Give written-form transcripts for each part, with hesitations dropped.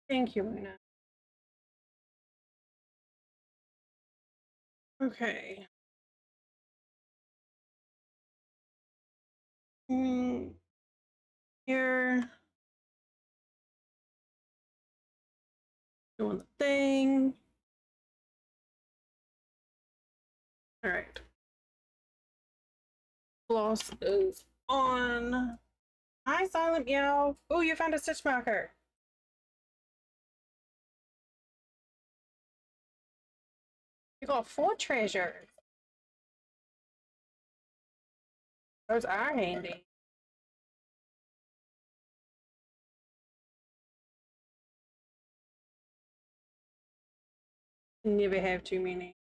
Thank you, Luna. Okay. Here. Doing the thing. All right. Gloss is on. Hi, Silent Meow. Oh, you found a stitch marker. You got 4 treasures. Those are handy. Never have too many.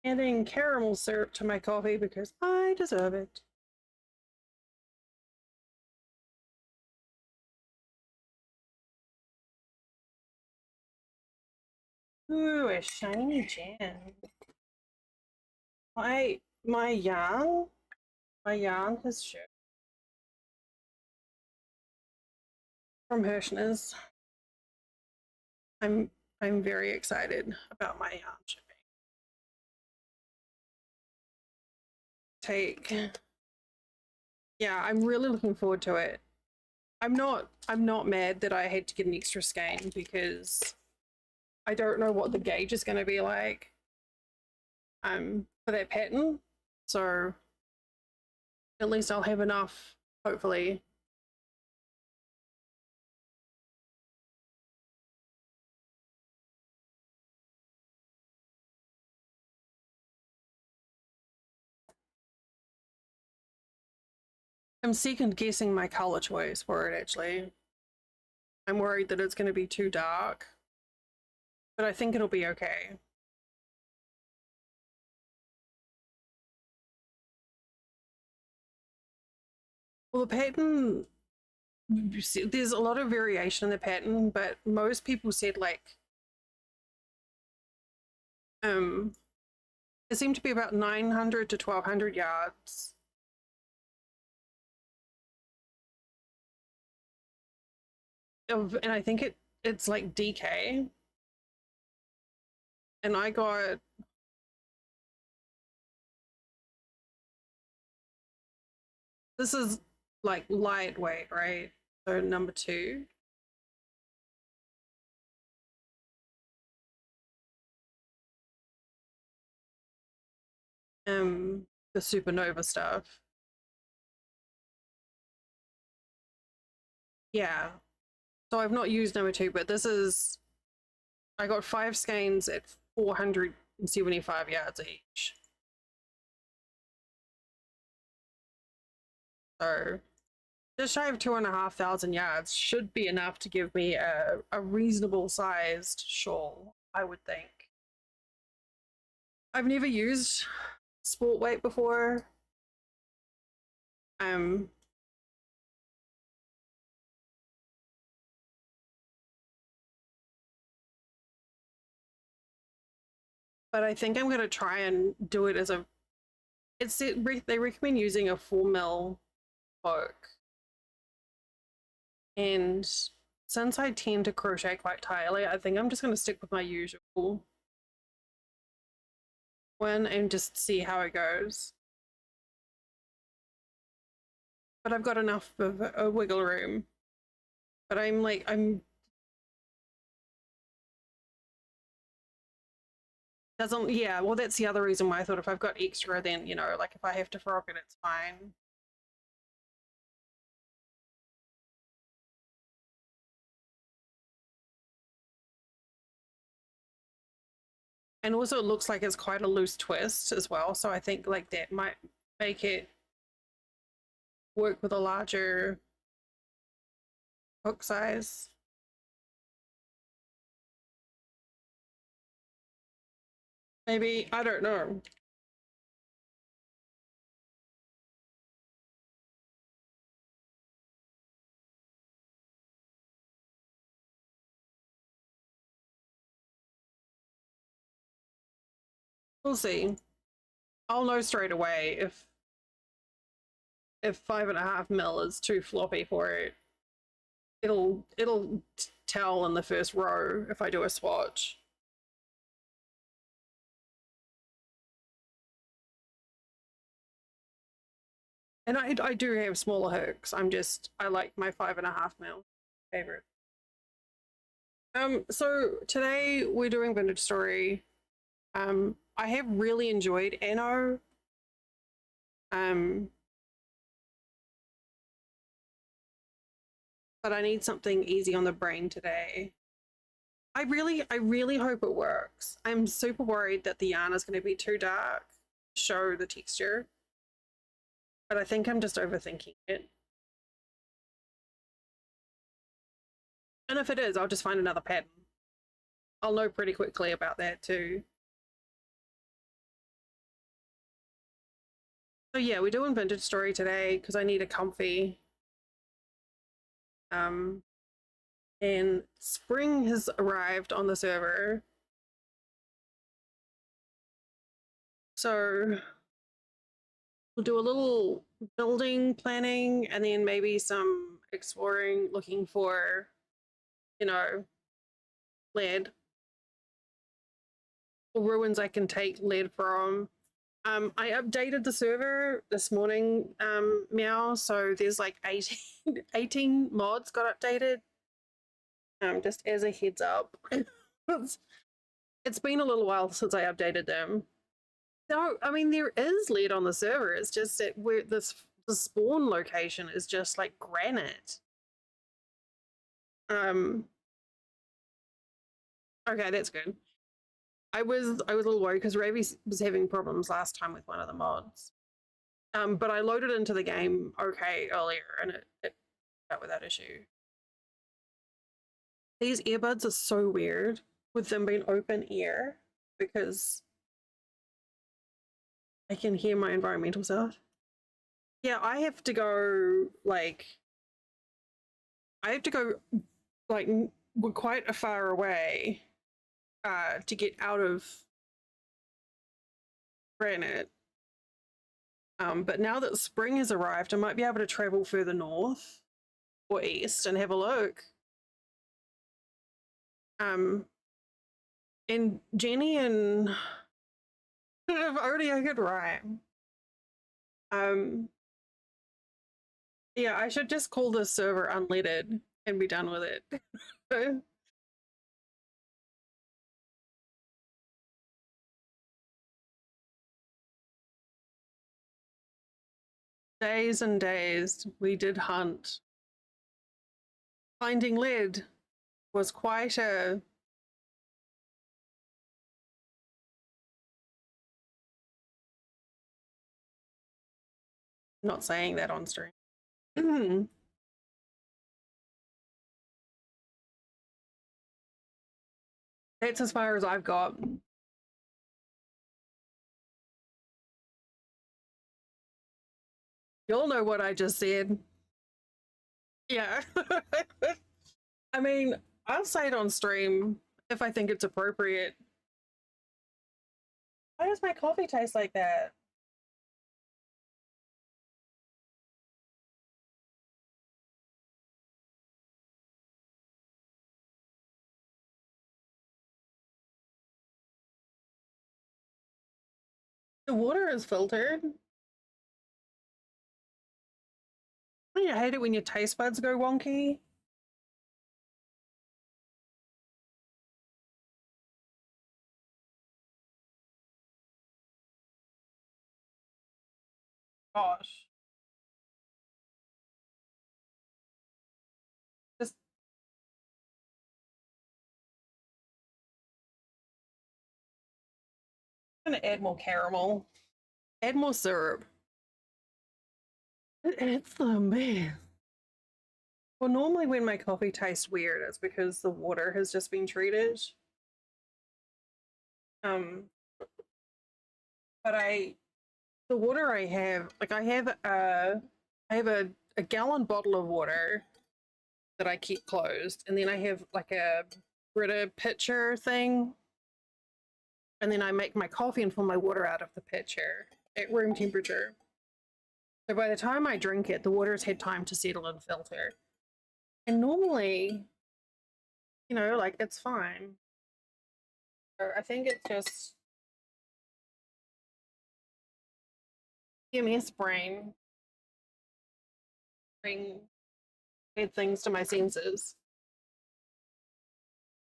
Adding caramel syrup to my coffee because I deserve it. Ooh, a shiny gem. My yarn has shipped from Hirschner's. I'm very excited about my yarn shipping. Yeah, I'm really looking forward to it. I'm not mad that I had to get an extra skein because I don't know what the gauge is going to be like for that pattern. So at least I'll have enough, hopefully. I'm second guessing my color choice for it, actually. I'm worried that it's going to be too dark, but I think it'll be okay. Well, the pattern, there's a lot of variation in the pattern, but most people said like, it seemed to be about 900 to 1200 yards. And I think it's like DK. And I got this is like lightweight, right? So number 2. The supernova stuff. Yeah. So I've not used number 2, but this is I got 5 skeins at 475 yards each. So just shy of 2,500 yards should be enough to give me a reasonable sized shawl, I would think. I've never used sport weight before. But I think I'm gonna try and do it as a. They recommend using a 4mm hook, and since I tend to crochet quite tightly, I think I'm just gonna stick with my usual one and just see how it goes. But I've got enough of a wiggle room. But I'm doesn't, yeah, well, that's the other reason why I thought if I've got extra, then, you know, like if I have to frock it, it's fine. And also it looks like it's quite a loose twist as well, so I think like that might make it work with a larger hook size. Maybe, I don't know. We'll see. I'll know straight away if if 5.5 mil is too floppy for it, it'll tell in the first row if I do a swatch. And I do have smaller hooks. I like my 5.5 mil favorite. So today we're doing Vintage Story. I have really enjoyed Anno. But I need something easy on the brain today. I really hope it works. I'm super worried that the yarn is going to be too dark to show the texture. But I think I'm just overthinking it. And if it is, I'll just find another pattern. I'll know pretty quickly about that too. So yeah, we're doing Vintage Story today because I need a comfy. And spring has arrived on the server. So we'll do a little building planning and then maybe some exploring, looking for, you know, lead or ruins I can take lead from. I updated the server this morning, Meow, so there's like 18 mods got updated. Just as a heads up. It's been a little while since I updated them. No, I mean, there is lead on the server. It's just that the spawn location is just like granite. Okay, that's good. I was a little worried because Ravi was having problems last time with one of the mods. But I loaded into the game okay earlier and it got without issue. These earbuds are so weird with them being open ear because I can hear my environmental sound. Yeah, I have to go like we're quite a far away to get out of granite. But now that spring has arrived, I might be able to travel further north or east and have a look. And Jenny and I've already a good rhyme. Yeah, I should just call this server unleaded and be done with it. Days and days we did hunt. Finding lead was quite a not saying that on stream. That's as far as I've got. You'll know what I just said. Yeah. I mean, I'll say it on stream if I think it's appropriate. Why does my coffee taste like that? The water is filtered. Don't you hate it when your taste buds go wonky? Gosh. Just gonna add more caramel. Add more syrup. It's the man. Well, normally when my coffee tastes weird, it's because the water has just been treated. But the water I have, like I have a gallon bottle of water that I keep closed, and then I have like a Brita pitcher thing, and then I make my coffee and pull my water out of the pitcher at room temperature. So by the time I drink it, the water's had time to settle and filter. And normally, you know, like it's fine. So I think it's just PMS brain bring bad things to my senses.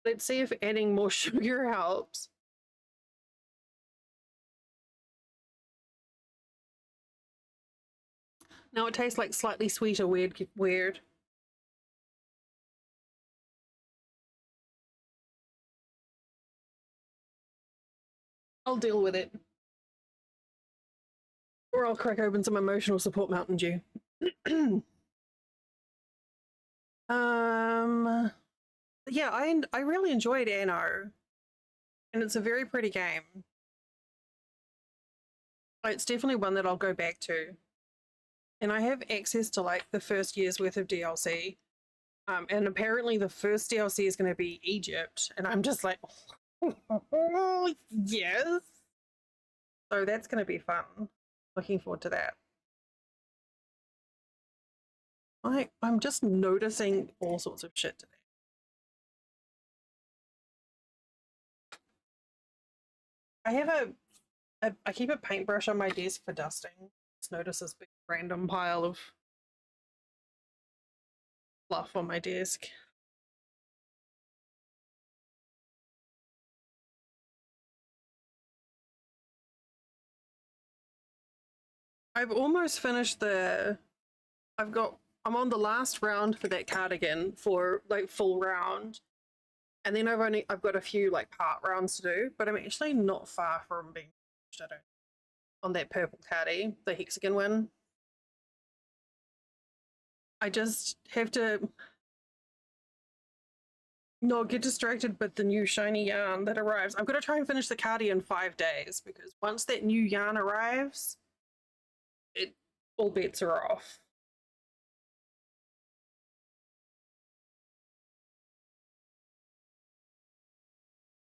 Let's see if adding more sugar helps. Now it tastes like slightly sweeter, weird. I'll deal with it. Or I'll crack open some emotional support Mountain Dew. Yeah, I really enjoyed Anno, and it's a very pretty game. It's definitely one that I'll go back to. And I have access to like the first year's worth of DLC. And apparently the first DLC is going to be Egypt, and I'm just like, oh, yes. So that's going to be fun. Looking forward to that. I'm just noticing all sorts of shit today. I have I keep a paintbrush on my desk for dusting. Just notice this big random pile of fluff on my desk. I've almost finished I'm on the last round for that cardigan for like full round. And then I've got a few like part rounds to do, but I'm actually not far from being finished, on that purple cardi, the hexagon one. I just have to not get distracted with the new shiny yarn that arrives. I'm going to try and finish the cardi in 5 days, because once that new yarn arrives, all bets are off.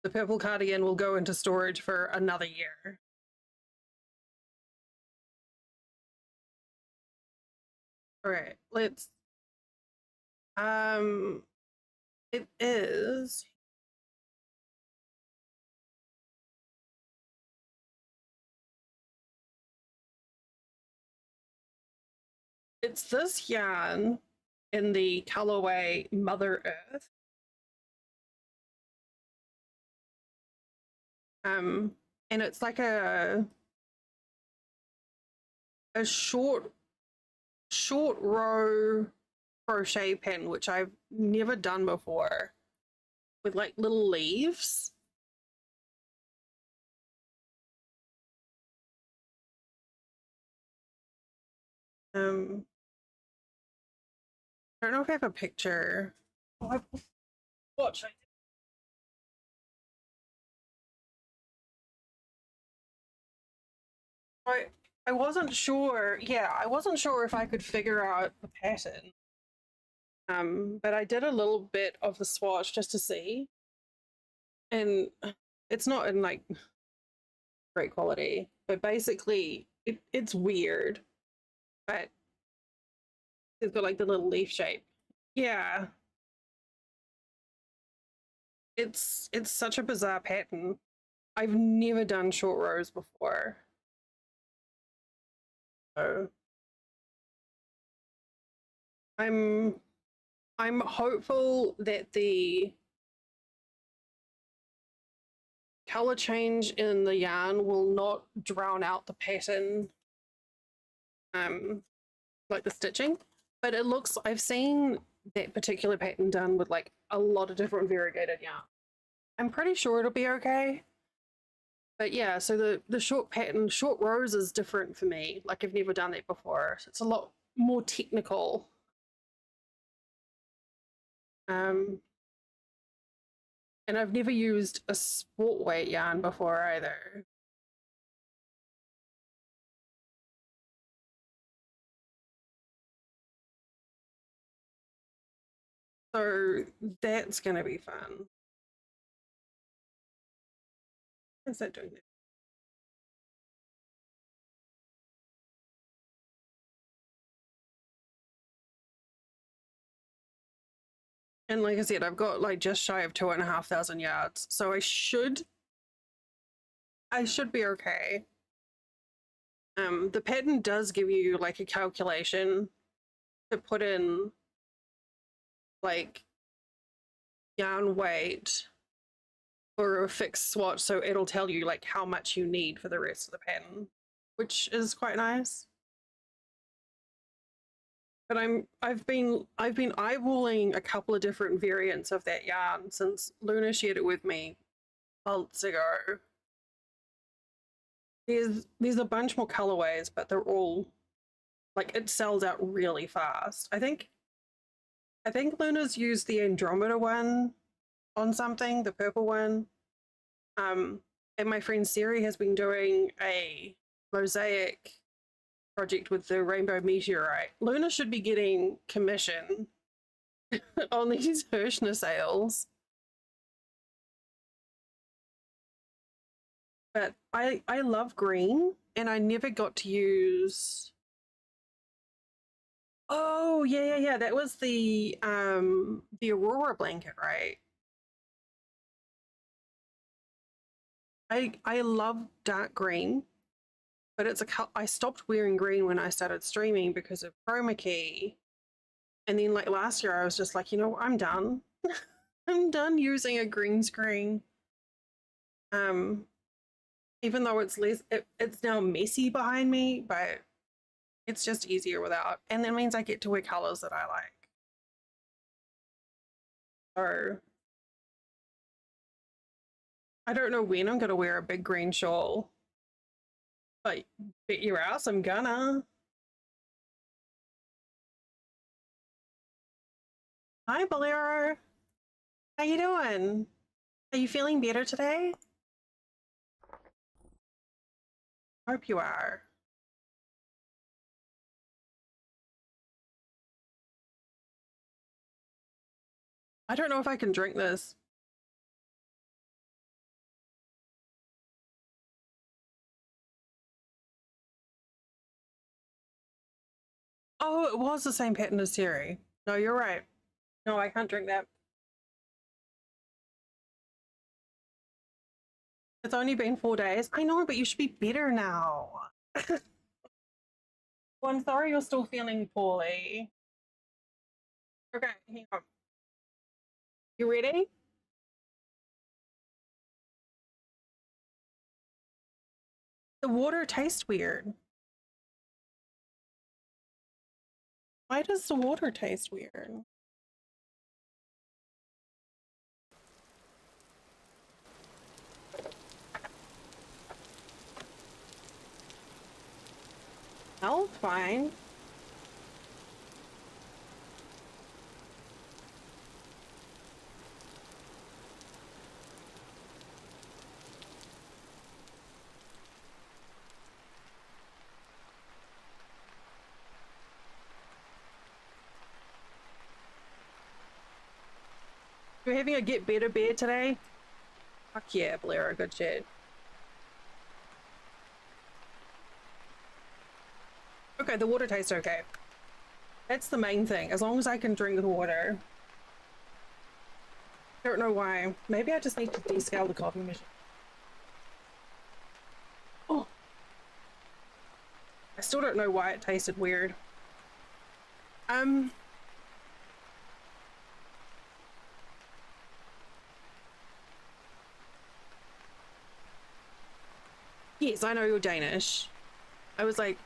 The purple cardigan will go into storage for another year. All right, let's. It is. It's this yarn in the colorway Mother Earth. And it's like a short row crochet pen, which I've never done before, with like little leaves. I don't know if I have a picture. Oh, watch. I wasn't sure. Yeah, I wasn't sure if I could figure out the pattern. But I did a little bit of the swatch just to see, and it's not in like great quality. But basically, it's weird. But it's got like the little leaf shape. Yeah, it's such a bizarre pattern. I've never done short rows before. So I'm I'm hopeful that the color change in the yarn will not drown out the pattern, like the stitching. But it looks, I've seen that particular pattern done with like a lot of different variegated yarn. I'm pretty sure it'll be okay. But yeah, so the short pattern, short rows is different for me. Like I've never done that before. So it's a lot more technical. And I've never used a sport weight yarn before either. So that's going to be fun. What's that doing there? And like I said, I've got like just shy of 2,500 yards, so I should be okay. The pattern does give you like a calculation to put in like yarn weight or a fixed swatch, so it'll tell you like how much you need for the rest of the pattern, which is quite nice. But I've been eyeballing a couple of different variants of that yarn since Luna shared it with me months ago. There's a bunch more colorways, but they're all like, it sells out really fast. I think Luna's used the Andromeda one on something, the purple one. And my friend Siri has been doing a mosaic project with the rainbow meteorite. Luna should be getting commission on these Hirschner sales. But I love green, and I never got to use. Oh yeah. That was the Aurora blanket, right? I love dark green, but it's I stopped wearing green when I started streaming because of chroma key. And then like last year I was just like, you know, I'm done. I'm done using a green screen. Even though it's less, it's now messy behind me, but it's just easier without. And that means I get to wear colors that I like. So I don't know when I'm going to wear a big green shawl, but bet your ass I'm gonna. Hi, Bolero. How you doing? Are you feeling better today? Hope you are. I don't know if I can drink this. Oh, it was the same pattern as Terry. No, you're right. No, I can't drink that. It's only been 4 days. I know, but you should be better now. Well, I'm sorry you're still feeling poorly. Okay, hang on. You ready? The water tastes weird. Why does the water taste weird? Smells fine. You're having a get better beer today? Fuck yeah, Blair, good shit. Okay, the water tastes okay. That's the main thing, as long as I can drink the water. I don't know why. Maybe I just need to descale the coffee machine. Oh. I still don't know why it tasted weird. Yes, I know you're Danish. I was like,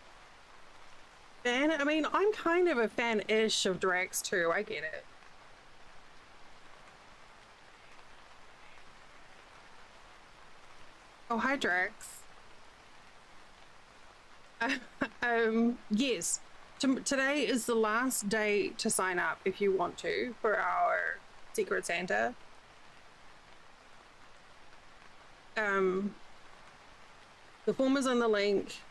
fan? I mean, I'm kind of a fan-ish of Drax too, I get it. Oh, hi, Drax. Yes. Today is the last day to sign up if you want to for our Secret Santa. The form is in the link.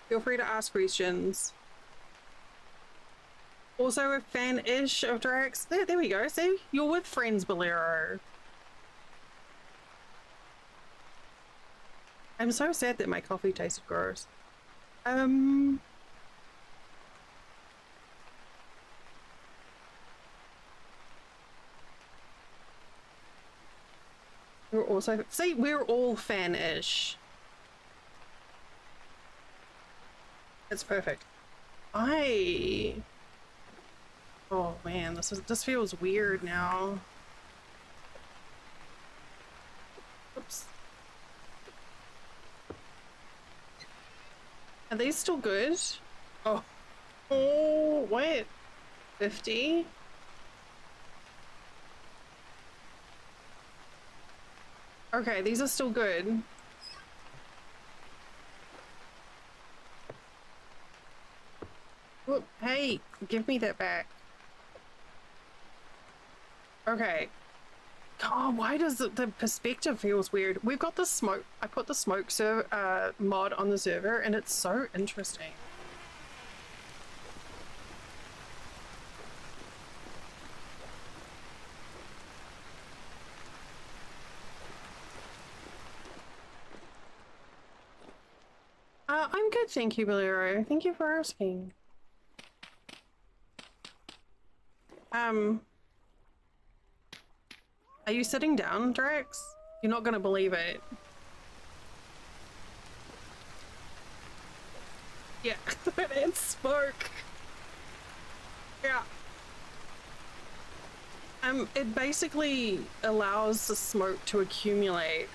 Feel free to ask questions. Also a fan-ish of Drax. There we go. See? You're with friends, Bolero. I'm so sad that my coffee tasted gross. We're also, see, we're all fan-ish. It's perfect. Oh man, this feels weird now. Oops. Are these still good? Oh, wait. 50? Okay, these are still good. Whoop, hey, give me that back. Okay. God, why does the perspective feels weird? We've got the smoke. I put the smoke mod on the server, and it's so interesting. I'm good, thank you, Bolero. Thank you for asking. Are you sitting down, Drax? You're not gonna believe it. Yeah, it's smoke. Yeah. It basically allows the smoke to accumulate.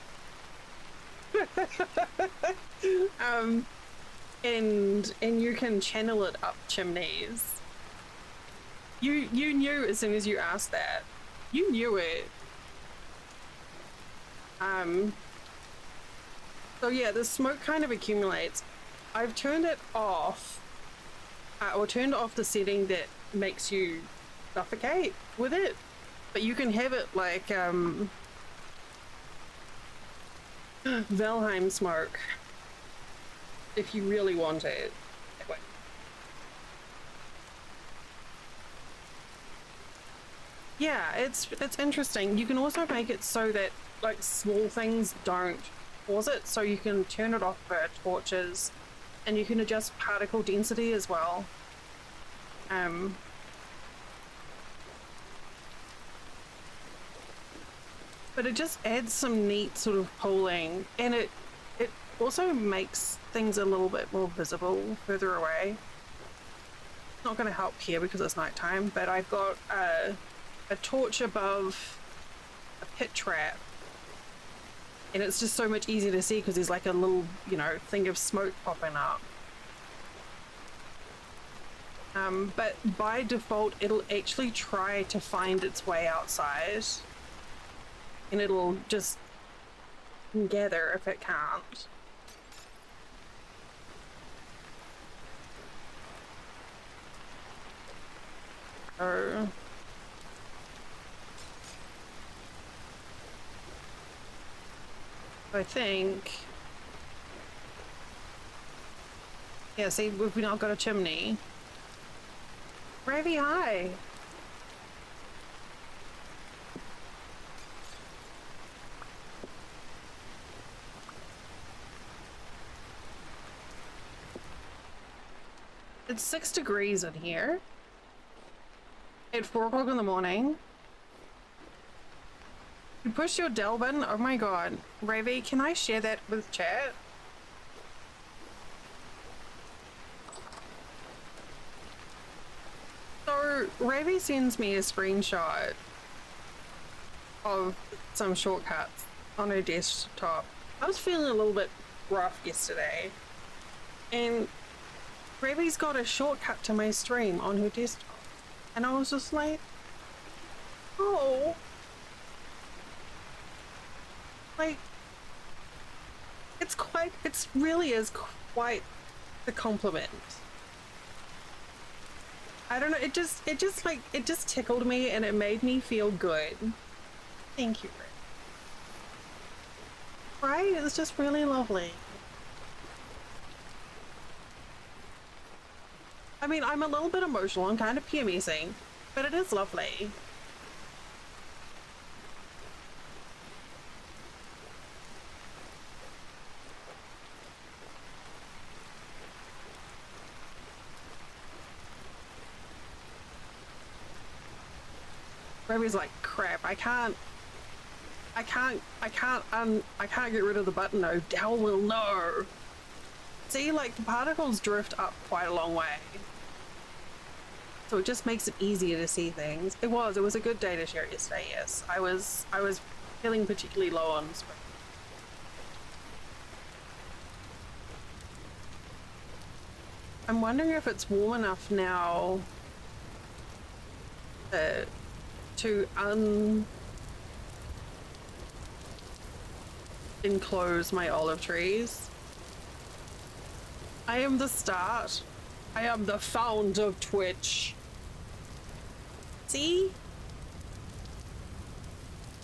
And you can channel it up chimneys. You knew as soon as you asked that. You knew it. So yeah, the smoke kind of accumulates. I've turned it off, or turned off the setting that makes you suffocate with it, but you can have it like Valheim smoke if you really want it. That way. Yeah, it's interesting. You can also make it so that like small things don't cause it, so you can turn it off for torches, and you can adjust particle density as well. But it just adds some neat sort of pooling, and it also makes things a little bit more visible further away. It's not going to help here because it's nighttime, but I've got a torch above a pit trap, and it's just so much easier to see because there's like a little, you know, thing of smoke popping up. But by default, it'll actually try to find its way outside, and it'll just gather if it can't. So I think, yeah, see, we've now got a chimney. Ravi, hi. It's 6 degrees in here at 4 o'clock in the morning. You push your Delvin? Oh my god. Ravi, can I share that with chat? So, Ravi sends me a screenshot of some shortcuts on her desktop. I was feeling a little bit rough yesterday, and Ravi's got a shortcut to my stream on her desktop, and I was just like, oh, like, it really is quite the compliment. I don't know, it just tickled me, and it made me feel good. Thank you, Rick. Right? It's just really lovely. I mean, I'm a little bit emotional, I'm kind of PMSing, but it is lovely. Ruby's like, crap, I can't I can't get rid of the button though. Dell will know. See, like the particles drift up quite a long way. So it just makes it easier to see things. It was a good day to share it yesterday, yes. I was feeling particularly low on spring. I'm wondering if it's warm enough now to enclose my olive trees. I am the start. I am the fount of Twitch. See?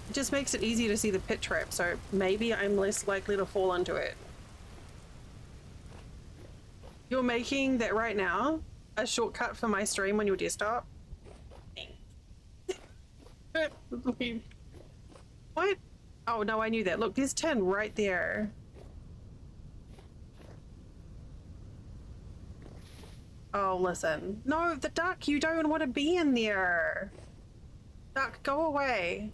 It just makes it easy to see the pit trap, so maybe I'm less likely to fall into it. You're making that right now a shortcut for my stream on your desktop? What? Oh no, I knew that. Look, there's 10 right there. Oh, listen. No, the duck, you don't want to be in there. Duck, go away.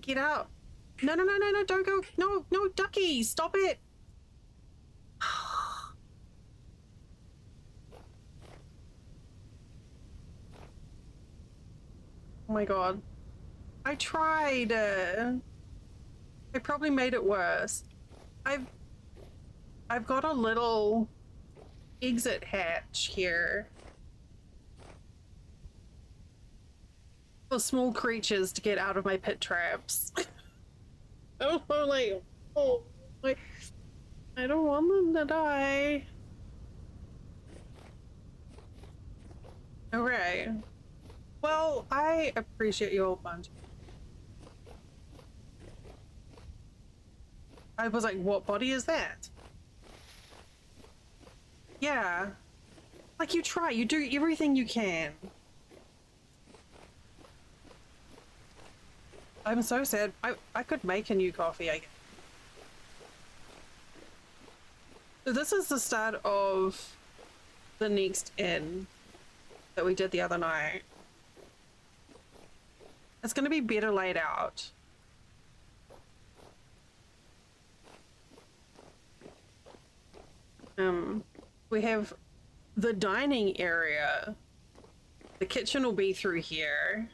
Get out. No, no, no, no, no, don't go. No, no, ducky, stop it. Oh my god. I tried. I probably made it worse. I've got a little exit hatch here for small creatures to get out of my pit traps. Oh, like, oh, like, I don't want them to die. Okay. Well, I appreciate you a bunch. I was like, what body is that? Yeah. Like, you try, you do everything you can. I'm so sad. I could make a new coffee, I guess. So this is the start of the next inn that we did the other night. It's going to be better laid out. We have the dining area. The kitchen will be through here.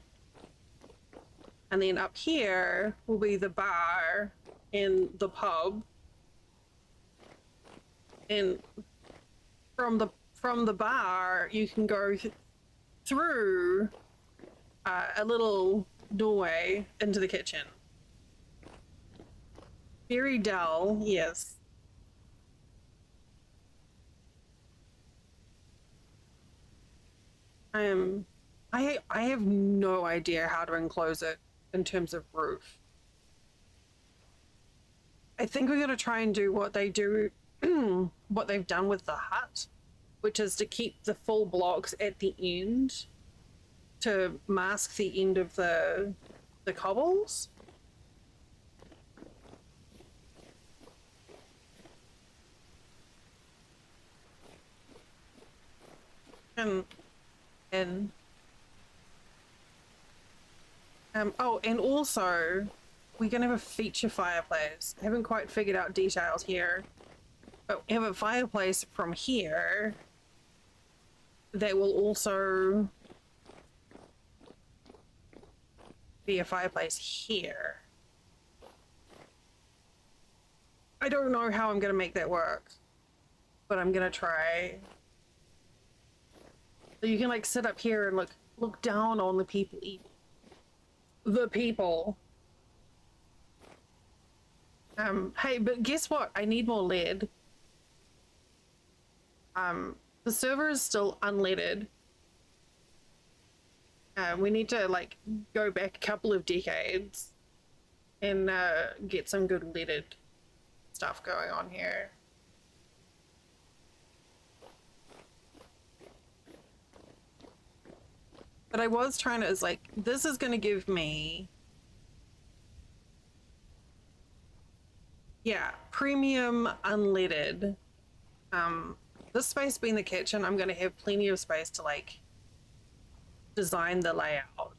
And then up here will be the bar and the pub. And from the bar, you can go through a little doorway into the kitchen. Very dull, yes. I have no idea how to enclose it in terms of roof. I think we're gonna try and do what they do, what they've done with the hut, which is to keep the full blocks at the end to mask the end of the cobbles. And oh, and also we're gonna have a feature fireplace. I haven't quite figured out details here, but we have a fireplace from here that will also be a fireplace here. I don't know how I'm gonna make that work, but I'm gonna try. So you can like sit up here and look down on the people eating. The people. Hey, but guess what? I need more lead. The server is still unleaded. We need to like go back a couple of decades and get some good leaded stuff going on here. But I was trying to, it's like, this is going to give me, yeah, premium unleaded. This space being the kitchen, I'm going to have plenty of space to like design the layout.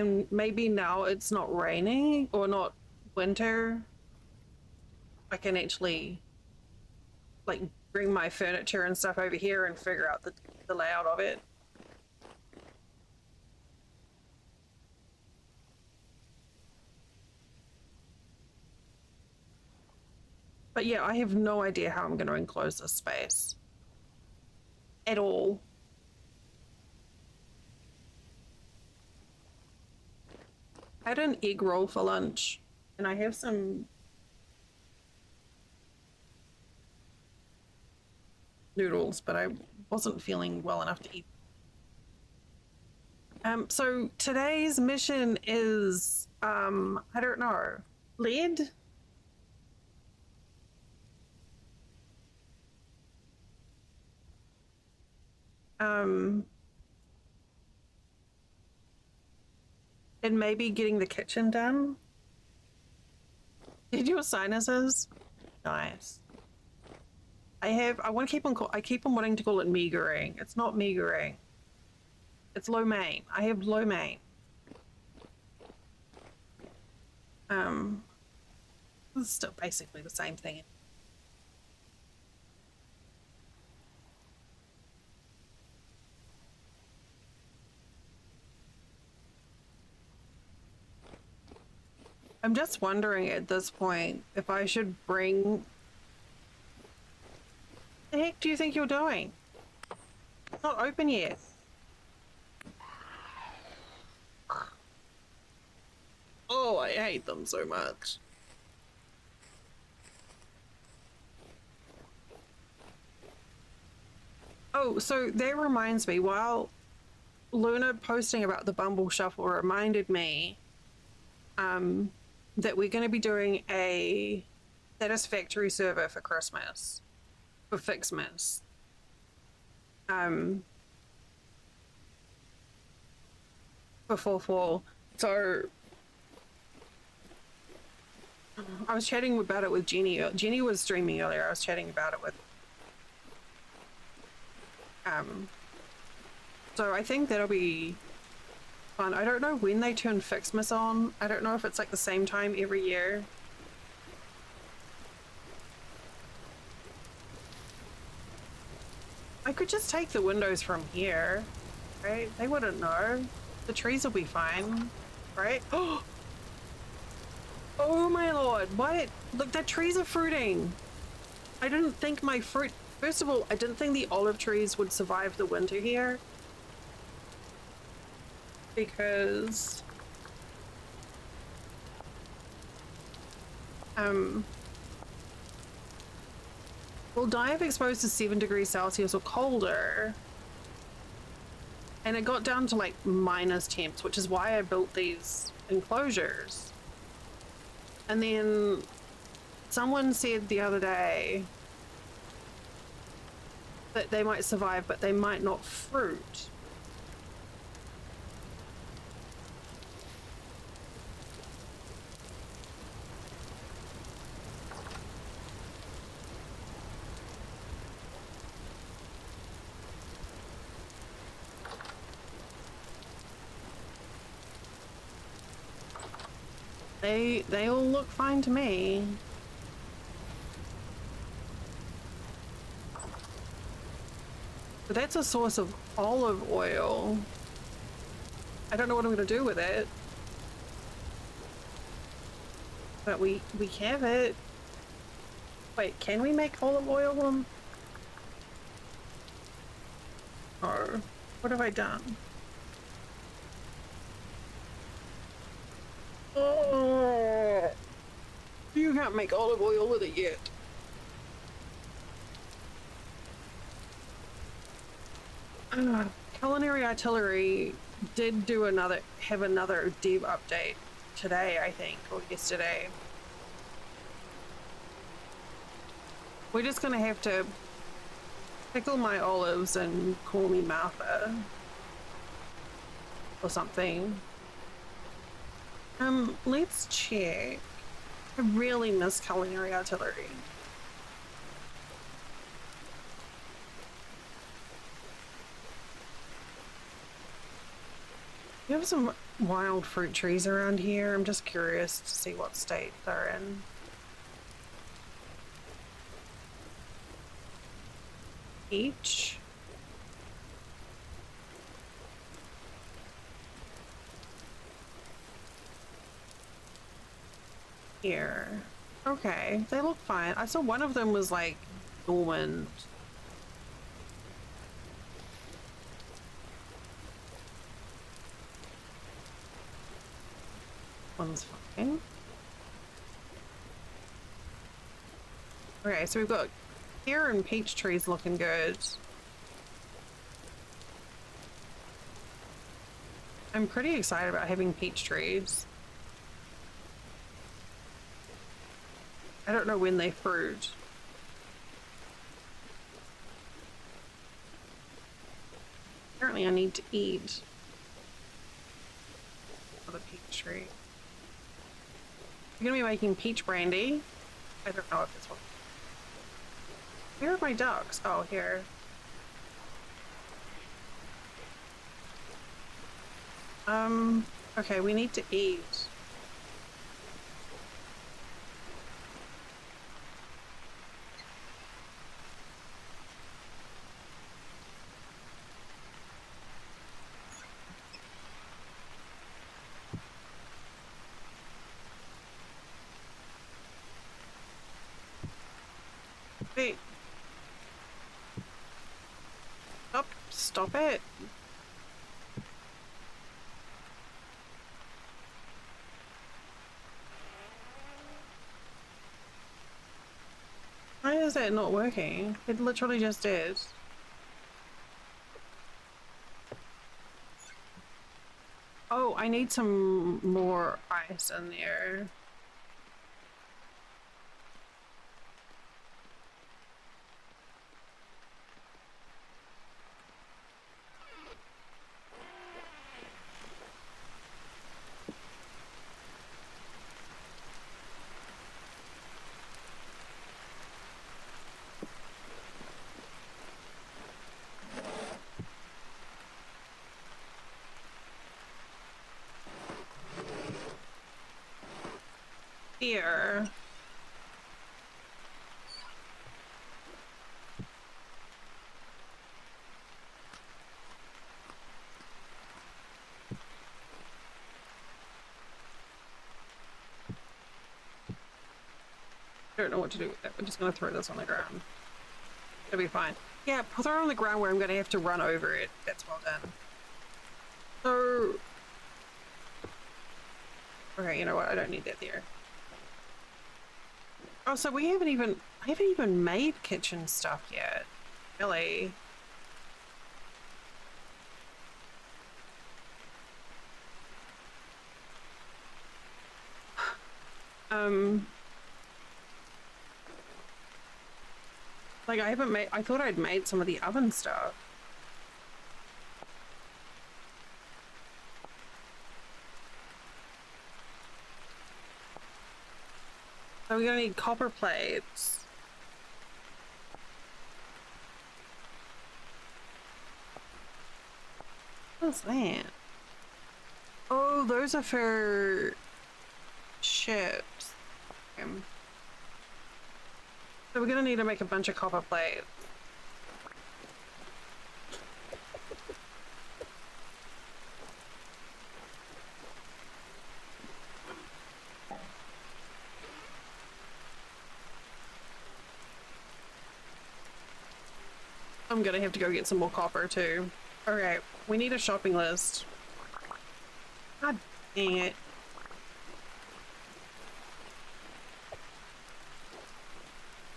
And maybe now it's not raining or not winter, I can actually like bring my furniture and stuff over here and figure out the layout of it. But yeah, I have no idea how I'm going to enclose this space at all. I had an egg roll for lunch and I have some noodles, but I wasn't feeling well enough to eat. So today's mission is, I don't know, lead? And maybe getting the kitchen done. Did your sinuses? Nice. I want to I keep on wanting to call it meagering. It's not meagering. It's lo mein. I have lo mein. It's still basically the same thing. I'm just wondering at this point if I should bring... What the heck do you think you're doing? It's not open yet. Oh, I hate them so much. Oh, so that reminds me, while Luna posting about the Bumble Shuffle reminded me that we're going to be doing a satisfactory server for Christmas, for Fixmas. Before fall. So I was chatting about it with Jenny. Jenny was streaming earlier. I was chatting about it with so I think that'll be fun. I don't know when they turn Fixmas on. I don't know if it's like the same time every year. I could just take the windows from here, right? They wouldn't know. The trees will be fine, right? Oh my lord, what? Look, the trees are fruiting. I didn't think my fruit... First of all, I didn't think the olive trees would survive the winter here. Because... Well, die if exposed to 7 degrees Celsius or colder. And it got down to like minus temps, which is why I built these enclosures. And then someone said the other day that they might survive, but they might not fruit. They all look fine to me. But that's a source of olive oil. I don't know what I'm gonna do with it. But we have it. Wait, can we make olive oil from? Oh, what have I done? Oh, you can't make olive oil with it yet. Culinary Artillery did do have another dev update today, I think, or yesterday. We're just gonna have to pickle my olives and call me Martha or something. Let's check. I really miss Culinary Artillery. We have some wild fruit trees around here. I'm just curious to see what state they're in. Peach. Here. Okay, they look fine. I saw one of them was like dormant. One's fine. Okay, so we've got pear and peach trees looking good. I'm pretty excited about having peach trees. I don't know when they fruit. Apparently I need to eat the peach tree. I'm gonna be making peach brandy. I don't know if it's one. Where are my ducks? Oh, here. Okay, we need to eat. Wait. Stop it. Why is that not working? It literally just did. Oh, I need some more ice in there. Here. I don't know what to do with it. I'm just gonna throw this on the ground. It'll be fine. Yeah, throw it on the ground where I'm gonna have to run over it. That's well done. So... Okay, you know what? I don't need that there. Oh, so I haven't even made kitchen stuff yet. Really? Like I thought I'd made some of the oven stuff. So we're gonna need copper plates. What's that? Oh, those are for ships. So we're gonna need to make a bunch of copper plates. I'm gonna have to go get some more copper too. Okay, we need a shopping list. God dang it.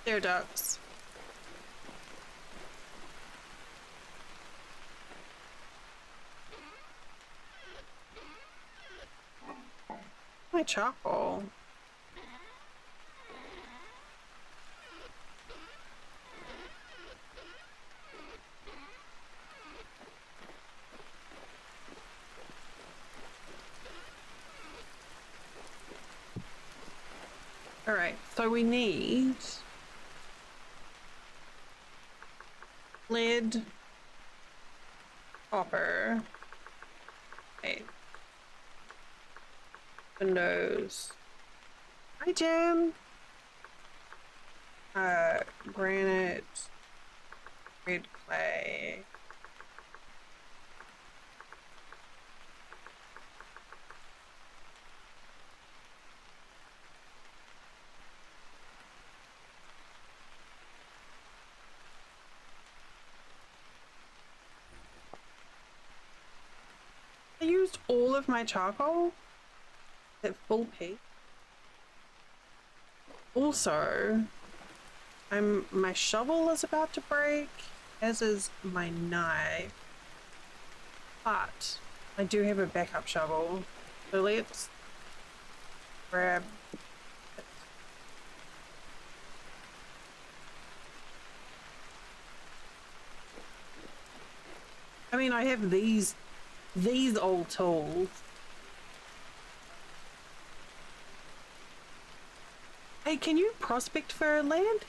There, ducks. My charcoal. All right, so we need lead, copper. Okay, windows. Hi, Jim. Granite, red clay. I used all of my charcoal at full peak. Also, my shovel is about to break, as is my knife. But I do have a backup shovel. So let's grab it. I mean, I have these old tools. Hey, can you prospect for land?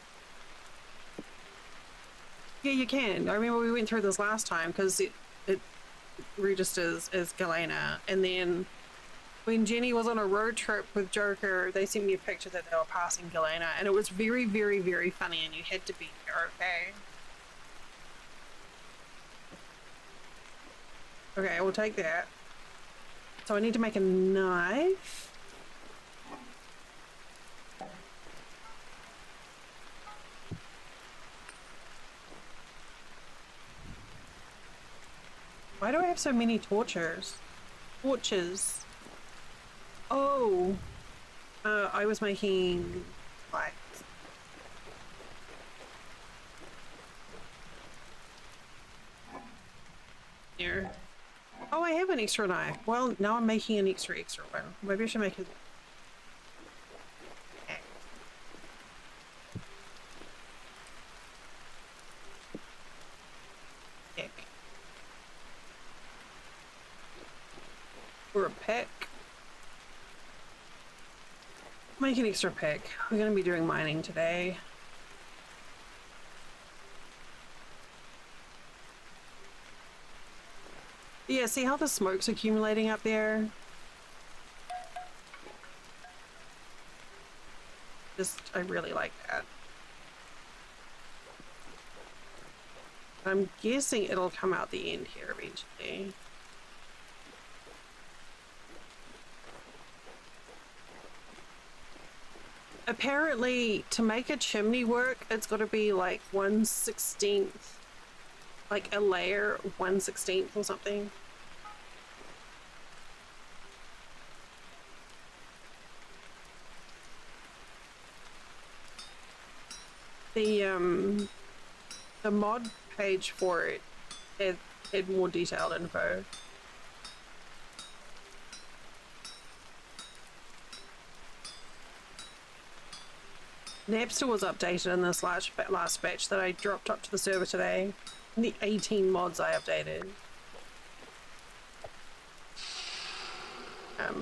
Yeah, you can. I remember we went through this last time because it registers as Galena, and then when Jenny was on a road trip with Joker, they sent me a picture that they were passing Galena, and it was very, very, very funny, and you had to be there, okay? Okay, we'll take that. So I need to make a knife. Why do I have so many torches? Torches. Oh, I was making lights. Here. Oh, I have an extra knife. Well, now I'm making an extra one. Maybe I should make it. Pick. Or a pick. Make an extra pick. We're going to be doing mining today. Yeah, see how the smoke's accumulating up there? I really like that. I'm guessing it'll come out the end here eventually. Apparently, to make a chimney work, it's got to be like 1/16, like a layer 1/16 or something. The mod page for it had more detailed info. Napster was updated in this last batch that I dropped up to the server today. And the 18 mods I updated.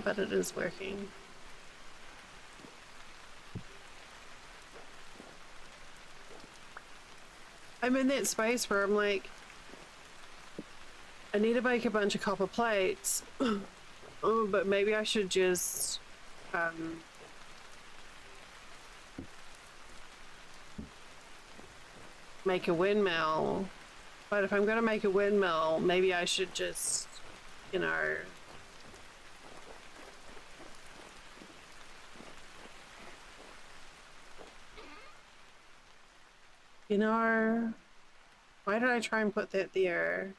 But it is working. I'm in that space where I'm like, I need to make a bunch of copper plates. Oh, but maybe I should just make a windmill. But if I'm gonna make a windmill, maybe I should just, you know, why did I try and put that there?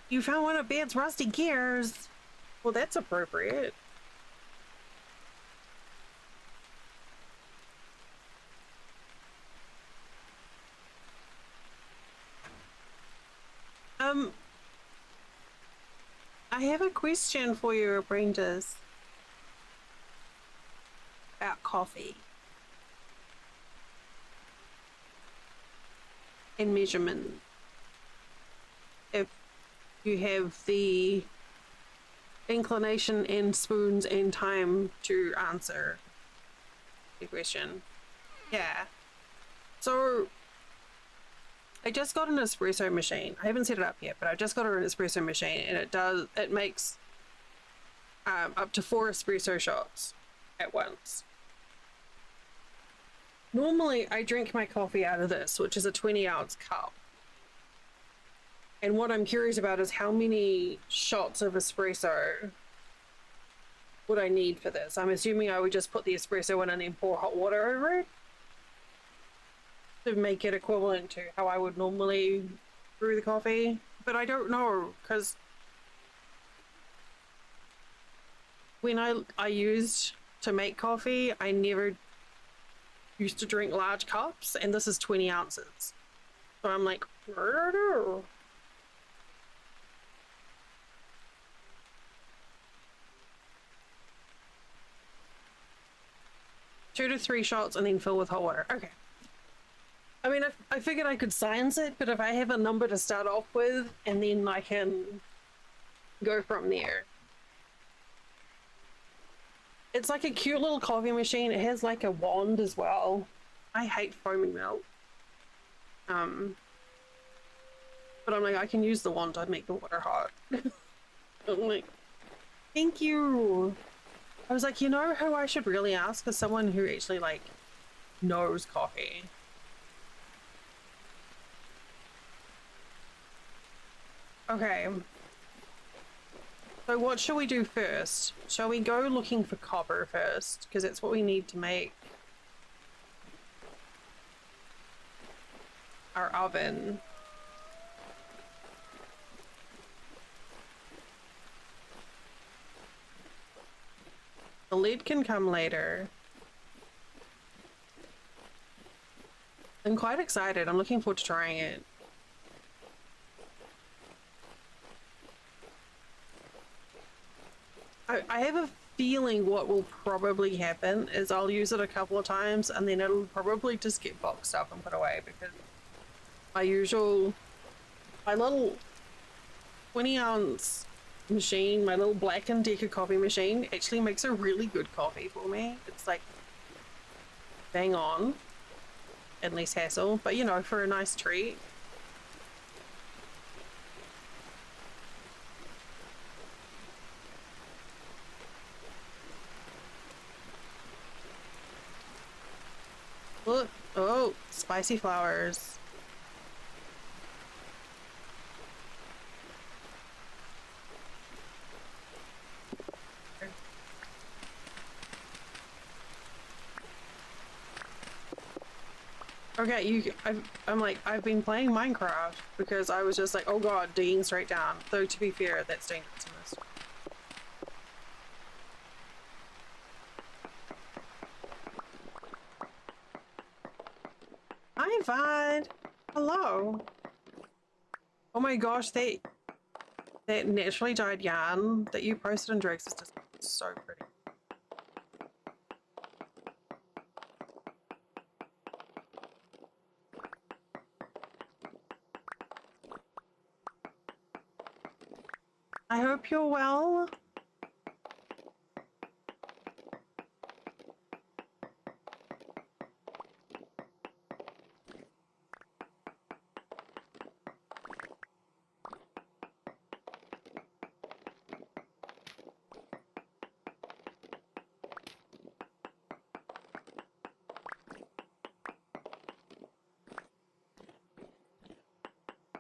You found one of Bed's rusty gears. Well, that's appropriate. I have a question for you, apprentice. About coffee. And measurement. If you have the inclination and spoons and time to answer the question. Yeah. So I just got an espresso machine. I haven't set it up yet, but I just got an espresso machine, and it makes up to 4 espresso shots at once. Normally I drink my coffee out of this, which is a 20-ounce cup. And what I'm curious about is how many shots of espresso would I need for this. I'm assuming I would just put the espresso in and then pour hot water over it to make it equivalent to how I would normally brew the coffee. But I don't know, because when I used to make coffee, I never used to drink large cups, and this is 20 ounces. So I'm like, I don't know. Two to 3 shots and then fill with hot water. Okay. I mean, I figured I could science it, but if I have a number to start off with, and then I can go from there. It's like a cute little coffee machine. It has like a wand as well. I hate foaming milk. But I'm like, I can use the wand to make the water hot. I'm like, thank you. I was like, you know who I should really ask is someone who actually like knows coffee. Okay. So what shall we do first? Shall we go looking for copper first? Because it's what we need to make our oven. The lead can come later. I'm quite excited. I'm looking forward to trying it. I have a feeling what will probably happen is I'll use it a couple of times and then it'll probably just get boxed up and put away, because my little 20-ounce machine, my little Black & Decker coffee machine, actually makes a really good coffee for me. It's like bang on and less hassle, but you know, for a nice treat. Look, oh, spicy flowers. Okay, I'm like, I've been playing Minecraft because I was just like, oh god, digging straight down. Though to be fair, that's dangerous in this. Hi, Vod. Hello. Oh my gosh, that naturally dyed yarn that you posted in Drake's is just so pretty. I hope you're well.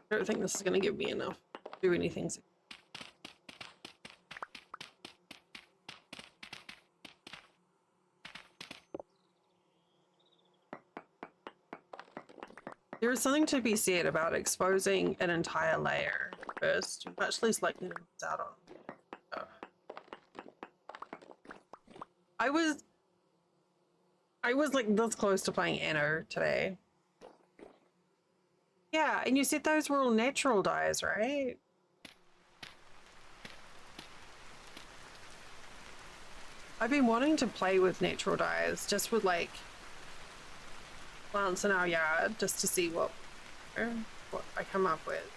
I don't think this is going to give me enough to do anything. There is something to be said about exposing an entire layer first, much less likely to miss out on. Oh. I was like this close to playing Anno today. Yeah, and you said those were all natural dyes, right? I've been wanting to play with natural dyes, just with like plants in our yard, just to see what I come up with.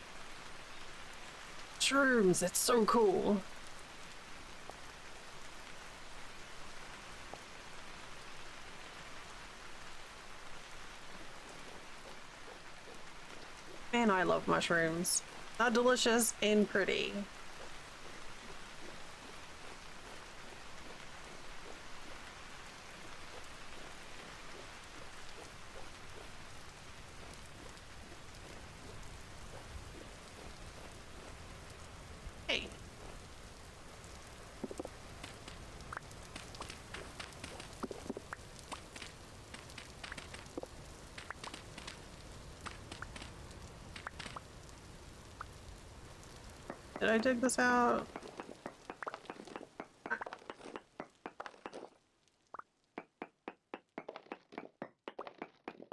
Shrooms, that's so cool. and I love mushrooms. They're delicious and pretty. Hey. Did I dig this out?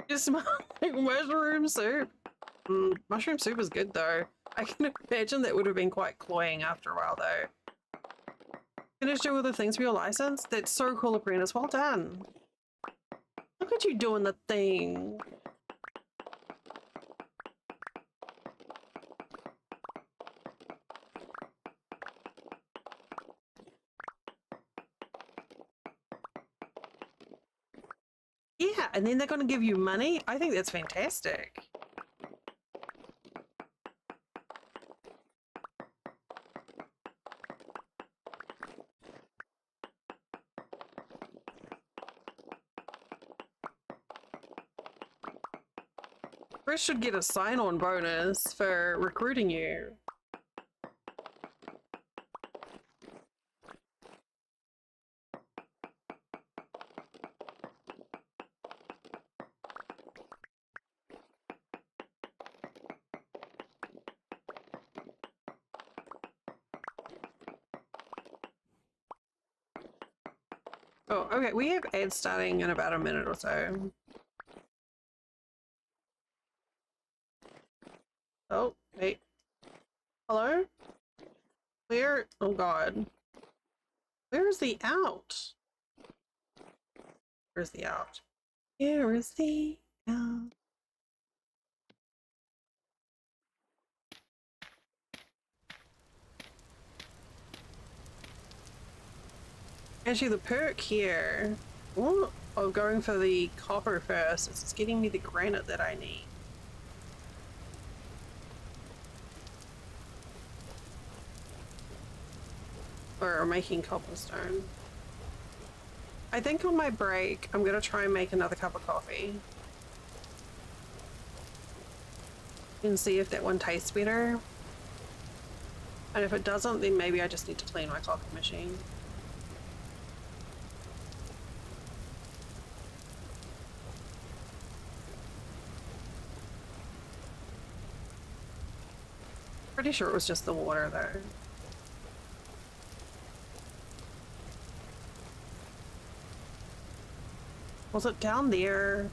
It smells like mushroom soup. Mushroom soup is good though. I can imagine that would have been quite cloying after a while though. Finished all the things for your license? That's so cool, Apprentice. Well done. Look at you doing the thing. Yeah, and then they're going to give you money? I think that's fantastic. Chris should get a sign-on bonus for recruiting you. Oh, okay, we have ads starting in about a minute or so. Oh, wait. Hello? Where? Oh god. Where is the out? Where's the out? Where is the out? Actually, the perk here of going for the copper first is it's getting me the granite that I need. Or making cobblestone. I think on my break, I'm gonna try and make another cup of coffee. And see if that one tastes better. And if it doesn't, then maybe I just need to clean my coffee machine. Pretty sure it was just the water though. Was it down there?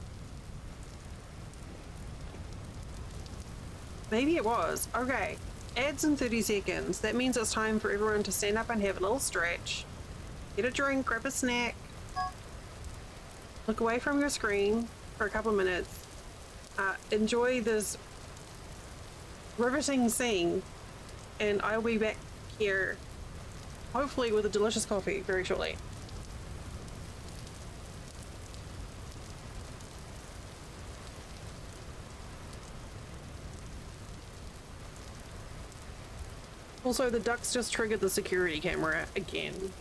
Maybe it was. Okay. Ads in 30 seconds. That means it's time for everyone to stand up and have a little stretch. Get a drink, grab a snack. Look away from your screen for a couple of minutes. Enjoy this riveting scene. And I'll be back here, hopefully with a delicious coffee very shortly. Also, the ducks just triggered the security camera again.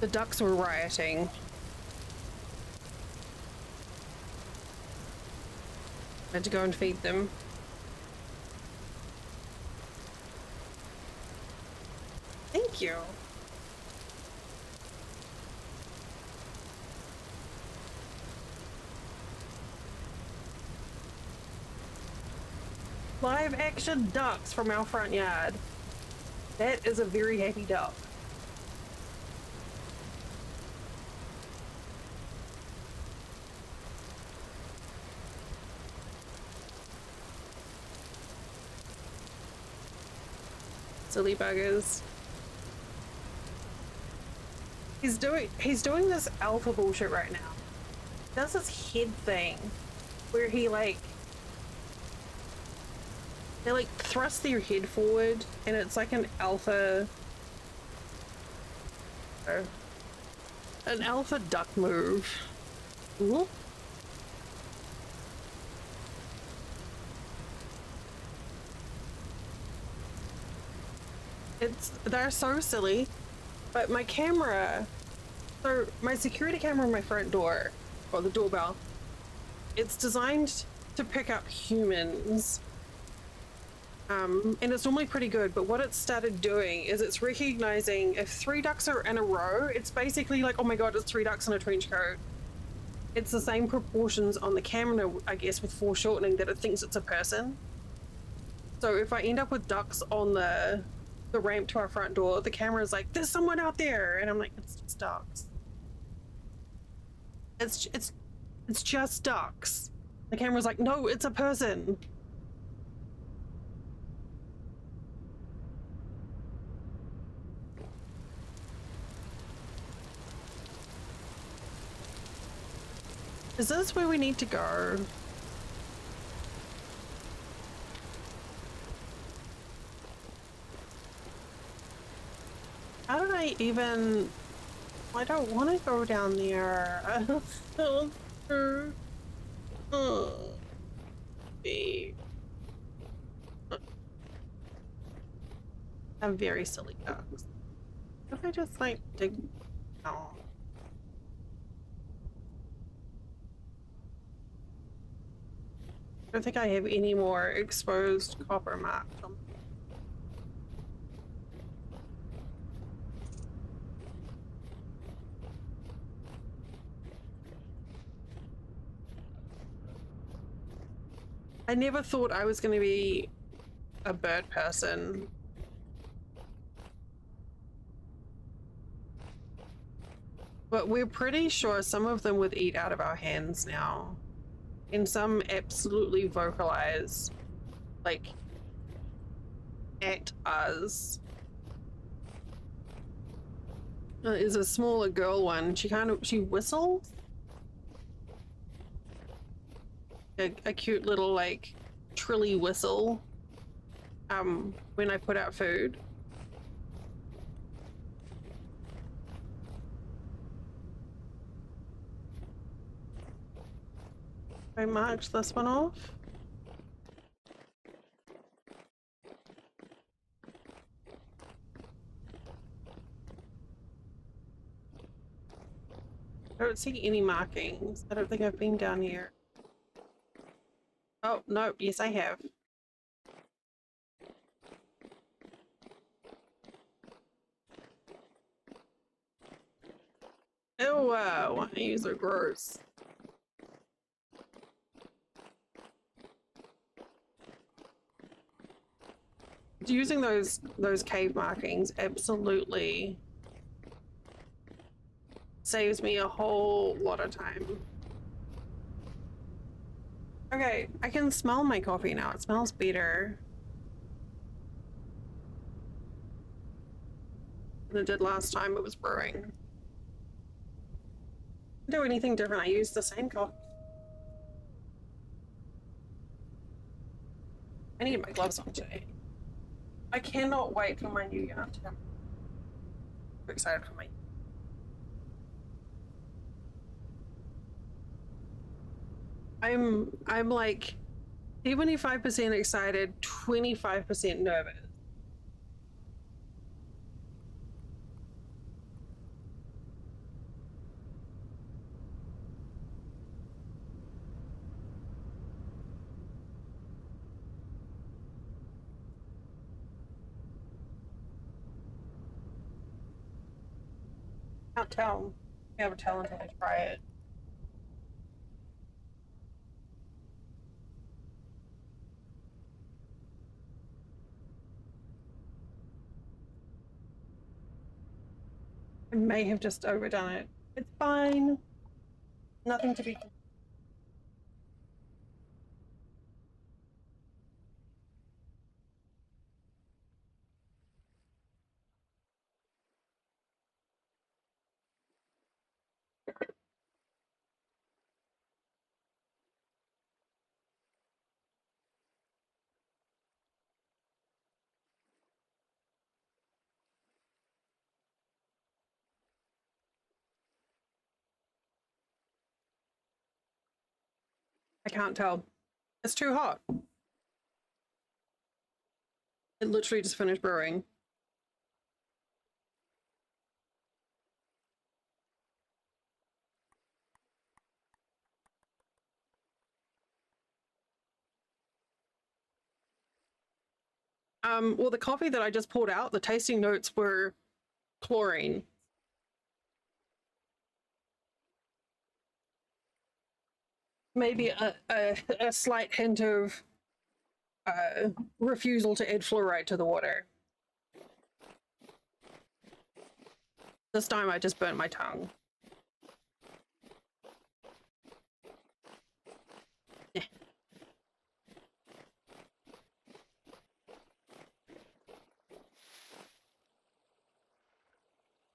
The ducks were rioting. I had to go and feed them. Thank you. Live action ducks from our front yard. That is a very happy duck. Silly buggers. He's doing this alpha bullshit right now. He does this head thing where he they thrust their head forward and it's like an alpha duck move. Ooh. They're so silly. But my camera, so my security camera on my front door, or the doorbell, it's designed to pick up humans. And it's normally pretty good, but what it started doing is it's recognizing if 3 ducks are in a row, it's basically like, oh my god, it's 3 ducks in a trench coat. It's the same proportions on the camera, I guess, with foreshortening, that it thinks it's a person. So if I end up with ducks on the ramp to our front door, the camera's like, there's someone out there, and I'm like, it's just ducks. It's just ducks. The camera's like, no, it's a person. Is this where we need to go? How did I even... I don't want to go down there. I'm very silly ducks. If I just dig... Oh. I don't think I have any more exposed copper marks. I never thought I was going to be a bird person. But we're pretty sure some of them would eat out of our hands now. And some absolutely vocalize, like, at us. There's a smaller girl one. She whistles. A cute little, like, trilly whistle. When I put out food. I marked this one off. I don't see any markings. I don't think I've been down here. Oh, no, yes I have. Ew, these are gross. Using those cave markings absolutely saves me a whole lot of time. Okay, I can smell my coffee now. It smells better than it did last time it was brewing. Didn't do anything different. I used the same coffee. I need my gloves on today. I cannot wait for my new yarn to come. I'm excited for me. I'm like 75% excited, 25% nervous. Can't tell. Never tell until I try it. I may have just overdone it. It's fine. Nothing to be. I can't tell. It's too hot. It literally just finished brewing. Well, the coffee that I just poured out, the tasting notes were chlorine. Maybe a slight hint of refusal to add fluoride to the water. This time I just burnt my tongue. Yeah.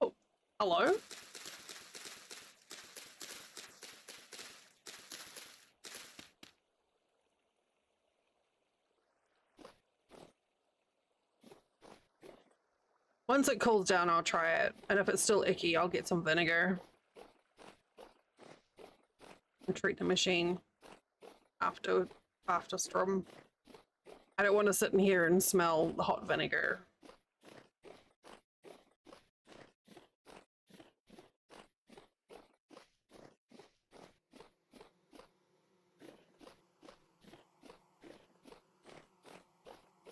Oh, hello? Once it cools down, I'll try it. And if it's still icky, I'll get some vinegar and treat the machine after strum. I don't want to sit in here and smell the hot vinegar.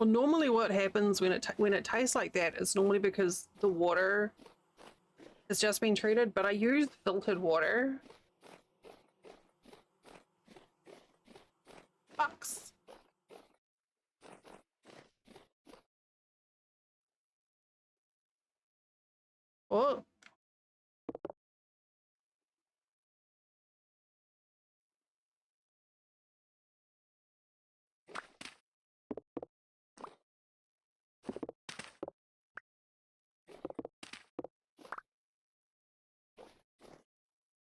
Well, normally what happens when it tastes like that is normally because the water has just been treated, but I use filtered water. Fucks. Oh.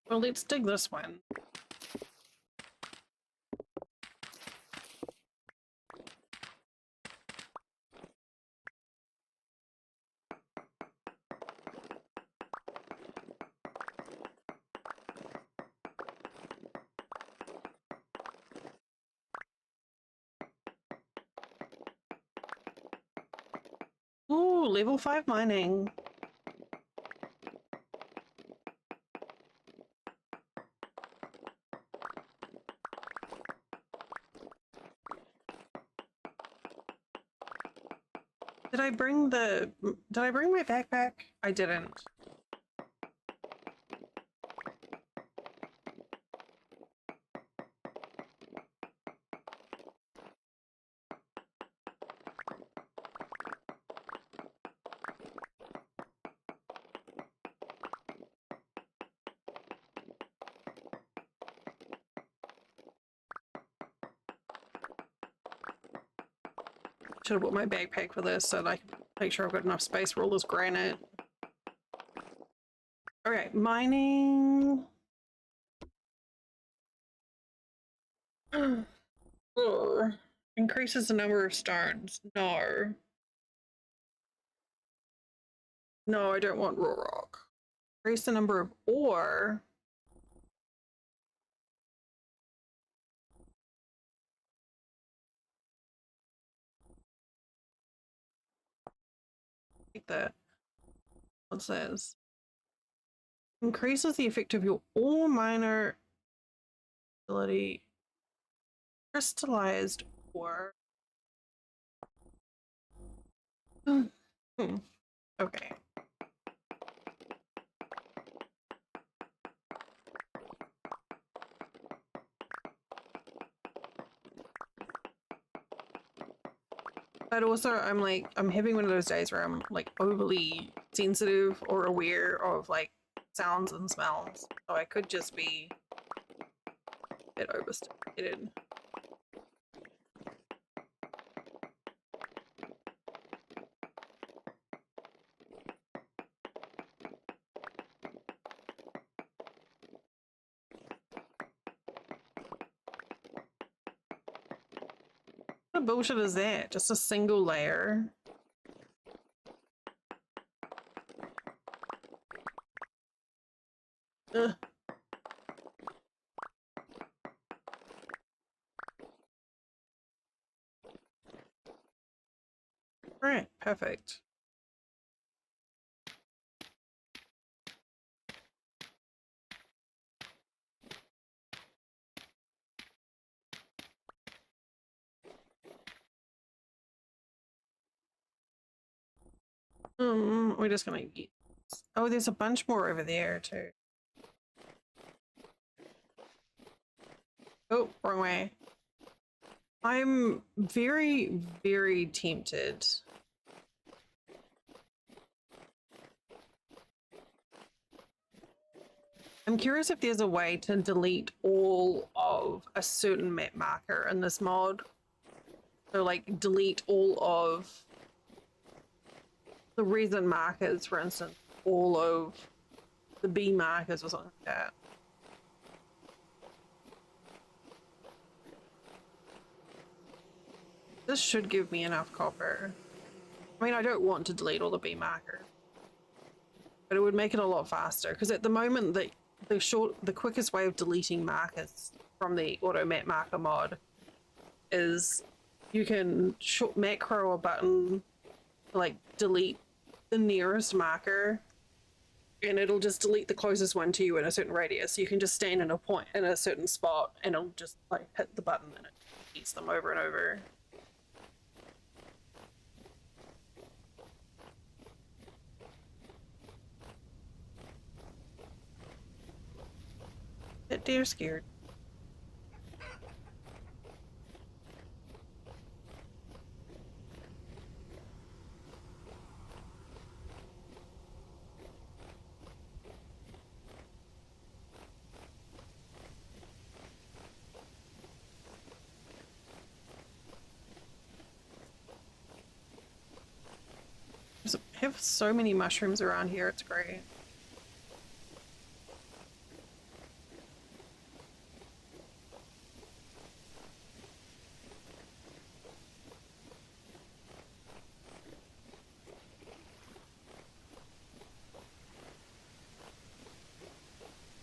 Well, let's dig this one. Ooh, level 5 mining. Did I bring my backpack? I didn't. Should have brought my backpack for this so that I can make sure I've got enough space for all this granite. Okay, mining. Ugh. Increases the number of stones. No. No, I don't want raw rock. Increase the number of ore. Take that. What's this? Increases the effect of your ore miner ability. Crystallized ore. Okay. But also, I'm having one of those days where I'm like overly sensitive or aware of like sounds and smells. So I could just be a bit overstimulated. What bullshit is that? Just a single layer. Ugh. Alright, perfect. We're just gonna eat. Oh, there's a bunch more over there too. Oh, wrong way. I'm very, very tempted. I'm curious if there's a way to delete all of a certain map marker in this mod. So like delete all of the resin markers, for instance, all of the B markers or something like that. This should give me enough copper. I mean, I don't want to delete all the B markers, but it would make it a lot faster because at the moment the quickest way of deleting markers from the auto map marker mod is you can macro a button like delete the nearest marker and it'll just delete the closest one to you in a certain radius. So you can just stand in a point in a certain spot and it'll just like hit the button and it eats them over and over. That deer scared. I have so many mushrooms around here, it's great.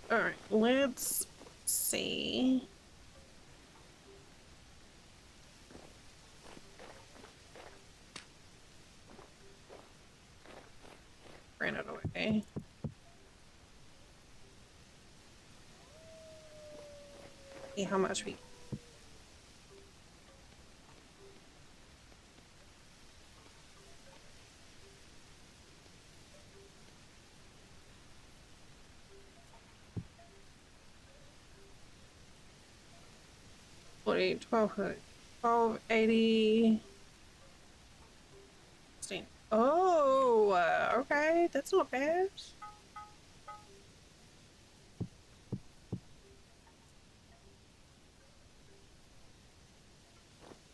Alright, let's see. Ran it away. See how much we. $12, 1280. 16. Oh, okay, that's not bad.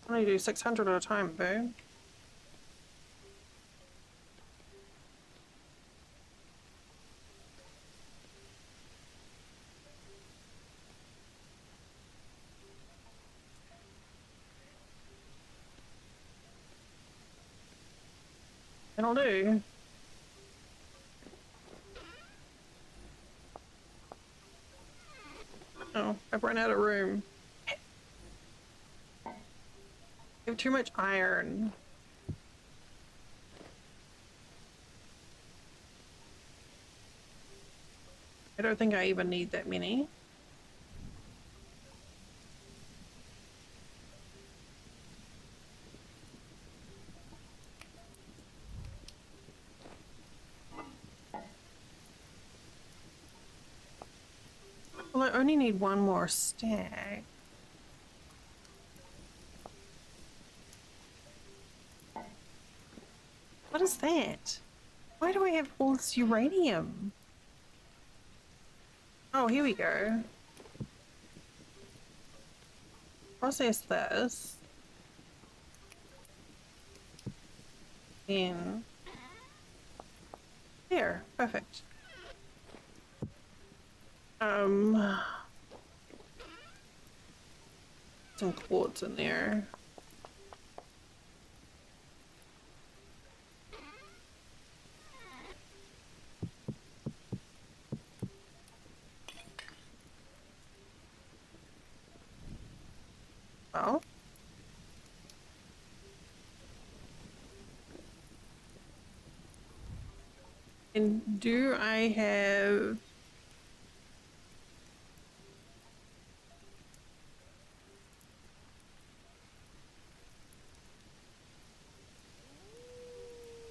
Only do 600 at a time, boo. It'll do. Oh, I've run out of room. I have too much iron. I don't think I even need that many. Well, I only need one more stack. What is that? Why do I have all this uranium? Oh, here we go. Process this. In there. Perfect. Some quartz in there. Well. And do I have...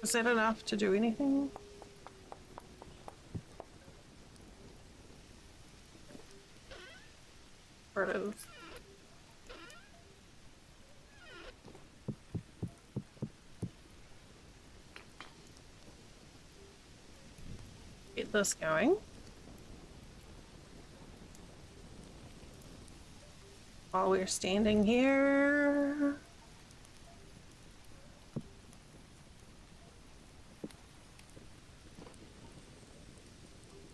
Is that enough to do anything? Where it is. Get this going. While we're standing here.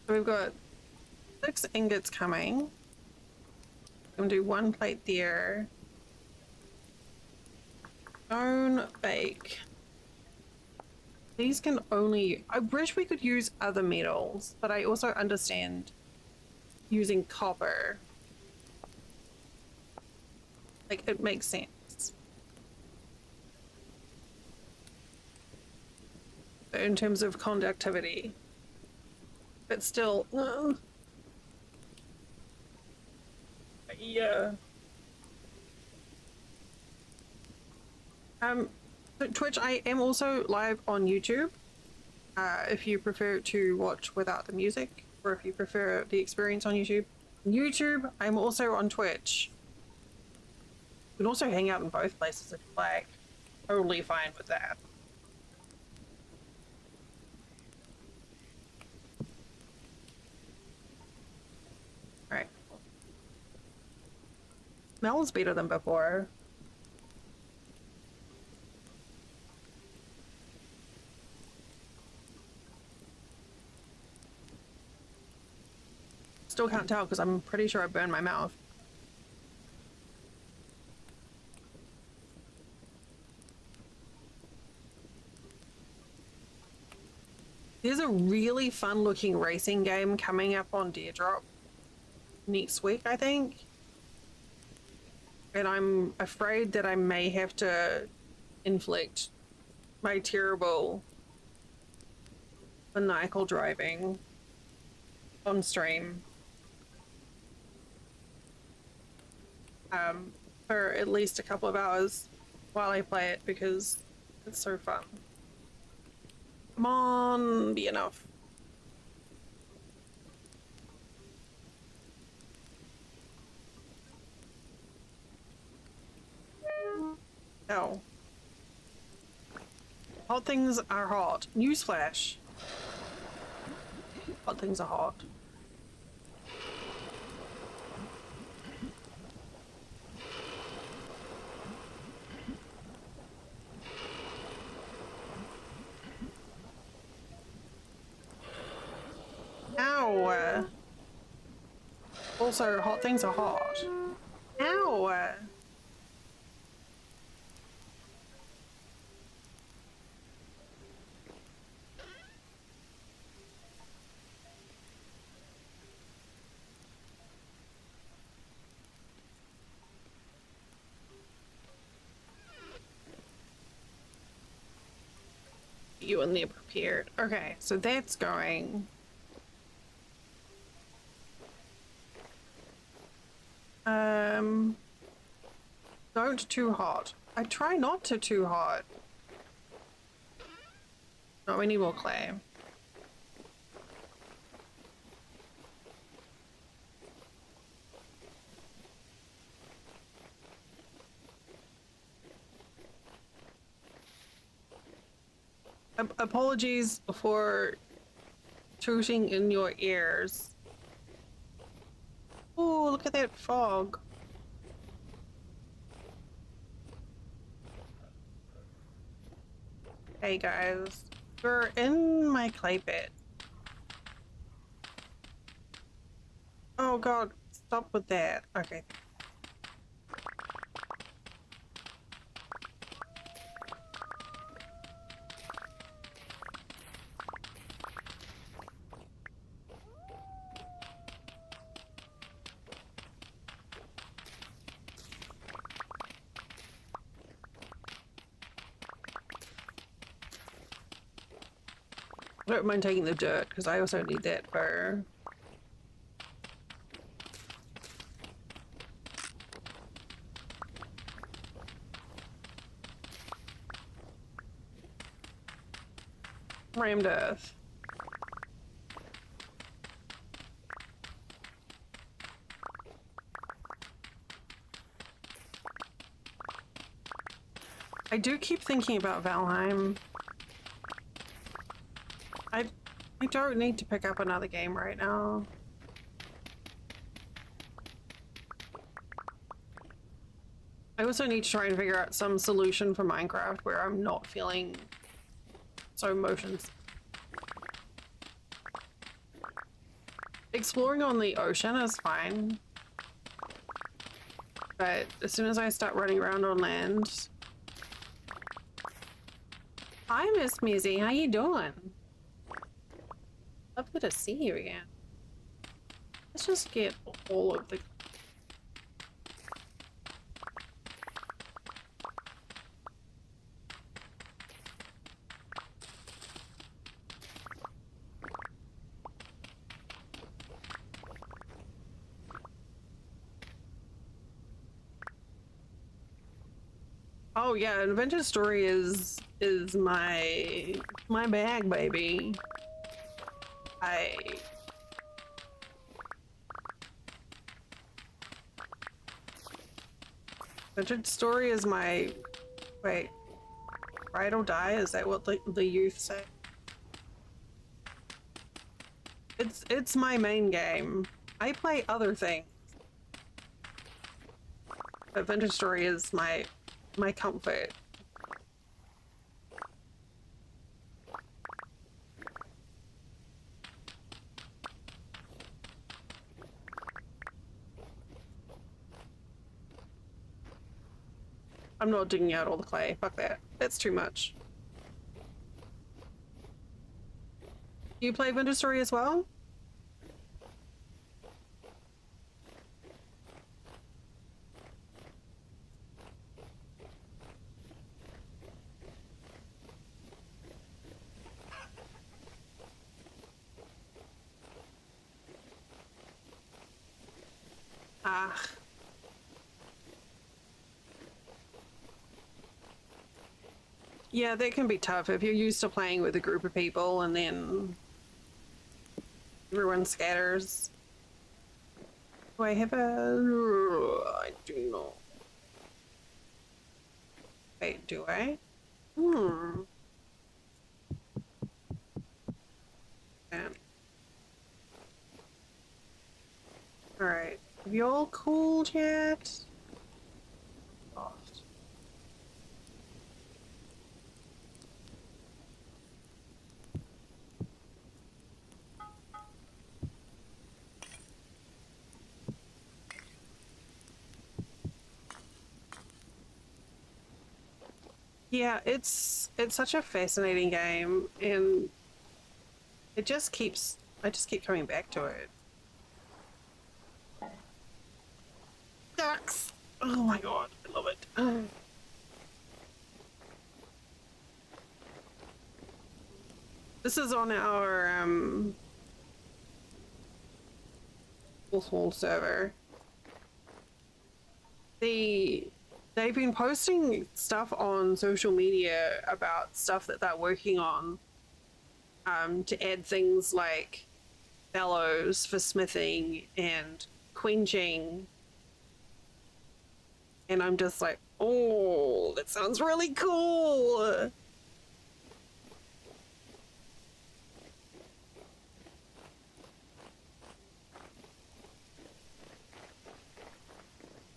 So we've got 6 ingots coming. I'm gonna do 1 plate there. Stone bake. These can only... I wish we could use other metals, but I also understand using copper. Like, it makes sense. In terms of conductivity. But still... yeah. So Twitch, I am also live on YouTube. If you prefer to watch without the music, or if you prefer the experience on YouTube. YouTube, I'm also on Twitch. You can also hang out in both places if you like. Totally fine with that. Alright. Smells better than before. Still can't tell because I'm pretty sure I burned my mouth. There's a really fun looking racing game coming up on Deerdrop next week, I think. And I'm afraid that I may have to inflict my terrible maniacal driving on stream. For at least a couple of hours while I play it because it's so fun. Come on, be enough. No. Hot things are hot. Newsflash. Hot things are hot. Ow! Also, hot things are hot. Ow! You in there prepared. Okay, so that's going. Don't too hot. I try not to too hot. No, we need more clay. Apologies for tooting in your ears. Oh, look at that fog. Hey guys, we're in my clay pit. Oh god, stop with that. Okay. I don't mind taking the dirt because I also need that for rammed earth. I do keep thinking about Valheim. I don't need to pick up another game right now. I also need to try and figure out some solution for Minecraft where I'm not feeling so motions. Exploring on the ocean is fine. But as soon as I start running around on land... Hi, Miss Mizzy, how you doing? Lovely to see you again. Let's just get all of the... Oh yeah, Adventure Story is my bag, baby. Adventure Story is my... Wait. Ride or die? Is that what the youth say? It's my main game. I play other things. Adventure Story is my comfort. I'm not digging out all the clay. Fuck that. That's too much. You play Adventure Story as well? Ah. Yeah, that can be tough if you're used to playing with a group of people and then everyone scatters. Do I have a... I do not. Wait, do I? Hmm. Yeah. Alright. Are you all cool, chat? Soft. Yeah, it's such a fascinating game, and it just keeps... I just keep coming back to it. Ducks! Oh my god, I love it. This is on our Wolfwall server. They've been posting stuff on social media about stuff that they're working on to add things like bellows for smithing and quenching. And I'm just like, oh, that sounds really cool.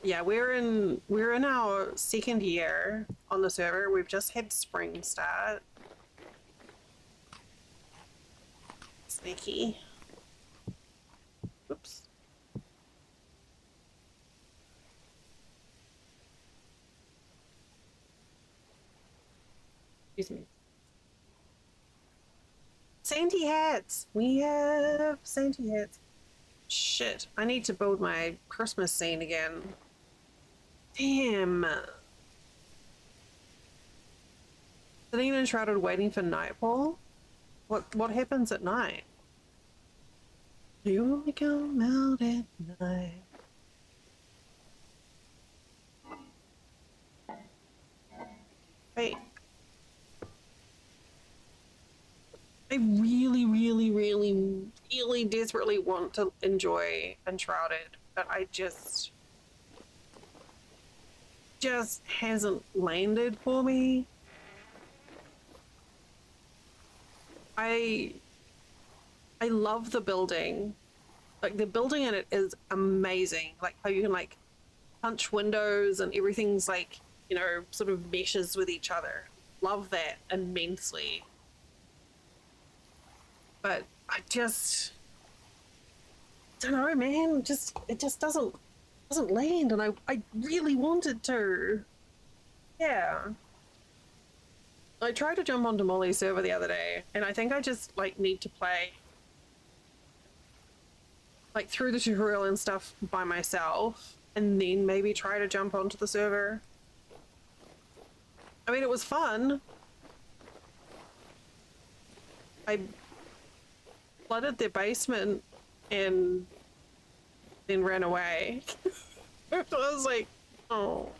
Yeah, we're in our second year on the server. We've just had spring start. Sneaky. Oops. Excuse me. Sandy hats. We have Sandy hats. Shit, I need to build my Christmas scene again. Damn. Sitting enshrouded waiting for nightfall? What happens at night? You only come out at night. Hey. I really, really, really, really desperately want to enjoy Enshrouded, but I just hasn't landed for me. I love the building. Like the building in it is amazing. Like how you can like punch windows and everything's like, you know, sort of meshes with each other. Love that immensely. But I just don't know, man. It just doesn't land, and I really wanted to. Yeah. I tried to jump onto Molly's server the other day, and I think I just like need to play like through the tutorial and stuff by myself, and then maybe try to jump onto the server. I mean, it was fun. I flooded their basement and then ran away. I was like, oh.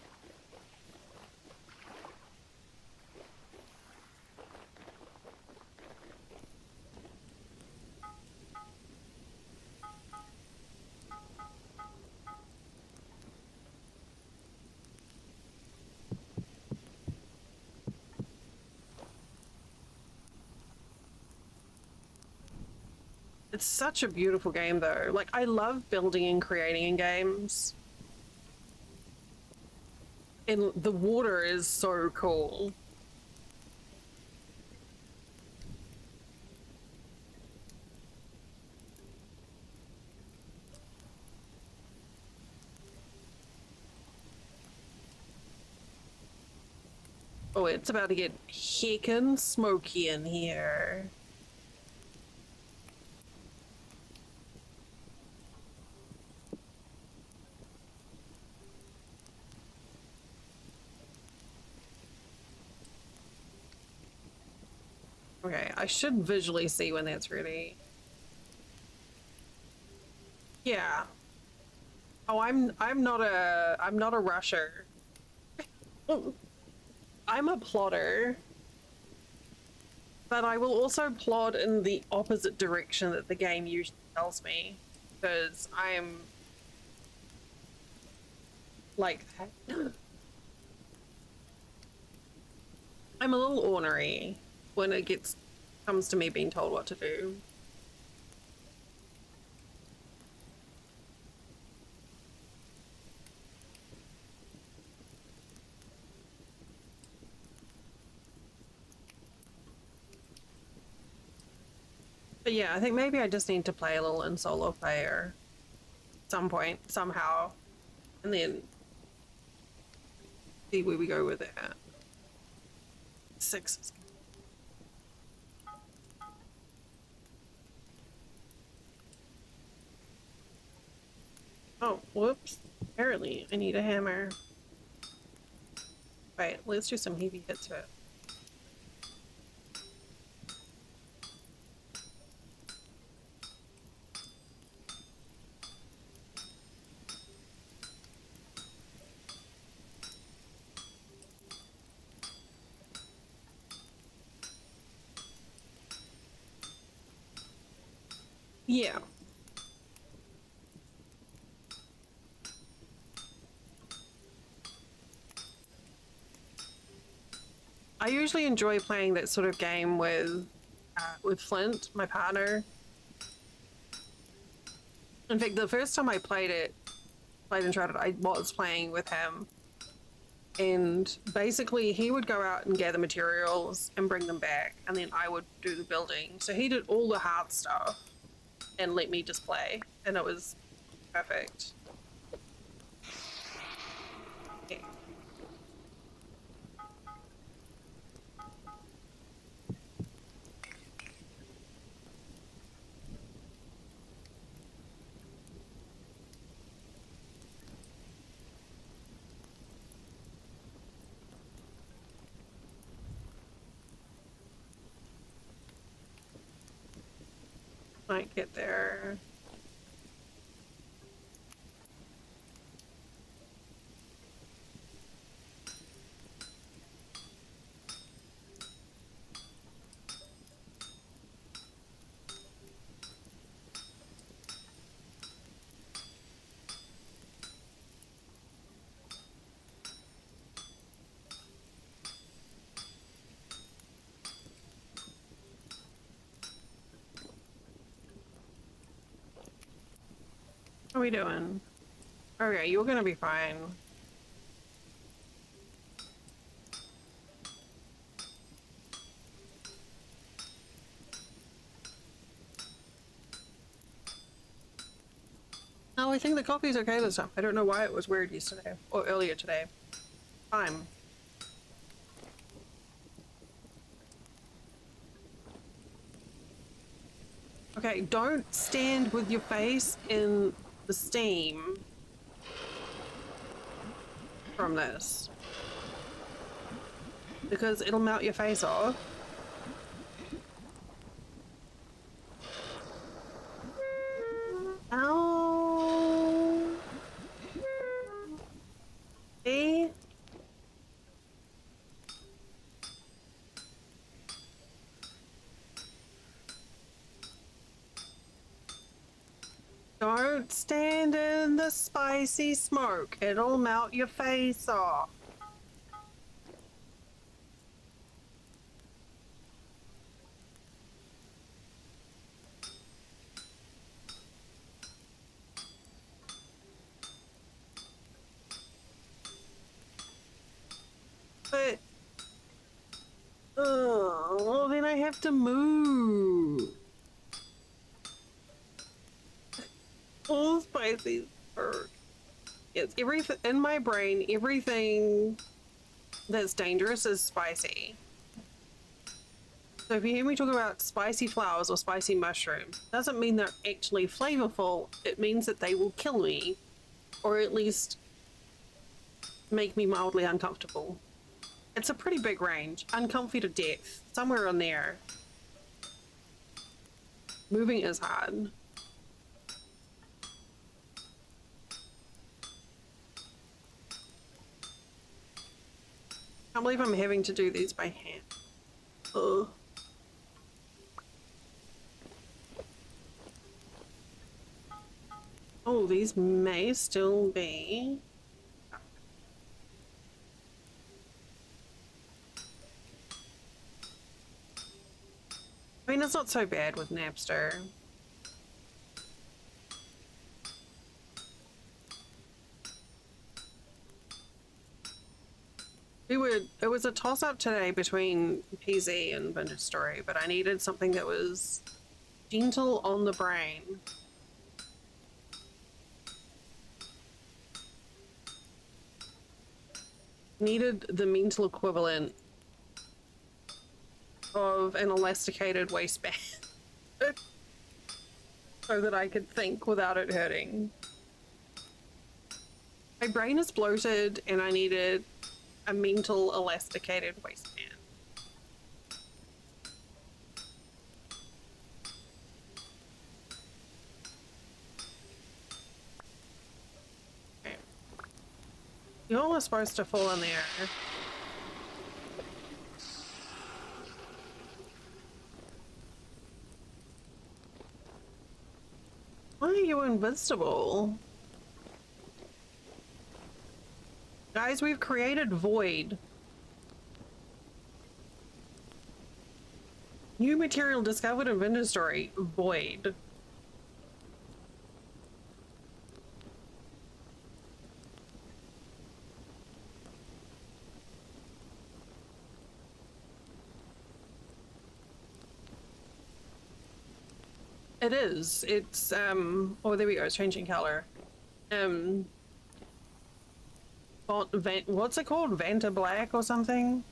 It's such a beautiful game though. Like I love building and creating in games. And the water is so cool. Oh, it's about to get heckin' smoky in here. Okay, I should visually see when that's ready. Yeah. Oh, I'm not a rusher. I'm a plotter. But I will also plod in the opposite direction that the game usually tells me. Because I'm like I'm a little ornery when it comes to me being told what to do. But yeah, I think maybe I just need to play a little in solo player at some point, somehow, and then see where we go with it. 6 is oh, whoops. Apparently, I need a hammer. Right, let's do some heavy hits to it. Yeah. I usually enjoy playing that sort of game with Flint, my partner. In fact, the first time I played it, played Uncharted, I was playing with him. And basically he would go out and gather materials and bring them back, and then I would do the building. So he did all the hard stuff and let me just play, and it was perfect. Yeah. Might get there. How are we doing? Okay, you're gonna be fine. Oh, I think the coffee's okay this time. I don't know why it was weird yesterday or earlier today. Fine. Okay, don't stand with your face in the steam from this, because it'll melt your face off. Ow. See? Don't stand in the spicy smoke. It'll melt your face off. But, well, then I have to move. All spicy hurt. Yes, everything in my brain, everything that's dangerous is spicy. So if you hear me talk about spicy flowers or spicy mushrooms, doesn't mean they're actually flavorful. It means that they will kill me, or at least make me mildly uncomfortable. It's a pretty big range. Uncomfy to death. Somewhere in there. Moving is hard. I can't believe I'm having to do these by hand. Ugh. Oh, these may still be. I mean, it's not so bad with Napster. It was a toss-up today between PZ and Vintage Story, but I needed something that was gentle on the brain. Needed the mental equivalent of an elasticated waistband so that I could think without it hurting. My brain is bloated and I needed a mental elasticated waistband. Okay. You all are supposed to fall in the air. Why are you invincible? Guys, we've created void. New material discovered in Vintage Story. Void. It is. It's oh, there we go. It's changing color. Um, what's it called? Vanta Black or something?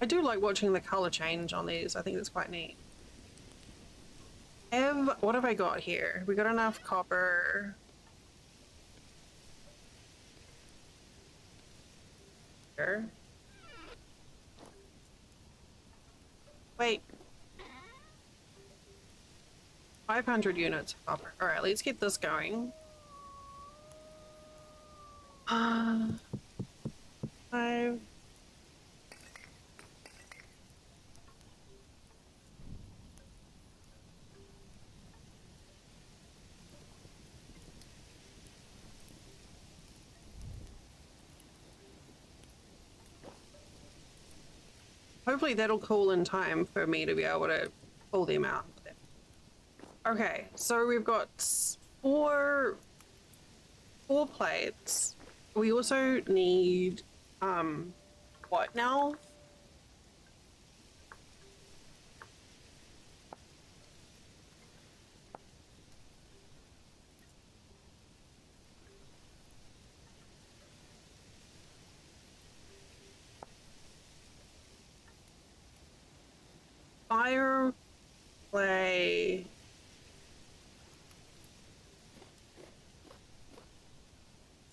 I do like watching the color change on these. I think it's quite neat. What have I got here? We got enough copper. Here. Wait. 500 units of copper. All right, let's get this going. Five. Hopefully that'll cool in time for me to be able to pull them out. Okay, so we've got four plates. We also need what now? Fire, clay.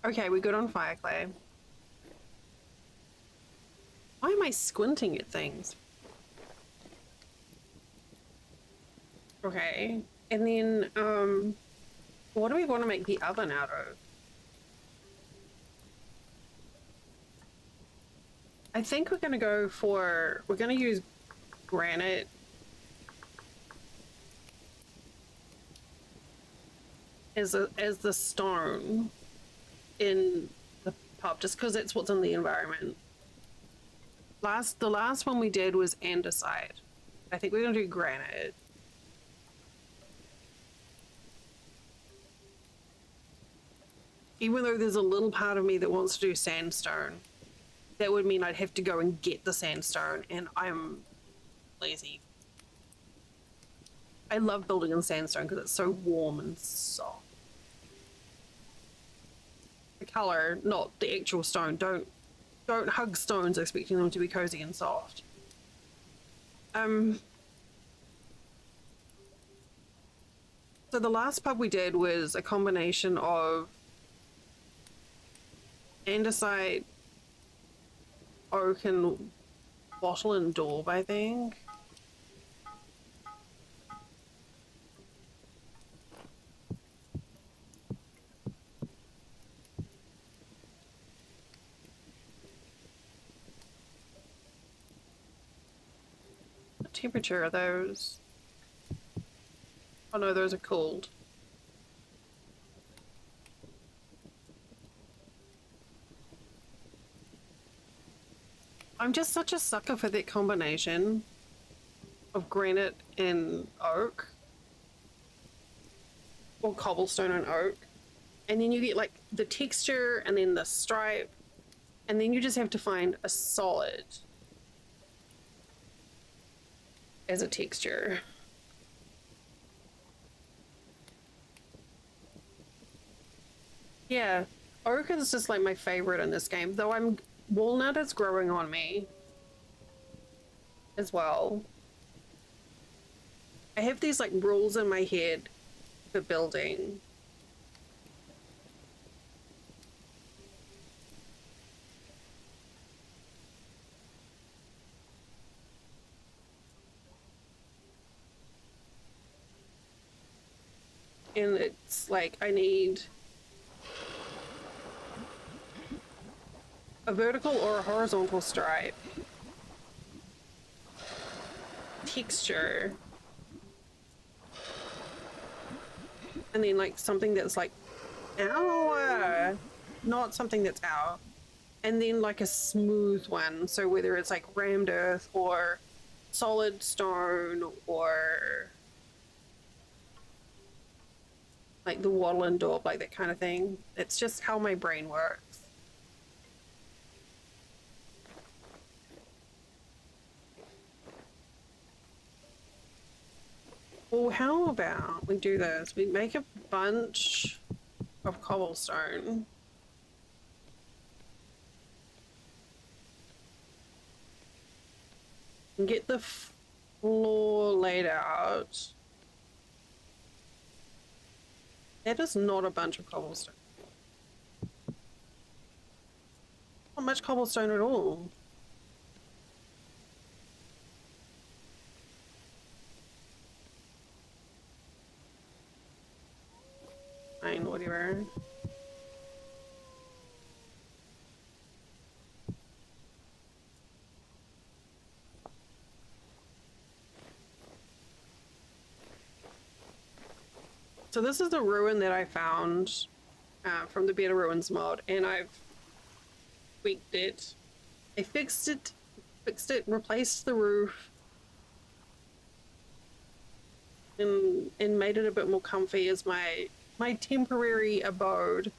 Okay, we're good on fire clay. Why am I squinting at things? Okay, and then what do we want to make the oven out of? I think we're gonna we're gonna use granite. As the stone in the pub, just because it's what's in the environment. The last one we did was andesite. I think we're gonna do granite. Even though there's a little part of me that wants to do sandstone, that would mean I'd have to go and get the sandstone, and I'm lazy. I love building in sandstone because it's so warm and soft. The color, not the actual stone. Don't hug stones expecting them to be cozy and soft. So the last pub we did was a combination of andesite, oak, and wattle and daub, I think. What temperature are those? Oh no, those are cooled. I'm just such a sucker for that combination of granite and oak. Or cobblestone and oak. And then you get like the texture and then the stripe. And then you just have to find a solid as a texture. Yeah, oak is just like my favorite in this game, though walnut is growing on me as well. I have these like rules in my head for building. And it's like I need a vertical or a horizontal stripe, texture, and then like something that's like ow, not something that's out, and then like a smooth one. So whether it's like rammed earth or solid stone or like the wattle and daub, like that kind of thing. It's just how my brain works. Well, how about we do this? We make a bunch of cobblestone. And get the floor laid out. That is not a bunch of cobblestone. Not much cobblestone at all. Fine, whatever. So this is the ruin that I found from the Better Ruins mod, and I've tweaked it. I fixed it, replaced the roof, and made it a bit more comfy as my temporary abode.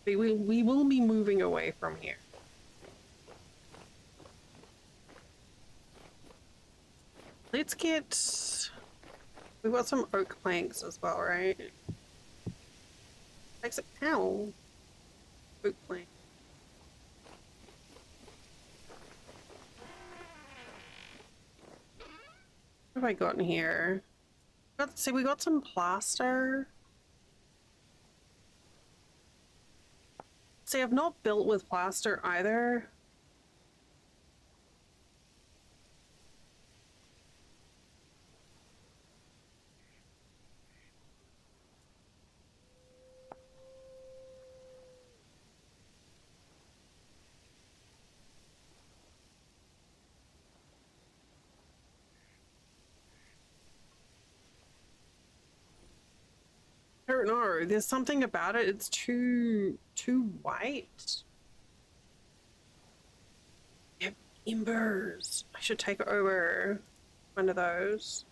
We will be moving away from here. Let's get... We've got some oak planks as well, right? Ow! Oak plank. What have I got in here? See, we got some plaster. See, I've not built with plaster either. I don't know. There's something about it. It's too white. Yep, embers. I should take over one of those.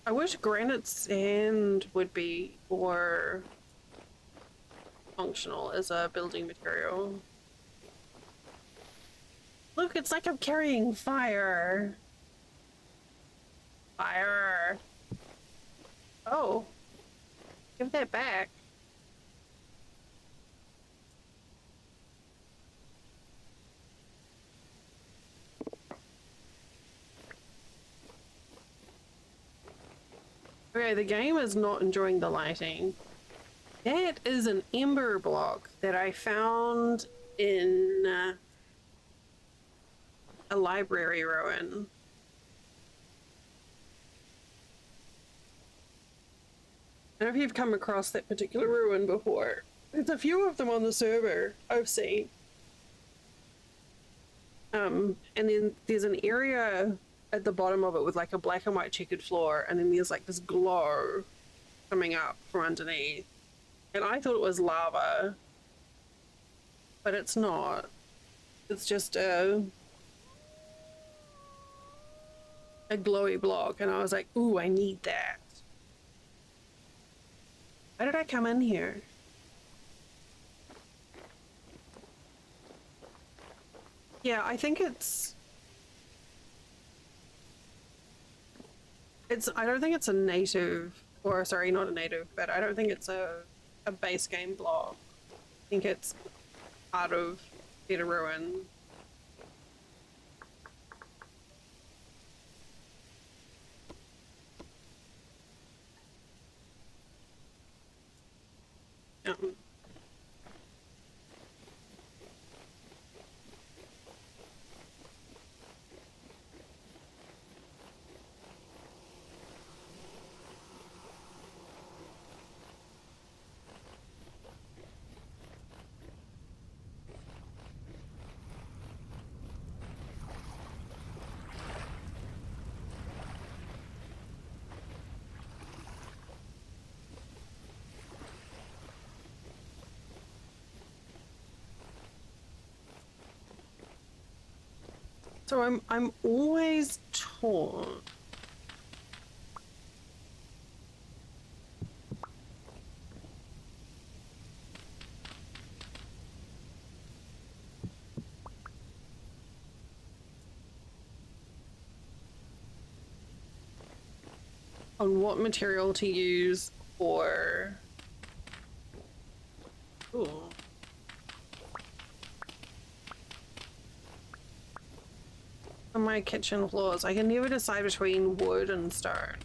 I wish granite sand would be more functional as a building material. Look, it's like I'm carrying fire. Fire. Oh. Give that back. Okay, the game is not enjoying the lighting. That is an ember block that I found in a library ruin. I don't know if you've come across that particular ruin before. There's a few of them on the server I've seen. And then there's an area at the bottom of it with like a black and white checkered floor, and then there's like this glow coming up from underneath. And I thought it was lava, but it's not. It's just a glowy block, and I was like, ooh, I need that. How did I come in here? Yeah, I think it's I don't think it's a native, or sorry, not a native, but I don't think it's a base game block. I think it's part of Better Ruin. So I'm always torn. On what material to use for. Ooh. On my kitchen floors, I can never decide between wood and stone.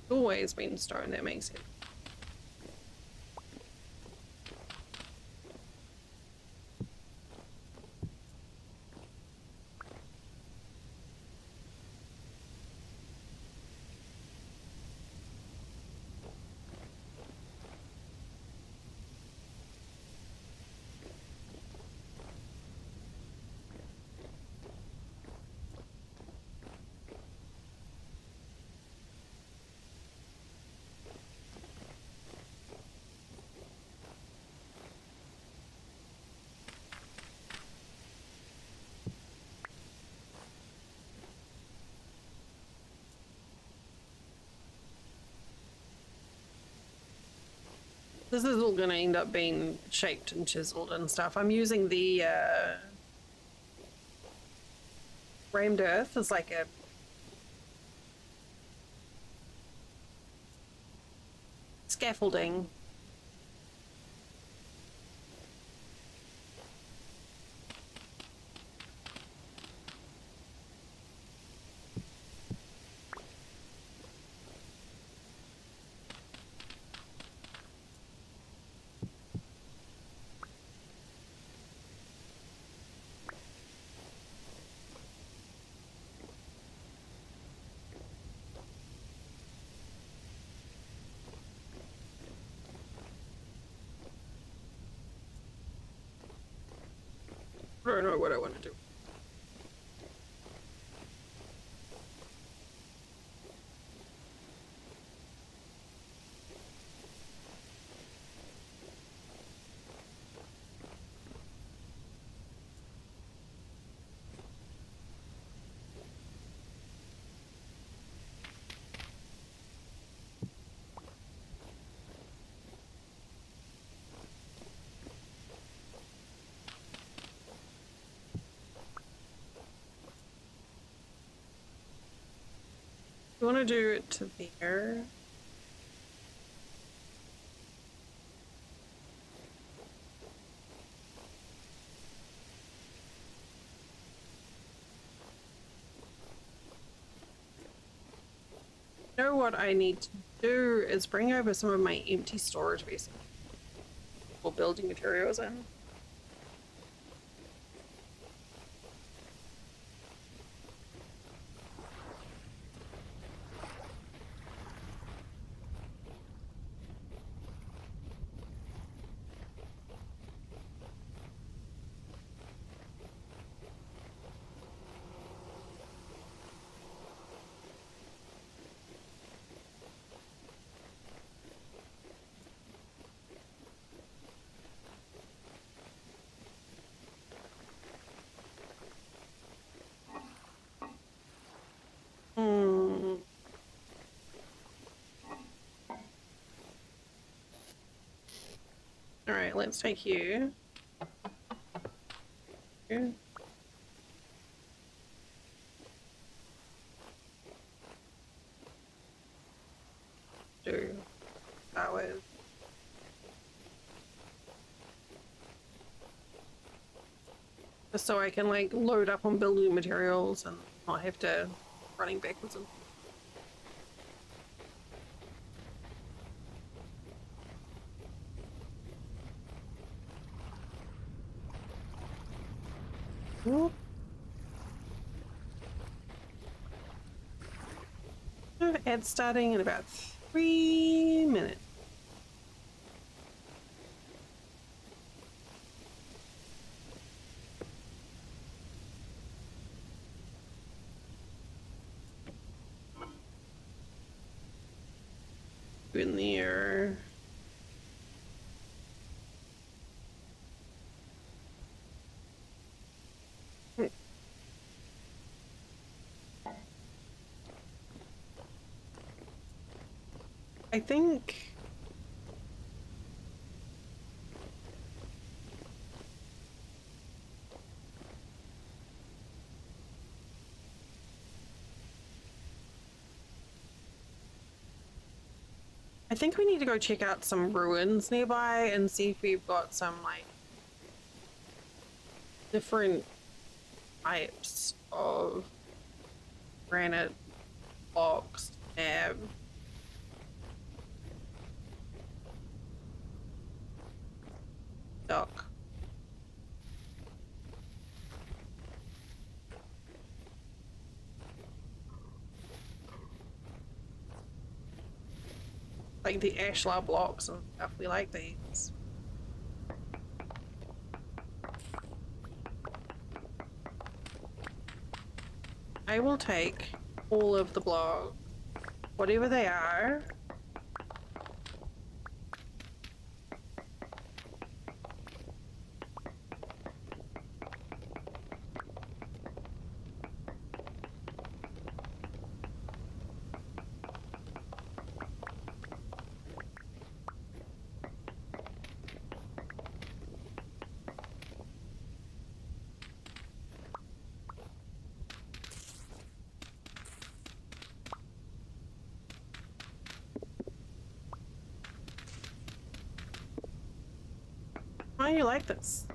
Always been stone, that makes sense. This is all gonna end up being shaped and chiseled and stuff. I'm using the rammed earth as like a scaffolding. I don't know what I want to do. You want to do it to there? You know what I need to do is bring over some of my empty storage basically for building materials in. All right, let's take you. Here. Do that with. Just so I can like load up on building materials and not have to running backwards and. Whoop. Ad starting in about 3 minutes. In there. I think we need to go check out some ruins nearby and see if we've got some like different types of granite blocks, duck. Like the ashlar blocks and stuff. We like these. I will take all of the blocks, whatever they are. Why do you like this?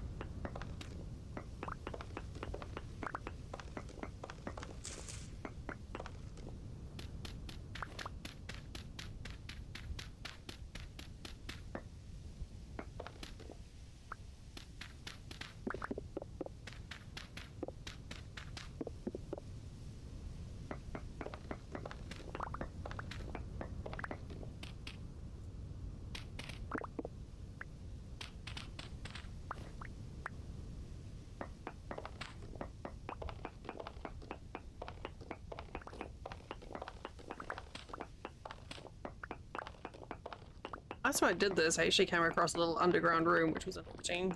Last time I did this, I actually came across a little underground room, which was interesting.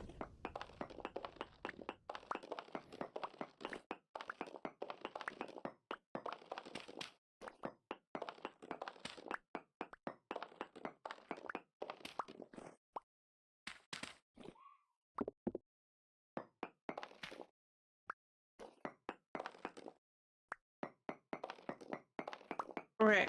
Okay.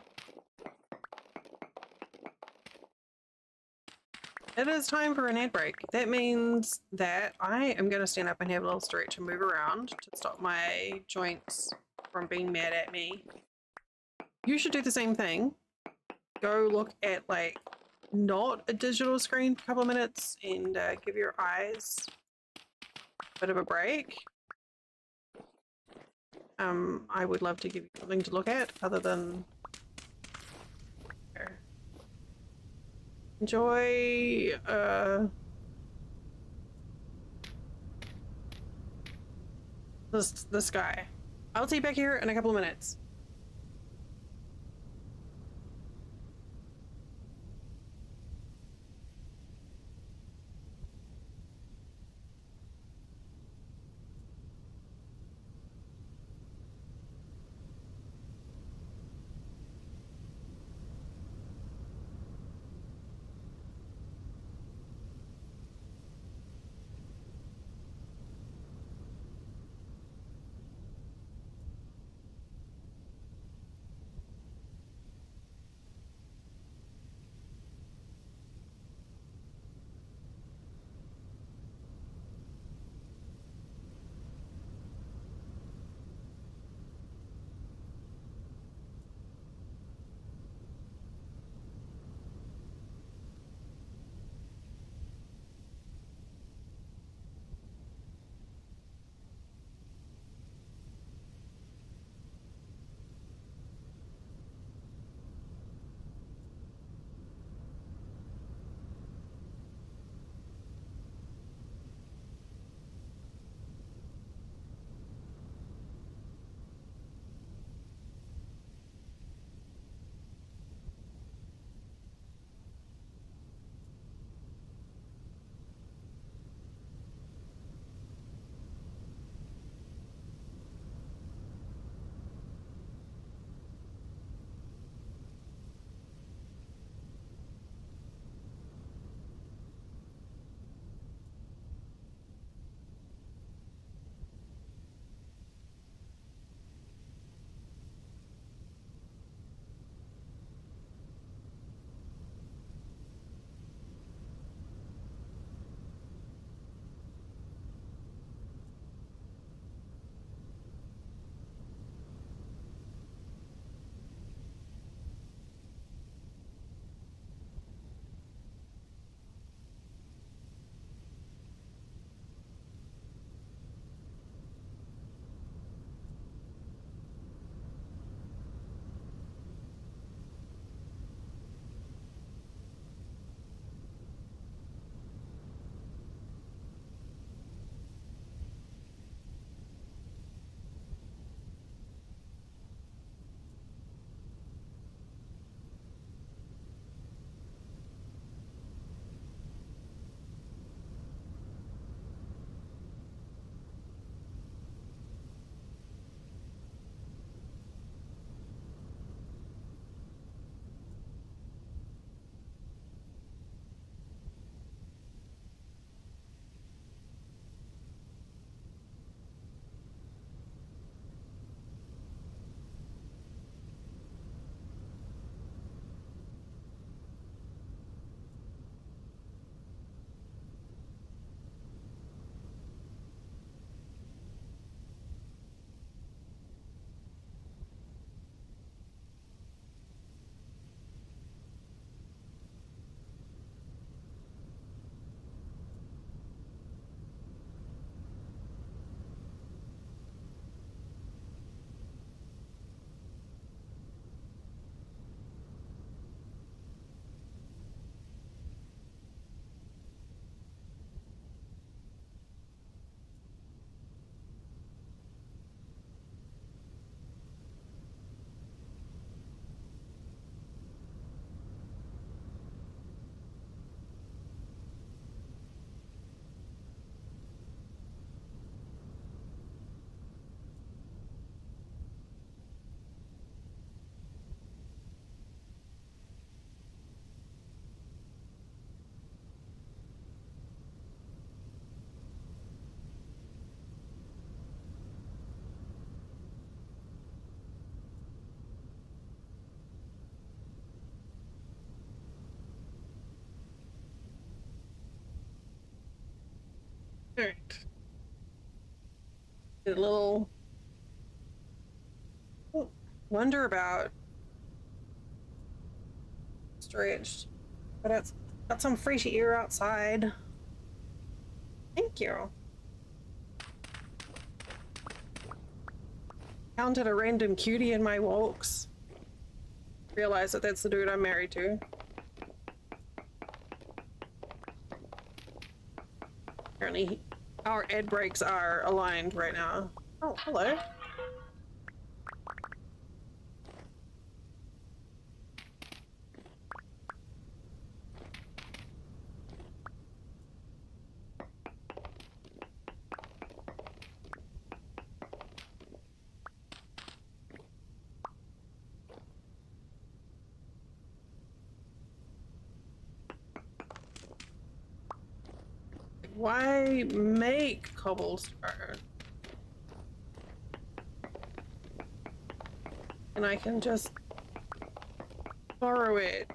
It is time for an ad break. That means that I am going to stand up and have a little stretch and move around to stop my joints from being mad at me. You should do the same thing. Go look at like not a digital screen for a couple of minutes and give your eyes a bit of a break. I would love to give you something to look at other than enjoy this guy. I'll see you back here in a couple of minutes. Alright. A little wonder about stretched, but it's got some fresh air outside. Thank you. Counted a random cutie in my walks. Realize that that's the dude I'm married to. Apparently, our ad breaks are aligned right now. Oh, hello. Why make cobblestone? And I can just borrow it.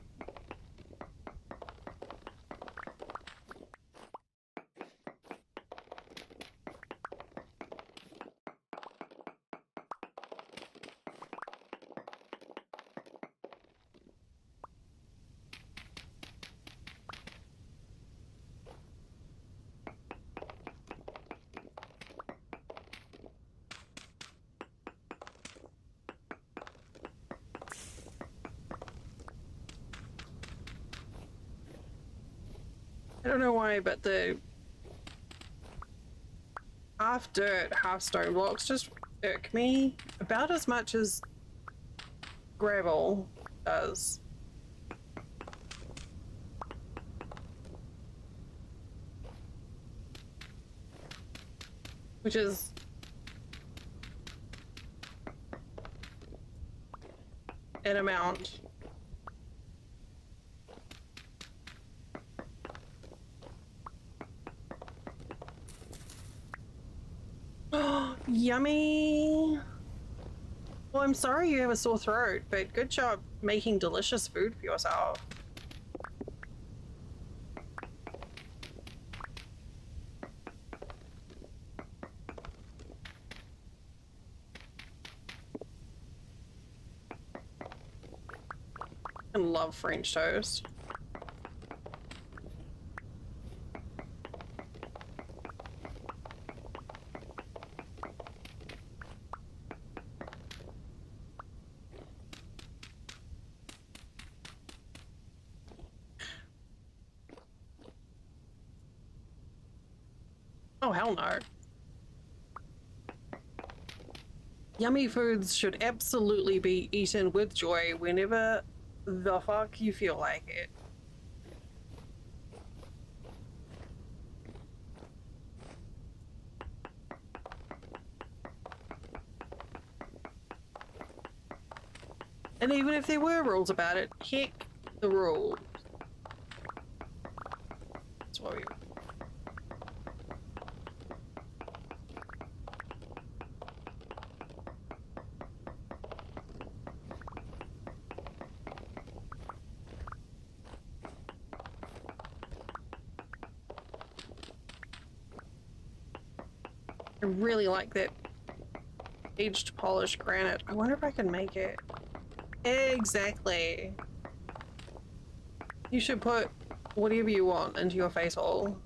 I don't know why, but the half dirt, half stone blocks just irk me about as much as gravel does. Which is an amount. Yummy. Well, I'm sorry you have a sore throat, but good job making delicious food for yourself. I love French toast. Oh, hell no. Yummy foods should absolutely be eaten with joy whenever the fuck you feel like it. And even if there were rules about it, heck the rules. That's why we... I really like that aged polished granite. I wonder if I can make it. Exactly. You should put whatever you want into your face hole.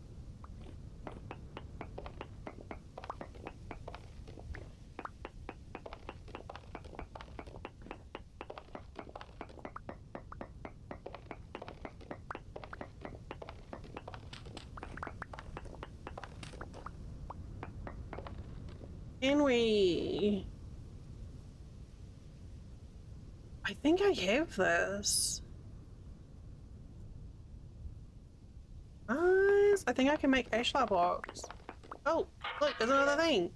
Can we... I think I have this. Nice. I think I can make ashlar blocks. Oh, look, there's another thing.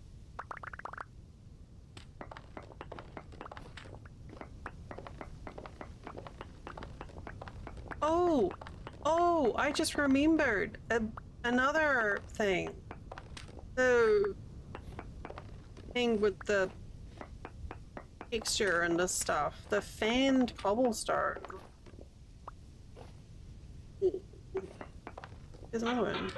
Oh, I just remembered another thing. The thing with the texture and the stuff. The fanned cobblestone. There's another one.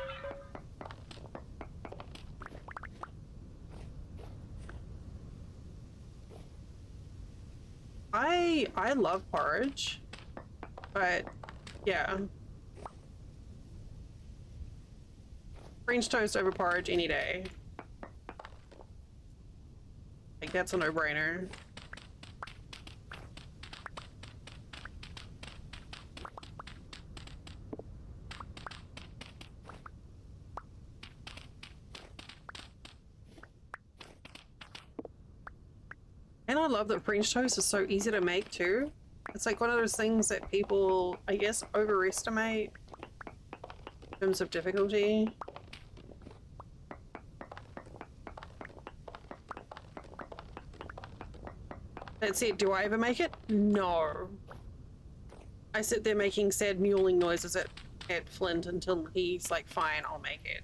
I love porridge, but yeah. French toast over porridge any day. Like, that's a no-brainer. And I love that French toast is so easy to make too. It's like one of those things that people, I guess, overestimate in terms of difficulty. That said, do I ever make it? No. I sit there making sad mewling noises at Flint until he's like, fine, I'll make it.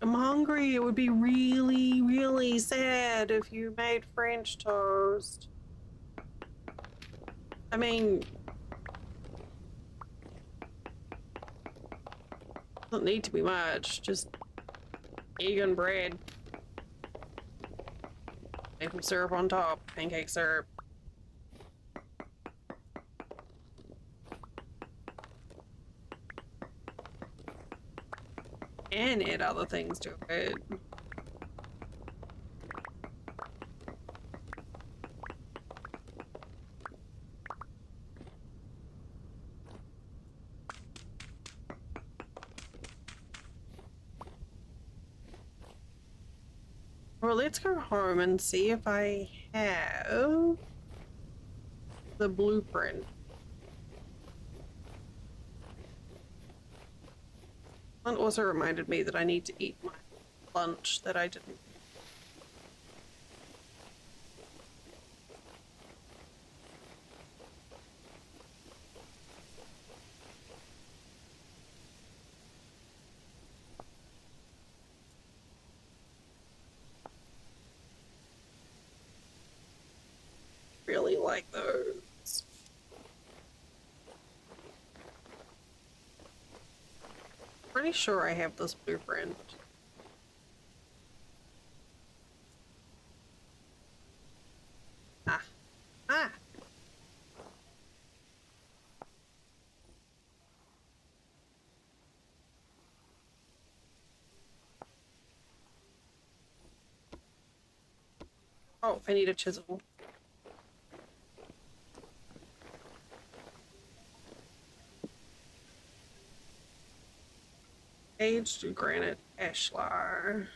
I'm hungry. It would be really, really sad if you made French toast. I mean, doesn't need to be much. Just egg and bread. Maple syrup on top. Pancake syrup. And add other things to it. Well, let's go home and see if I have the blueprint. One also reminded me that I need to eat my lunch that I didn't. Really like those. Pretty sure I have this blueprint. Ah. Ah! Oh, I need a chisel. Aged granite ashlar.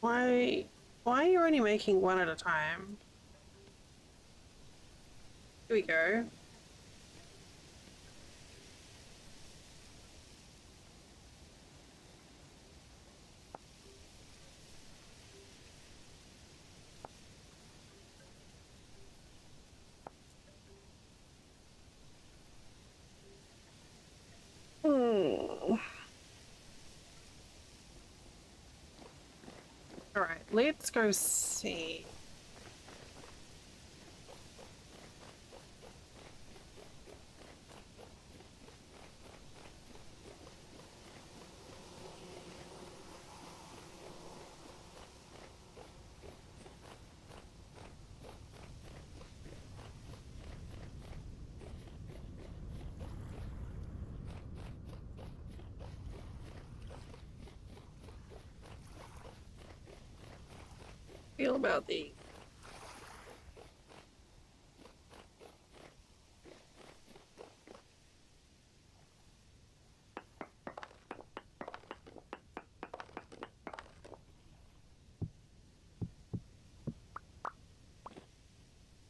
Why are you only making one at a time? Here we go. Alright, let's go see. Feel about the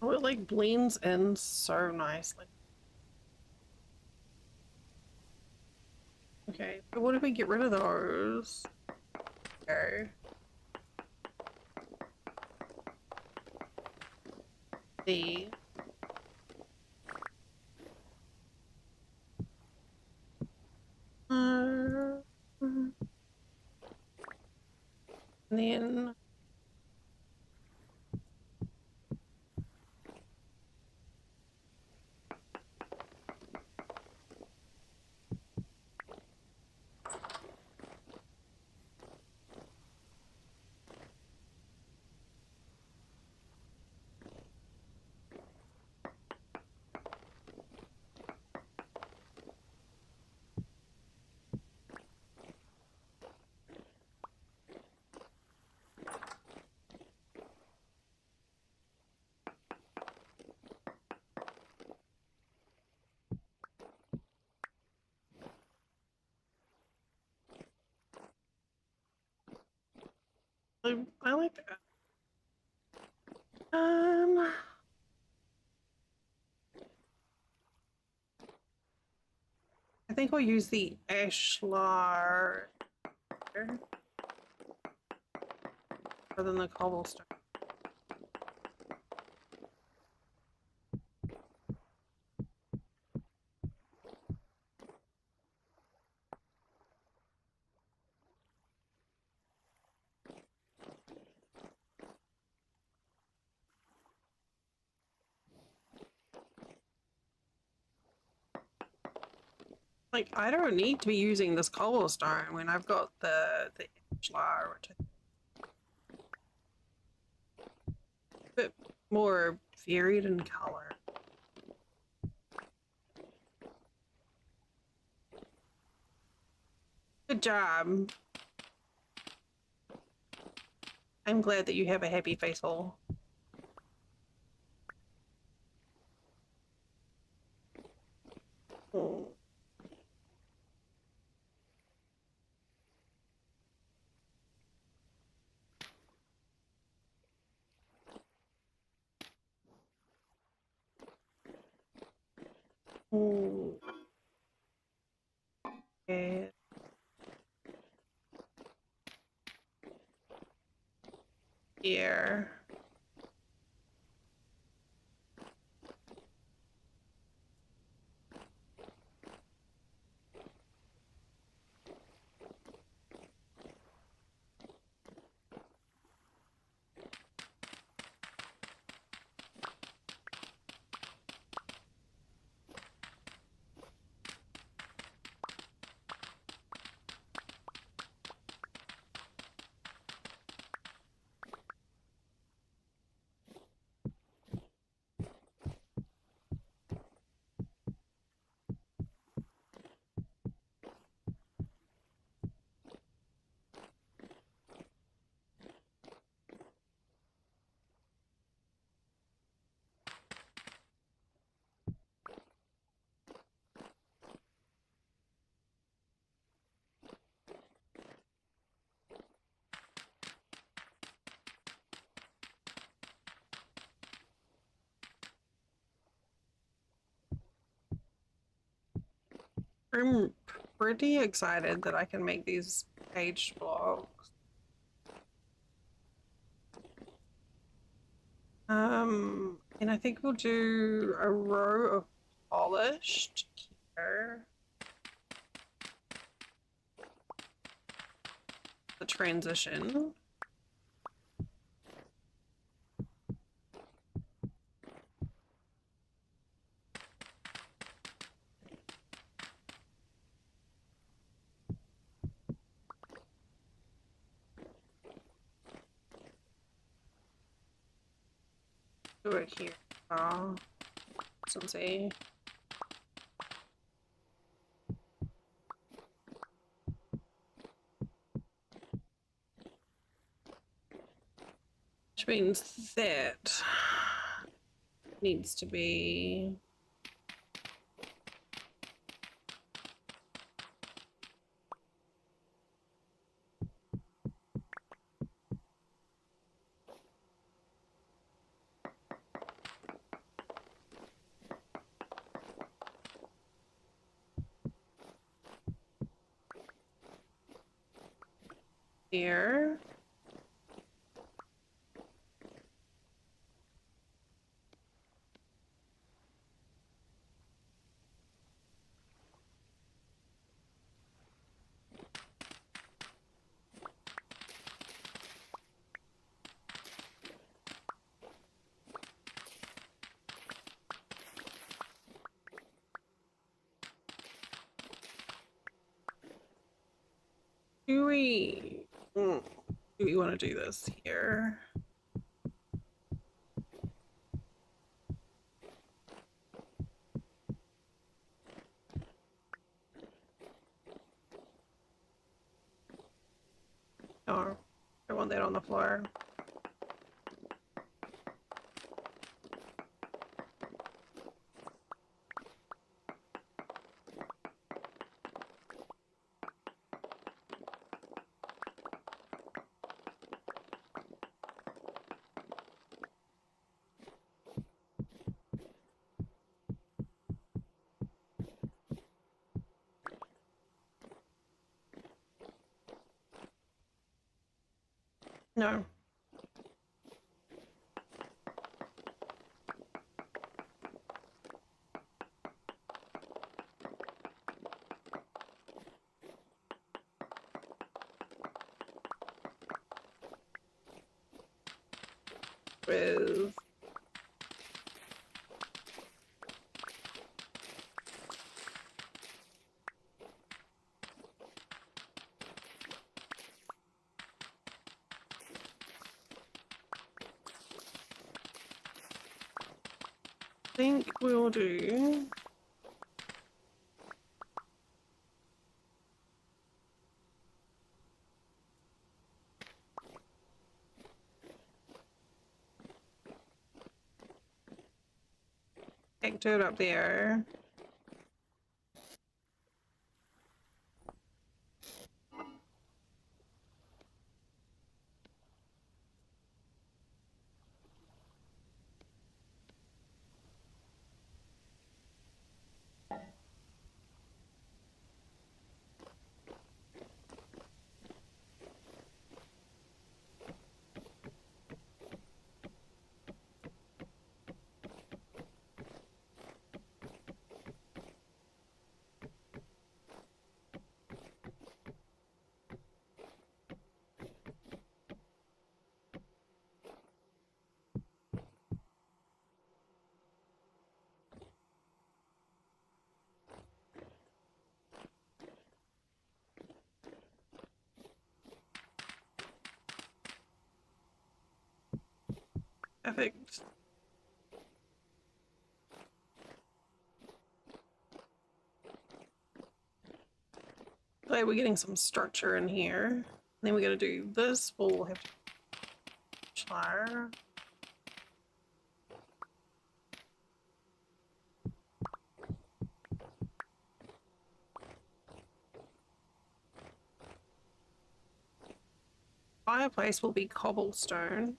oh, it like blends in so nicely. Okay, but what if we get rid of those? Okay. The And then I like that. I think we'll use the ashlar rather than the cobblestone. Like, I don't need to be using this cobblestone when I've got the ashlar, which is a bit more varied in color. Good job. I'm glad that you have a happy face hole. Oh. Oh. Okay. Here. I'm pretty excited that I can make these page blocks. And I think we'll do a row of polished here. The transition. Do it here. Let's see. Which means that needs to be here. Do we want to do this here? Oh, I want that on the floor. No. With I think we'll do dirt up there. Perfect. Like we're getting some structure in here. Then we're gonna do this. We'll have to fire. Fireplace will be cobblestone.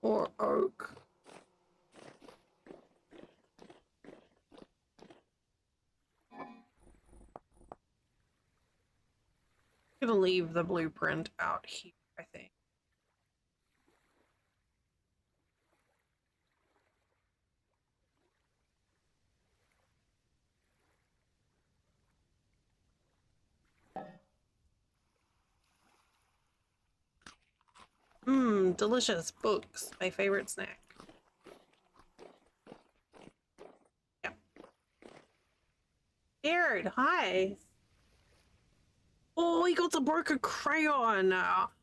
Or oak. I'm gonna leave the blueprint out here, I think. Mmm, delicious books. My favorite snack. Yeah. Jared, hi. Oh, he got the broken crayon.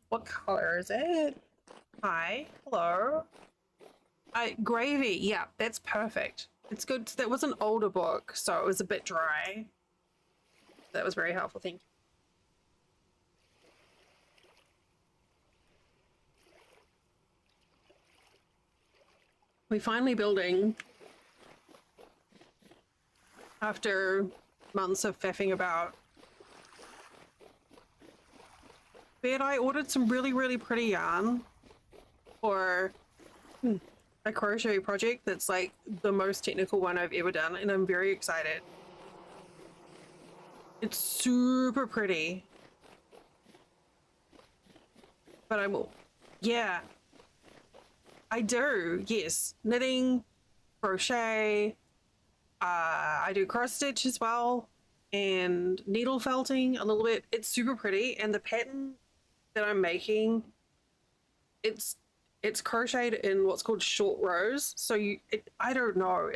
What color is it? Hi. Hello. Gravy. Yeah, that's perfect. It's good. That was an older book, so it was a bit dry. That was very helpful. Thank you. We finally building after months of faffing about. But I ordered some really pretty yarn for a crochet project that's like the most technical one I've ever done, and I'm very excited. It's super pretty. But yeah, I do, yes. Knitting, crochet, I do cross stitch as well, and needle felting a little bit. It's super pretty, and the pattern that I'm making, it's crocheted in what's called short rows. So I don't know.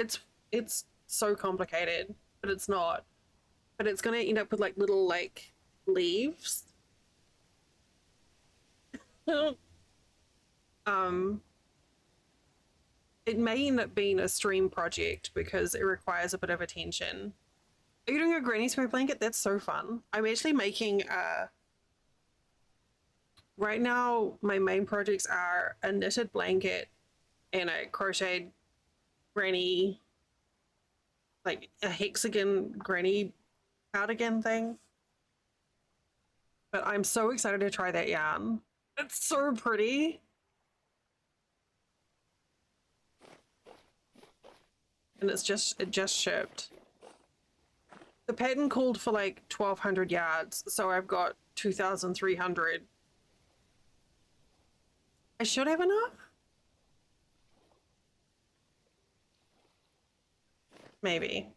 It's so complicated, but it's not. But it's gonna end up with like little like leaves. um, it may end up being a stream project because it requires a bit of attention. Are you doing a granny square blanket? That's so fun. I'm actually making right now my main projects are a knitted blanket and a crocheted granny, like a hexagon granny cardigan thing. But I'm so excited to try that yarn. It's so pretty. And it just shipped. The pattern called for like 1,200 yards, so I've got 2,300. I should have enough. Maybe.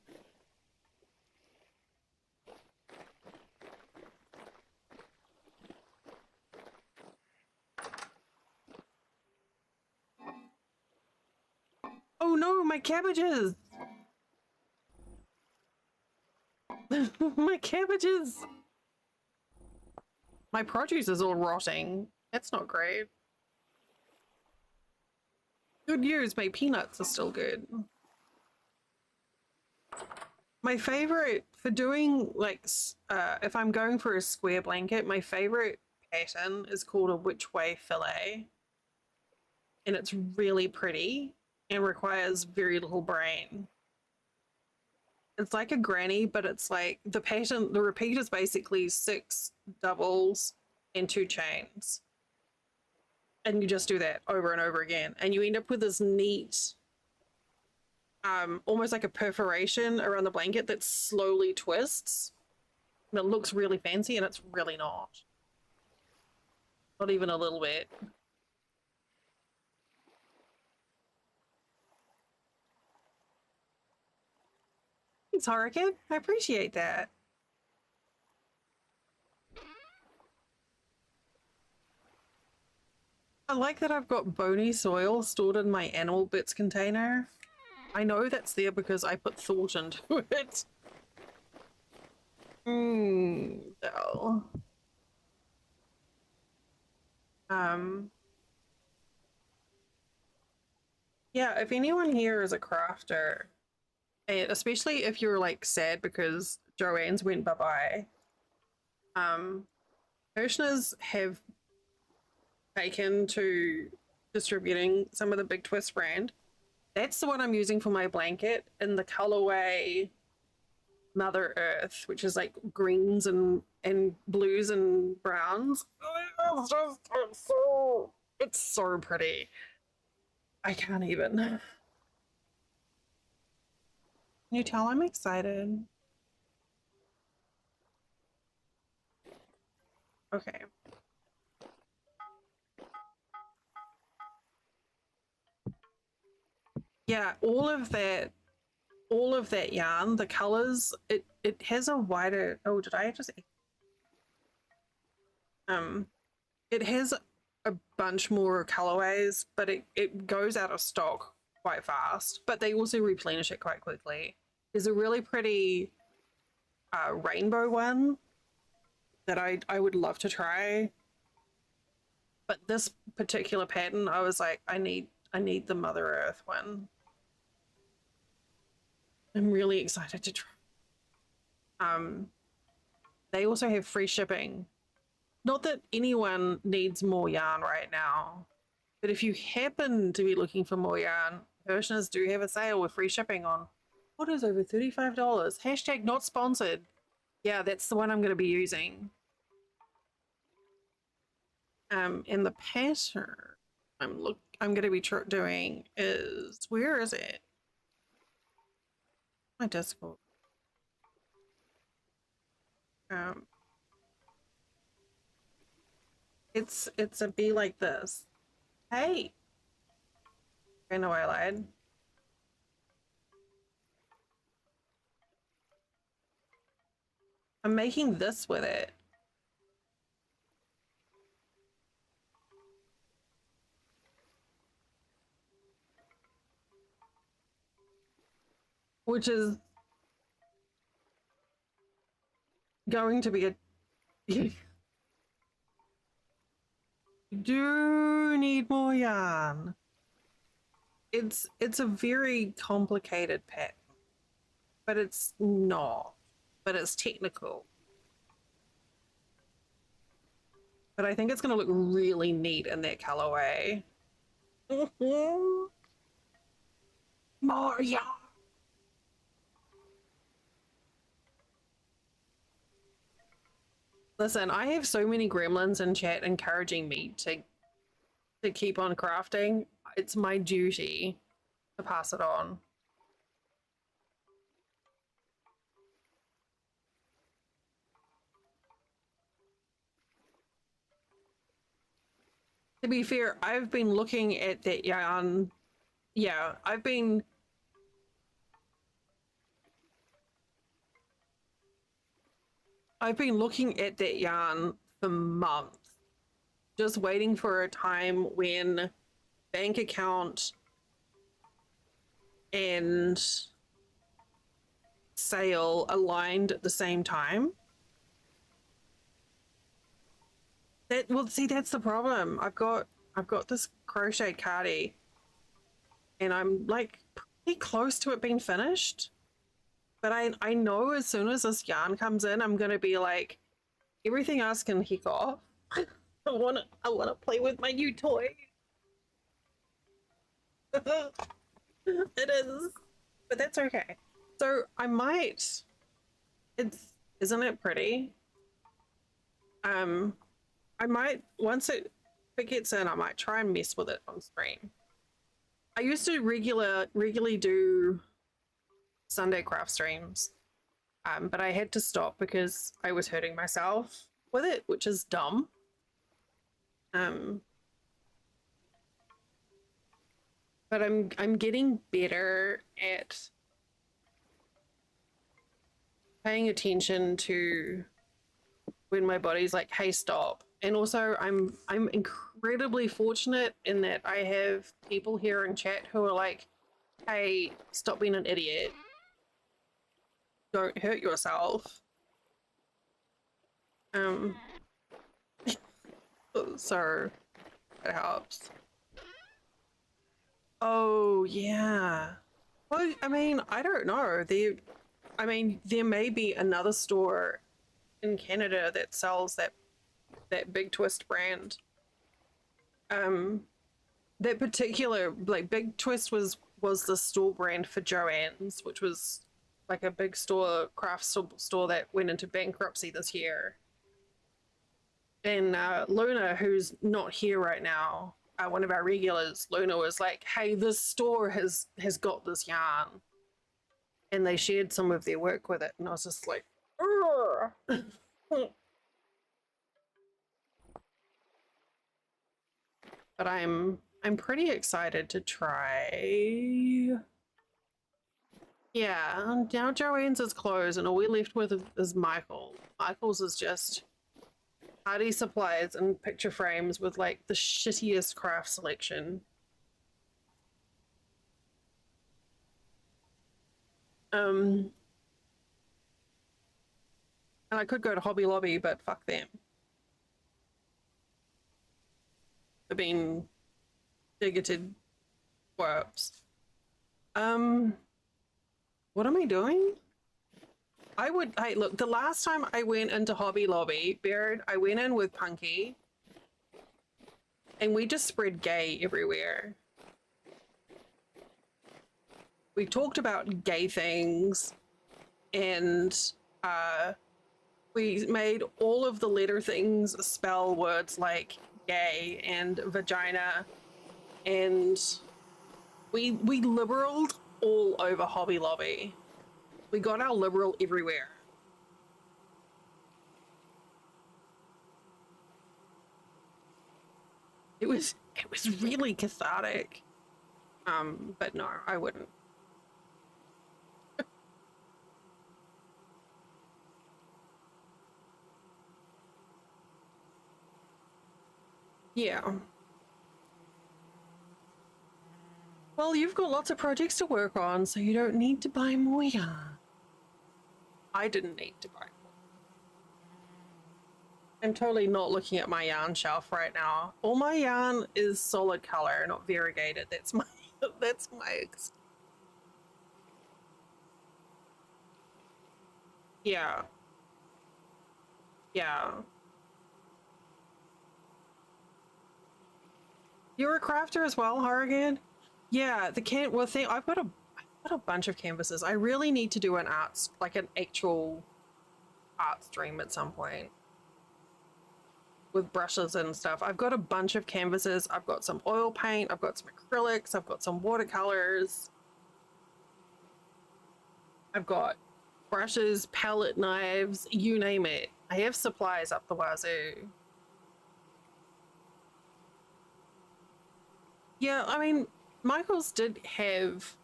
Oh no, my cabbages! My cabbages! My produce is all rotting. That's not great. Good news, my peanuts are still good. My favorite for doing like, if I'm going for a square blanket, my favorite pattern is called a which way fillet. And it's really pretty and requires very little brain. It's like a granny, but it's like the pattern, the repeat is basically 6 doubles and 2 chains. And you just do that over and over again. And you end up with this neat, almost like a perforation around the blanket that slowly twists. And it looks really fancy, and it's really not. Not even a little bit. Thanks, Hurricane. I appreciate that. I like that I've got bony soil stored in my animal bits container. I know that's there because I put thought into it. No. Yeah, if anyone here is a crafter, and especially if you're like sad because Joanne's went bye-bye, Hirschner's have taken to distributing some of the Big Twist brand. That's the one I'm using for my blanket in the colorway Mother Earth, which is like greens and blues and browns. It's so pretty. I can't even. Can you tell I'm excited? Okay. Yeah, all of that yarn, the colors, it has a wider, oh, did I just it has a bunch more colorways, but it goes out of stock quite fast, but they also replenish it quite quickly. There's a really pretty rainbow one that I would love to try, but this particular pattern, I was like, I need the Mother Earth one. I'm really excited to try. They also have free shipping. Not that anyone needs more yarn right now, but if you happen to be looking for more yarn, Hirschner's do have a sale with free shipping on orders over $35. Hashtag not sponsored. Yeah, that's the one I'm going to be using. And the pattern I'm going to be doing is, where is it? My Discord. It's a be like this. Hey, I know I lied. I'm making this with it. Which is going to be a... You do need more yarn. It's a very complicated pattern, but it's not. But it's technical. But I think it's going to look really neat in that colorway. More yarn. Listen, I have so many gremlins in chat encouraging me to keep on crafting. It's my duty to pass it on. To be fair, I've been looking at that yarn. Yeah, I've been looking at that yarn for months, just waiting for a time when bank account and sale aligned at the same time. Well, see, that's the problem. I've got this crochet cardi, and I'm like pretty close to it being finished. But I know as soon as this yarn comes in, I'm gonna be like, everything else can kick off. I wanna play with my new toy. It is, but that's okay. So I might. Isn't it pretty? I might, once it gets in, I might try and mess with it on stream. I used to regularly do Sunday craft streams, but I had to stop because I was hurting myself with it, which is dumb. But I'm getting better at paying attention to when my body's like, hey, stop. And also I'm incredibly fortunate in that I have people here in chat who are like, hey, stop being an idiot. Don't hurt yourself. So it helps. Oh yeah. Well, I mean, I don't know. There may be another store in Canada that sells that Big Twist brand. That particular, like, Big Twist was the store brand for Joann's, which was like a big craft store that went into bankruptcy this year. And Luna, who's not here right now, one of our regulars, Luna was like, hey, this store has got this yarn. And they shared some of their work with it. And I was just like, but I'm pretty excited to try. Yeah, now Joanne's is closed and all we're left with is Michael. Michael's is just hardy supplies and picture frames with like the shittiest craft selection. And I could go to Hobby Lobby, but fuck them. They've been bigoted twerps. What am I doing? Hey, look, the last time I went into Hobby Lobby, Baird, I went in with Punky, and we just spread gay everywhere. We talked about gay things, and we made all of the letter things spell words like gay and vagina, and we liberaled all over Hobby Lobby. We got our liberal everywhere. It was really cathartic. But no, I wouldn't. Yeah. Well, you've got lots of projects to work on, so you don't need to buy more yarn. I didn't need to buy more. I'm totally not looking at my yarn shelf right now. All my yarn is solid color, not variegated. That's my that's my yeah. Yeah. You're a crafter as well, Harrigan? Yeah, the can well thing I've got a bunch of canvases. I really need to do an arts like an actual art stream at some point with brushes and stuff. I've got a bunch of canvases. I've got some oil paint, I've got some acrylics, I've got some watercolors. I've got brushes, palette knives, you name it. I have supplies up the wazoo. Yeah, I mean, Michael's did have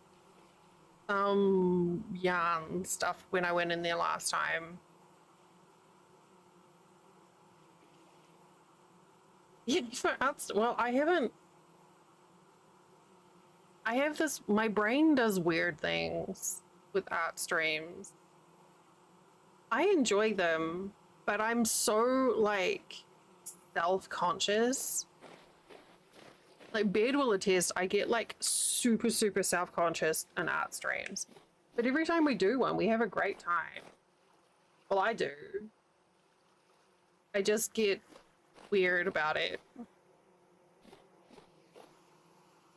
some yarn stuff when I went in there last time. Yeah, for arts, well, I have this, my brain does weird things with art streams. I enjoy them, but I'm so like self-conscious. Like Beard will attest, I get like super, super self-conscious in art streams. But every time we do one, we have a great time. Well, I do. I just get weird about it.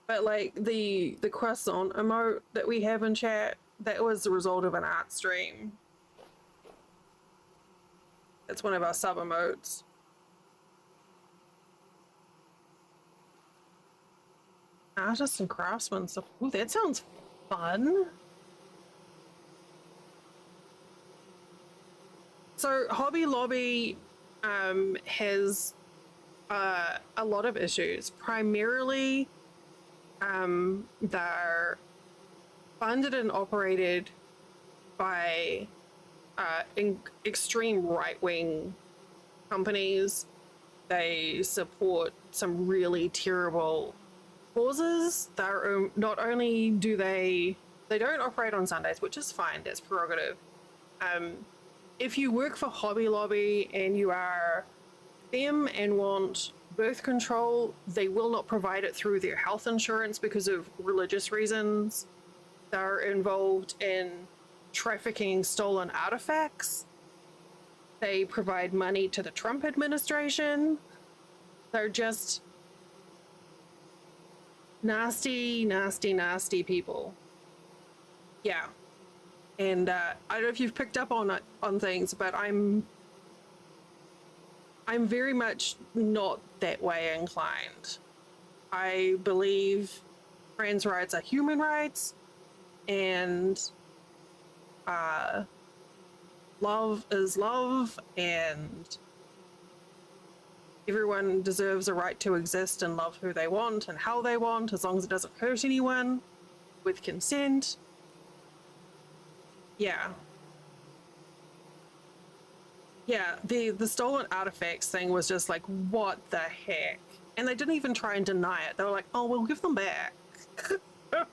But like the croissant emote that we have in chat, that was the result of an art stream. That's one of our sub emotes. Artists and craftsmen stuff. Ooh, that sounds fun. So Hobby Lobby has a lot of issues. Primarily, they're funded and operated by extreme right-wing companies. They support some really terrible causes. They're not only do they don't operate on Sundays, which is fine. That's prerogative. If you work for Hobby Lobby and you are them and want birth control, they will not provide it through their health insurance because of religious reasons. They're involved in trafficking stolen artifacts. They provide money to the Trump administration. They're just nasty, nasty, nasty people. Yeah. And I don't know if you've picked up on things, but I'm very much not that way inclined. I believe trans rights are human rights, and love is love, and everyone deserves a right to exist and love who they want and how they want, as long as it doesn't hurt anyone, with consent. Yeah. Yeah, the stolen artifacts thing was just like, what the heck? And they didn't even try and deny it. They were like, oh, we'll give them back. It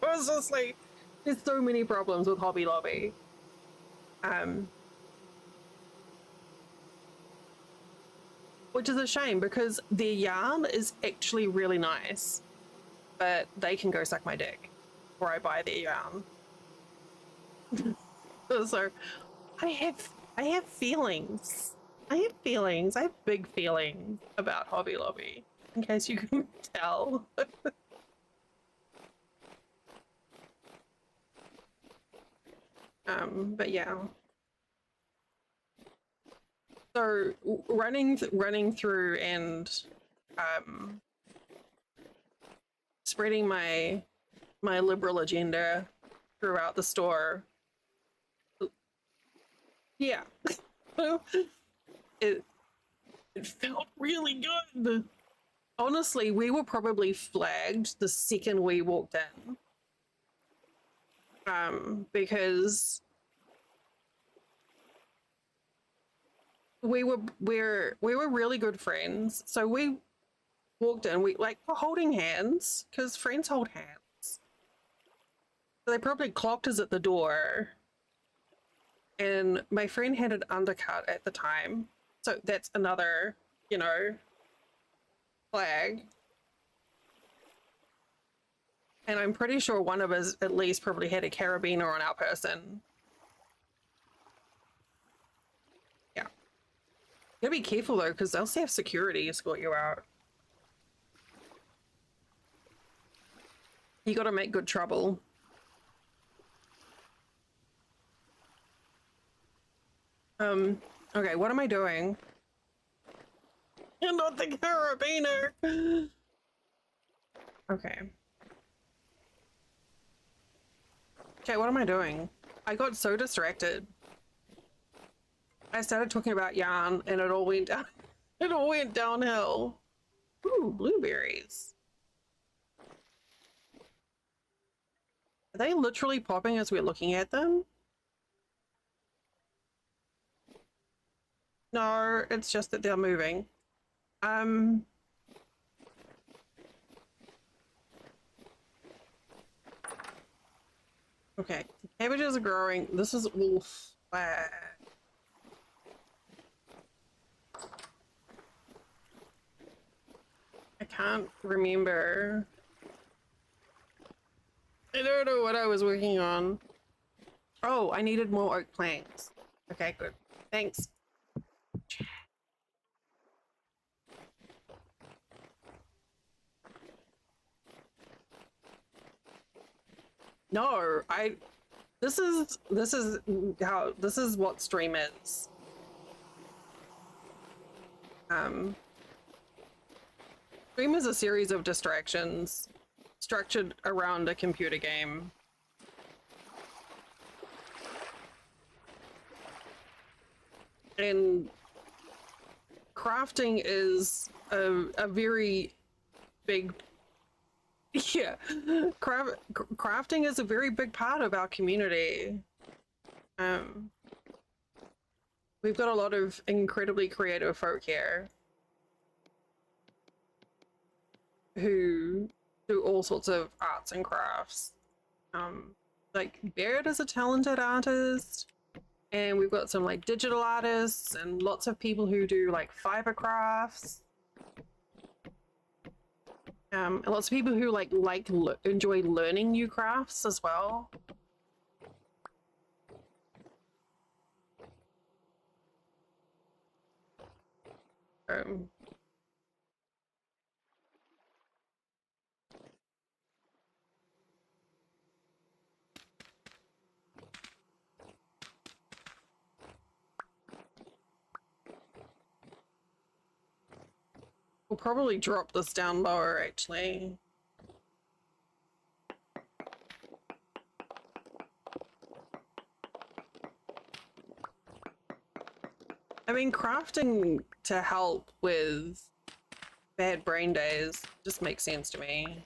was just like, there's so many problems with Hobby Lobby. Which is a shame because their yarn is actually really nice, but they can go suck my dick before I buy their yarn. So I have feelings. I have feelings. I have big feelings about Hobby Lobby, in case you can tell. But yeah. So running through and spreading my liberal agenda throughout the store. Yeah. it felt really good. Honestly, we were probably flagged the second we walked in. Because we were really good friends. So walked in, we like were holding hands because friends hold hands. So they probably clocked us at the door, and my friend had an undercut at the time, so that's another, you know, flag. And I'm pretty sure one of us at least probably had a carabiner on our person. Yeah. You gotta be careful though, because they'll have security escort you out. You gotta make good trouble. Okay, what am I doing? You're not the carabiner! Okay. Okay, what am I doing? I got so distracted. I started talking about yarn and it all went down. It all went downhill. Ooh, blueberries. Are they literally popping as we're looking at them? No, it's just that they're moving. Okay, the cabbages are growing. This is wolf. I can't remember. I don't know what I was working on. Oh, I needed more oak planks. Okay, good. Thanks. No, this is what stream is. Stream is a series of distractions structured around a computer game. And crafting is a very big, yeah, crafting is a very big part of our community. We've got a lot of incredibly creative folk here who do all sorts of arts and crafts. Like Barrett is a talented artist, and we've got some like digital artists and lots of people who do like fiber crafts. And lots of people who enjoy learning new crafts as well. We'll probably drop this down lower, actually. I mean, crafting to help with bad brain days just makes sense to me.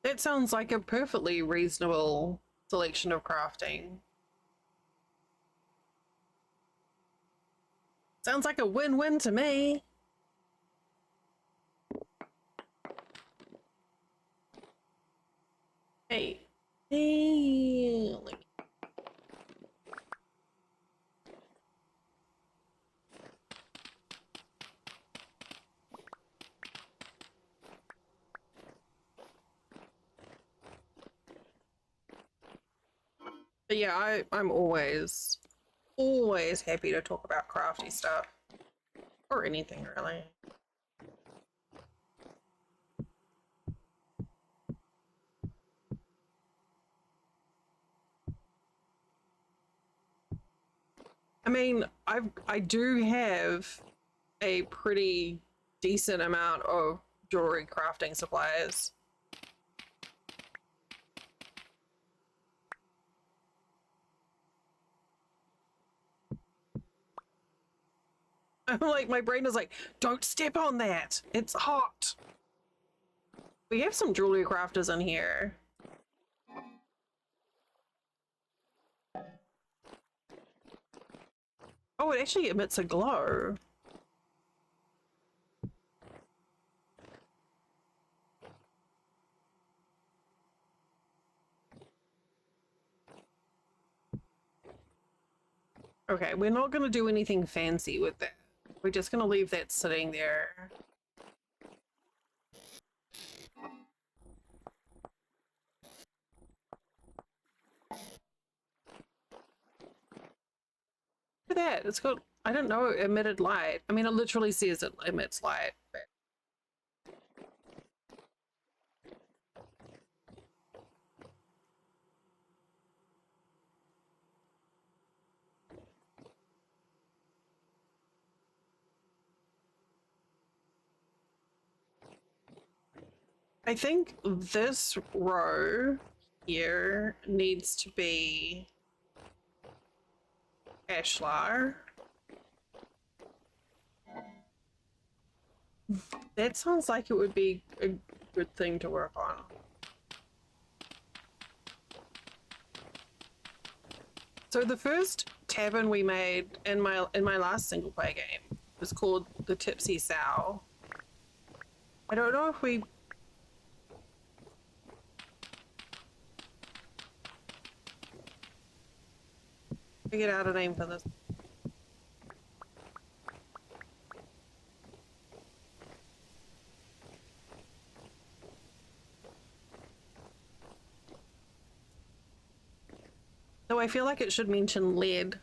That sounds like a perfectly reasonable selection of crafting. Sounds like a win-win to me. Hey. Hey. But yeah, I'm always happy to talk about crafty stuff. Or anything, really. I mean, I do have a pretty decent amount of jewelry crafting supplies. I'm like, my brain is like, don't step on that. It's hot. We have some jewelry crafters in here. Oh, it actually emits a glow. Okay, we're not going to do anything fancy with that. We're just going to leave that sitting there. Look at that. It's got, I don't know, emitted light. I mean, it literally says it emits light. But... I think this row here needs to be ashlar. That sounds like it would be a good thing to work on. So the first tavern we made in my last single player game was called the Tipsy Sow. I don't know if we figured out a name for this. Though I feel like it should mention lead.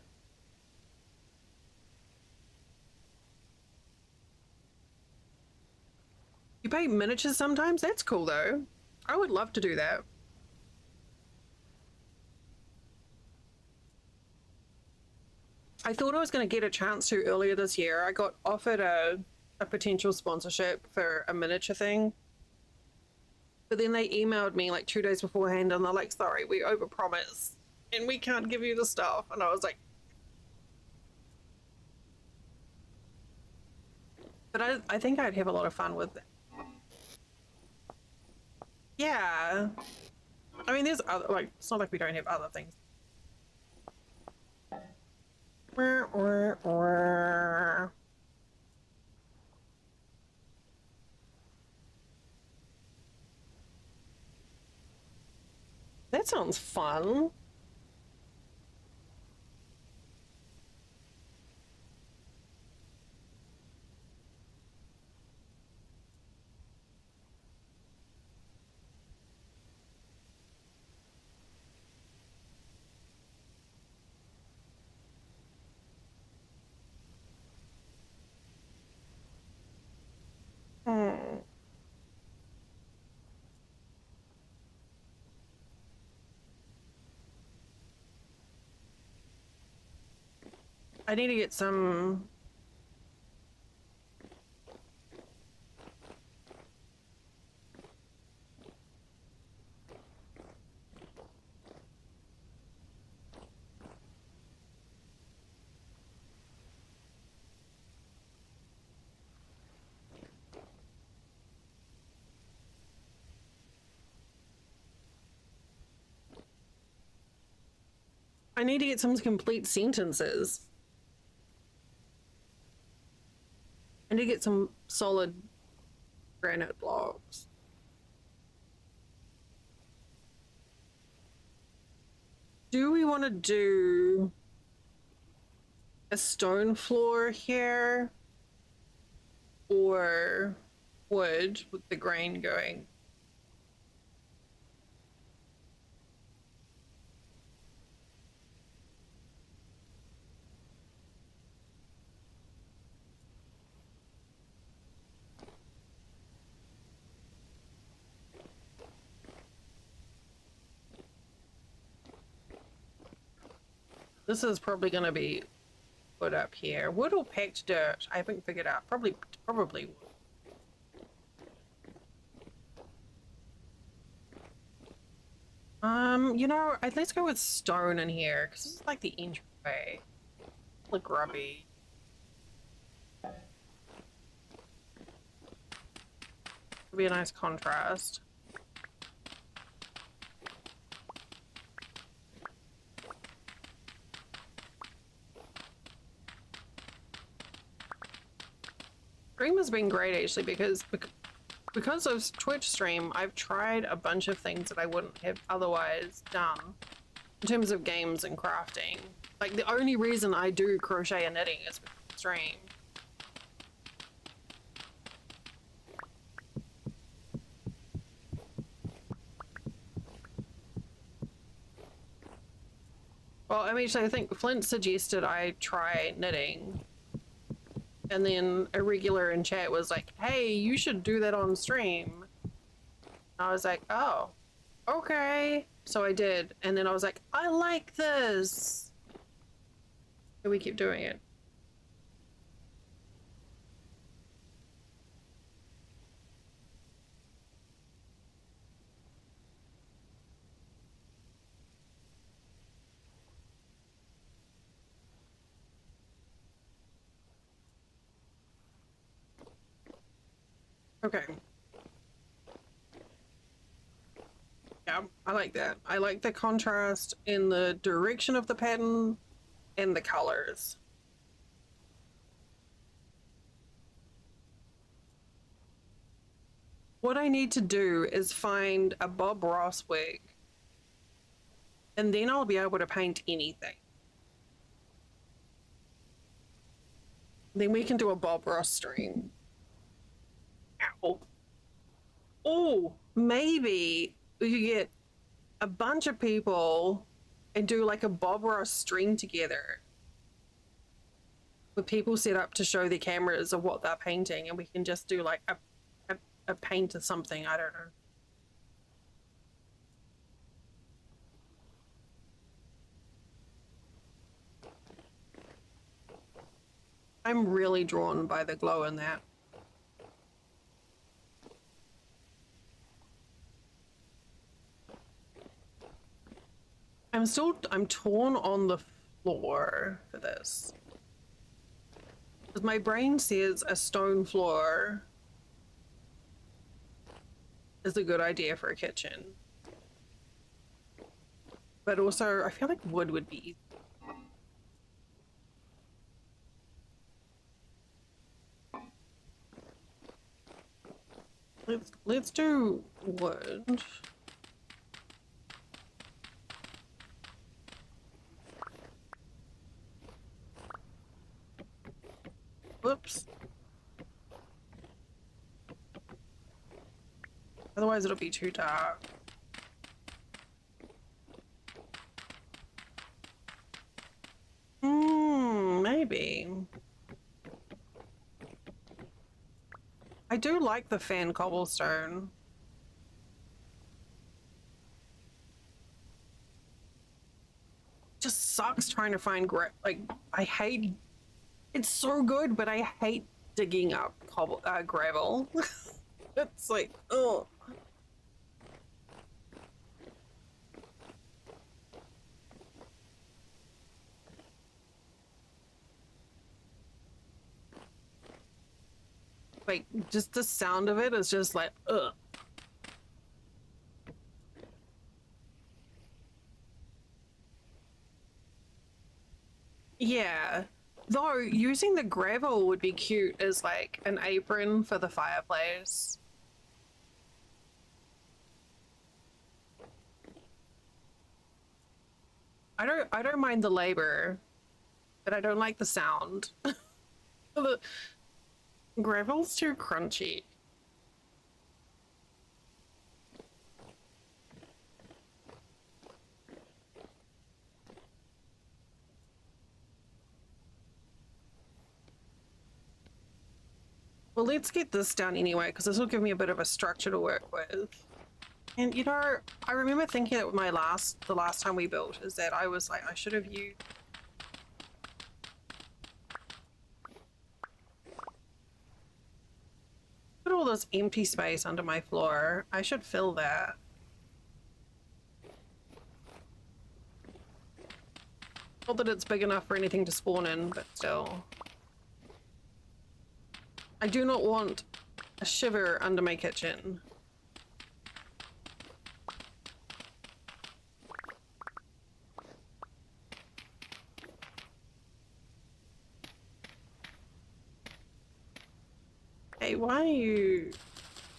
You paint miniatures sometimes? That's cool though. I would love to do that. I thought I was going to get a chance to earlier this year. I got offered a potential sponsorship for a miniature thing. But then they emailed me like 2 days beforehand and they're like, sorry, we overpromised and we can't give you the stuff. And I was like, but I think I'd have a lot of fun with it. Yeah. I mean, there's other, like, it's not like we don't have other things. That sounds fun. Hmm. I need to get some. I need to get some complete sentences. I need to get some solid granite blocks. Do we want to do a stone floor here or wood with the grain going? This is probably going to be put up here. Wood or packed dirt? I haven't figured out. Probably wood. You know, let's go with stone in here because this is like the entryway. Look grubby. It'll be a nice contrast. Stream has been great actually because of Twitch stream, I've tried a bunch of things that I wouldn't have otherwise done in terms of games and crafting. Like the only reason I do crochet and knitting is because of stream. Well, I mean, I think Flint suggested I try knitting. And then a regular in chat was like, hey, you should do that on stream. I was like, oh, okay. So I did. And then I was like, I like this. And we keep doing it. Okay. Yeah, I like that. I like the contrast in the direction of the pattern and the colors. What I need to do is find a Bob Ross wig, and then I'll be able to paint anything. Then we can do a Bob Ross stream. Ow. Oh, maybe we could get a bunch of people and do like a Bob Ross stream together with people set up to show their cameras of what they're painting, and we can just do like a paint or something. I don't know. I'm really drawn by the glow in that. I'm torn on the floor for this. Because my brain says a stone floor is a good idea for a kitchen. But also, I feel like wood would be easy. Let's do wood. Whoops. Otherwise it'll be too dark. Maybe. I do like the fan cobblestone. Just sucks trying to find like, I hate, it's so good, but I hate digging up gravel. It's like, oh. Like, just the sound of it is just like, ugh. Yeah. Though, using the gravel would be cute as like an apron for the fireplace. I don't mind the labor, but I don't like the sound. The gravel's too crunchy. Well, let's get this done anyway, because this will give me a bit of a structure to work with. And you know, I remember thinking that with the last time we built, is that I was like, I should have used. Put all this empty space under my floor. I should fill that. Not that it's big enough for anything to spawn in, but still. I do not want a shiver under my kitchen. Hey, why are you...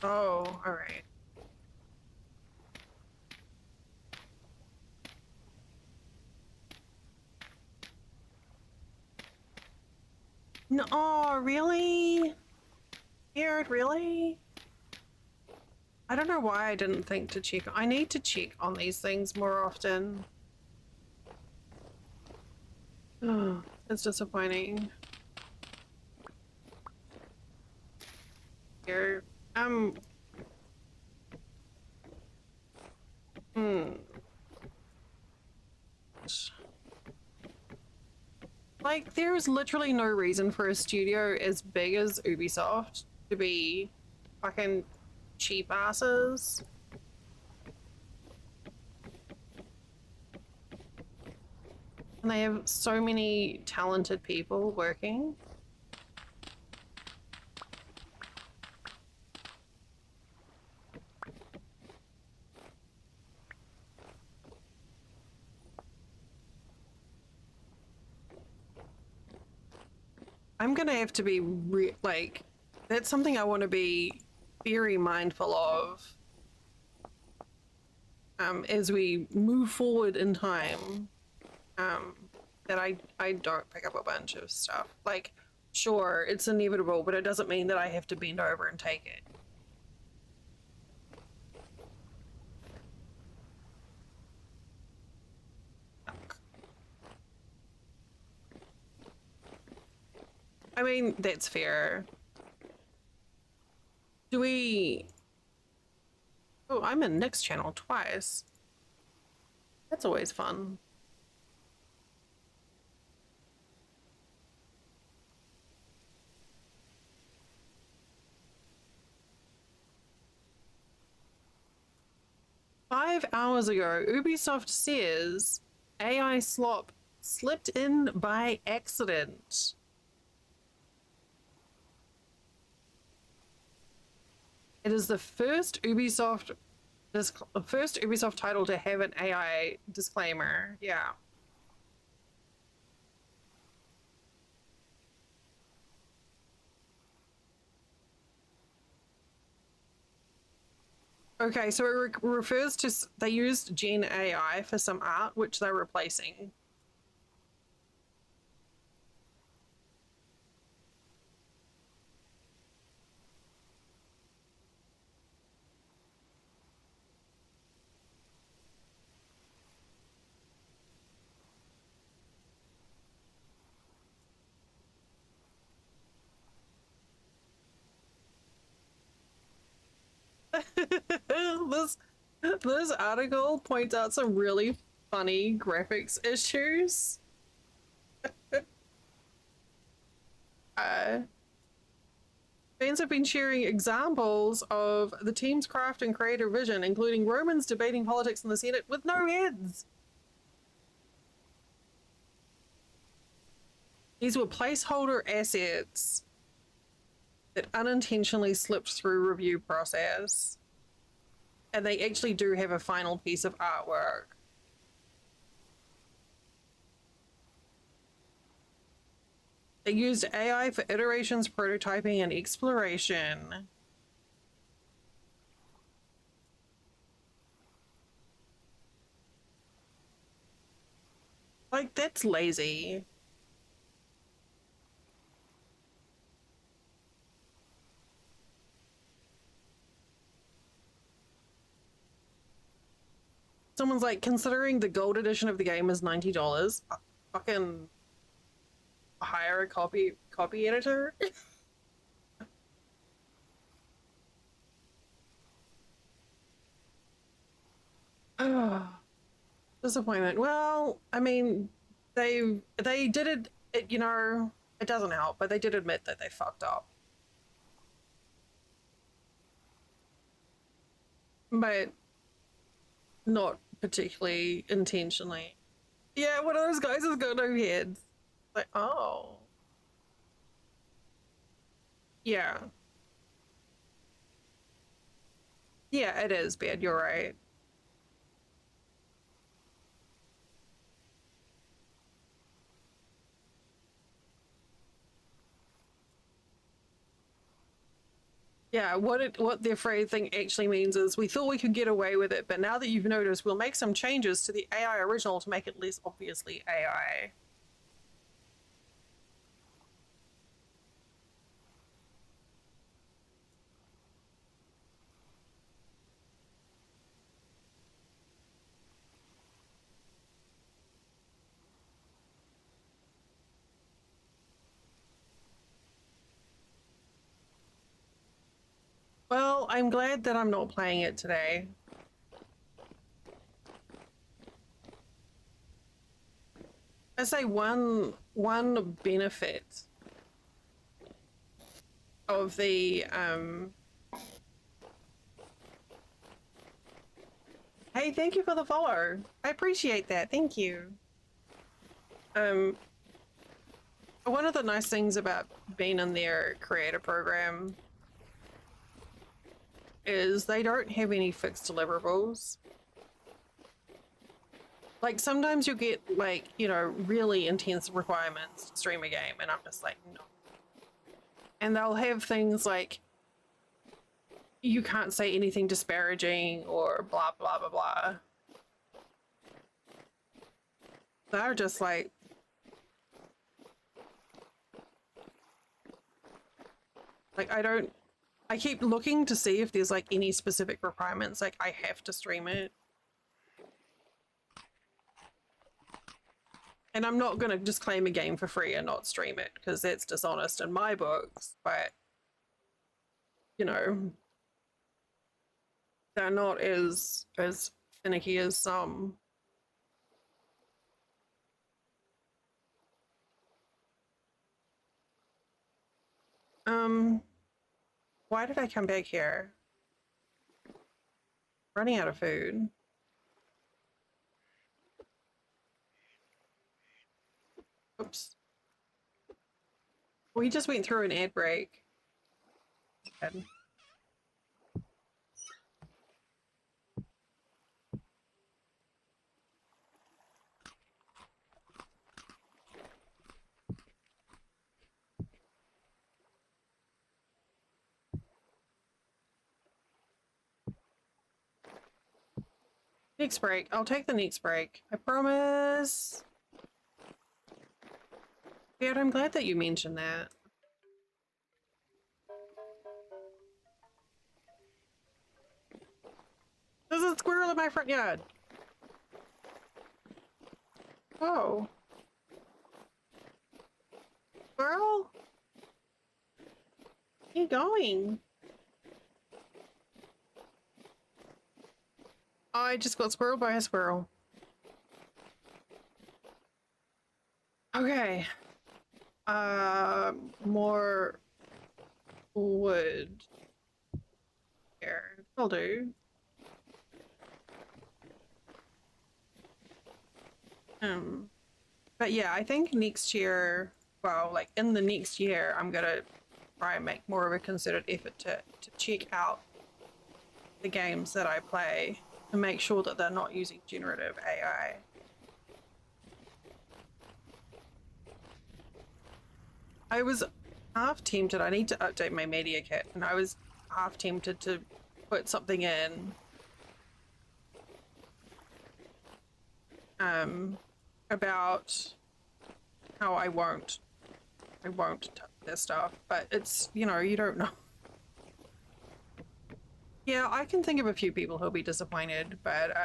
Oh, alright. No, oh, really? Weird, really? I don't know why I didn't think to check. I need to check on these things more often. Oh, it's disappointing. Here, Like, there's literally no reason for a studio as big as Ubisoft to be fucking cheap asses. And they have so many talented people working. I'm gonna have to be like, that's something I want to be very mindful of as we move forward in time. That I don't pick up a bunch of stuff. Like, sure, it's inevitable, but it doesn't mean that I have to bend over and take it. I mean, that's fair. Do we... Oh, I'm in Nick's channel twice. That's always fun. Five hours ago, Ubisoft says AI slop slipped in by accident. It is the first Ubisoft title to have an AI disclaimer. Yeah. Okay, so it refers to, they used Gen AI for some art, which they're replacing. this this article points out some really funny graphics issues. Fans have been sharing examples of the team's craft and creative vision, including Romans debating politics in the Senate with no heads. These were placeholder assets that unintentionally slipped through review process. And they actually do have a final piece of artwork. They used AI for iterations, prototyping, and exploration. Like, that's lazy. Someone's like, considering the gold edition of the game is $90, fucking hire a copy editor. Disappointment. Well, I mean, they did it, you know, it doesn't help, but they did admit that they fucked up. But not particularly intentionally. Yeah, one of those guys has got no heads. Like, oh. Yeah. Yeah, it is bad. You're right. Yeah, what the afraid thing actually means is we thought we could get away with it, but now that you've noticed, we'll make some changes to the AI original to make it less obviously AI. Well, I'm glad that I'm not playing it today. I say one benefit of the hey, thank you for the follow. I appreciate that. Thank you. Um One of the nice things about being in their creator program is they don't have any fixed deliverables. Like sometimes you get like, you know, really intense requirements to stream a game and I'm just like, no. And they'll have things like you can't say anything disparaging or blah blah blah blah. They're just like I keep looking to see if there's like any specific requirements like I have to stream it. And I'm not going to just claim a game for free and not stream it because that's dishonest in my books, but you know, they're not as finicky as some. Um, why did I come back here? Running out of food. Oops. We just went through an ad break. Next break. I'll take the next break. I promise. Beard, I'm glad that you mentioned that. There's a squirrel in my front yard. Oh. Squirrel? Where are you going? Oh, I just got squirreled by a squirrel. Okay. More wood. Here. Will do. But yeah, I think next year, well, like in the next year, I'm gonna try and make more of a considered effort to check out the games that I play to make sure that they're not using generative AI. I was half tempted, I need to update my media kit, and I was half tempted to put something in about how I won't touch this stuff, but it's, you know, you don't know. Yeah, I can think of a few people who'll be disappointed, but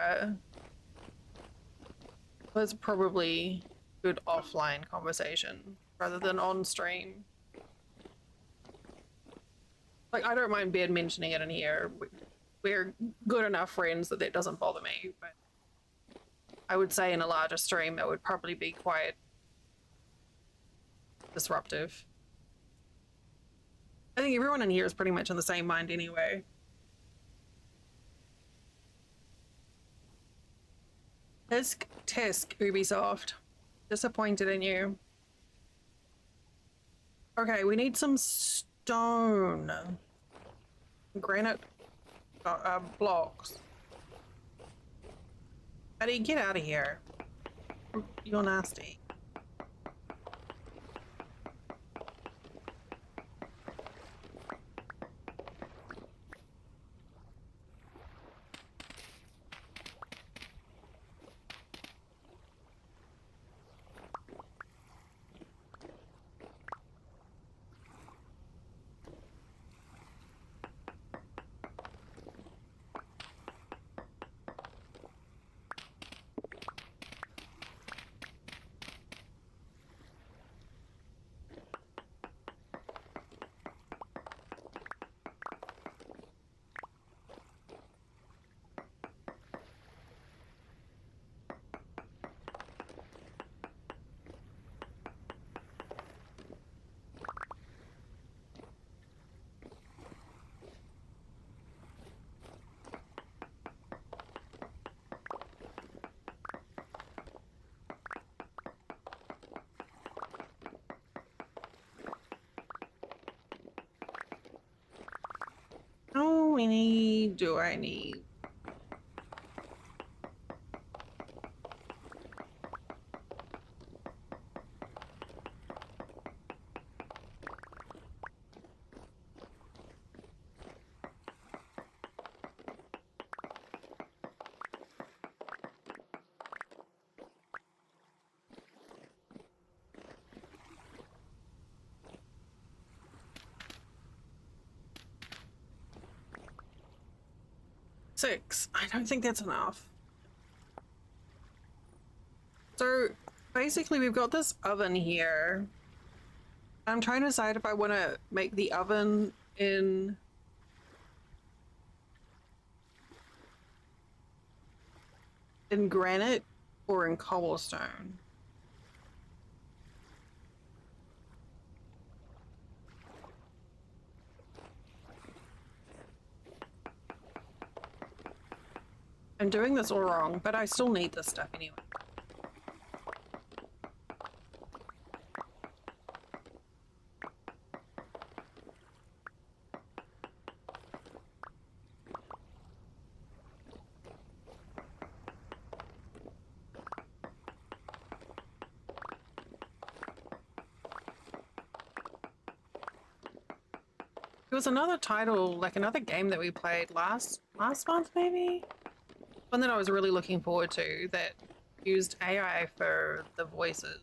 there's probably good offline conversation rather than on stream. Like, I don't mind Beard mentioning it in here. We're good enough friends that that doesn't bother me, but I would say in a larger stream it would probably be quite disruptive. I think everyone in here is pretty much in the same mind anyway. Tisk, Ubisoft. Disappointed in you. Okay, we need some stone. Granite blocks. Buddy, get out of here. You're nasty. How many do I need? Six. I don't think that's enough. So basically we've got this oven here. I'm trying to decide if I want to make the oven in granite or in cobblestone. I'm doing this all wrong, but I still need this stuff anyway. There was another title, like another game that we played last month maybe? One that I was really looking forward to that used AI for the voices.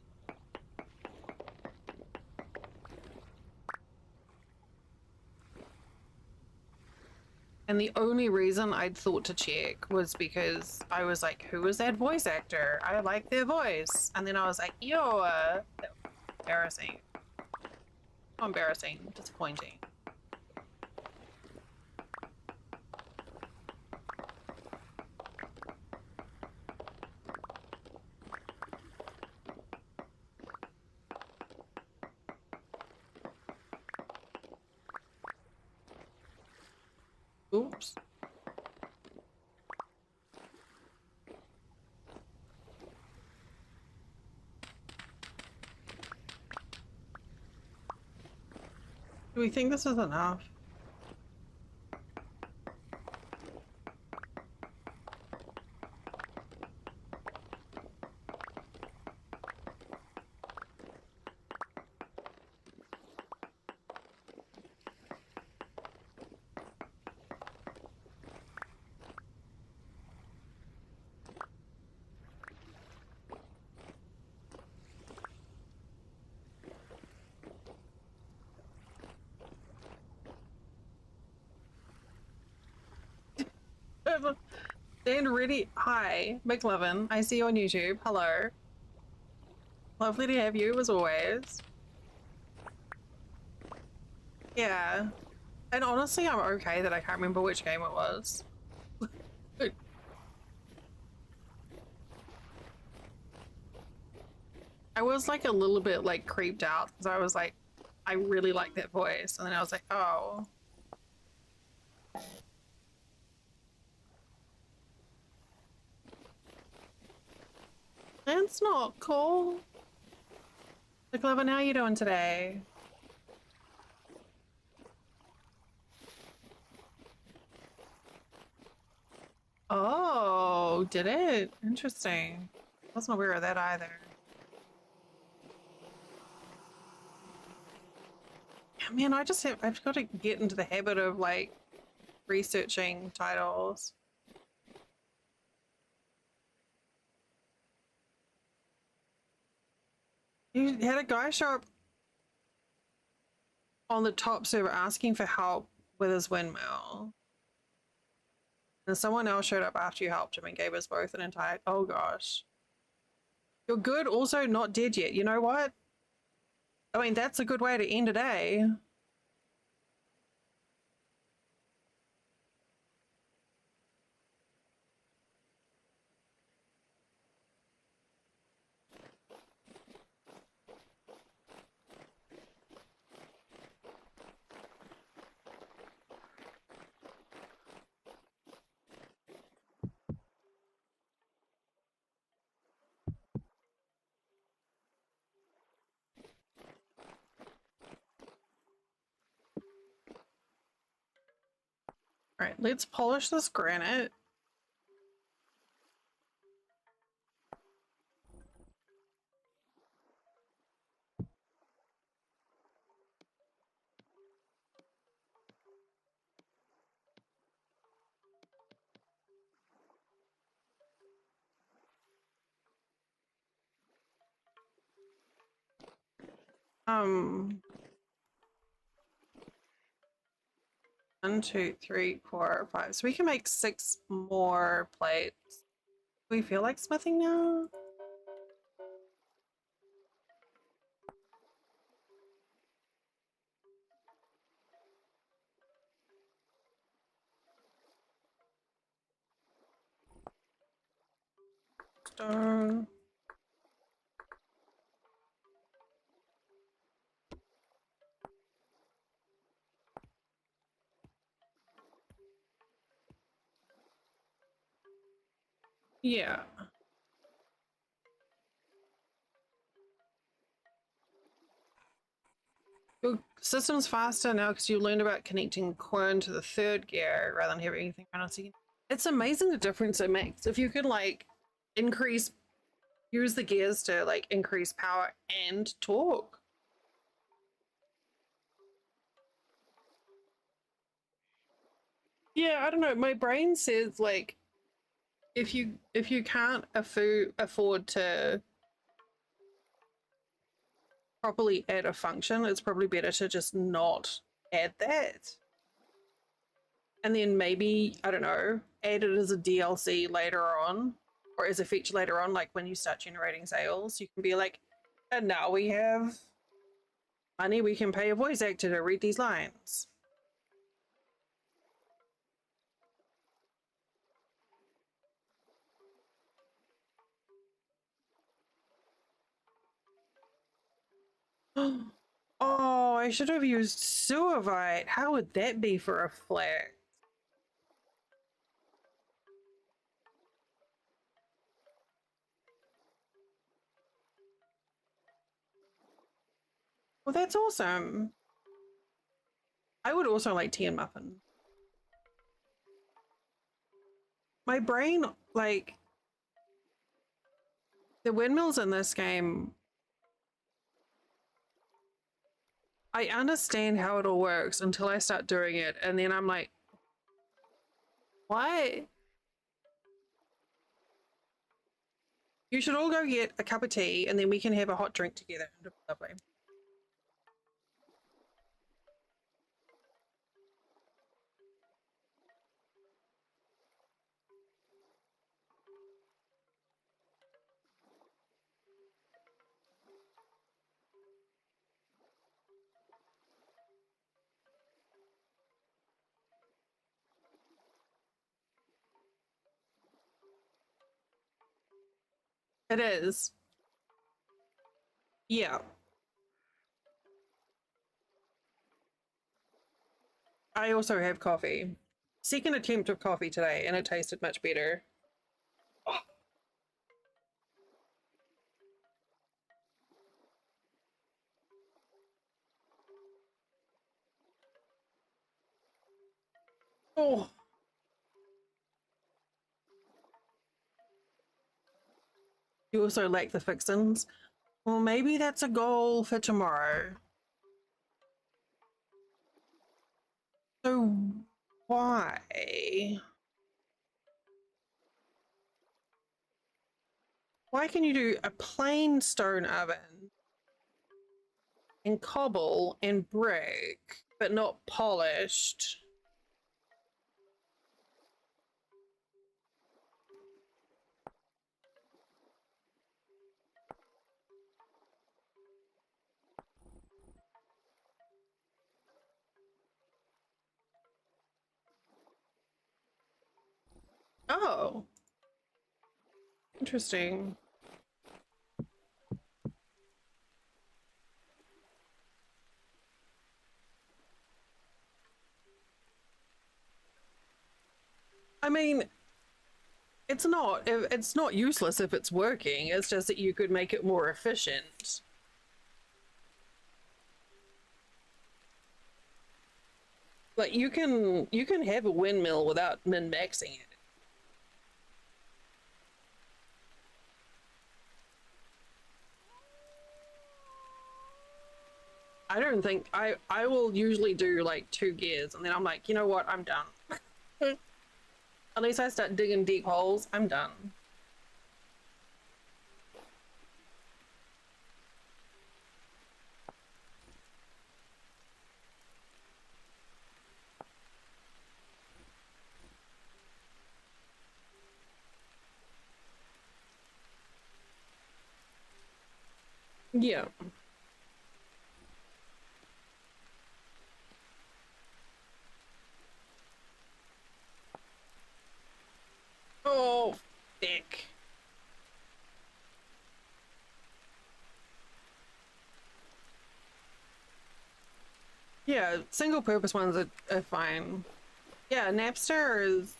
And the only reason I'd thought to check was because I was like, who is that voice actor? I like their voice. And then I was like, yo, embarrassing. Not embarrassing, disappointing. Oops. Do we think this is enough? Dan really, hi, McLovin. I see you on YouTube. Hello. Lovely to have you as always. Yeah. And honestly, I'm okay that I can't remember which game it was. I was like a little bit like creeped out because I was like, I really like that voice. And then I was like, oh. That's not cool. McLovin, how you doing today? did it? Interesting. Wasn't aware of that either. Yeah, man, I've got to get into the habit of like researching titles. You had a guy show up on the top server asking for help with his windmill. And someone else showed up after you helped him and gave us both an entire... Oh, gosh. You're good, also not dead yet. You know what? I mean, that's a good way to end a day. All right, let's polish this granite. Um, 1, 2, 3, 4, 5. So we can make 6 more plates. Do we feel like smithing now? Stone. Yeah. Your system's faster now because you learned about connecting Quern to the 3rd gear rather than having anything run on second. It's amazing the difference it makes. If you could like use the gears to like increase power and torque. Yeah, I don't know. My brain says like if you can't afford to properly add a function, it's probably better to just not add that. And then maybe, I don't know, add it as a DLC later on or as a feature later on, like when you start generating sales, you can be like, and now we have money, we can pay a voice actor to read these lines. Oh, I should have used Suavite. How would that be for a flag? Well, that's awesome. I would also like tea and muffin. My brain, like, the windmills in this game, I understand how it all works until I start doing it, and then I'm like, why? You should all go get a cup of tea, and then we can have a hot drink together. Lovely. It is. Yeah. I also have coffee. Second attempt of coffee today, and it tasted much better. Oh. You also lack the fixins. Well, maybe that's a goal for tomorrow. So why? Why can you do a plain stone oven and cobble and brick, but not polished? Oh, interesting. I mean, it's not useless if it's working. It's just that you could make it more efficient. Like you can have a windmill without min-maxing it. I don't think I will usually do like 2 gears and then I'm like, you know what, I'm done. At least I start digging deep holes, I'm done. Yeah. Oh, thick. Yeah, single purpose ones are fine. Yeah, Napster is,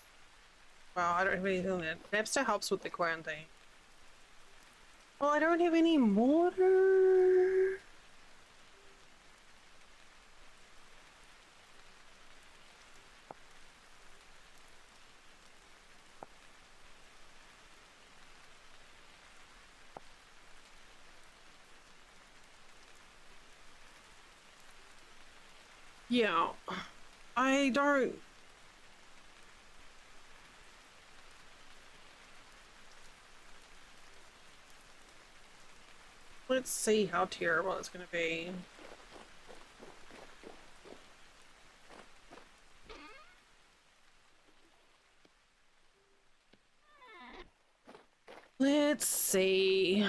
well, I don't have anything on that. Napster helps with the quarantine. Well, I don't have any mortar. Yeah, I don't. Let's see how terrible it's gonna be. Let's see.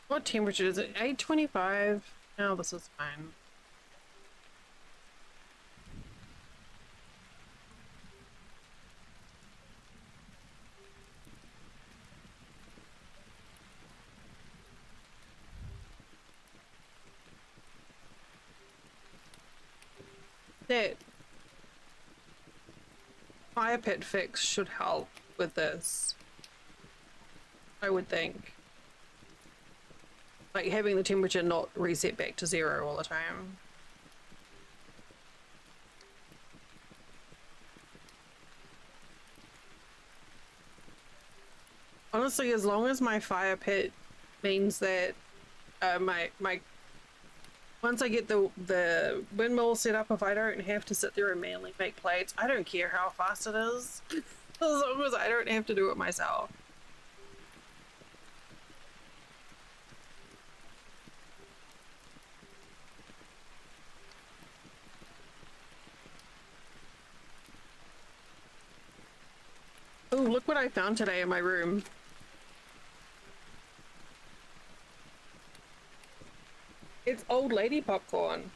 What temperature is it? 825? No, this is fine. That fire pit fix should help with this, I would think. Like having the temperature not reset back to 0 all the time. Honestly, as long as my fire pit means that my once I get the windmill set up, if I don't have to sit there and manually make plates, I don't care how fast it is, as long as I don't have to do it myself. Oh, look what I found today in my room. It's old lady popcorn.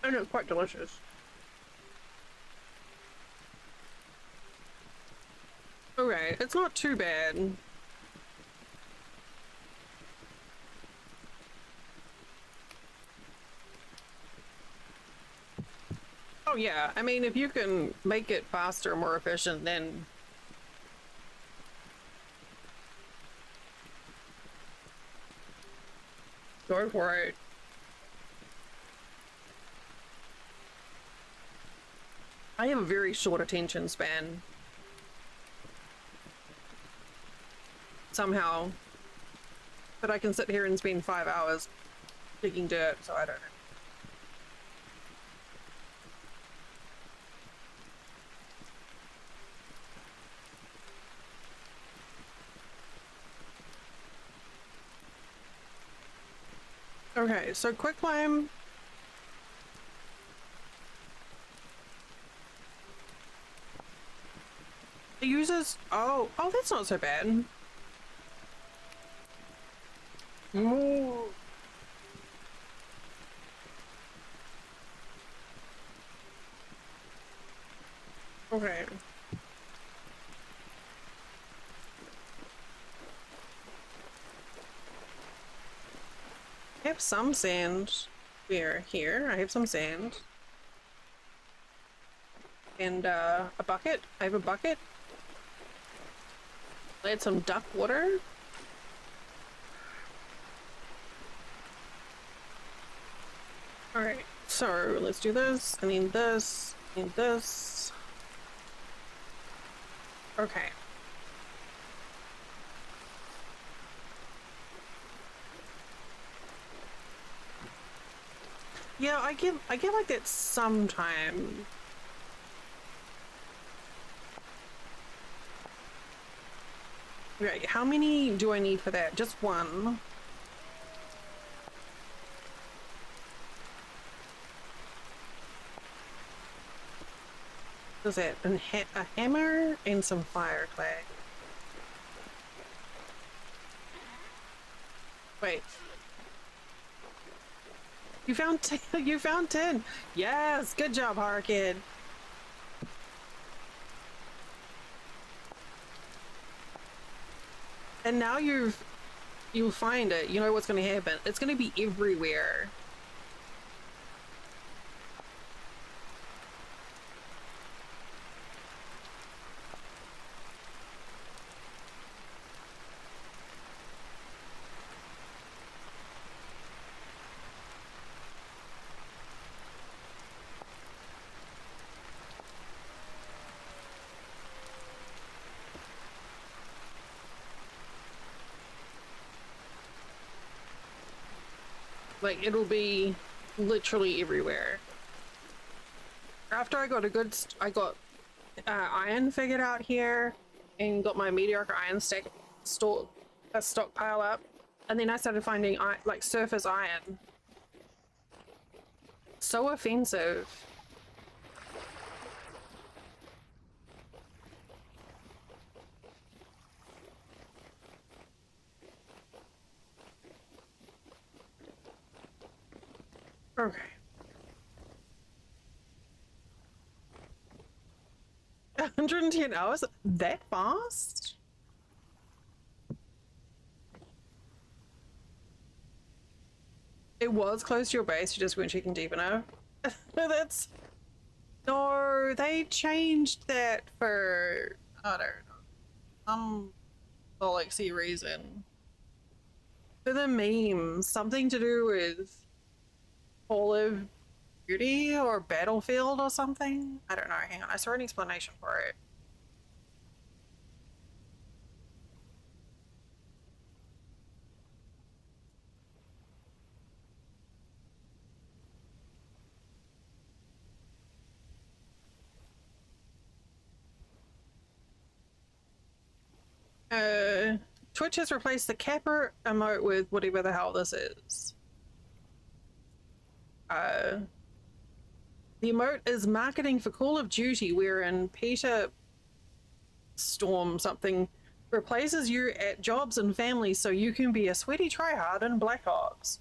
And it's quite delicious. Okay, it's not too bad. Oh yeah, I mean, if you can make it faster, more efficient, then go for it. I have a very short attention span. Somehow. But I can sit here and spend 5 hours digging dirt, so I don't know. Okay, so quick climb. It uses, oh, that's not so bad. Ooh. Okay. I have some sand. Here. I have some sand. And a bucket. I have a bucket. I had some duck water. Alright, so let's do this. I need this. I need this. Okay. Yeah, I get like that sometime. Right, how many do I need for that? Just one. What is it? A hammer and some fire clay. Wait. You found 10. You found 10. Yes, good job, Horror Kid. And now you'll find it. You know what's going to happen. It's going to be everywhere. Like, it'll be literally everywhere. After I got iron figured out here and got my mediocre iron stockpile up, and then I started finding like surface iron. So offensive. Okay. 110 hours? That fast? It was close to your base, you just weren't checking deep enough. That's... No, they changed that for... I don't know. Some galaxy reason. For the memes. Something to do with Call of Duty or Battlefield or something? I don't know, hang on, I saw an explanation for it. Twitch has replaced the capper emote with whatever the hell this is. The emote is marketing for Call of Duty, wherein Peter Storm something replaces you at jobs and families so you can be a sweaty tryhard in Black Ops.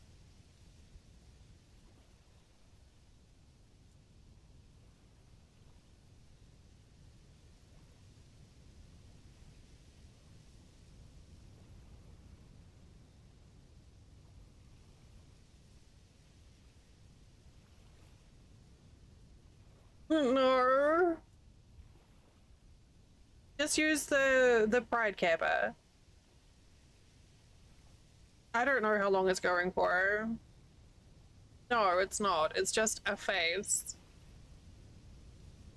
No. Just use the pride kappa. I don't know how long it's going for. No, it's not. It's just a face.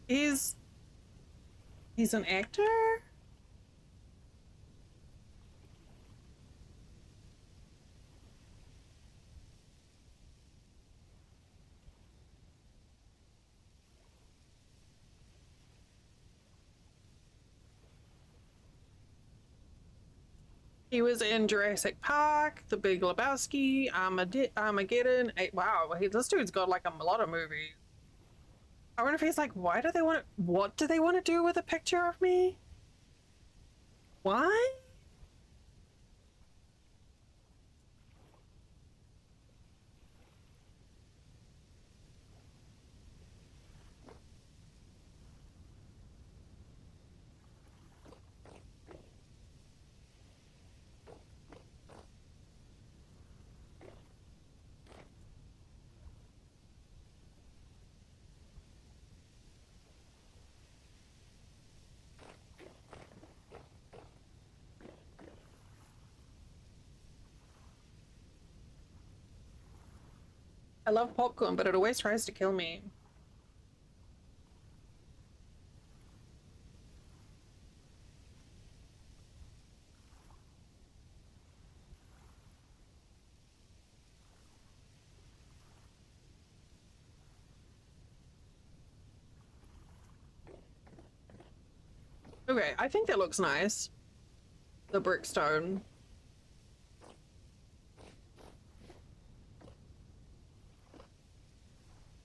He's an actor? He was in Jurassic Park, The Big Lebowski, Armageddon. Wow, this dude's got like a lot of movies. I wonder if he's like, why do they want what do they want to do with a picture of me? Why? I love popcorn, but it always tries to kill me. Okay, I think that looks nice. The brickstone.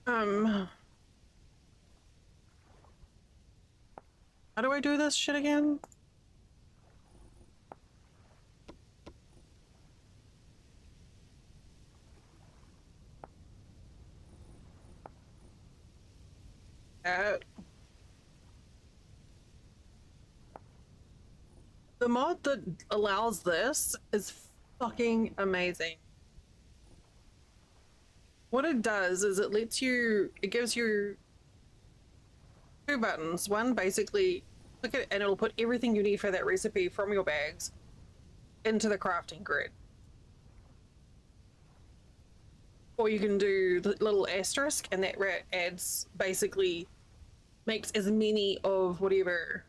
How do I do this shit again? The mod that allows this is fucking amazing. What it does is it gives you two buttons. One, basically, click it and it'll put everything you need for that recipe from your bags into the crafting grid. Or you can do the little asterisk and that adds, basically, makes as many of whatever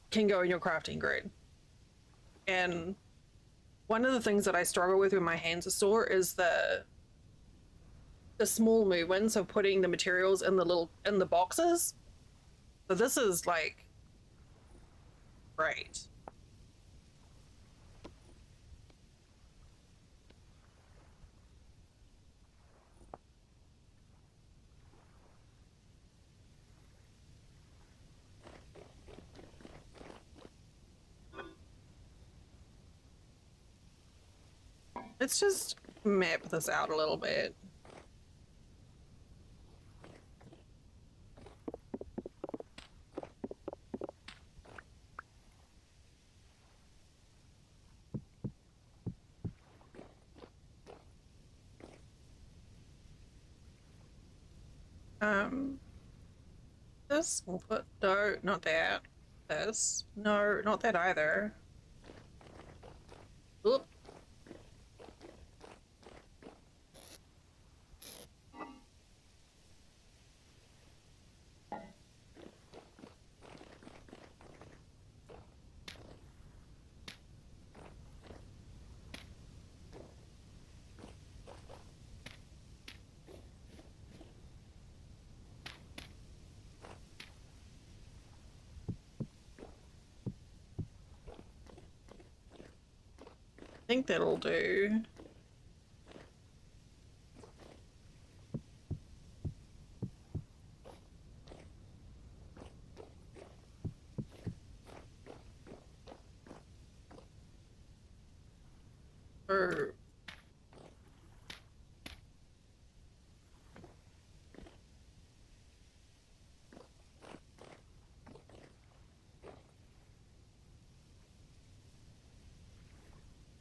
can go in your crafting grid. And one of the things that I struggle with when my hands are sore is the small movements of putting the materials in the boxes. So this is like great. Let's just map this out a little bit. This we'll put, no, not that. This, no, not that either. Oop. I think that'll do. Or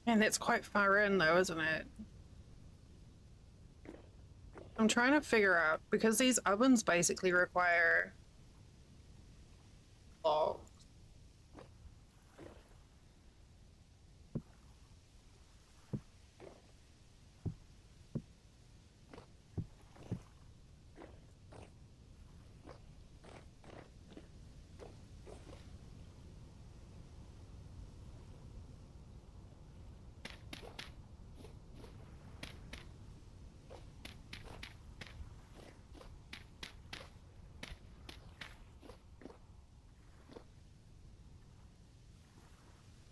man, that's quite far in though, isn't it? I'm trying to figure out, because these ovens basically require logs.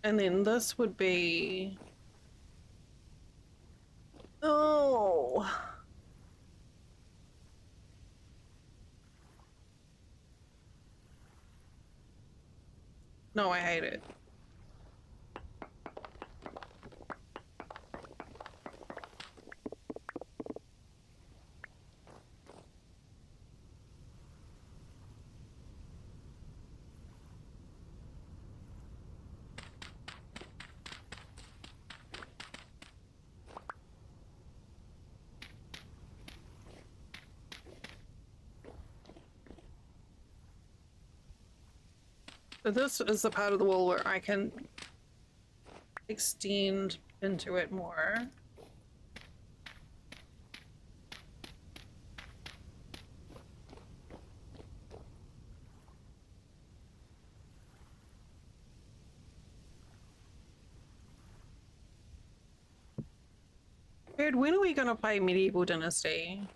And then this would be... Oh. No, I hate it. So this is the part of the wall where I can extend into it more. Dude, when are we gonna play Medieval Dynasty?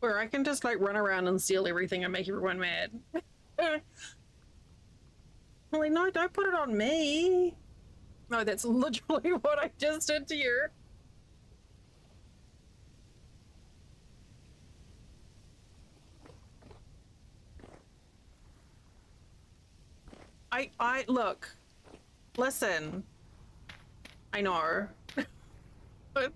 Where I can just like run around and steal everything and make everyone mad. I'm like, no, don't put it on me. No, that's literally what I just did to you. I look, listen, I know. But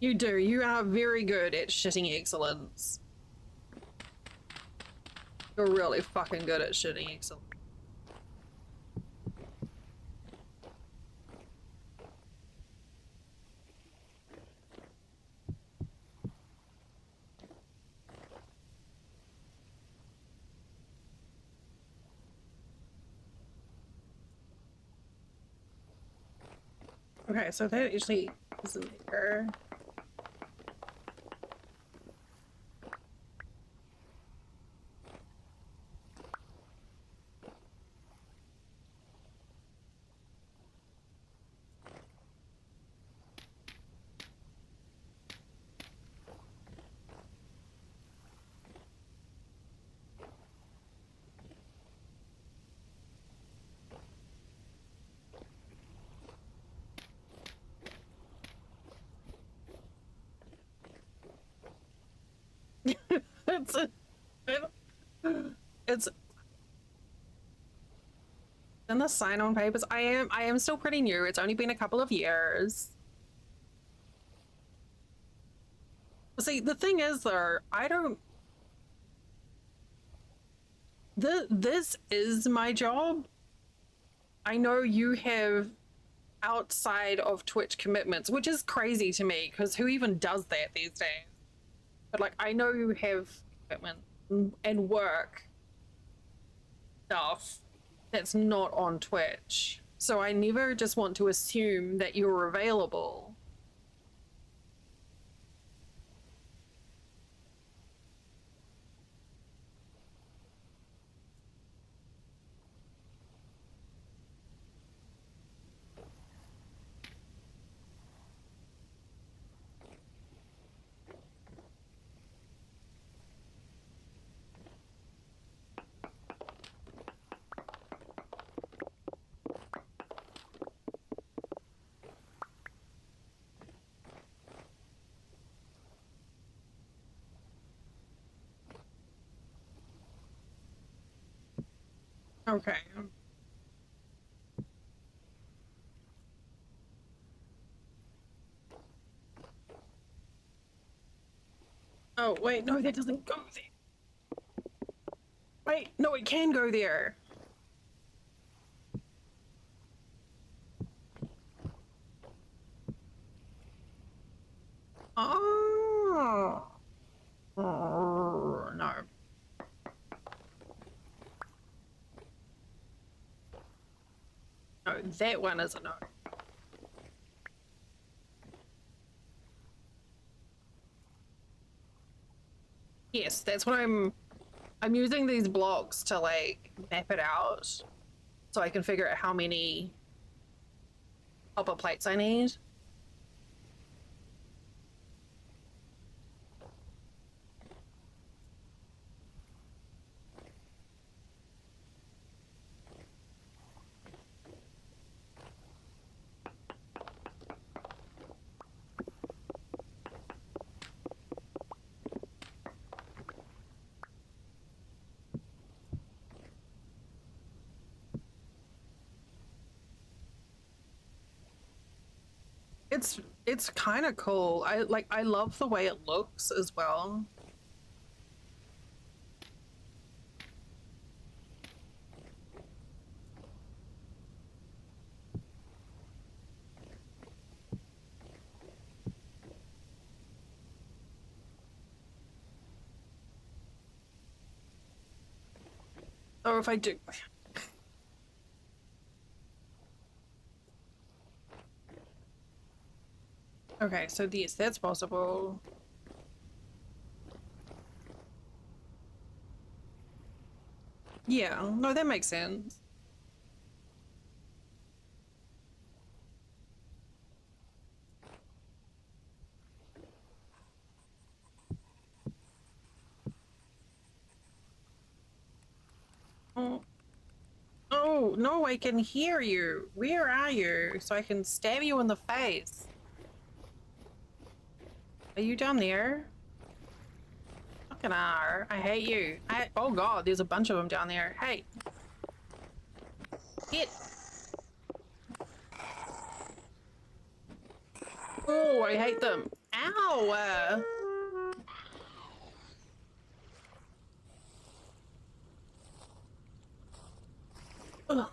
you do, you are very good at shitting excellence. You're really fucking good at shitting excellence. Okay, so that actually isn't there. It's a, it's in the sign-on papers. I am still pretty new. It's only been a couple of years. See, the thing is though, I don't this is my job. I know you have outside of Twitch commitments, which is crazy to me because who even does that these days? But like, I know you have commitment and work stuff that's not on Twitch. So I never just want to assume that you're available. Okay. Oh, wait, no, that doesn't go there. Wait, no, it can go there. Oh. Oh, no. No, that one is a no. Yes, that's what I'm using these blocks to like map it out so I can figure out how many copper plates I need. It's kind of cool. I love the way it looks as well. Or if I do. Okay, so yes, that's possible. Yeah, no, that makes sense. Oh, oh, no, I can hear you. Where are you? So I can stab you in the face. Are you down there? Fucking R. I hate you. Oh god, there's a bunch of them down there. Hey. Get. Oh, I hate them. Ow. Ugh.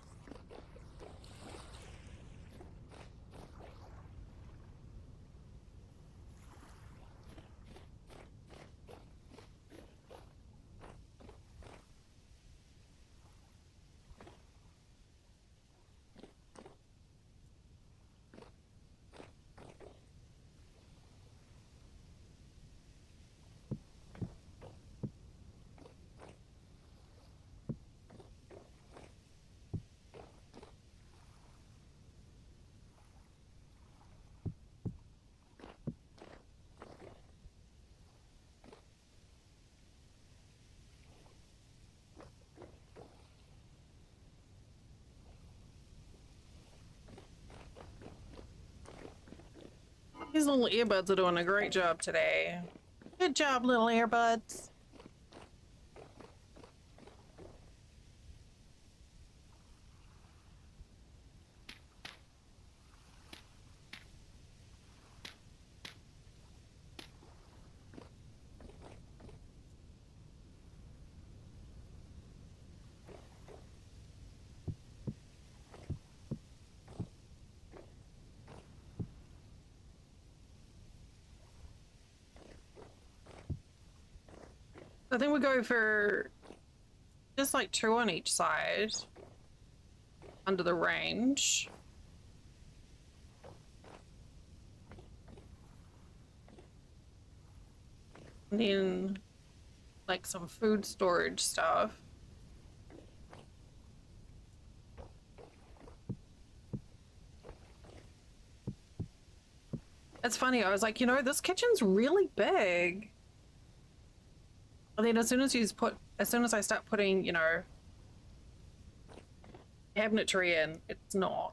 These little earbuds are doing a great job today. Good job, little earbuds. I think we go for just like two on each side under the range. And then like some food storage stuff. It's funny, I was like, you know, this kitchen's really big. And then as soon as I start putting, you know, cabinetry in, it's not.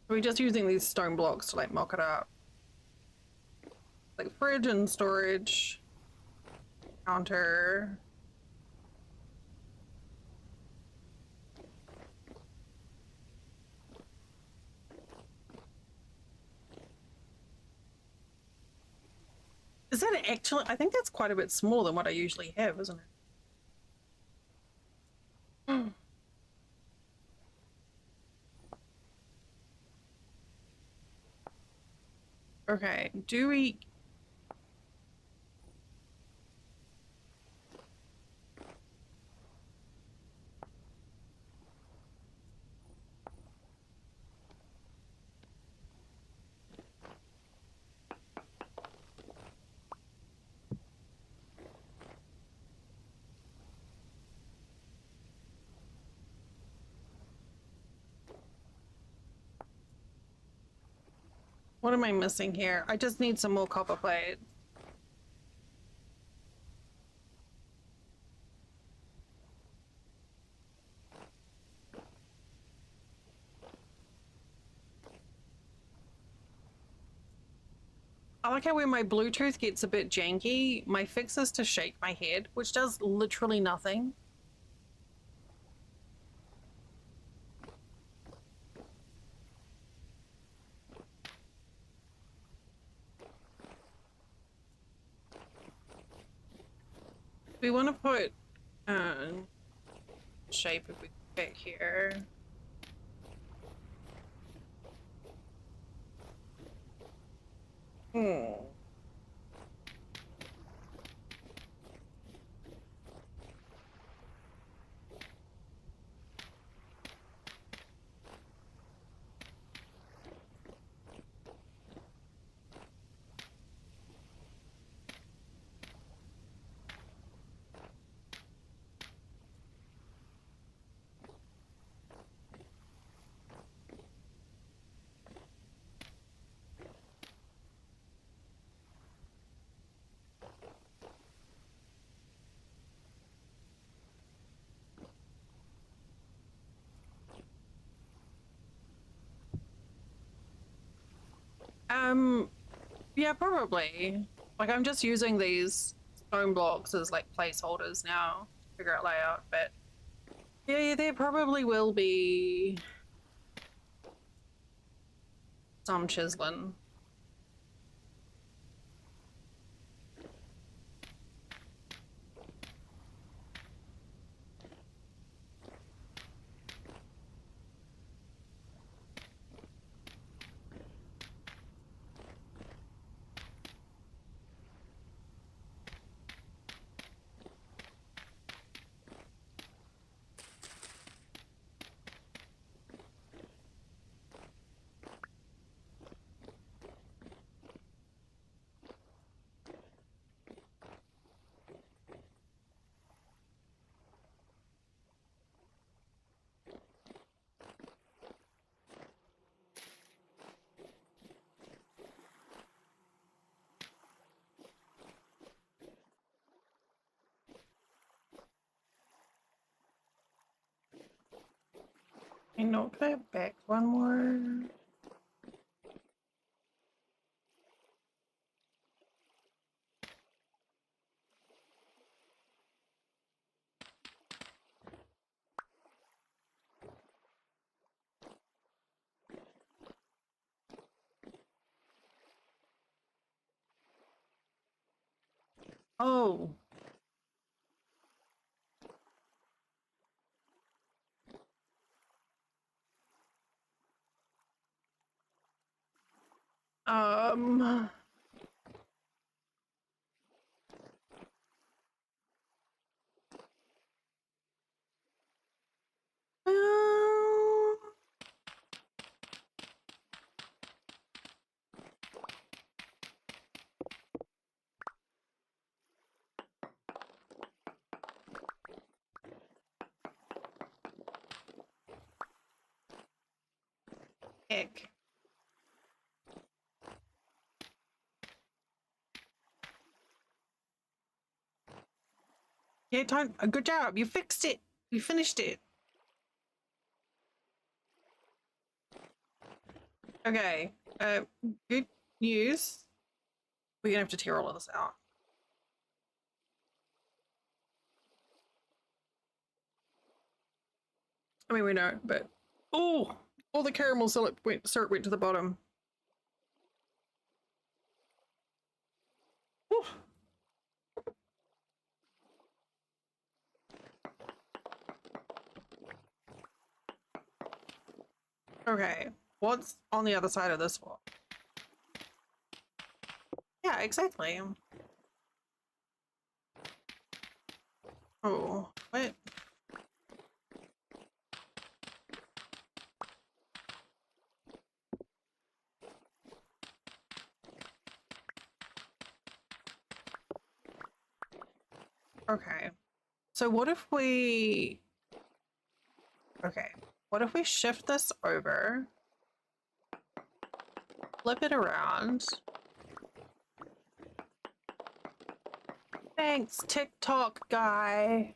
We're just using these stone blocks to like mock it up. like fridge and storage, counter. Is that actually? I think that's quite a bit smaller than what I usually have, isn't it? Okay, do we... What am I missing here? I just need some more copper plate. I like how when my Bluetooth gets a bit janky, my fix is to shake my head, which does literally nothing. We want to put shape if we fit here. Hmm. Yeah, probably. Like, I'm just using these stone blocks as like placeholders now, figure out layout, but yeah, there probably will be some chiseling. I knock that back one more. Oh. Um. uh, Heck. Yeah, time. Good job. You fixed it. You finished it. Okay. Good news. We're gonna have to tear all of this out. I mean, we know, but oh, all the caramel syrup went to the bottom. Whew. Okay, what's on the other side of this wall? Yeah, exactly. Oh, what? Okay. So what if we... Okay. What if we shift this over, flip it around. Thanks, TikTok guy.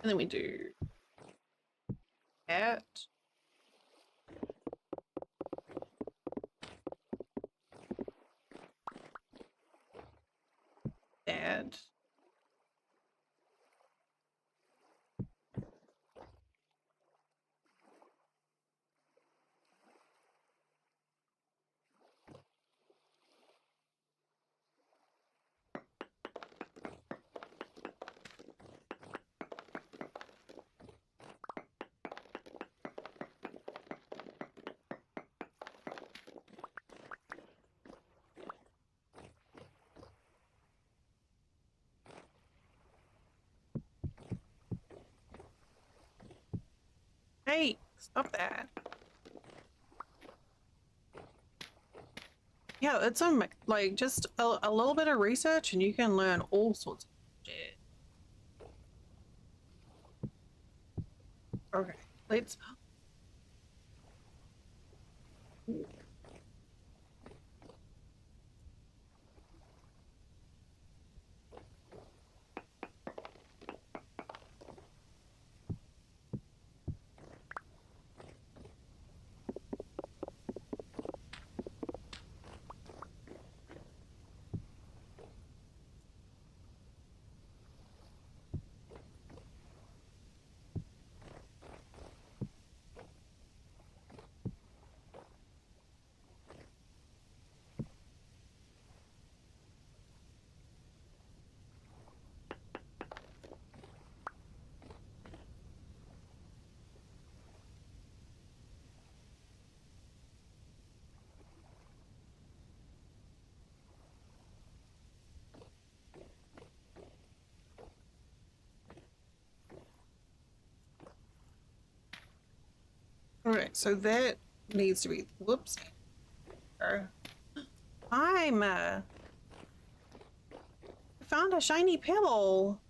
And then we do that. That. Hey, stop that. Yeah, it's like just a little bit of research and you can learn all sorts of shit. Okay, let's... Alright, so that needs to be... Whoops. I found a shiny pebble.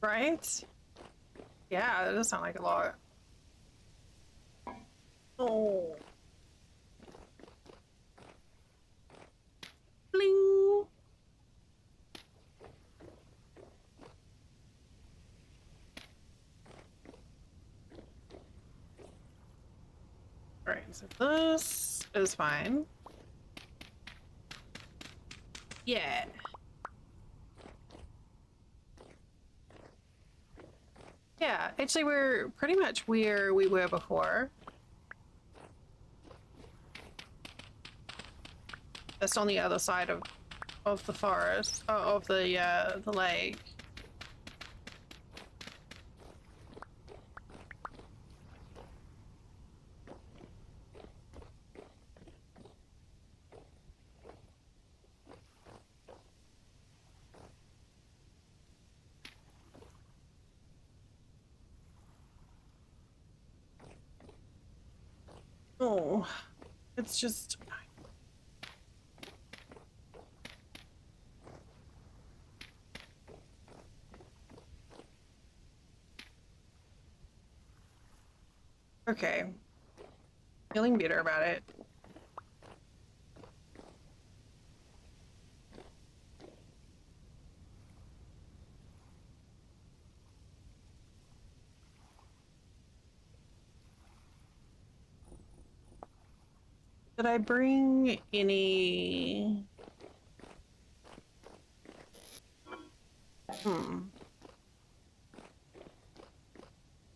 Right? Yeah, that does sound like a lot. Oh. Bling. Alright, so this is fine. Yeah. Yeah, actually we're pretty much where we were before. Just on the other side of the forest, of the lake. Oh, it's just... Okay. Feeling better about it. Did I bring any...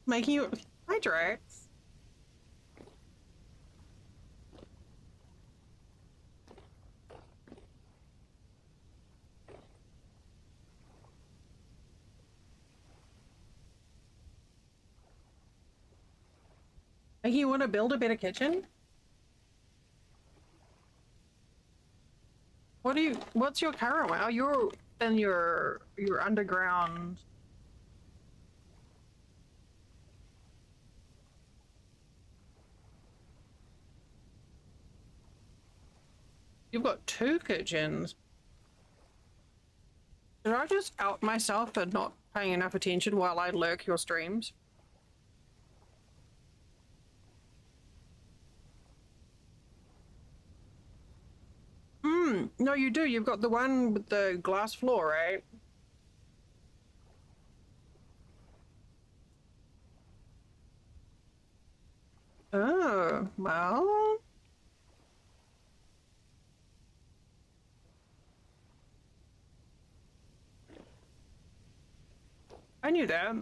Making you... Hi, Drax. Making you want to build a better kitchen? What's your current one? Oh, you're in your underground. You've got 2 kitchens. Did I just out myself for not paying enough attention while I lurk your streams? No, you do. You've got the one with the glass floor, right? Oh, well. I knew that.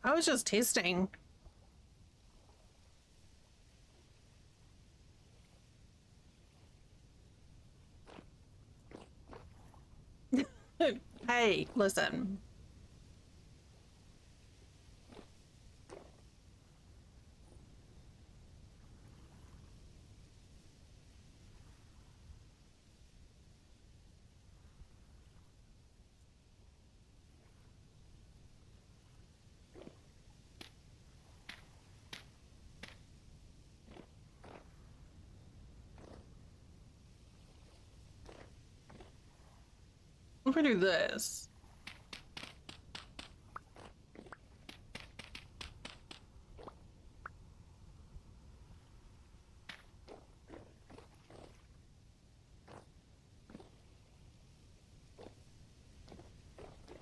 I was just testing. Hey, listen. If I do this.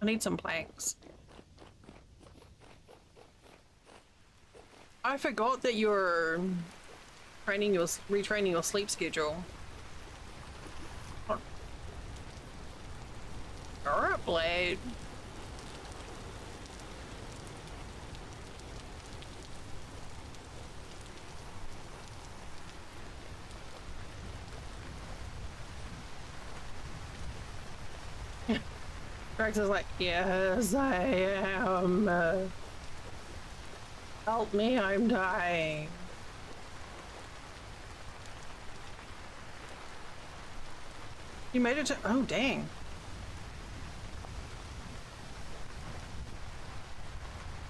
I need some planks. I forgot that you're retraining your sleep schedule. Alright, Blade. Drax is like, yes, I am. Help me, I'm dying. You made it to... Oh, dang.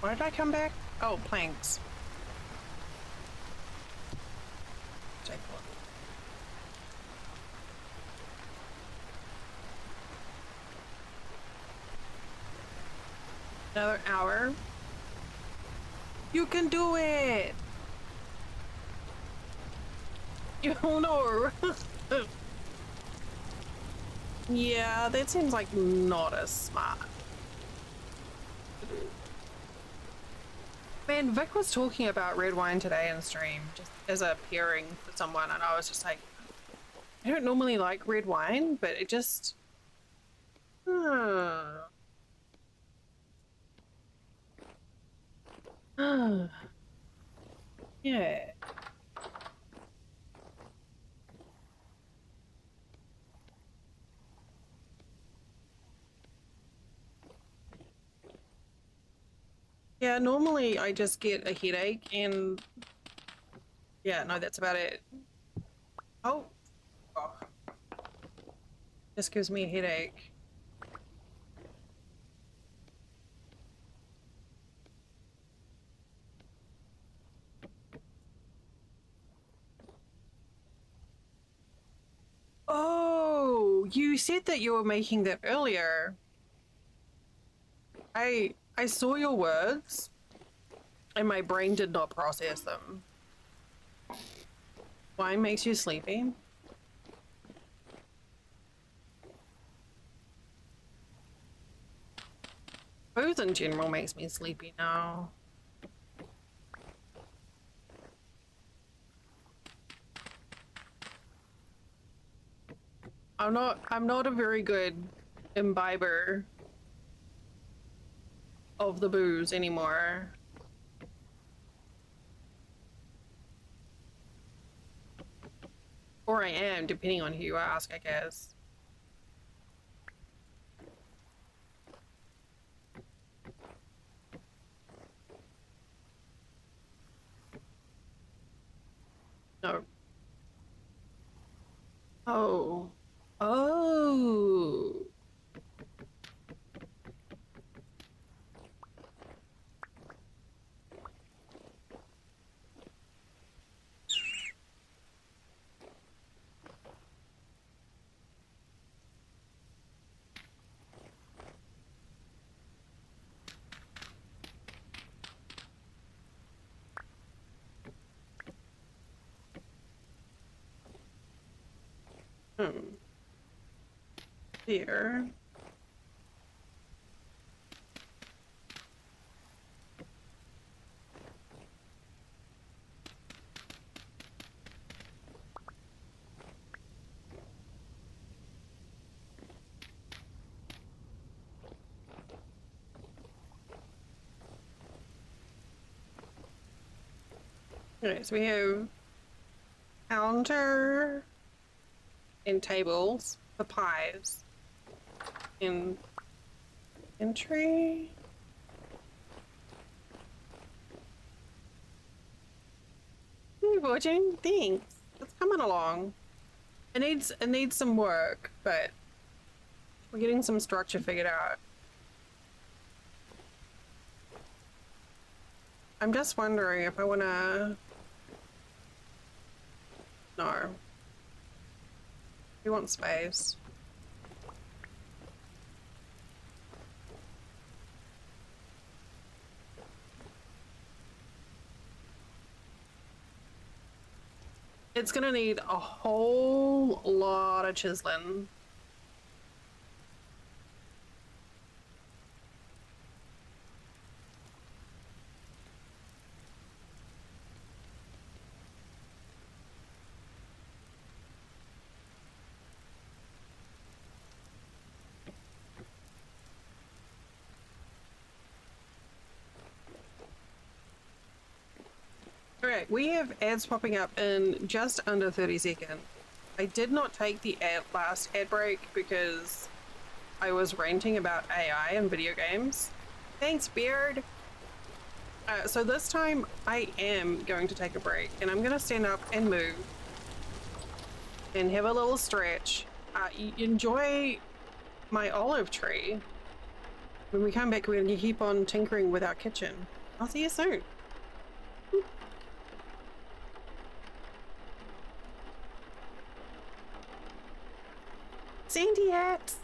Why did I come back? Oh, planks. Take a look. Another hour. You can do it! You know. Yeah, that seems like not as smart. Man, Vic was talking about red wine today in stream, just as a pairing for someone, and I was just like, I don't normally like red wine, but it just... yeah. Yeah, normally I just get a headache and yeah, no, that's about it. Oh, oh. Just gives me a headache. Oh, you said that you were making that earlier. I saw your words and my brain did not process them. Wine makes you sleepy? Booze in general makes me sleepy now. I'm not a very good imbiber of the booze anymore. Or I am, depending on who you ask, I guess. No. Oh. Oh. Hmm. Here. Okay, so we have counter and tables for pies. In entry. Hey, watching. Thanks. It's coming along. It needs some work, but we're getting some structure figured out. I'm just wondering if I wanna... No. We want space. It's gonna need a whole lot of chiseling. Alright, we have ads popping up in just under 30 seconds. I did not take the last ad break because I was ranting about AI and video games. Thanks, Beard! So this time I am going to take a break and I'm gonna stand up and move and have a little stretch. Enjoy my olive tree. When we come back, we're gonna keep on tinkering with our kitchen. I'll see you soon. Sandy hats!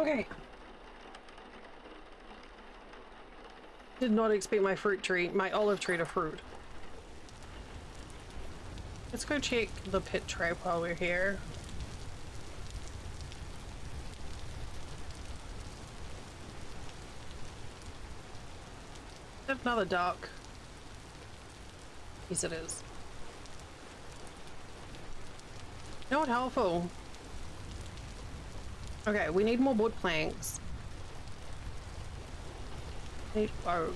Okay. Did not expect my fruit tree, my olive tree to fruit. Let's go check the pit trap while we're here. Is that another duck? Yes, it is. Not helpful. Okay, we need more wood planks. Need oak.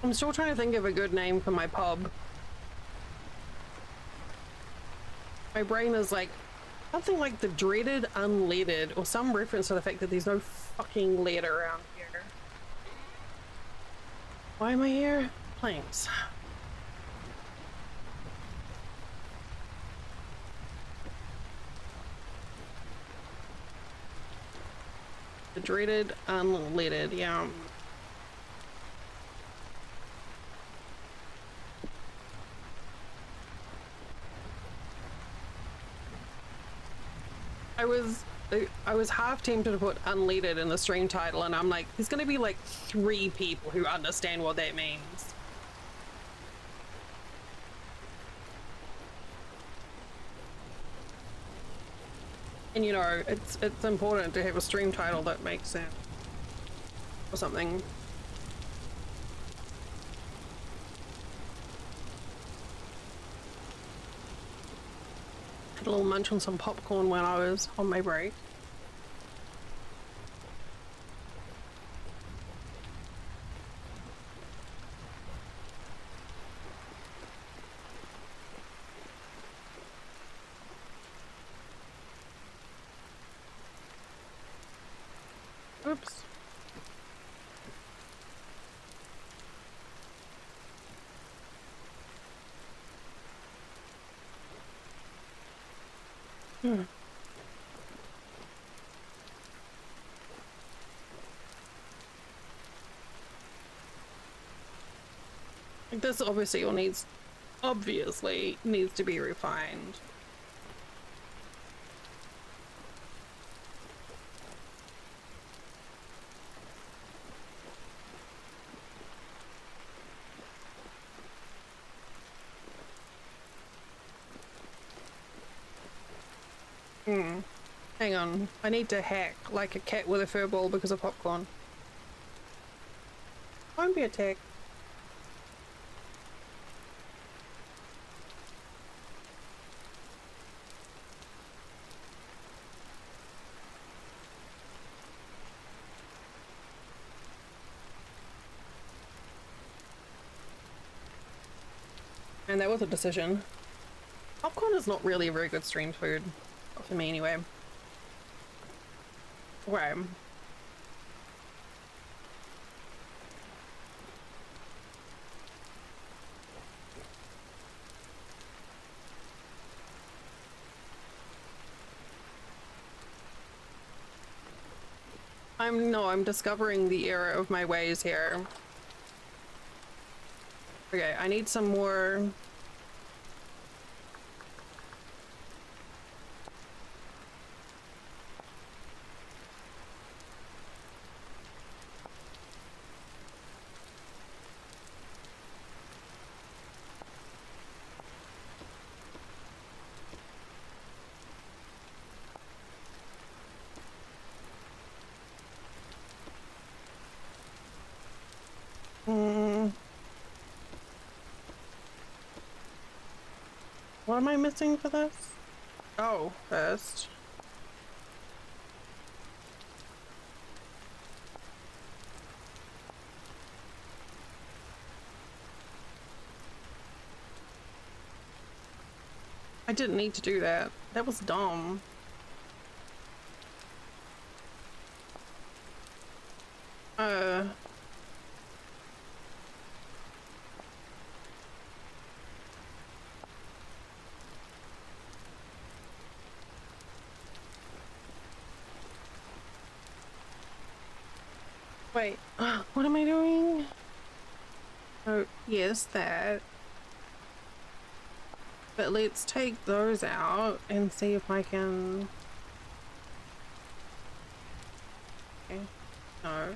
I'm still trying to think of a good name for my pub. My brain is like something like the dreaded unleaded, or some reference to the fact that there's no fucking lead around here. Why am I here? Planks. The dreaded unleaded, yeah. I was half tempted to put unleaded in the stream title, and I'm like, there's gonna be like 3 people who understand what that means. And you know, it's important to have a stream title that makes sense. Or something. Had a little munch on some popcorn when I was on my break. Oops. This obviously needs to be refined. Hang on, I need to hack like a cat with a fur ball because of popcorn. Won't be attacked. And that was a decision. Popcorn is not really a very good stream food. Not for me anyway. Okay. I'm discovering the error of my ways here. Okay, I need some more. What am I missing for this? Oh, first. I didn't need to do that. That was dumb. Wait, what am I doing? Oh, yes, that. But let's take those out and see if I can... Okay. No.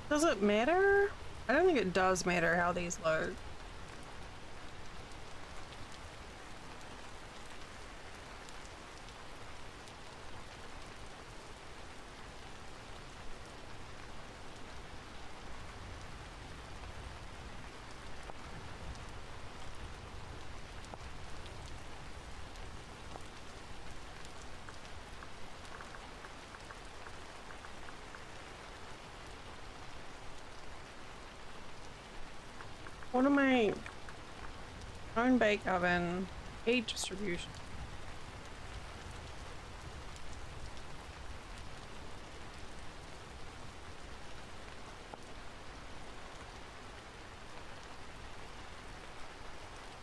Does it matter? I don't think it does matter how these load. What am I? Own bake oven, heat distribution.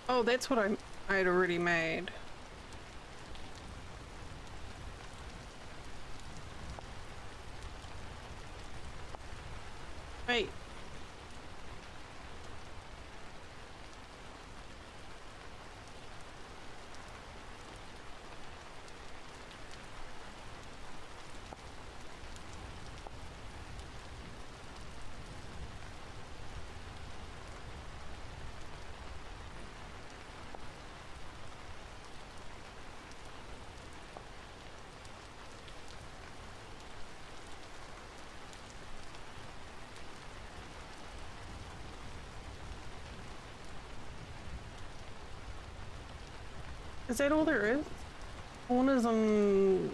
Oh, that's what I had already made. Wait. Is that all there is? Corners on...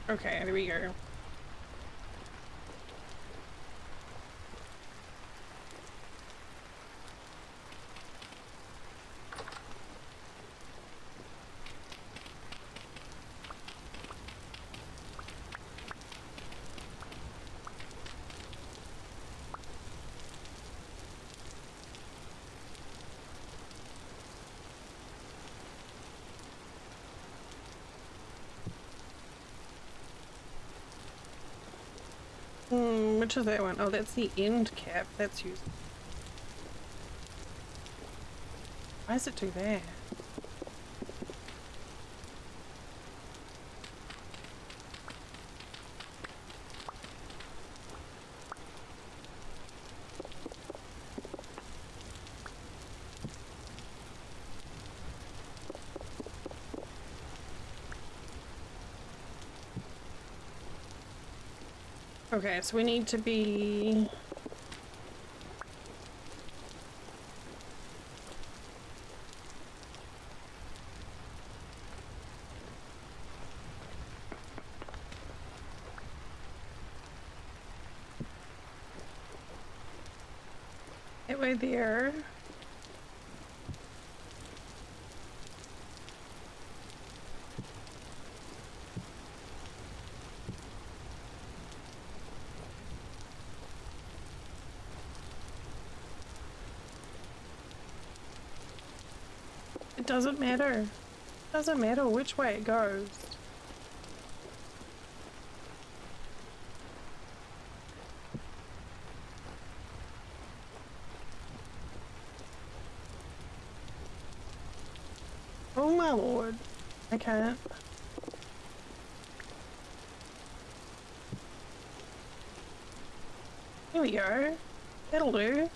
Okay, there we go. Which is that one? Oh, that's the end cap. That's useful. Why does it do that? Okay, so we need to be... that way there. It doesn't matter. It doesn't matter which way it goes. Oh my lord. I can't. Here we go. That'll do.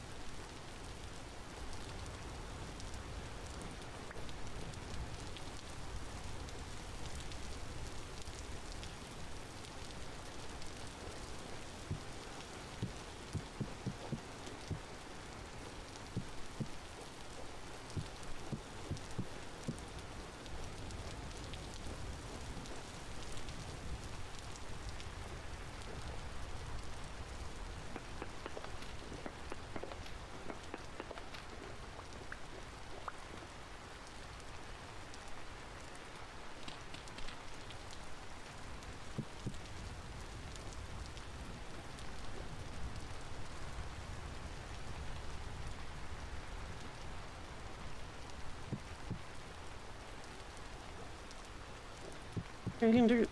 We can do.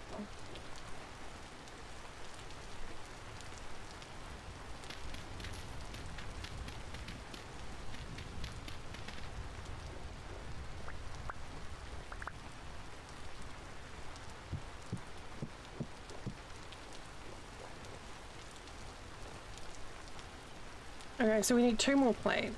Okay, so we need 2 more plates.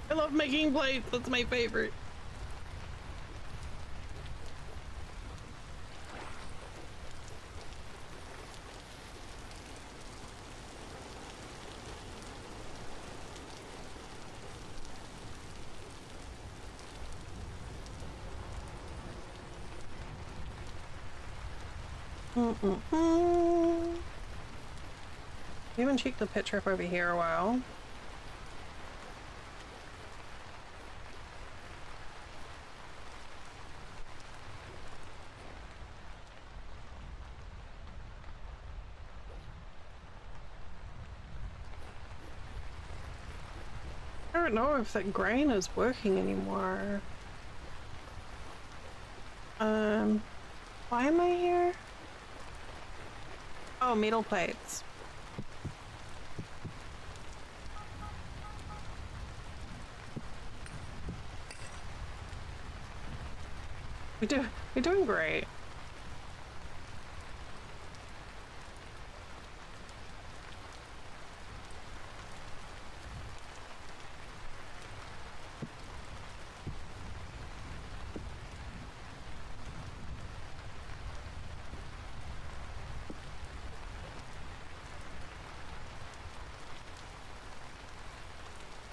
I love making plates, that's my favorite. We haven't checked the pit trap over here a while. I don't know if that grain is working anymore. Why am I here? Oh, metal plates. We're doing great.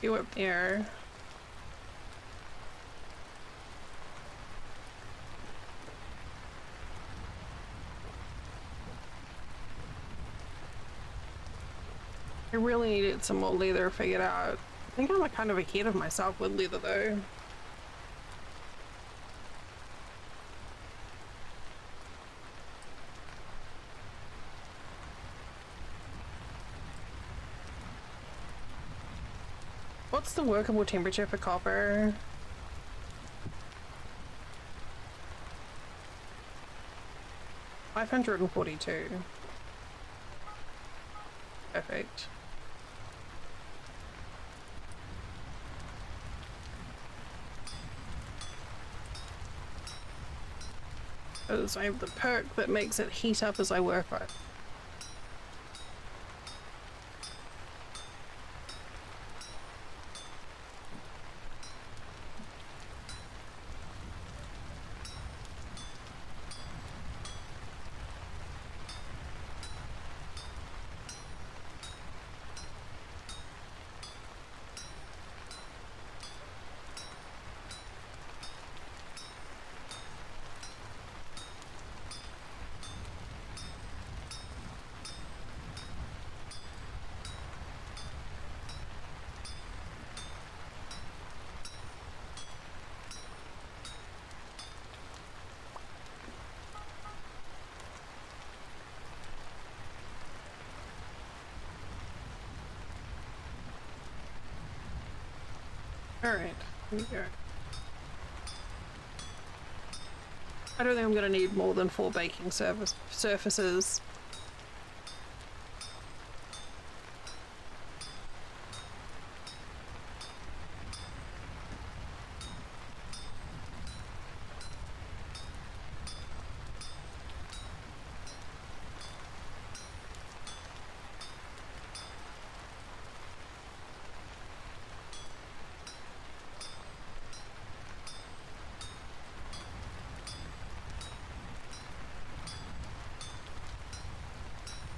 You up there. I really needed some more leather figured out. I think I'm like kind of ahead of myself with leather though. What's the workable temperature for copper? $542. Perfect. Because I have the perk that makes it heat up as I work on it. Alright, here we go. I don't think I'm gonna need more than 4 baking surfaces.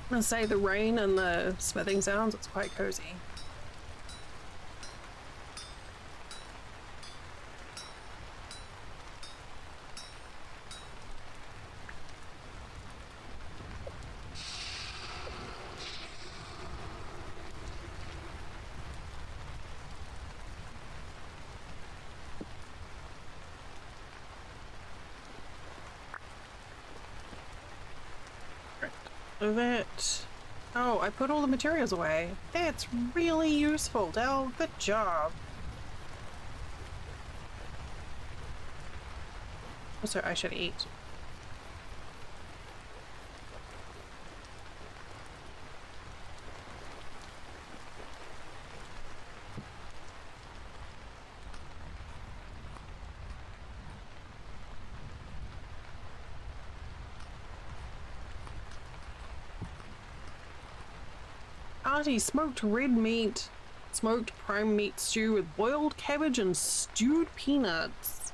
I'm gonna say the rain and the smithing sounds, it's quite cozy. That... Oh, I put all the materials away. That's really useful, Del. Good job. Also, I should eat. Auntie, smoked red meat, smoked prime meat stew with boiled cabbage and stewed peanuts.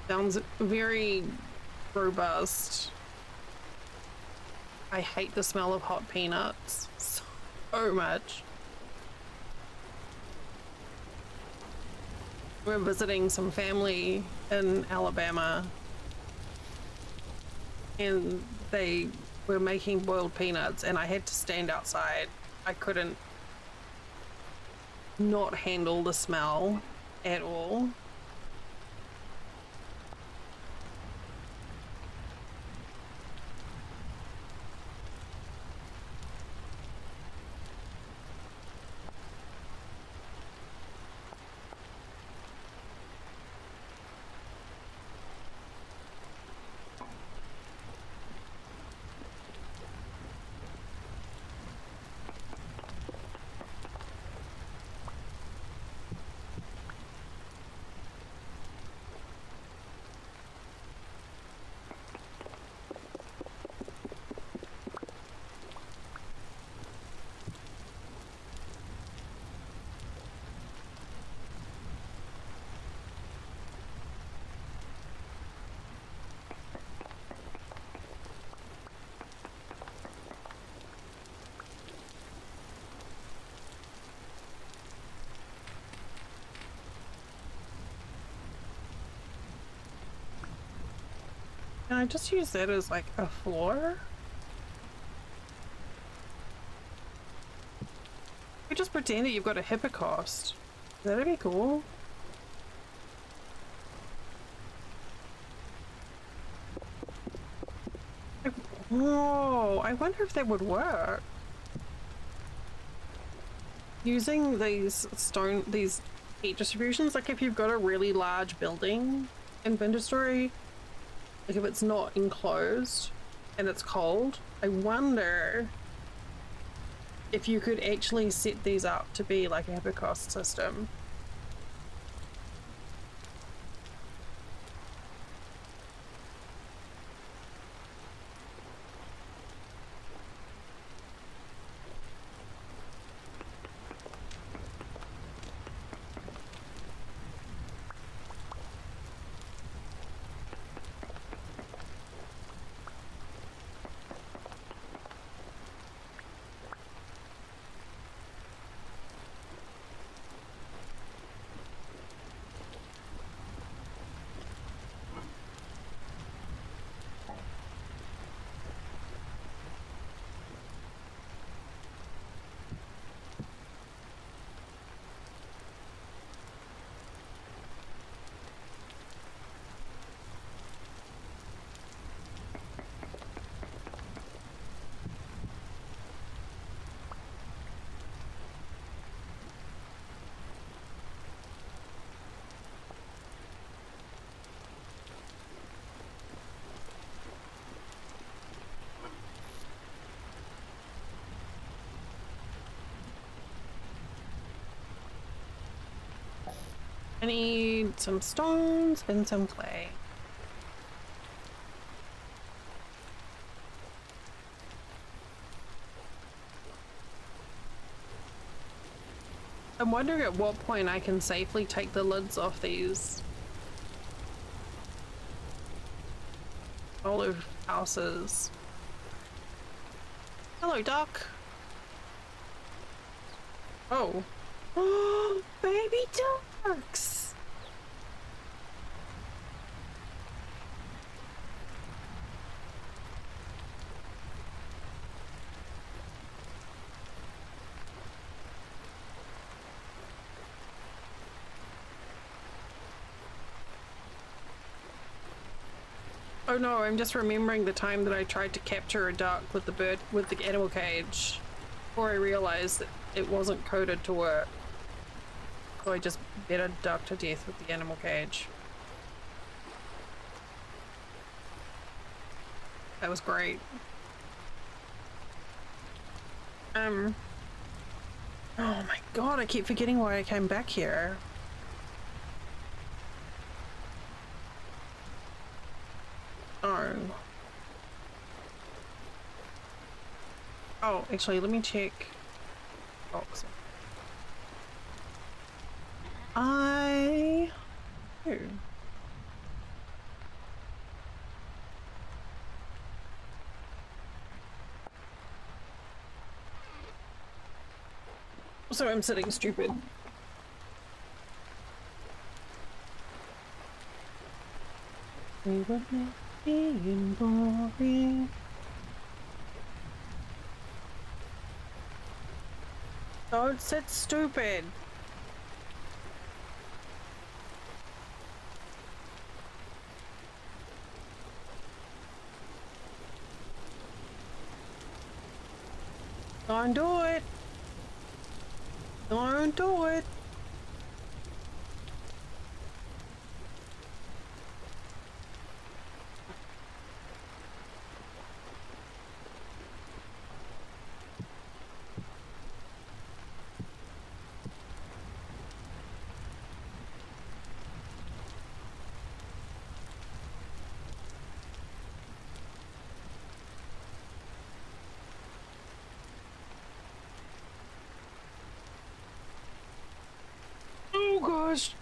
Sounds very robust. I hate the smell of hot peanuts so much. We're visiting some family in Alabama and they were making boiled peanuts and I had to stand outside. I couldn't not handle the smell at all. Can I just use that as like a floor? You just pretend that you've got a hippocaust. That'd be cool. Whoa, I wonder if that would work. Using these heat distributions, like if you've got a really large building in Vintage Story, like if it's not enclosed and it's cold, I wonder if you could actually set these up to be like a hippocaust system. I need some stones and some clay. I'm wondering at what point I can safely take the lids off these olive houses. Hello, duck. Oh. Oh, baby ducks. Oh no, I'm just remembering the time that I tried to capture a duck with the animal cage before I realized that it wasn't coded to work. So I just bit a duck to death with the animal cage. That was great. Oh my god, I keep forgetting why I came back here. Oh. Oh, actually, let me check. Box. Oh. So I'm sitting stupid. We were being boring. Don't sit stupid. Don't do it. Don't do it. Oh gosh.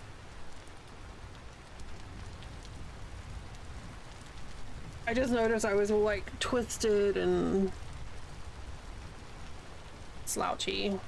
I just noticed I was all like twisted and slouchy.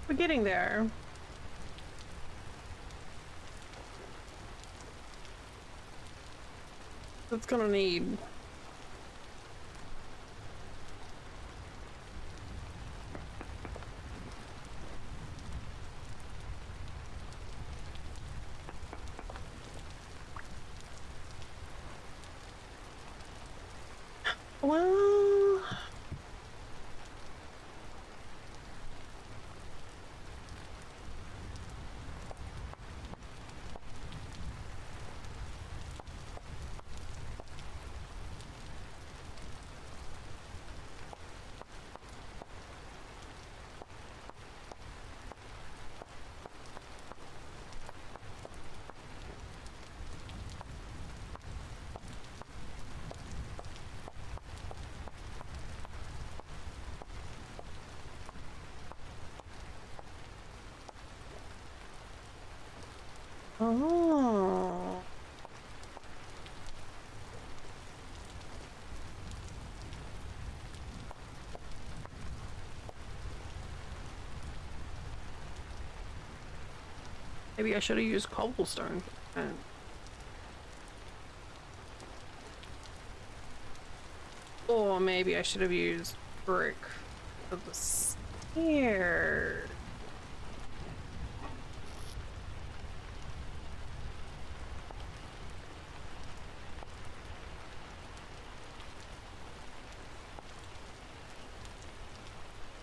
We're getting there. It's gonna need. Well, oh. Maybe I should have used cobblestone. Or maybe I should have used brick for the stairs.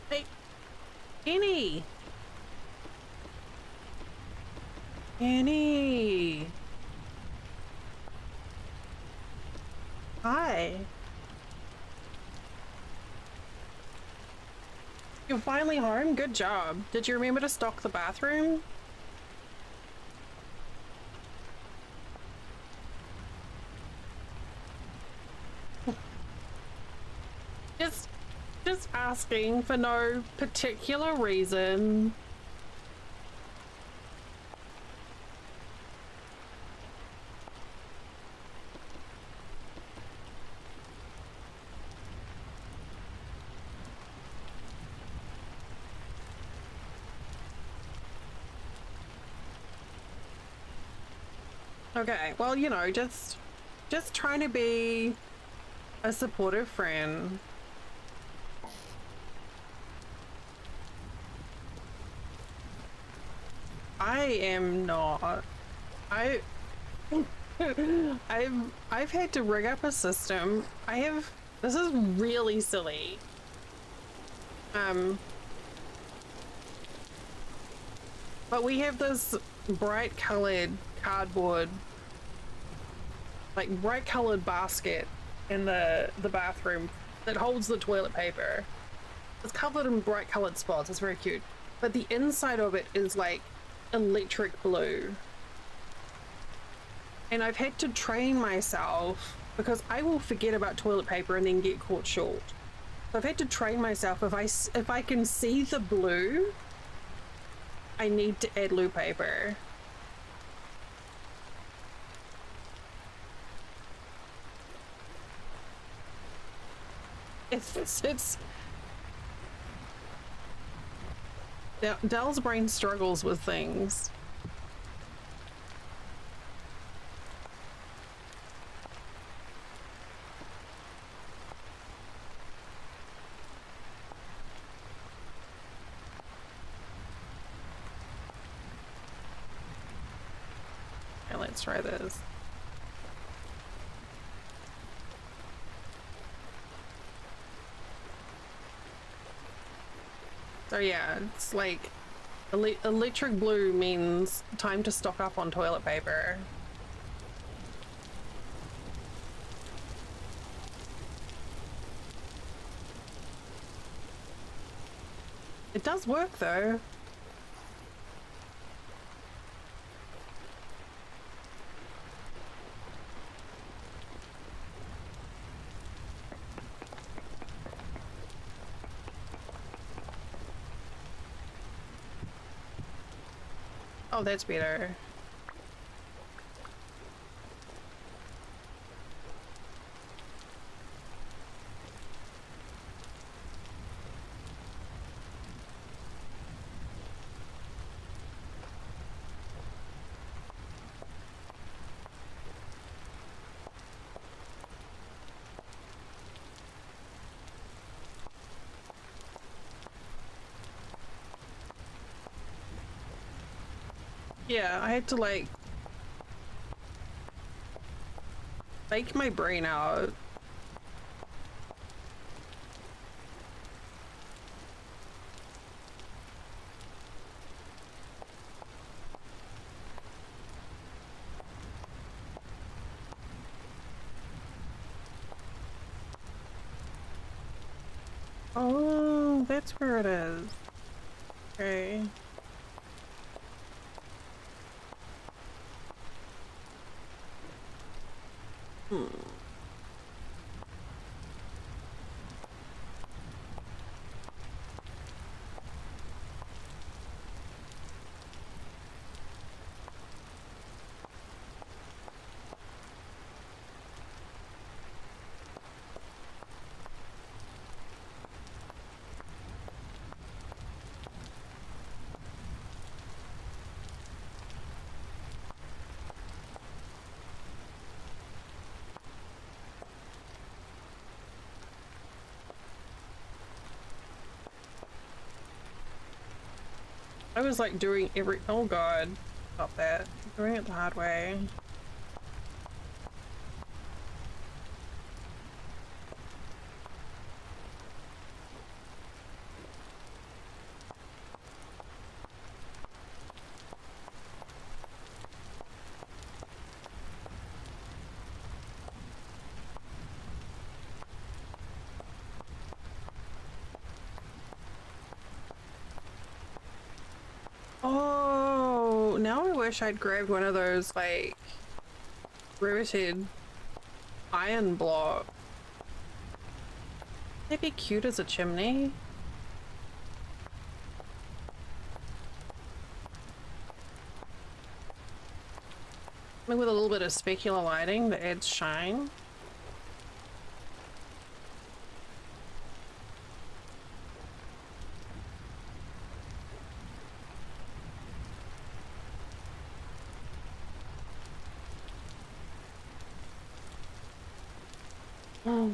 Hey, Kenny! Kenny! Hi. You're finally home? Good job. Did you remember to stock the bathroom? Just asking for no particular reason. Okay, well, you know, just trying to be a supportive friend. I am not. I I've had to rig up a system. This is really silly. But we have this bright colored cardboard, like bright colored basket in the bathroom that holds the toilet paper. It's covered in bright colored spots. It's very cute. But the inside of it is like electric blue. And I've had to train myself because I will forget about toilet paper and then get caught short. So I've had to train myself, if I can see the blue, I need to add loo paper. It's Dell's brain struggles with things. Okay, let's try this. So yeah, it's like electric blue means time to stock up on toilet paper. It does work though. Oh, that's better. Yeah, I had to like fake my brain out. Oh, that's where it is. Okay. I was like doing oh god, stop that. Doing it the hard way. now I wish I'd grabbed one of those, like, riveted iron block. They'd be cute as a chimney. With a little bit of specular lighting that adds shine. Oh.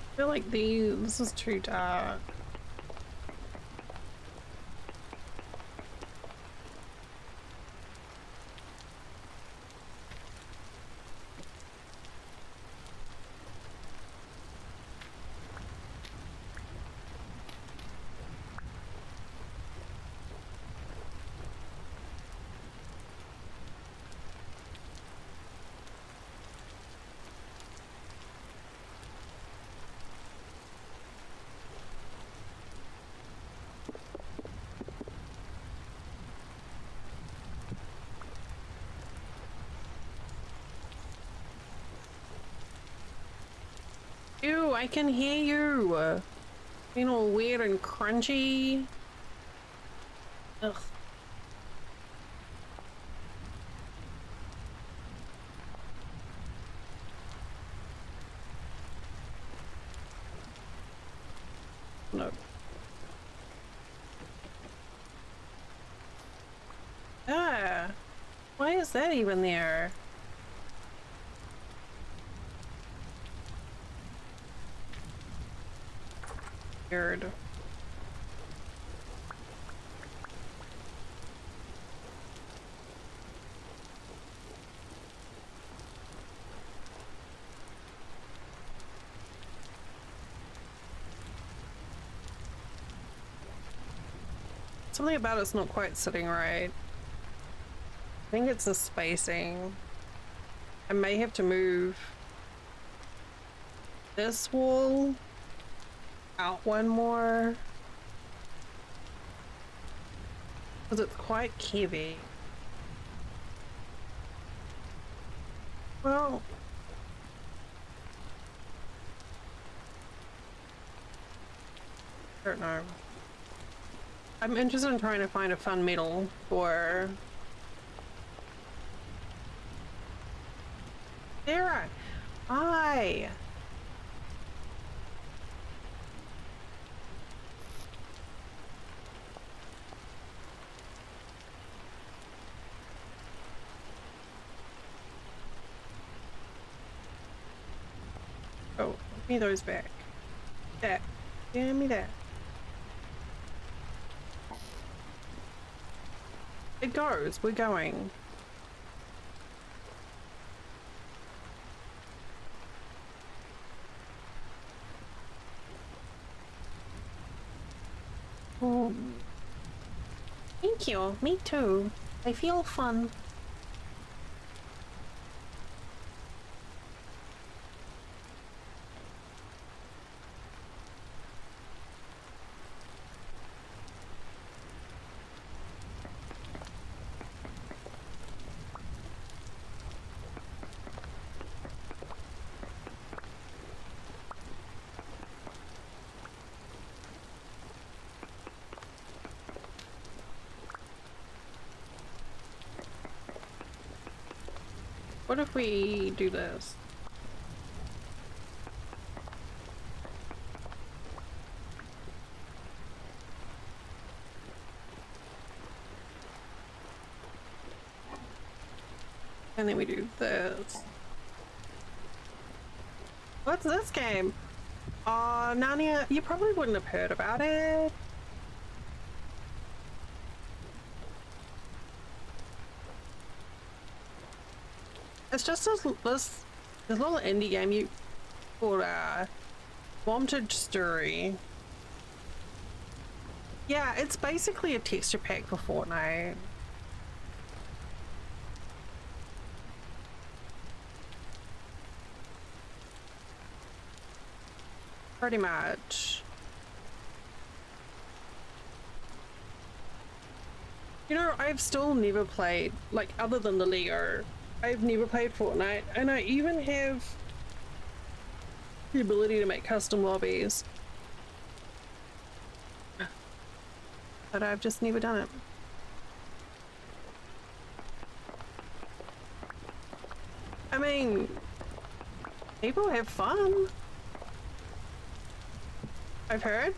I feel like this is too dark. Ew, I can hear you. Being all weird and crunchy. Ugh. No. Ah, why is that even there? Weird. Something about it's not quite sitting right. I think it's the spacing. I may have to move this wall out one more because it's quite heavy. Well, I don't know. I'm interested in trying to find a fun metal for Sarah. Hi. Oh, give me those back. That. Give me that. It goes. We're going. Oh. Thank you. Me too. I feel fun. What if we do this? And then we do this. What's this game? Narnia, you probably wouldn't have heard about it. It's just this little indie game called Wanted Story. Yeah, it's basically a texture pack for Fortnite. Pretty much. You know, I've still never played, like, other than the Lego, I've never played Fortnite, and I even have the ability to make custom lobbies. But I've just never done it. I mean, people have fun. I've heard.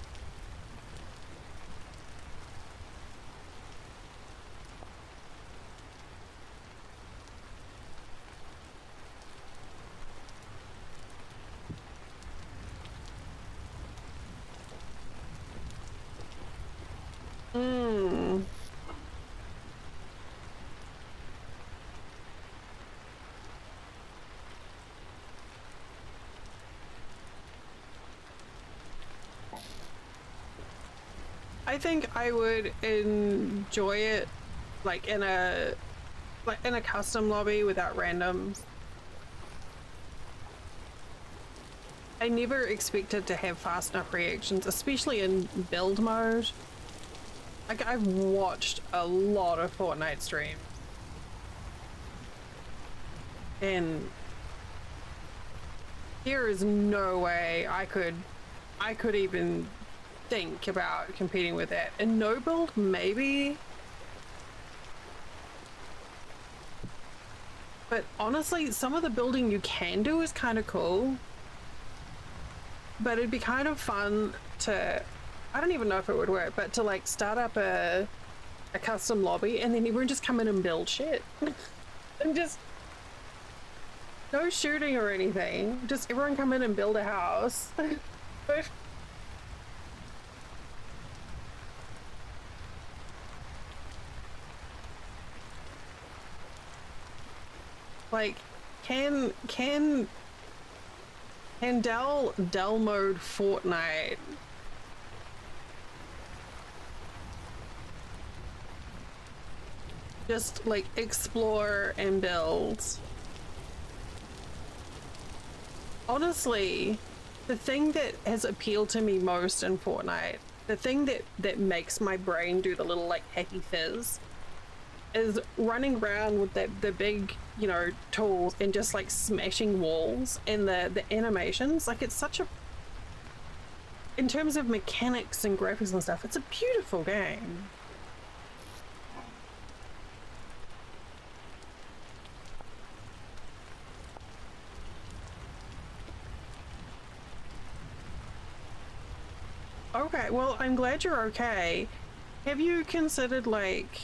I think I would enjoy it like in a custom lobby without randoms. I never expected to have fast enough reactions, especially in build mode. Like, I've watched a lot of Fortnite streams, and there is no way I could even think about competing with that. In no build, maybe. But honestly, some of the building you can do is kind of cool. But it'd be kind of fun to, I don't even know if it would work, but to like start up a custom lobby and then everyone just come in and build shit. And just no shooting or anything. Just everyone come in and build a house. Like, can Dell mode Fortnite just like explore and build? Honestly, the thing that has appealed to me most in Fortnite, the thing that makes my brain do the little like hacky fizz, is running around with the big, you know, tools and just like smashing walls, and the animations. Like, it's such a, in terms of mechanics and graphics and stuff, it's a beautiful game. Okay, well, I'm glad you're okay. Have you considered like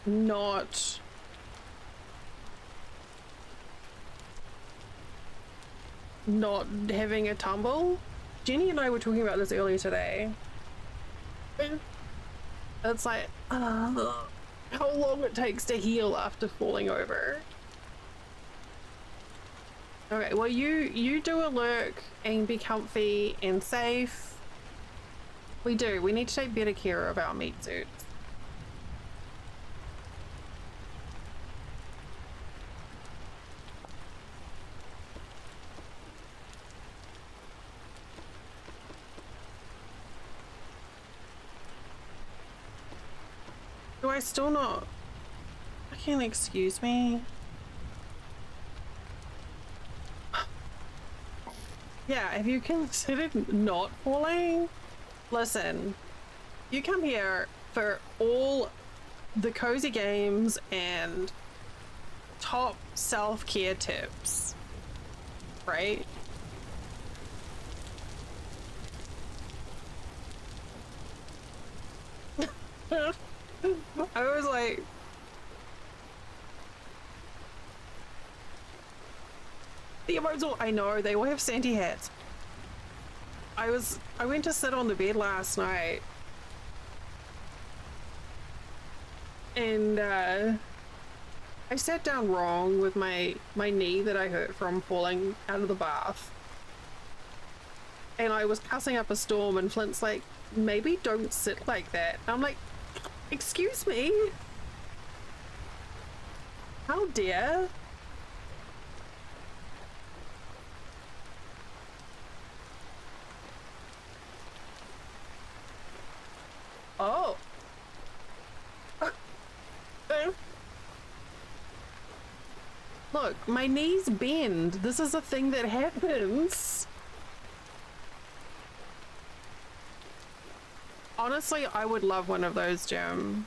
not having a tumble? Jenny and I were talking about this earlier today. It's like how long it takes to heal after falling over. Okay, well, you do a lurk and be comfy and safe. We need to take better care of our meat suits. Do I still not? Fucking excuse me. Yeah, have you considered not falling? Listen, you come here for all the cozy games and top self-care tips, right? I was like, the emotes, I know, they all have Santy hats. I went to sit on the bed last night and I sat down wrong with my knee that I hurt from falling out of the bath. And I was cussing up a storm and Flint's like, maybe don't sit like that. And I'm like, excuse me? How dare? Oh. Look, my knees bend. This is a thing that happens. Honestly, I would love one of those, Jim.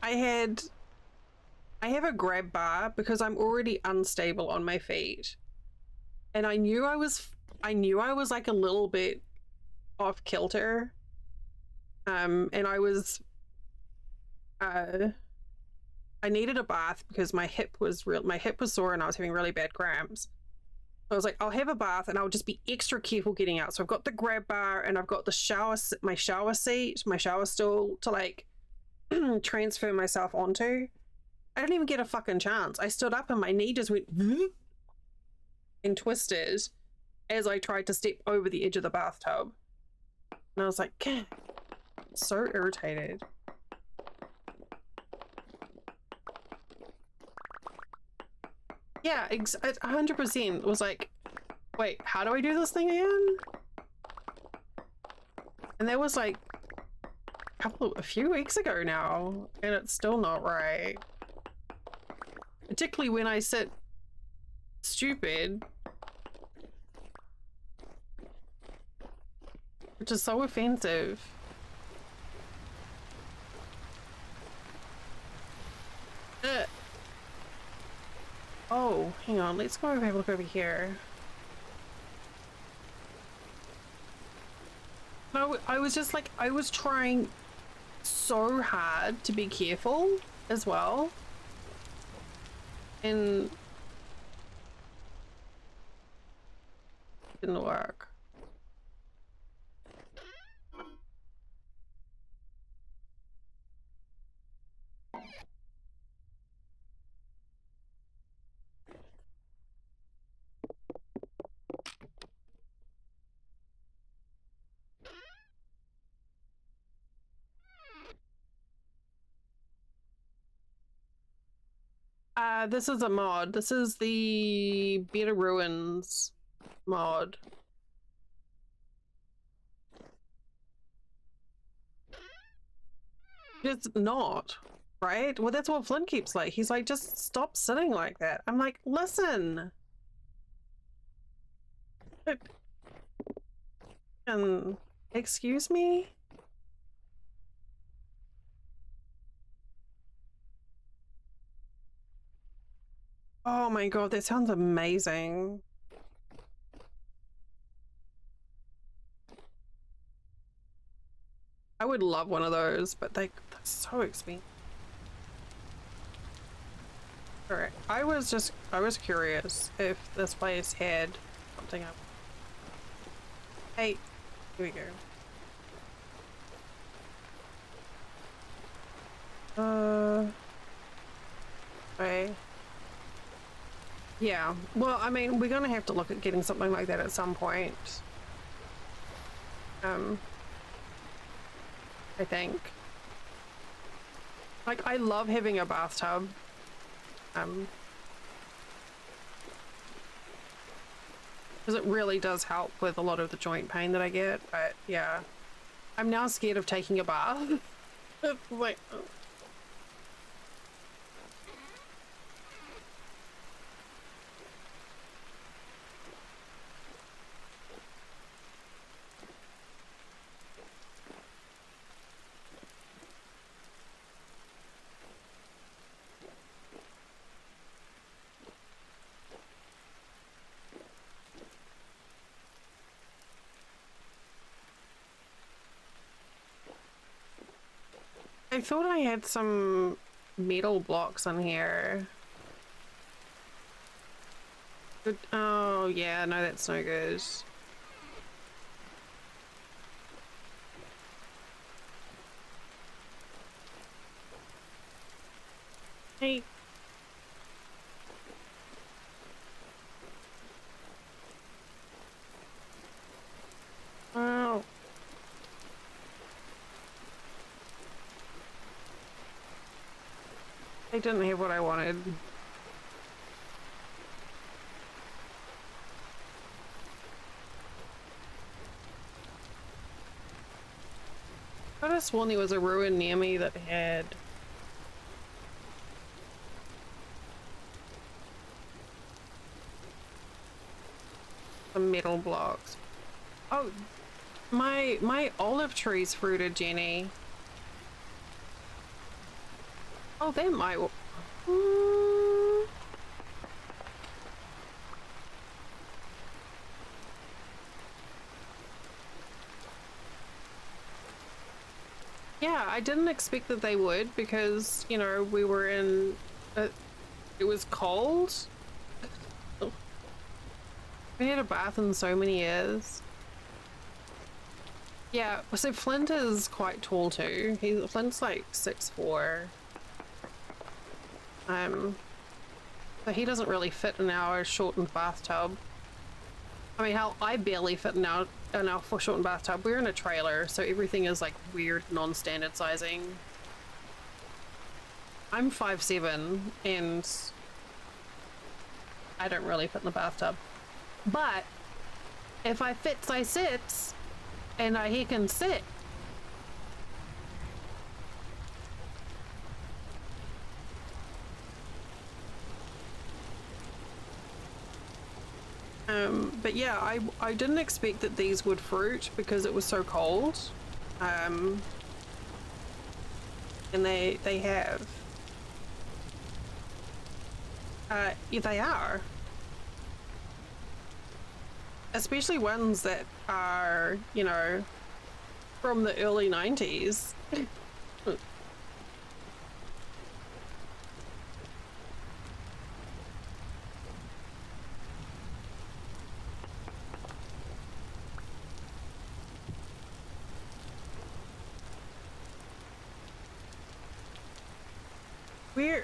I have a grab bar because I'm already unstable on my feet. And I knew I was like a little bit off kilter. And I needed a bath because my hip was sore and I was having really bad cramps. So I was like, I'll have a bath and I'll just be extra careful getting out. So I've got the grab bar and I've got the my shower seat, my shower stool to like transfer myself onto. I didn't even get a fucking chance. I stood up and my knee just went and twisted as I tried to step over the edge of the bathtub. And I was like, God, so irritated. Yeah, 100% was like, wait, how do I do this thing again? And that was like a few weeks ago now, and it's still not right. Particularly when I sit stupid, which is so offensive. Oh, hang on, let's go have a look over here. No, I was just like, I was trying so hard to be careful as well. And it didn't work. This is a mod. This is the Better Ruins mod. It's not, right? Well, that's what Flynn keeps like. He's like, just stop sitting like that. I'm like, listen. Excuse me? Oh my god, that sounds amazing. I would love one of those, but they're so expensive. Alright, I was curious if this place had something up. Hey, here we go. Okay. Yeah, well, I mean, we're gonna have to look at getting something like that at some point. I think. Like, I love having a bathtub. Because it really does help with a lot of the joint pain that I get, but yeah. I'm now scared of taking a bath. Like, oh. I thought I had some metal blocks on here. Good. Oh, yeah, no, that's no good. Hey. Oh. I didn't have what I wanted. I could have sworn there was a ruin near me that had some metal blocks. Oh, my olive tree's fruited, Jenny. Oh, that might. Yeah, I didn't expect that they would because, you know, we were in. It was cold. We had a bath in so many years. Yeah, so Flint is quite tall too. Flint's like 6'4". So he doesn't really fit in our shortened bathtub. I mean, hell, I barely fit in our shortened bathtub. We're in a trailer, so everything is like weird, non-standard sizing. I'm 5'7", and I don't really fit in the bathtub. But if I fits, I sits, and he can sit. But yeah, I didn't expect that these would fruit because it was so cold. And they have. Yeah, they are. Especially ones that are, you know, from the early 90s. We're...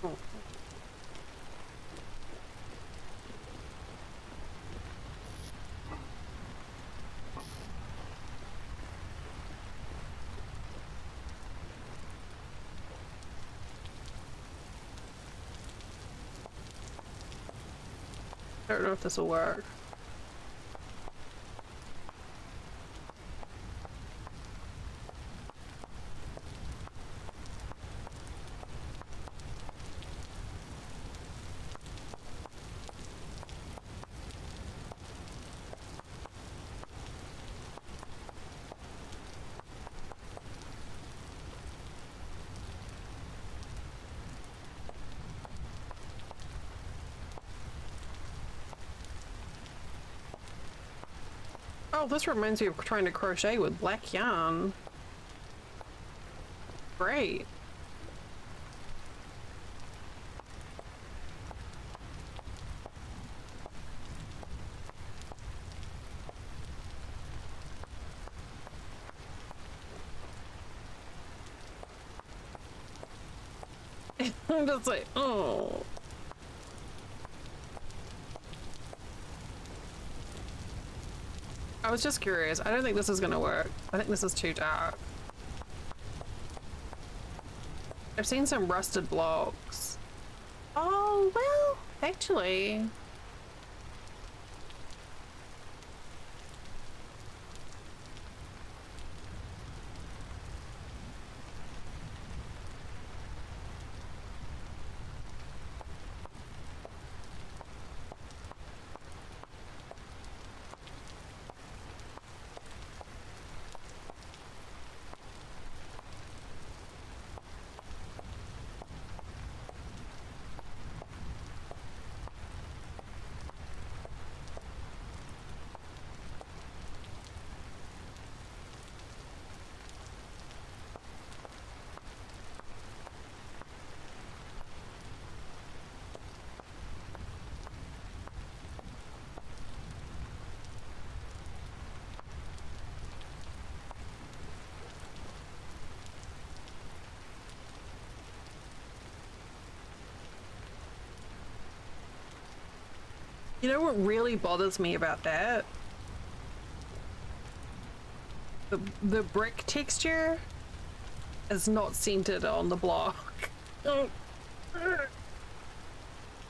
Oh. I don't know if this will work. Oh, this reminds me of trying to crochet with black yarn. Great. I'm just like, oh. I was just curious. I don't think this is gonna work. I think this is too dark. I've seen some rusted blocks. Oh, well, actually. You know what really bothers me about that? The brick texture is not centered on the block.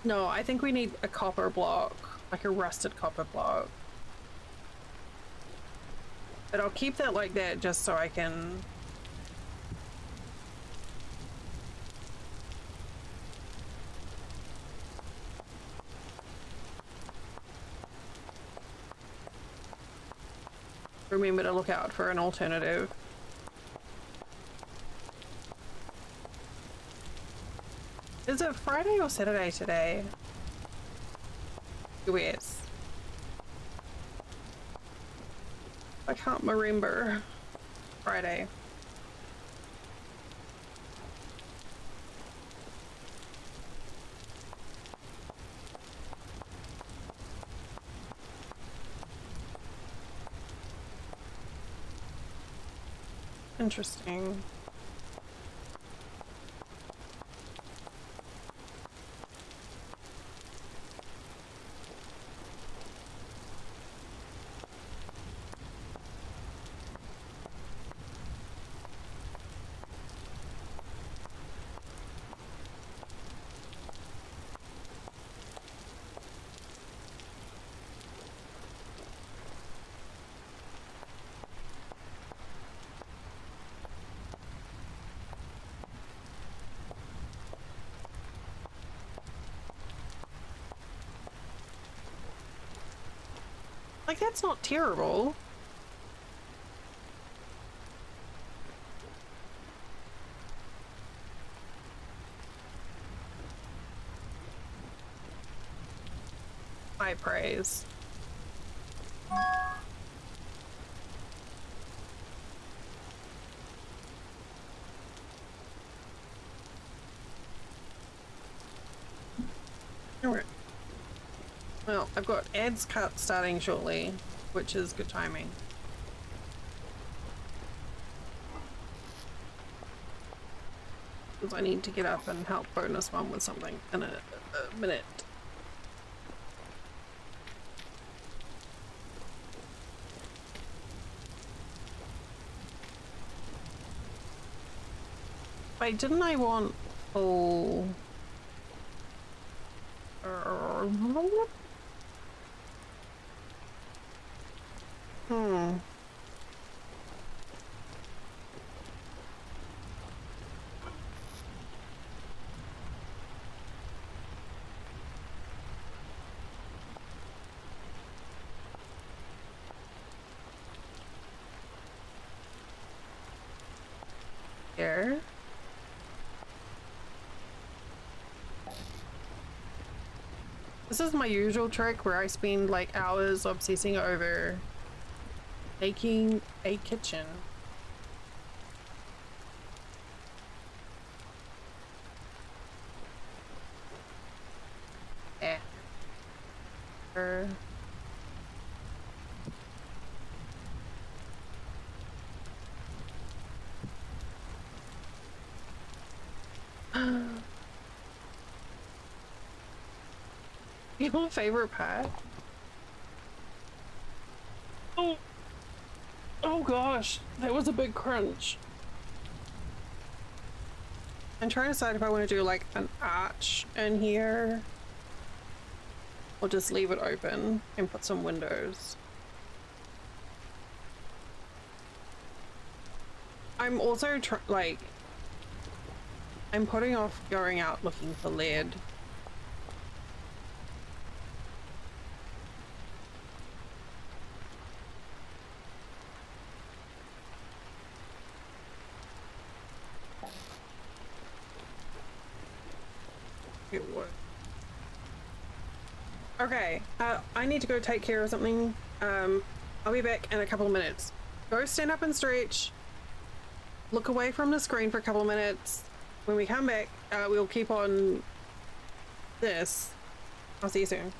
No, I think we need a copper block, like a rusted copper block. But I'll keep that like that just so I can... remember to look out for an alternative. Is it Friday or Saturday today? US. I can't remember. Friday. Interesting. Like, that's not terrible. High praise. Alright. Well, I've got ads cut starting shortly, which is good timing. Because I need to get up and help bonus one with something in a minute. Wait, didn't I want full... Here. This is my usual trick where I spend like hours obsessing over making a kitchen. Yeah. Your favorite pet? Oh, oh gosh, that was a big crunch. I'm trying to decide if I want to do like an arch in here or just leave it open and put some windows. I'm also I'm putting off going out looking for lead. Okay, I need to go take care of something. I'll be back in a couple of minutes. Go stand up and stretch. Look away from the screen for a couple of minutes. When we come back, we'll keep on this. I'll see you soon.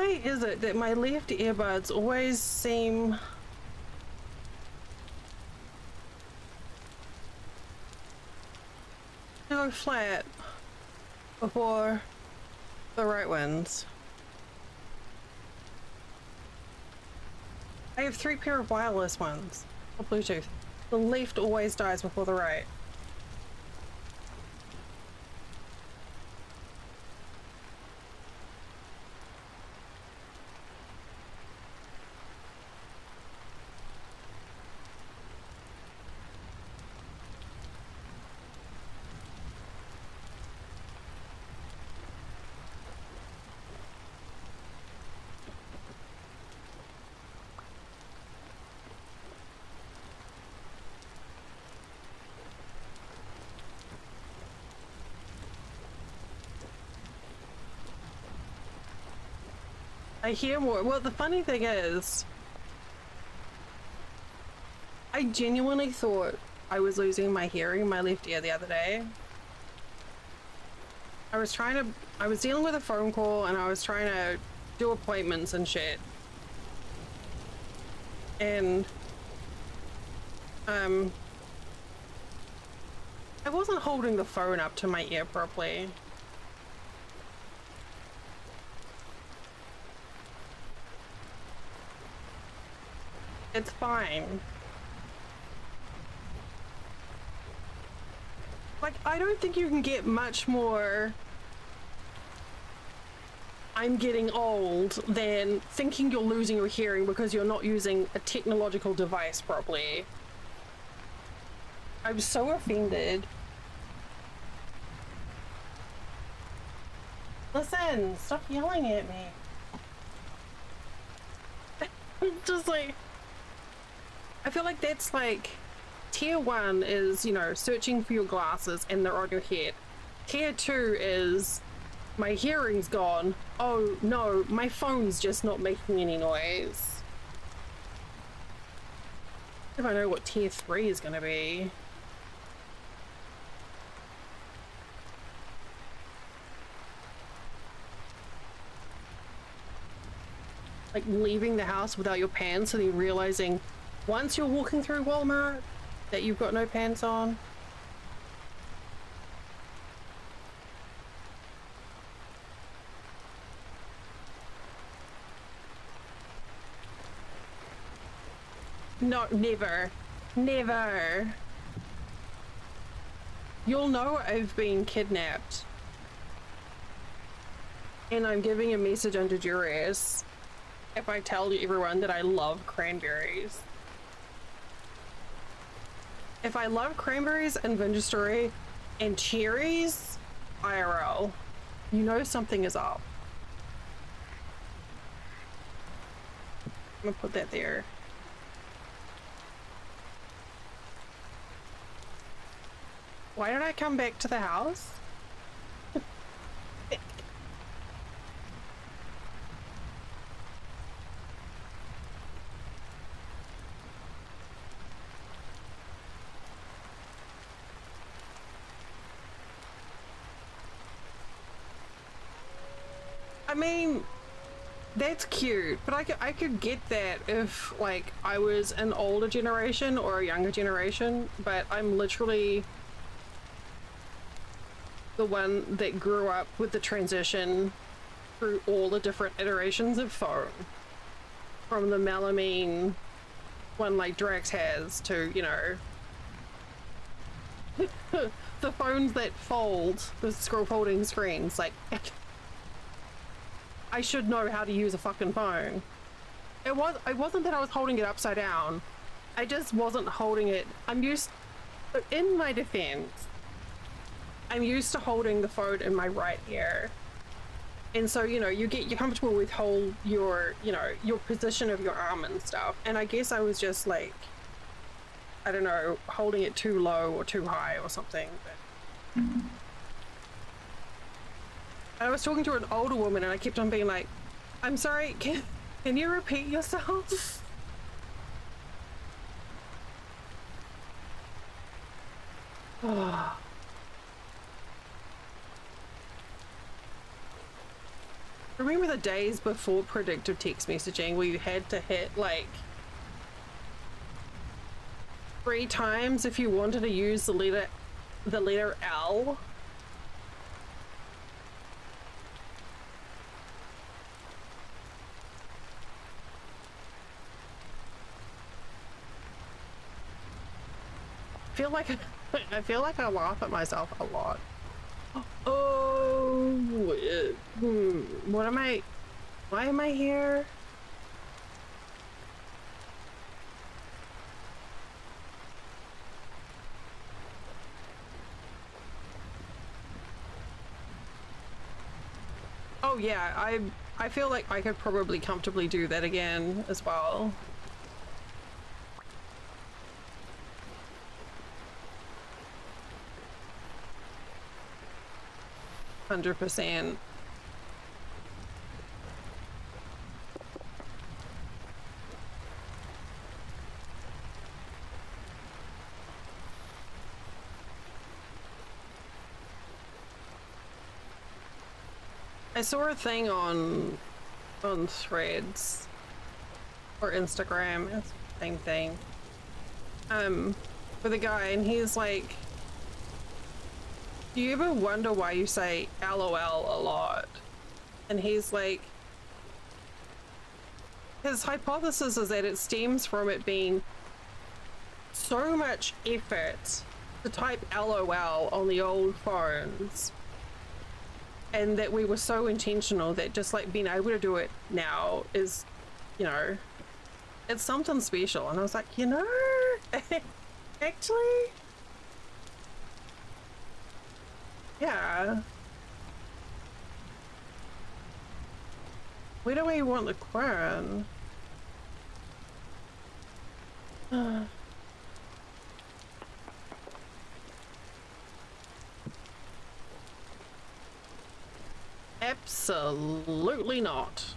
Why is it that my left earbuds always seem to go flat before the right ones? I have 3 pair of wireless ones, or Bluetooth. The left always dies before the right. I hear more. Well, the funny thing is, I genuinely thought I was losing my hearing in my left ear the other day. I was dealing with a phone call and I was trying to do appointments and shit. And, I wasn't holding the phone up to my ear properly. It's fine. Like, I don't think you can get much more I'm getting old than thinking you're losing your hearing because you're not using a technological device properly. I'm so offended. Listen, stop yelling at me. Just like, I feel like that's like, tier 1 is, you know, searching for your glasses and they're on your head. Tier 2 is, my hearing's gone. Oh no, my phone's just not making any noise. If I know what tier 3 is gonna be. Like leaving the house without your pants and then realizing once you're walking through Walmart that you've got no pants on. No, never. Never. You'll know I've been kidnapped. And I'm giving a message under duress if I tell everyone that I love cranberries. If I love cranberries and vingestory and cherries, IRL, you know something is up. I'm gonna put that there. Why did I come back to the house? I mean, that's cute, but I could get that if, like, I was an older generation or a younger generation, but I'm literally the one that grew up with the transition through all the different iterations of phone. From the melamine one like Drax has to, you know, the phones that fold, the scroll folding screens, like, I should know how to use a fucking phone. It wasn't that I was holding it upside down. I just wasn't holding it. In my defense, I'm used to holding the phone in my right ear. And so, you know, you're comfortable with your position of your arm and stuff. And I guess I was just like, I don't know, holding it too low or too high or something. But I was talking to an older woman and I kept on being like, I'm sorry, can you repeat yourself? Remember the days before predictive text messaging where you had to hit like 3 times if you wanted to use the letter L? I feel like I laugh at myself a lot. Oh, what am I? Why am I here? Oh yeah, I feel like I could probably comfortably do that again as well. %. I saw a thing on Threads or Instagram, it's the same thing, with a guy, and he's like, do you ever wonder why you say LOL a lot? And he's like, his hypothesis is that it stems from it being so much effort to type LOL on the old phones, and that we were so intentional that just like being able to do it now is, you know, it's something special. And I was like, you know, actually, yeah. Where do we want the quern? Absolutely not.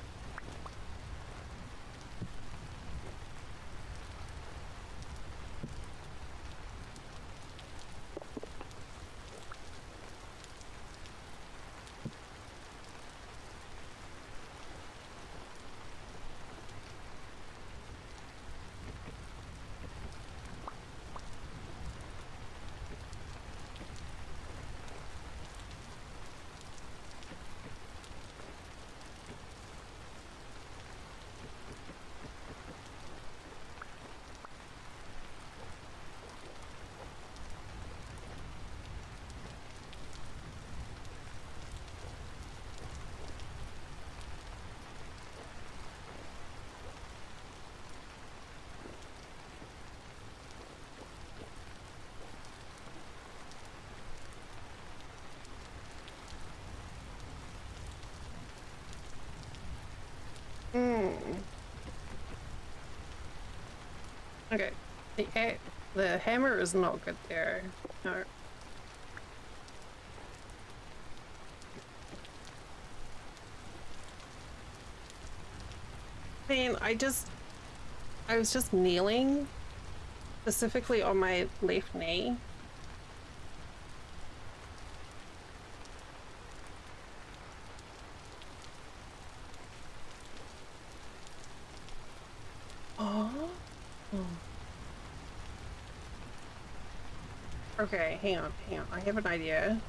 Okay, the hammer is not good there. No. Man, I was just kneeling, specifically on my left knee. Okay, hang on. I have an idea.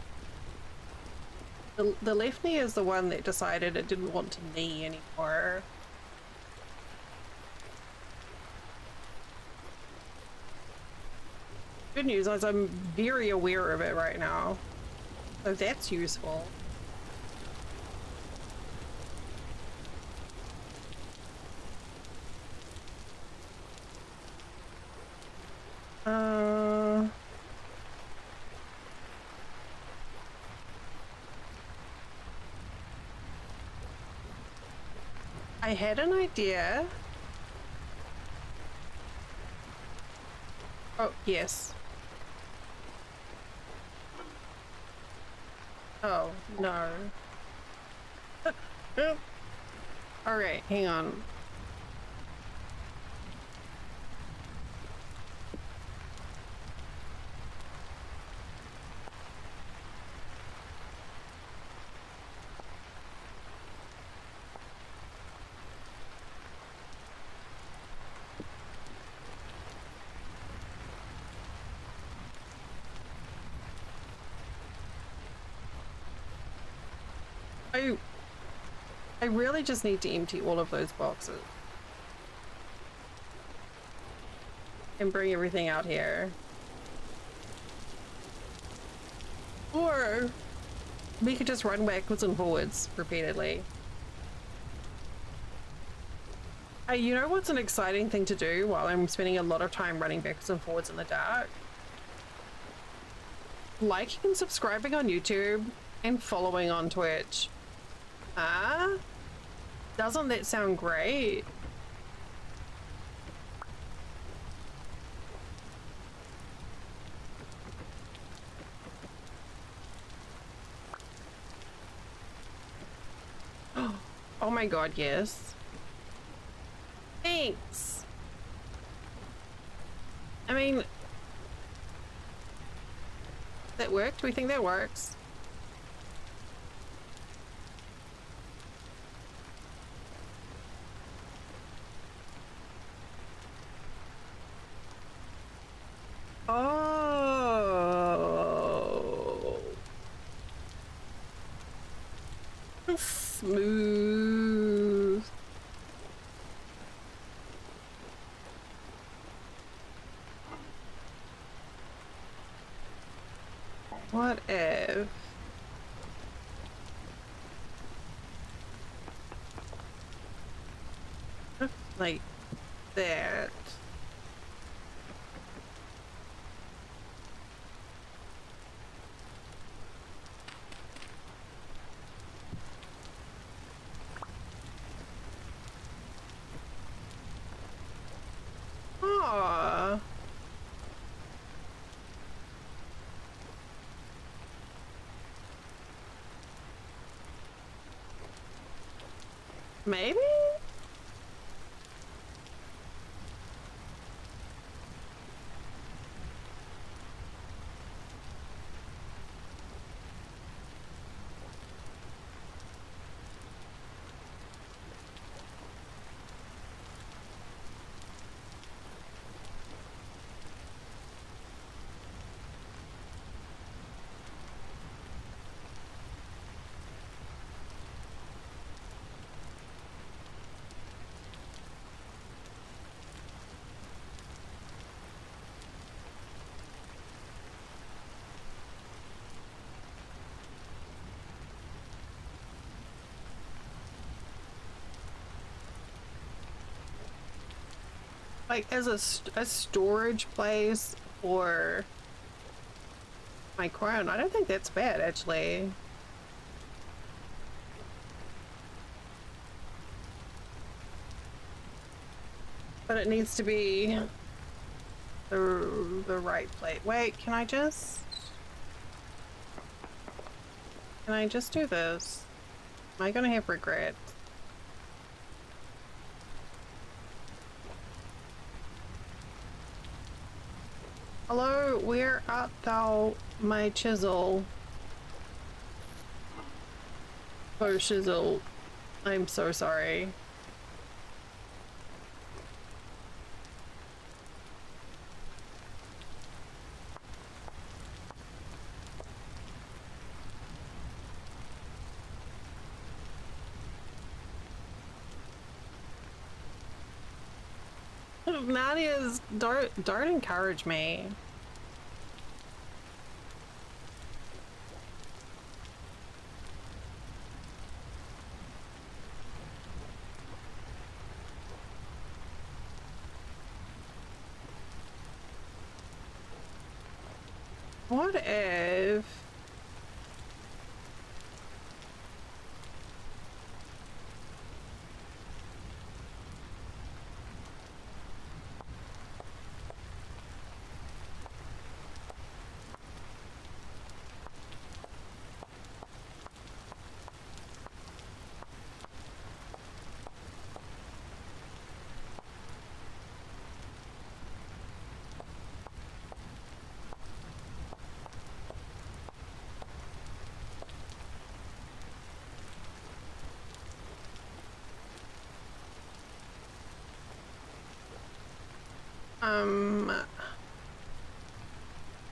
The left knee is the one that decided it didn't want to knee anymore. Good news is I'm very aware of it right now, so that's useful. I had an idea. Oh, yes. Oh, no. Alright, hang on. I really just need to empty all of those boxes and bring everything out here. Or we could just run backwards and forwards repeatedly. Hey, you know what's an exciting thing to do while I'm spending a lot of time running backwards and forwards in the dark? Liking and subscribing on YouTube and following on Twitch. Ah? Doesn't that sound great? Oh my god, yes. Thanks. I mean, that worked? Do we think that works? Oh. Smooth. What if? Like that. Aww. Maybe? Like as a storage place for my crown, I don't think that's bad actually. But it needs to be the right place. Wait, can I just do this? Am I gonna have regret? Hello, where art thou, my chisel? Oh, shizzle. I'm so sorry. Nadia's, don't encourage me. What if...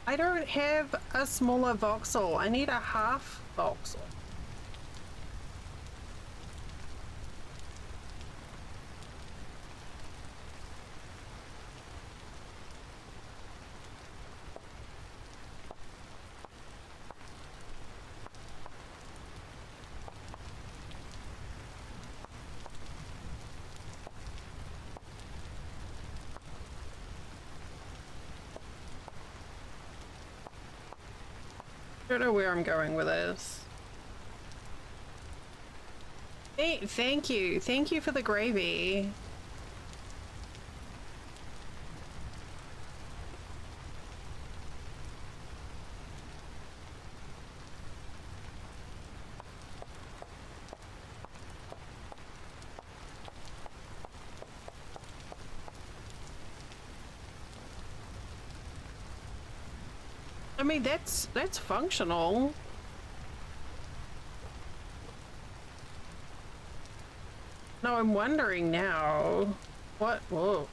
I don't have a smaller voxel. I need a half voxel. Don't know where I'm going with this. Hey, thank you. Thank you for the gravy. I mean, that's functional. No, I'm wondering now. What? Whoa.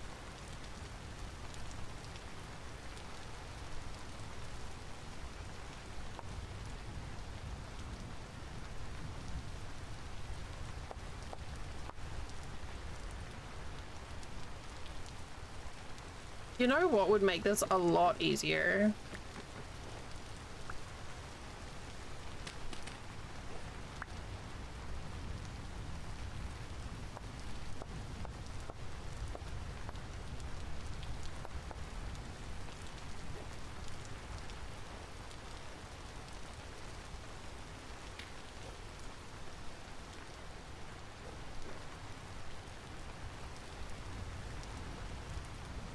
You know what would make this a lot easier?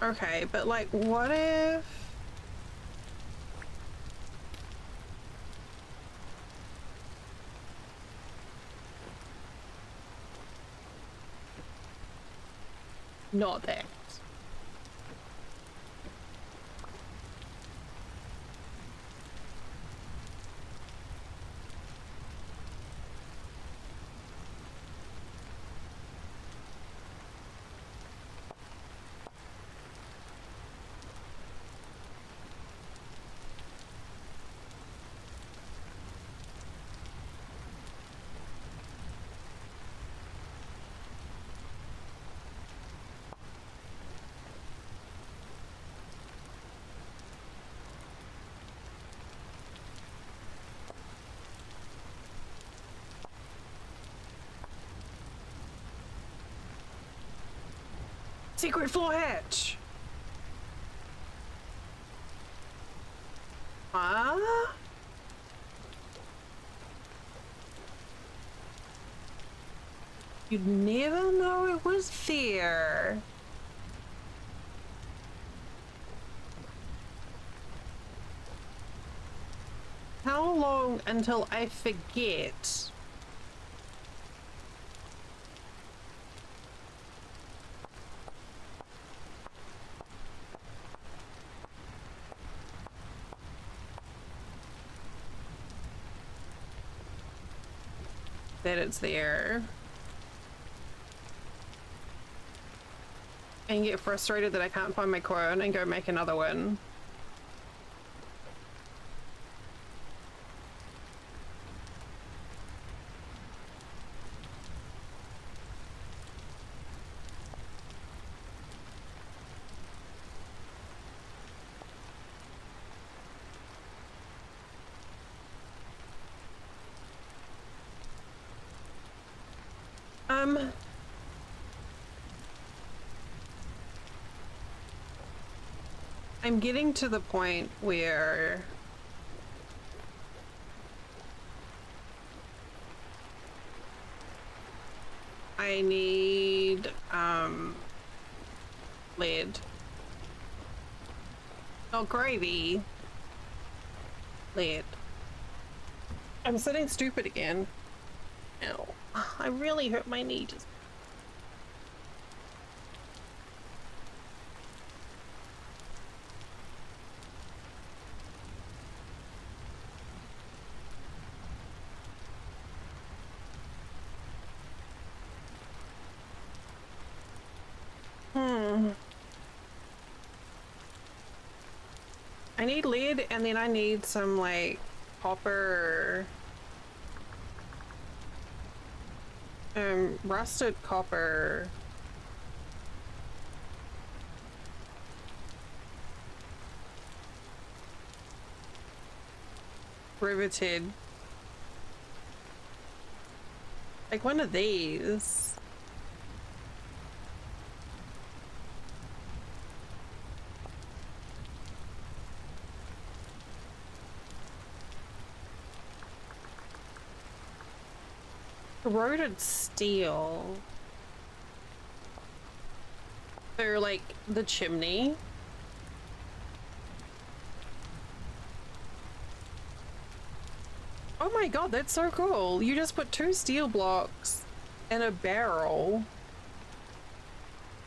Okay, but like, what if... Not that. Secret floor hatch! Huh? You'd never know it was there. How long until I forget? That it's there. And get frustrated that I can't find my quote and go make another one. I'm getting to the point where I need lead. Oh, gravy. Lead. I'm sitting stupid again. Ow. I really hurt my knee just. I need lead, and then I need some like copper, rusted copper. Riveted. Like one of these. Corroded steel. So, like, the chimney. Oh my god, that's so cool. You just put 2 steel blocks in a barrel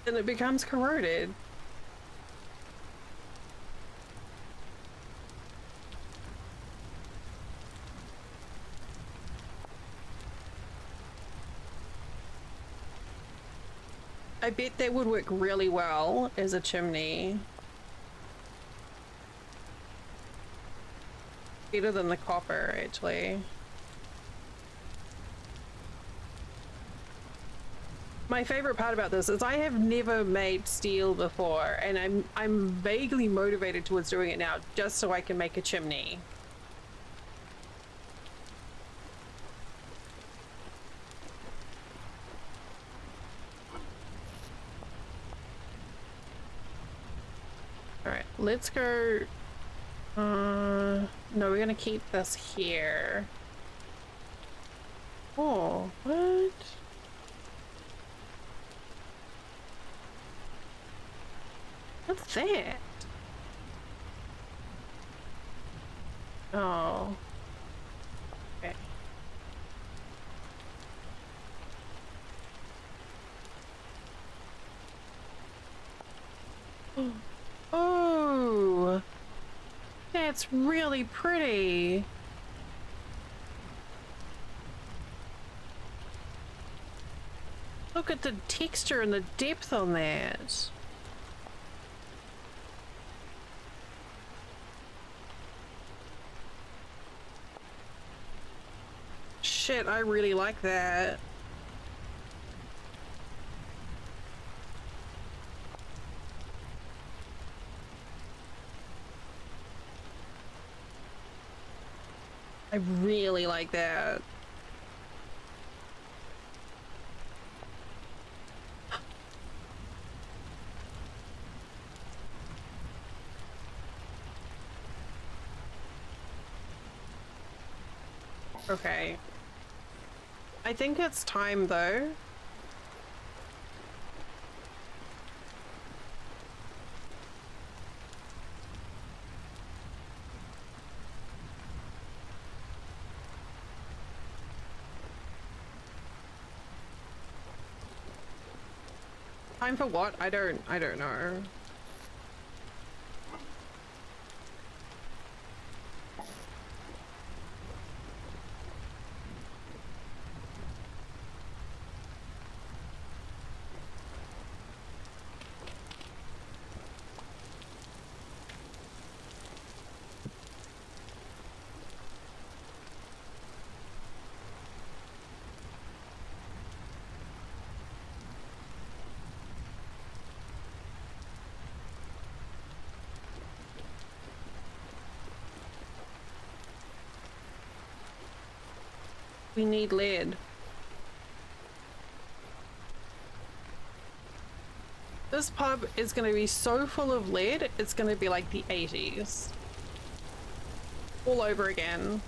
and it becomes corroded. I bet that would work really well as a chimney. Better than the copper, actually. My favorite part about this is I have never made steel before, and I'm vaguely motivated towards doing it now just so I can make a chimney. Alright, let's go. No, we're gonna keep this here. Oh, what? What's that? Oh. Okay. Oh, that's really pretty. Look at the texture and the depth on that. Shit, I really like that. I really like that. Okay. I think it's time though. Time for what? I don't know. We need lead. This pub is going to be so full of lead, it's going to be like the 80s. All over again.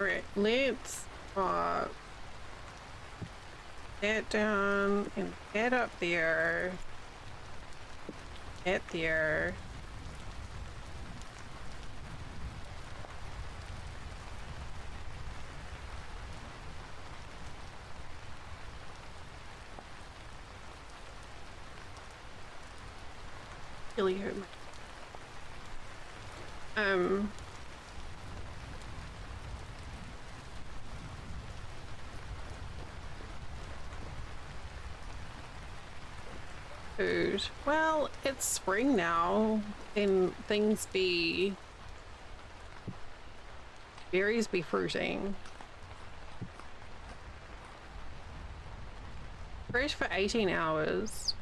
Alright, let's that down and that up there. That there. Really hurt my food. Well, it's spring now, and berries be fruiting. Fresh for 18 hours.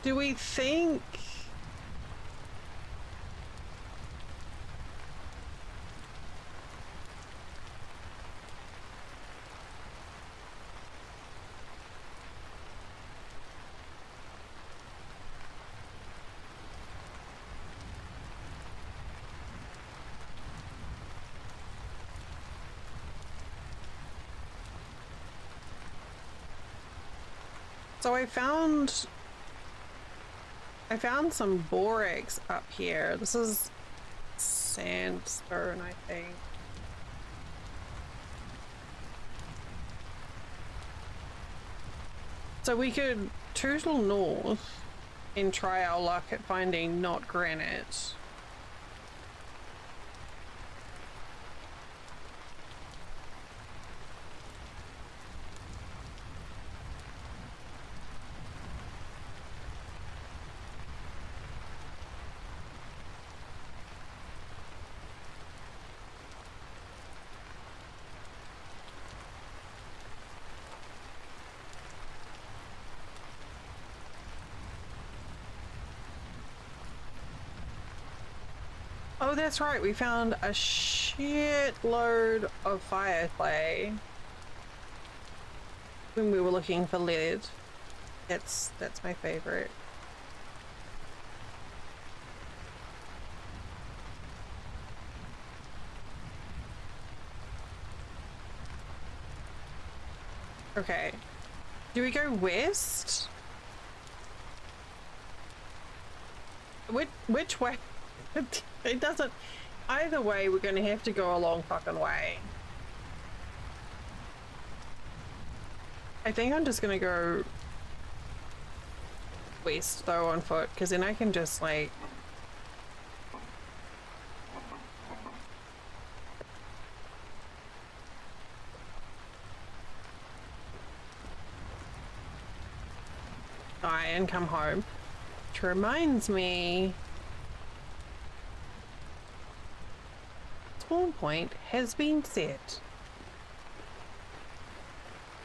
Do we think... So I found some borax up here. This is sandstone, I think. So we could total north and try our luck at finding not granite. Oh, that's right. We found a shitload of fire clay when we were looking for lead. That's my favorite. Okay. Do we go west? Which way? It doesn't... Either way, we're gonna have to go a long fucking way. I think I'm just gonna go west though on foot, because then I can just like... die and come home. Which reminds me... Spawn point has been set.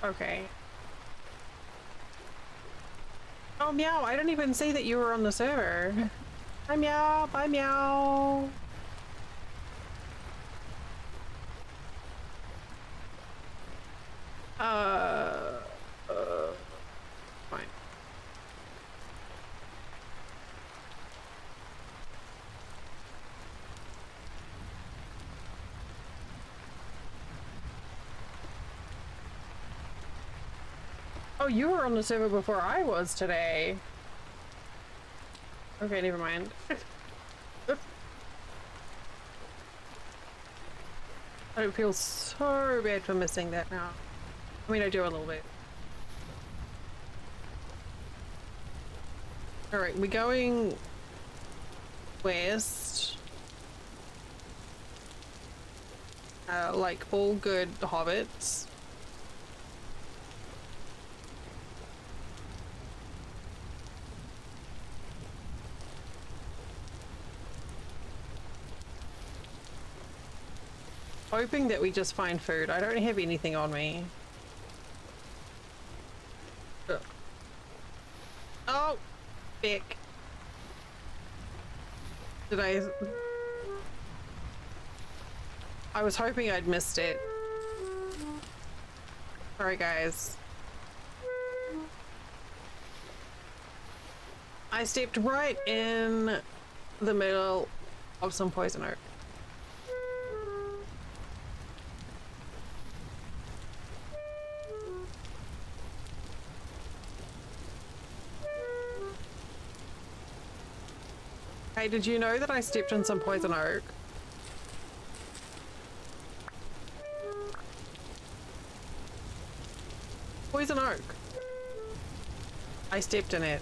Okay. Oh, meow, I didn't even see that you were on the server. Bye, meow. Bye, meow. Fine. Oh, you were on the server before I was today. Okay, never mind. I feel so bad for missing that now. I mean, I do a little bit. Alright, we're going west. Like all good hobbits. Hoping that we just find food. I don't have anything on me. Ugh. Oh! Beck. Did I was hoping I'd missed it. Sorry, guys. I stepped right in the middle of some poison oak. Hey, did you know that I stepped in some poison oak? Poison oak. I stepped in it.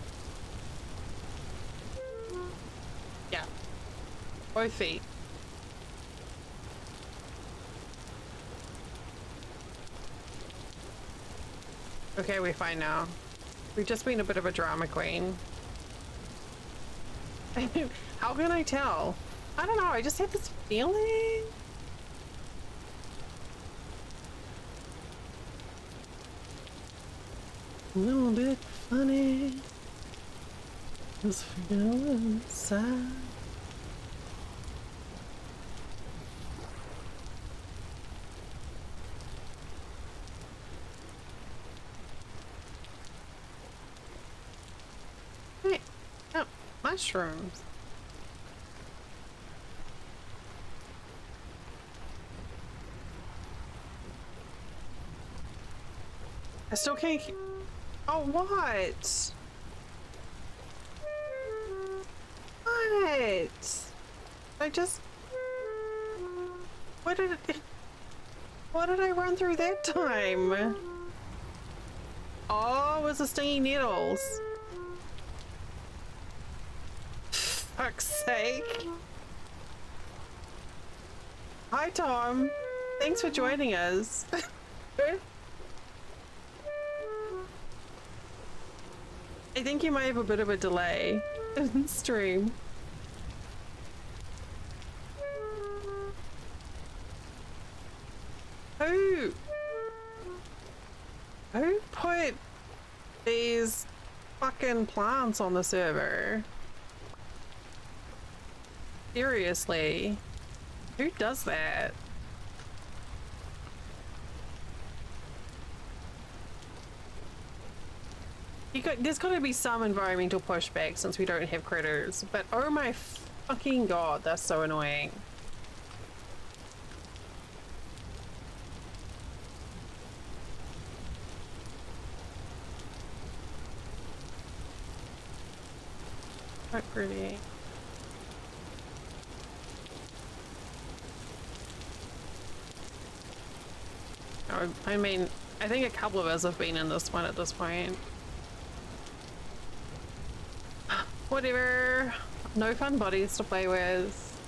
Yeah. Both feet. Okay, we're fine now. We've just been a bit of a drama queen. How can I tell? I don't know, I just had this feeling. A little bit funny. Just feeling sad. Hey, oh, mushrooms. I still can't. Oh, what? What? I just. What did it. What did I run through that time? Oh, it was the stingy needles. Fuck's sake. Hi, Tom. Thanks for joining us. I think you might have a bit of a delay in stream. Who put these fucking plants on the server? Seriously, who does that? There's got to be some environmental pushback since we don't have critters, but oh my fucking god, that's so annoying. Quite pretty. Oh, I mean, I think a couple of us have been in this one at this point. Whatever. No fun bodies to play with.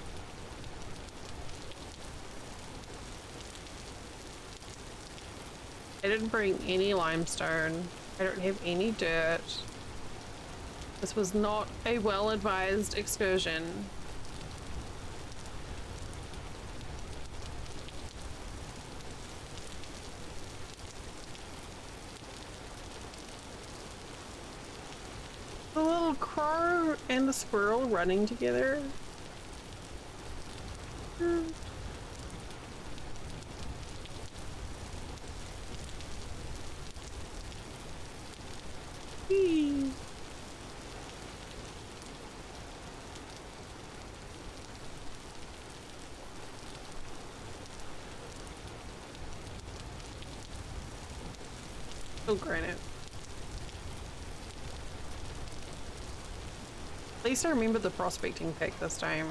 I didn't bring any limestone. I don't have any dirt. This was not a well-advised excursion. The little crow and the squirrel running together. Oh, granite. At least I remember the prospecting pick this time.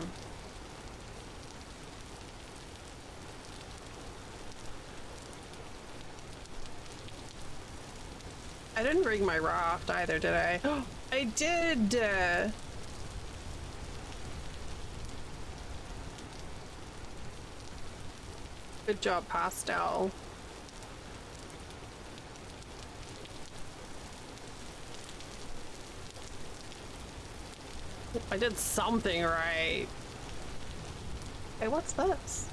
I didn't bring my raft either, did I? I did! Good job, Pastel. I did something right. Hey, what's this?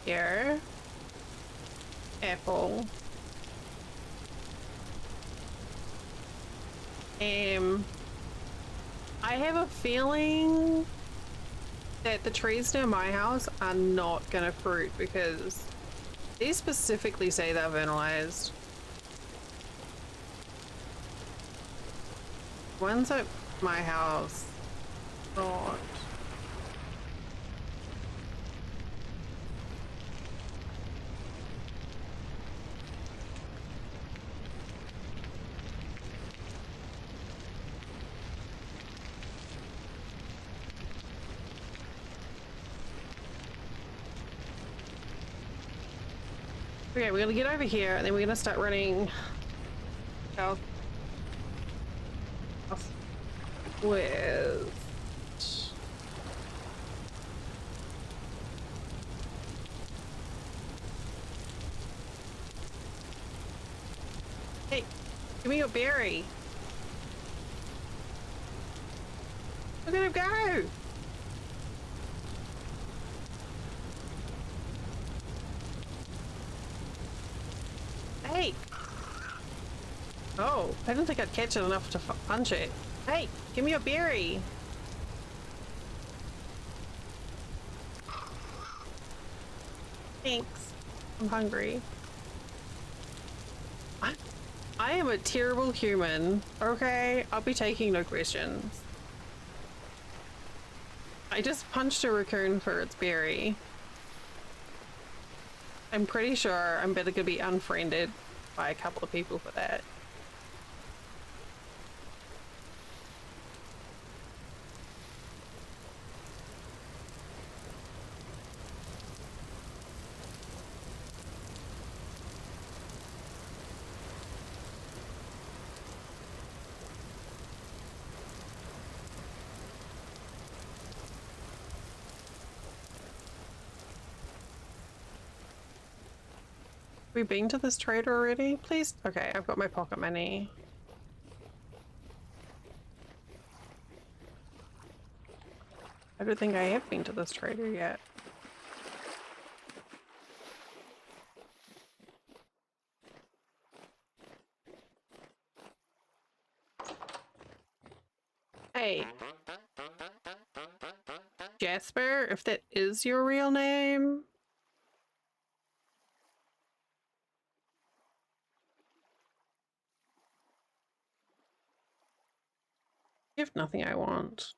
Here. Apple. I have a feeling that the trees near my house are not gonna fruit because they specifically say they're vandalized. One's at my house. God. Okay, we're gonna get over here and then we're gonna start running south with hey, give me your berry. Look at him go. Oh, I didn't think I'd catch it enough to punch it. Hey, give me a berry. Thanks. I'm hungry. I am a terrible human. Okay, I'll be taking no questions. I just punched a raccoon for its berry. I'm pretty sure I'm better gonna be unfriended by a couple of people for that. We been to this trader already? Please? Okay, I've got my pocket money. I don't think I have been to this trader yet. Hey. Jasper, if that is your real name. You have nothing I want.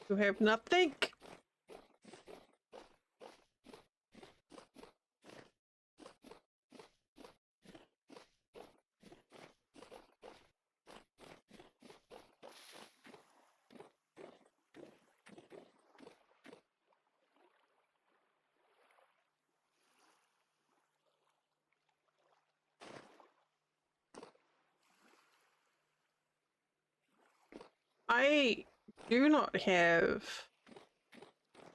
You have nothing. I do not have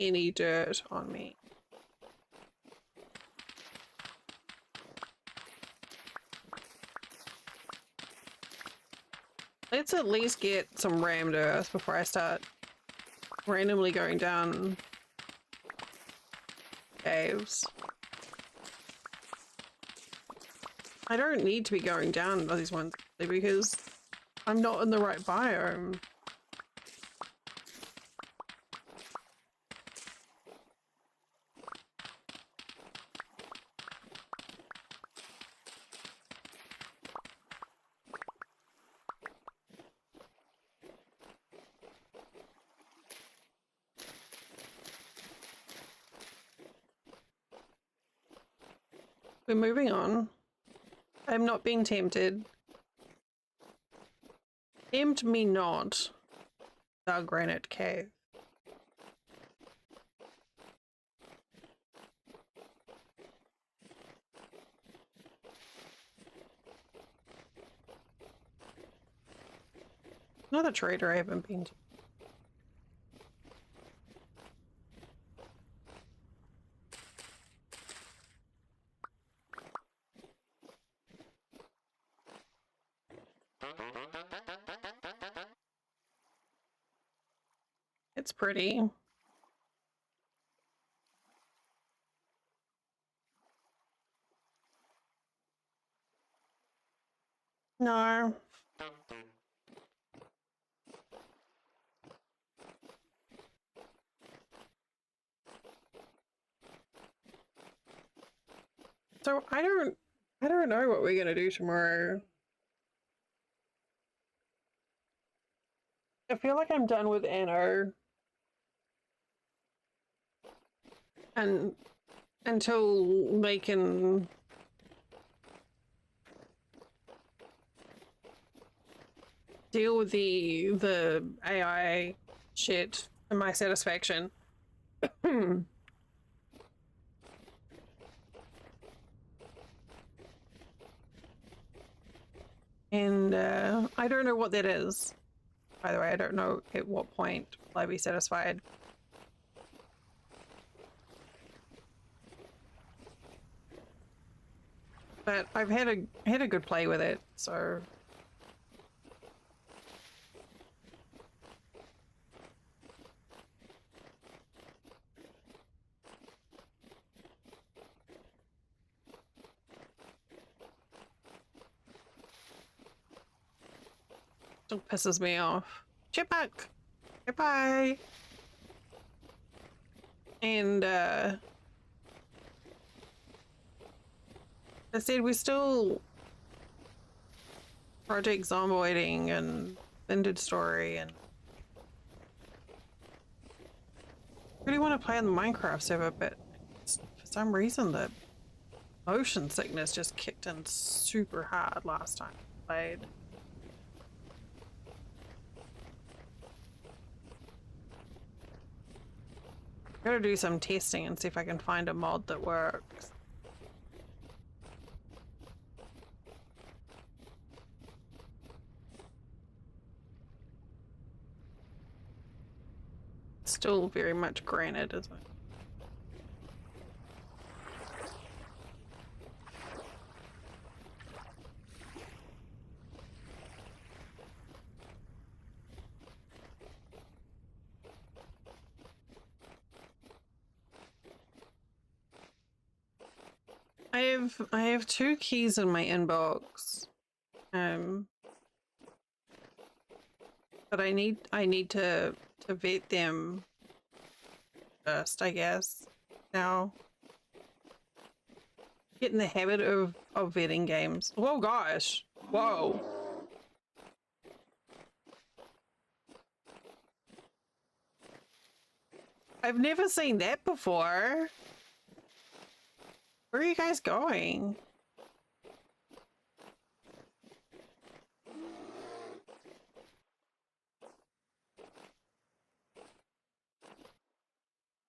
any dirt on me. Let's at least get some rammed earth before I start randomly going down caves. I don't need to be going down these ones because I'm not in the right biome. We're moving on. I'm not being tempted. Tempt me not, thou granite cave. Another trader I haven't been to. It's pretty. No. So I don't know what we're gonna do tomorrow. I feel like I'm done with Anno. And until they can deal with the AI shit to my satisfaction. And I don't know what that is. By the way, I don't know at what point will I be satisfied. But I've had a good play with it, so Still pisses me off. Chipmunk! Goodbye! And, I said we're still Project Zomboiding and Vintage Story and I really want to play on the Minecraft server, but for some reason the motion sickness just kicked in super hard last time I played. Gotta do some testing and see if I can find a mod that works. Still very much granite, isn't it? I have 2 keys in my inbox. But I need to vet them first, I guess. Now get in the habit of vetting games. Whoa gosh. Whoa. I've never seen that before. Where are you guys going?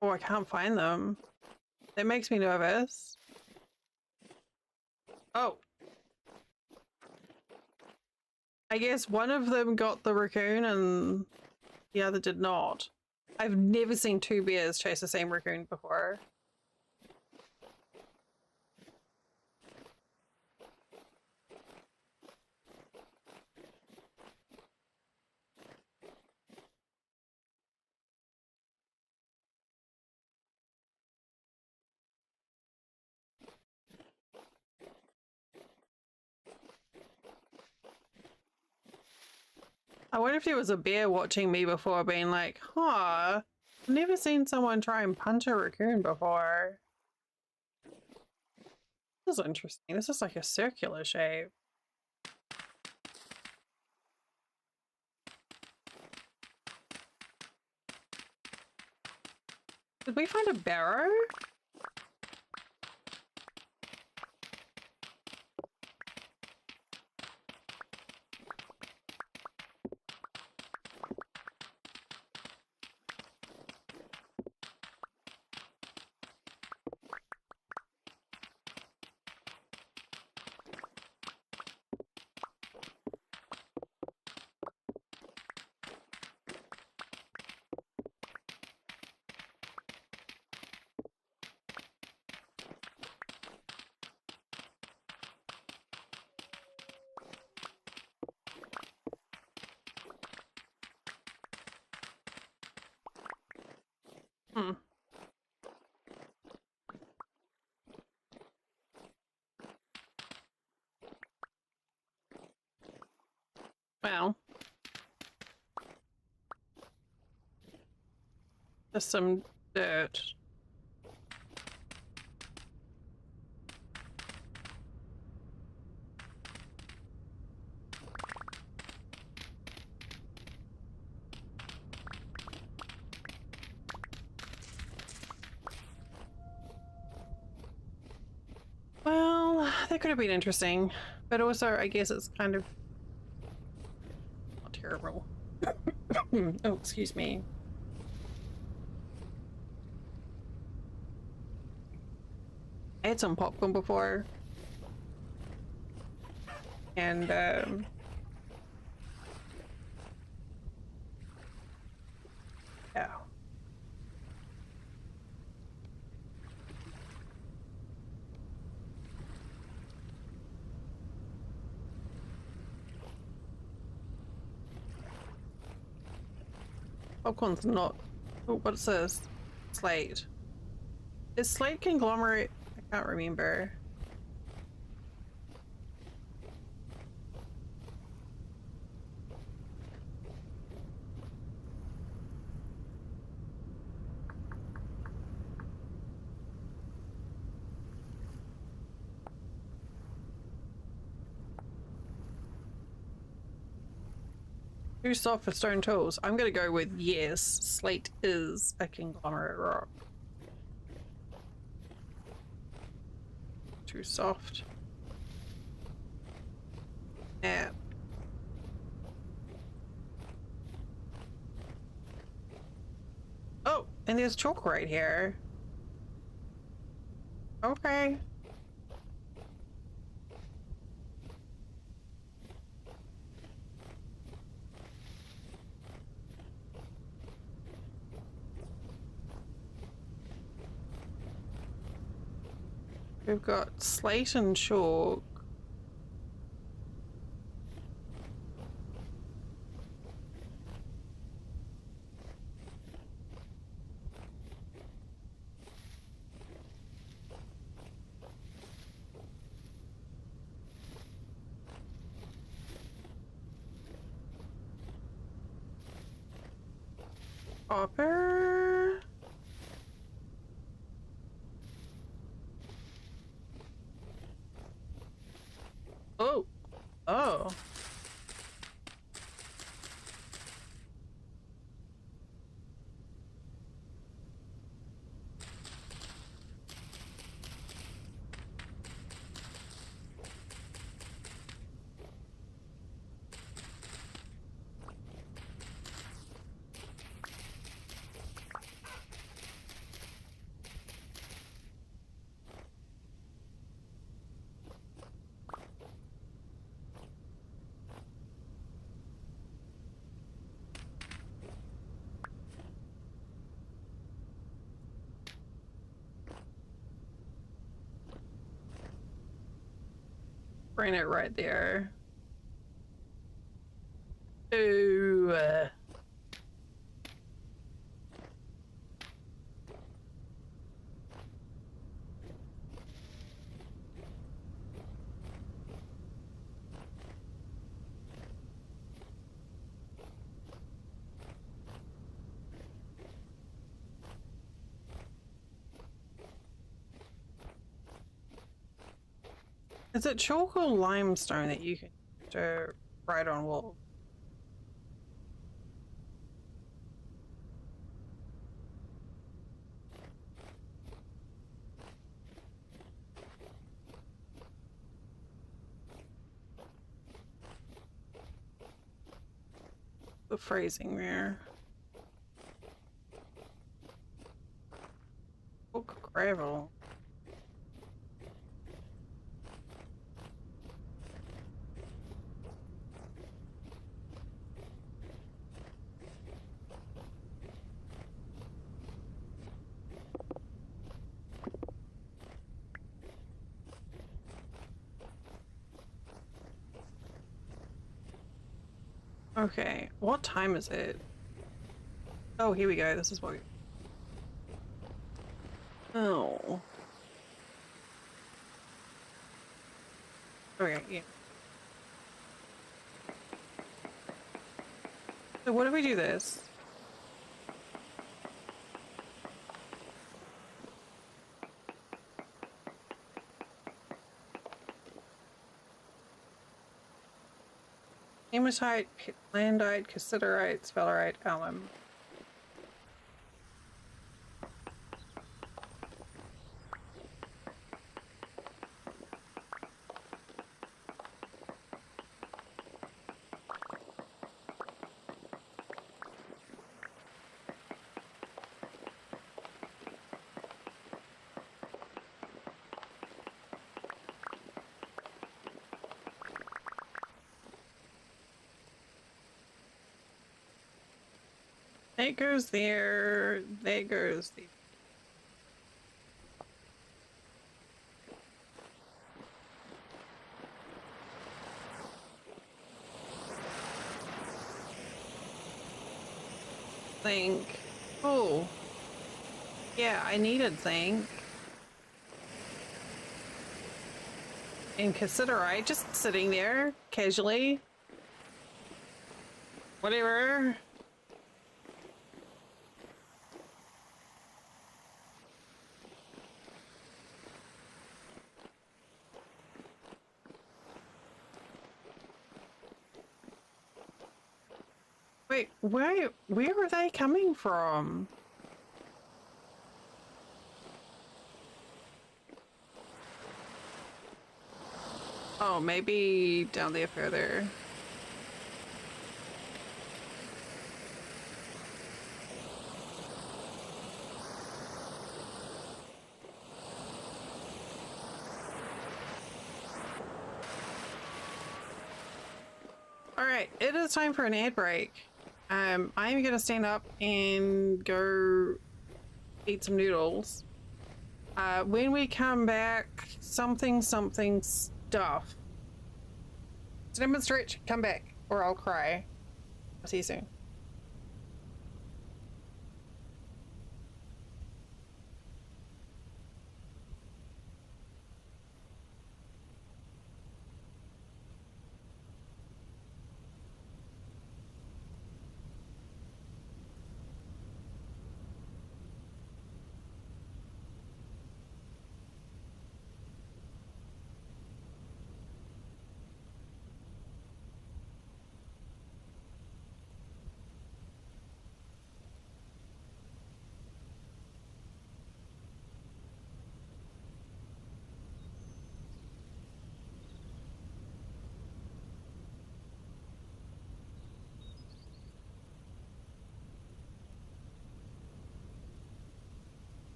Oh, I can't find them. That makes me nervous. Oh. I guess one of them got the raccoon and the other did not. I've never seen 2 bears chase the same raccoon before. I wonder if there was a bear watching me before being like, huh, I've never seen someone try and punch a raccoon before. This is interesting. This is like a circular shape. Did we find a barrow? Hmm. Well. Just some dirt. Well, that could have been interesting, but also I guess it's kind of not terrible. Oh, excuse me. I had some popcorn before, and yeah. Popcorn's not. Oh, what's this? Slate. Is slate conglomerate? I can't remember. Too soft for stone tools. I'm gonna go with yes. Slate is a conglomerate rock. Too soft. Yeah. Oh, and there's chalk right here. Okay. We've got slate and chalk. Copper. Oh. Oh. Bring it right there. Ooh. Is it chalk or limestone that you can do right on wall? The phrasing there. Chalk gravel. Okay, what time is it? Oh, here we go. This is what. Oh. Okay, yeah. So what do we do this? Hematite, landite, considerate, sphalerite, alum. That goes there. That goes there. Zinc. Oh. Yeah, I needed zinc. And considerate just sitting there casually. Whatever. Wait, where are they coming from? Oh, maybe down there further. Alright, it is time for an ad break. I'm gonna stand up and go eat some noodles. When we come back, something stuff. Cinnamon Stretch, come back or I'll cry. I'll see you soon.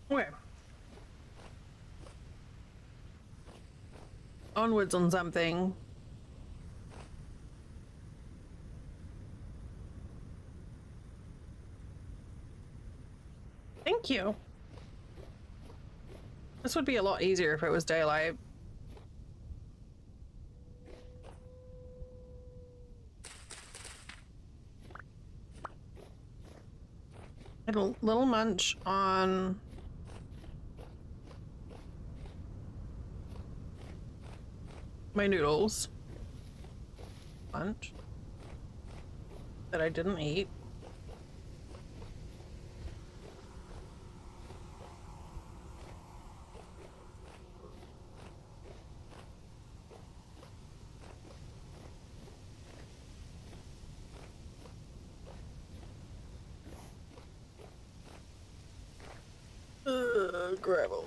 Okay. Onwards on something. Thank you. This would be a lot easier if it was daylight. Little munch on my noodles. Munch that I didn't eat. Gravel.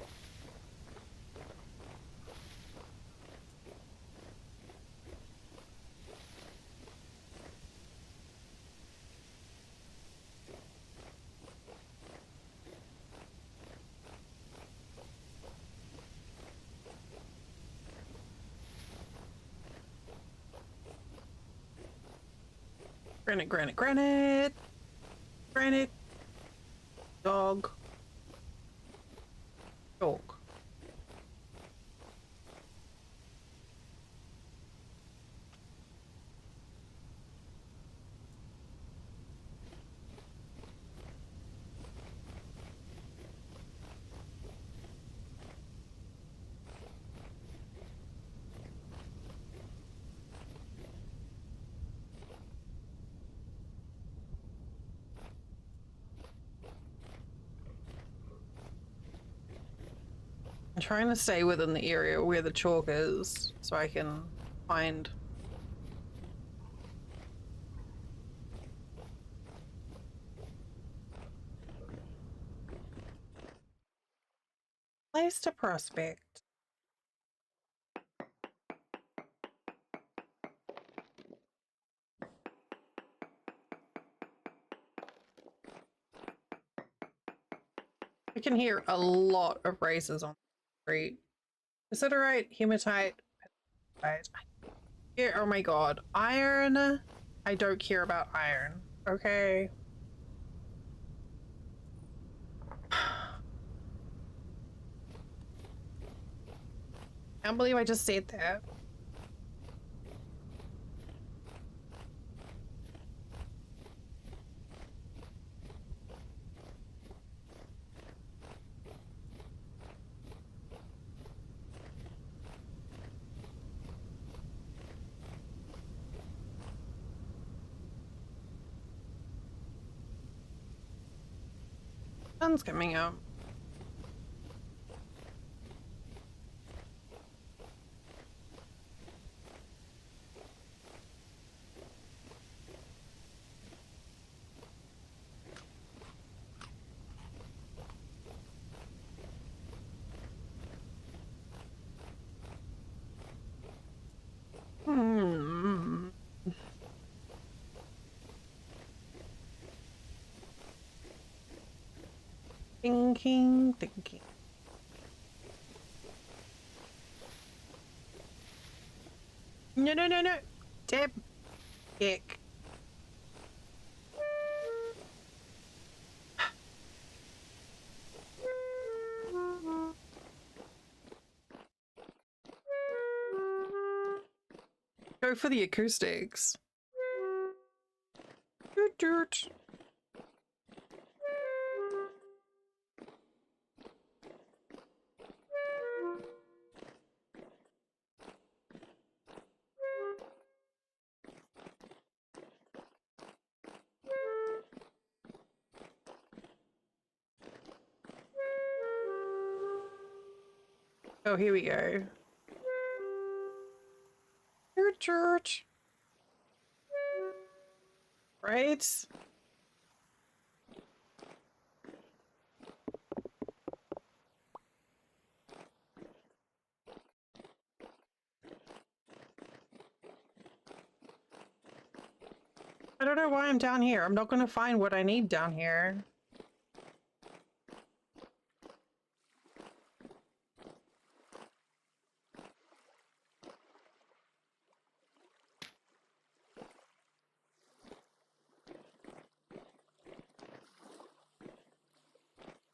Granite, granite, granite. Granite. Dog. Dog. I'm trying to stay within the area where the chalk is so I can find place to prospect. I can hear a lot of races on the street. Considerate, hematite, petnames. Yeah, oh my god. Iron. I don't care about iron. Okay. Can't believe I just said that. Sun's coming up. Thinking, thinking. No, no, no, no. Tip. Kick. Go for the acoustics. Dirt, dirt. Oh, here we go. Dirt, dirt. Right? I don't know why I'm down here. I'm not going to find what I need down here.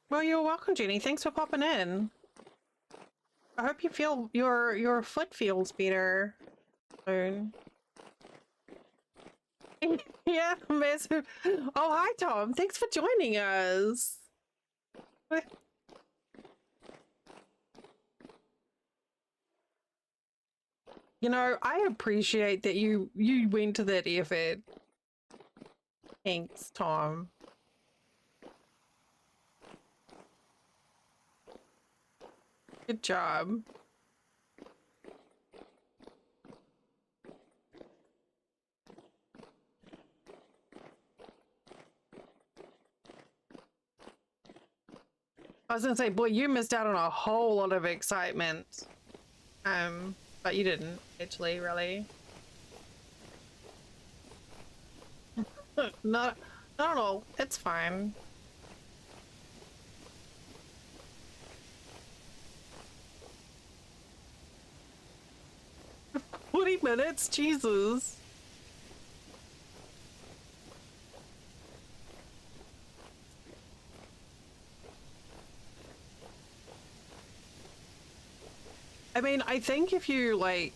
Well, you're welcome, Jenny. Thanks for popping in. I hope you feel your foot feels better soon. Yeah, massive. Oh, hi, Tom. Thanks for joining us. You know, I appreciate that you went to that effort. Thanks, Tom. Good job. I was gonna say, boy, you missed out on a whole lot of excitement. But you didn't actually, really. Not at all. It's fine. 40 minutes? Jesus. I mean, I think if you like,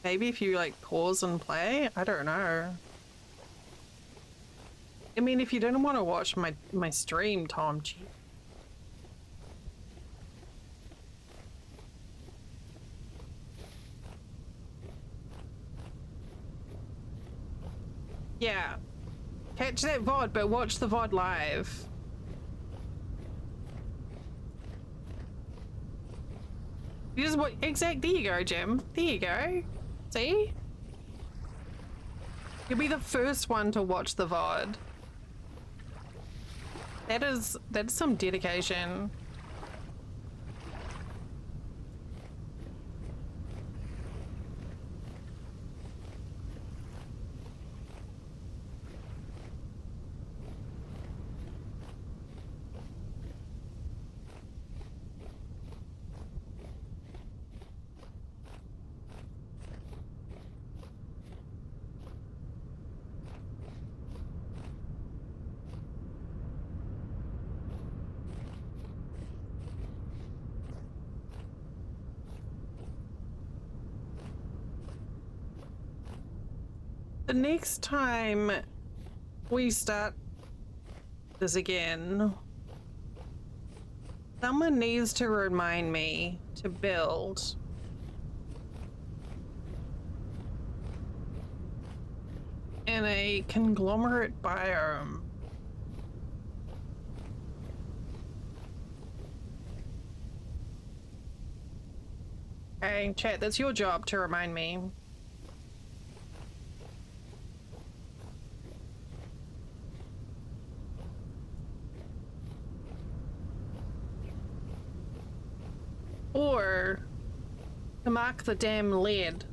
maybe if you like pause and play, I don't know. I mean, if you didn't want to watch my stream, Tom, gee. Yeah. Catch that VOD, but watch the VOD live. You just what there you go, Jim. There you go. See? You'll be the first one to watch the VOD. That's some dedication. The next time we start this again, someone needs to remind me to build in a conglomerate biome. Hey, chat, that's your job to remind me. Or to mark the damn lead.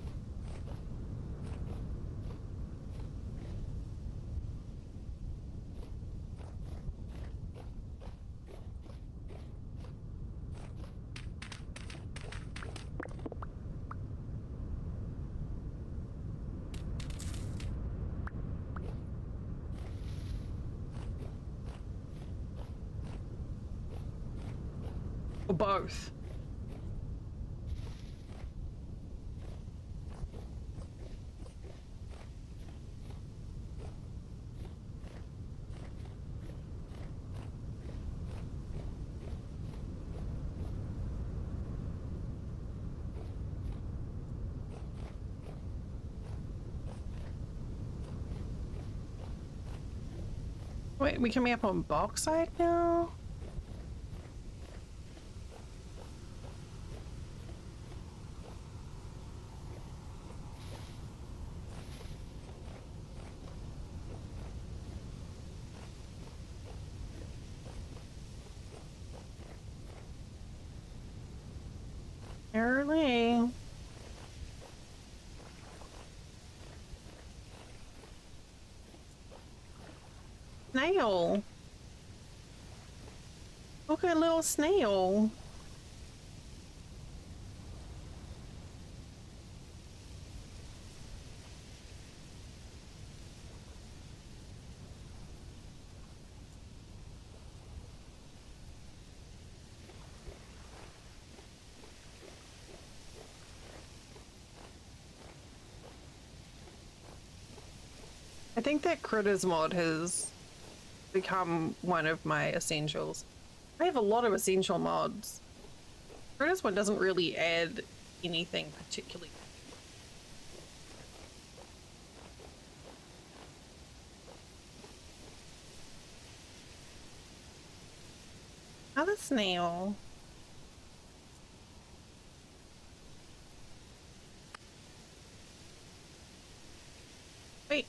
Or both. Wait, we coming up on bauxite now? Early. Snail. Look at little snail. I think that Critters mod has become one of my essentials. I have a lot of essential mods. Critters one doesn't really add anything particularly. Another snail. Wait,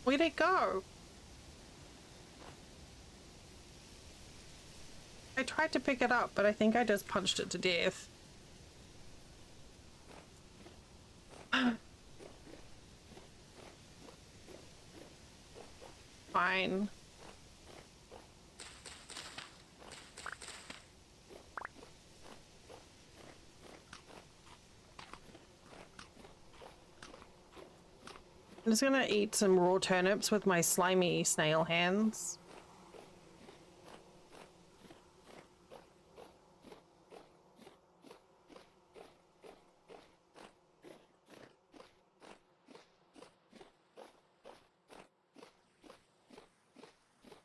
where'd it go? I tried to pick it up, but I think I just punched it to death. Fine. I'm just gonna eat some raw turnips with my slimy snail hands.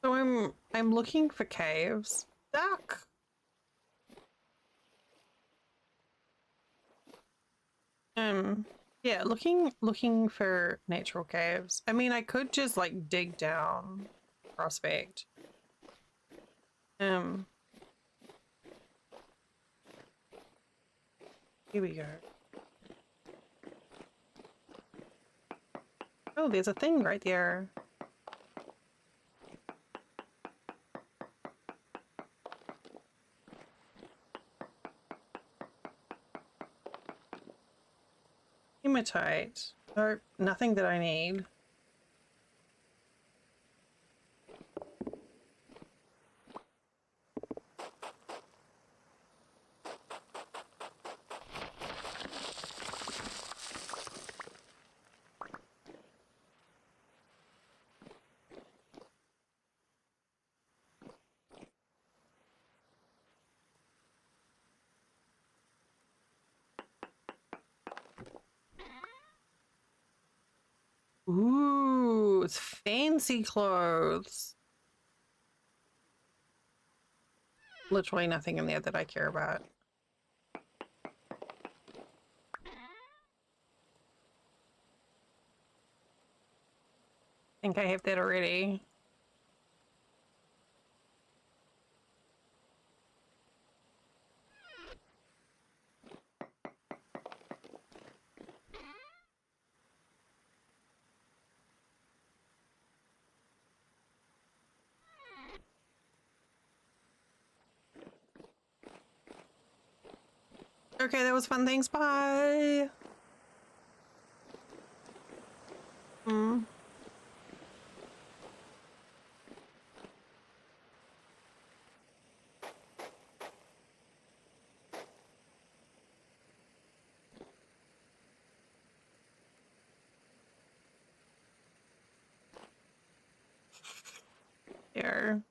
So I'm looking for caves. Duck! Yeah, looking for natural caves. I mean, I could just like dig down, prospect. Here we go. Oh, there's a thing right there. Hematite. Oh, nothing that I need. Ooh, it's fancy clothes. Literally nothing in there that I care about. I think I have that already. Okay, that was fun. Thanks. Bye. Here.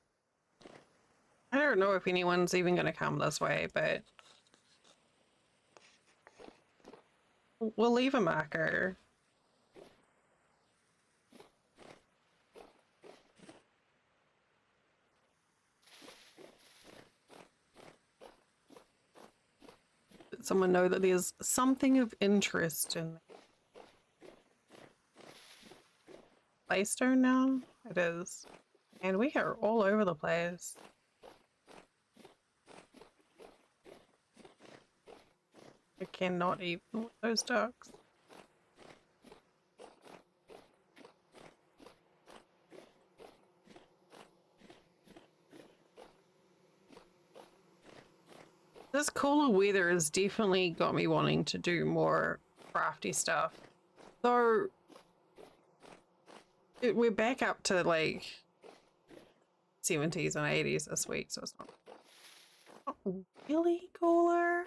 I don't know if anyone's even gonna come this way, but we'll leave a marker. Let someone know that there's something of interest in Playstone now. It is. And we are all over the place. I cannot eat those ducks. This cooler weather has definitely got me wanting to do more crafty stuff. Though we're back up to like 70s and 80s this week, so it's not really cooler.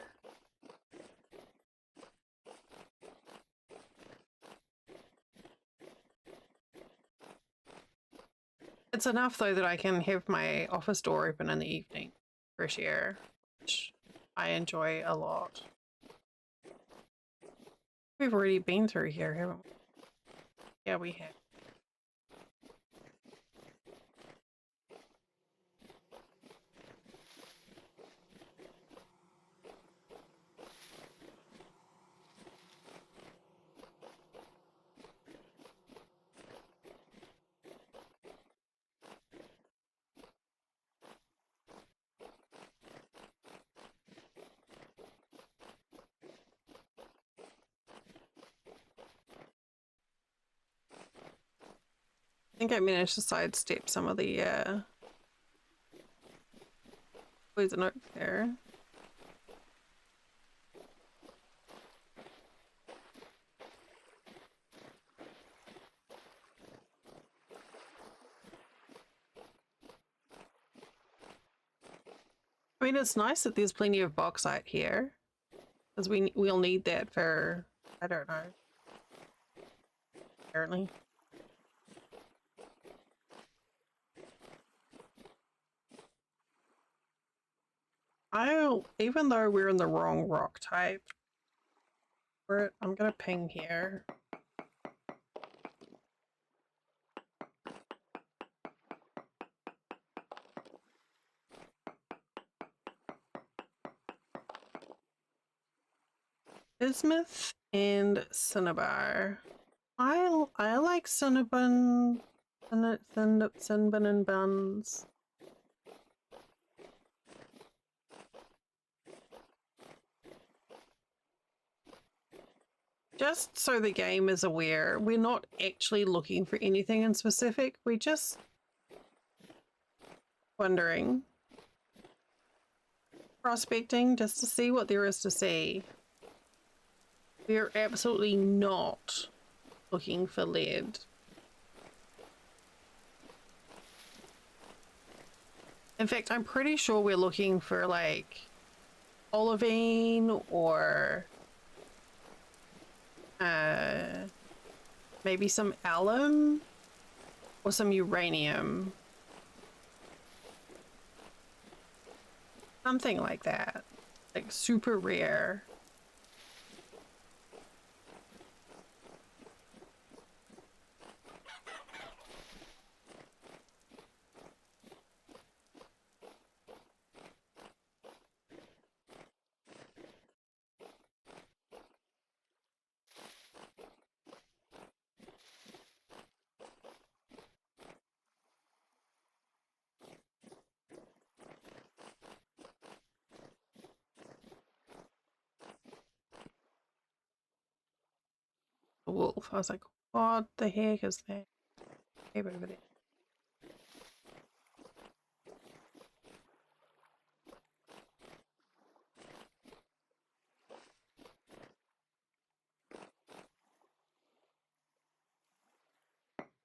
It's enough though that I can have my office door open in the evening, fresh air, which I enjoy a lot. We've already been through here, haven't we? Yeah, we have. think I managed to sidestep some of the poison oak there. I mean, it's nice that there's plenty of bauxite here, because we'll need that for, I don't know, apparently. Even though we're in the wrong rock type, I'm gonna ping here. Bismuth and cinnabar. I like cinnabon and buns. Just so the game is aware, we're not actually looking for anything in specific. We're just wondering, prospecting just to see what there is to see. We're absolutely not looking for lead. In fact, I'm pretty sure we're looking for like olivine or maybe some alum or some uranium. Something like that. Like super rare. Wolf. I was like, what the heck is that? Over there.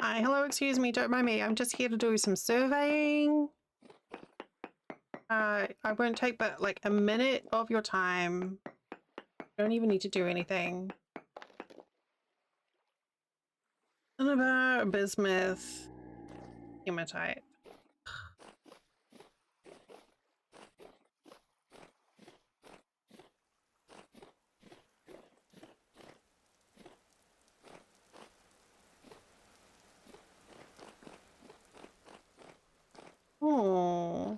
Hi, hello, excuse me, don't mind me. I'm just here to do some surveying. I won't take but like a minute of your time. Don't even need to do anything. Cinnabar, bismuth, hematite. Oh,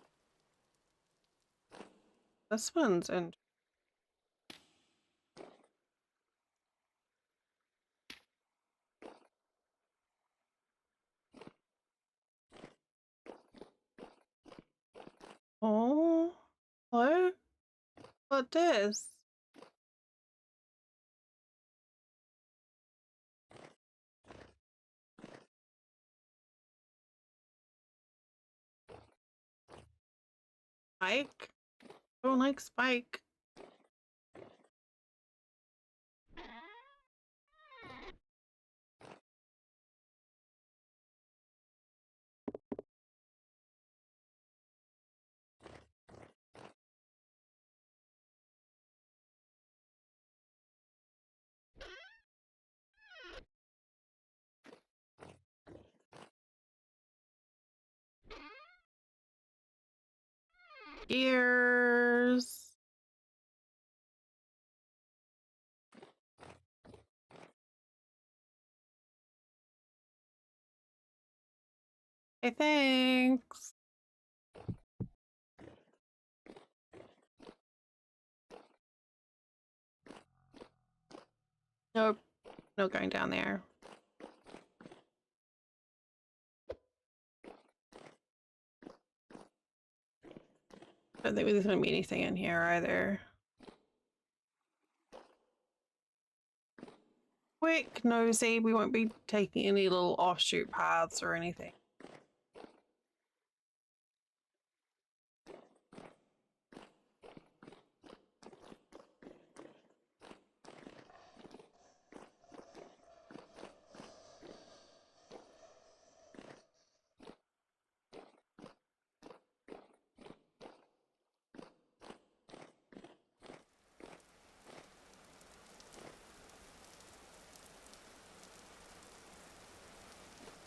this one's in. Oh, hello? What this? Spike? I don't like Spike. Ears. Hey, thanks. Nope, no going down there. I don't think there's gonna be anything in here either. quick nosy. We won't be taking any little offshoot paths or anything.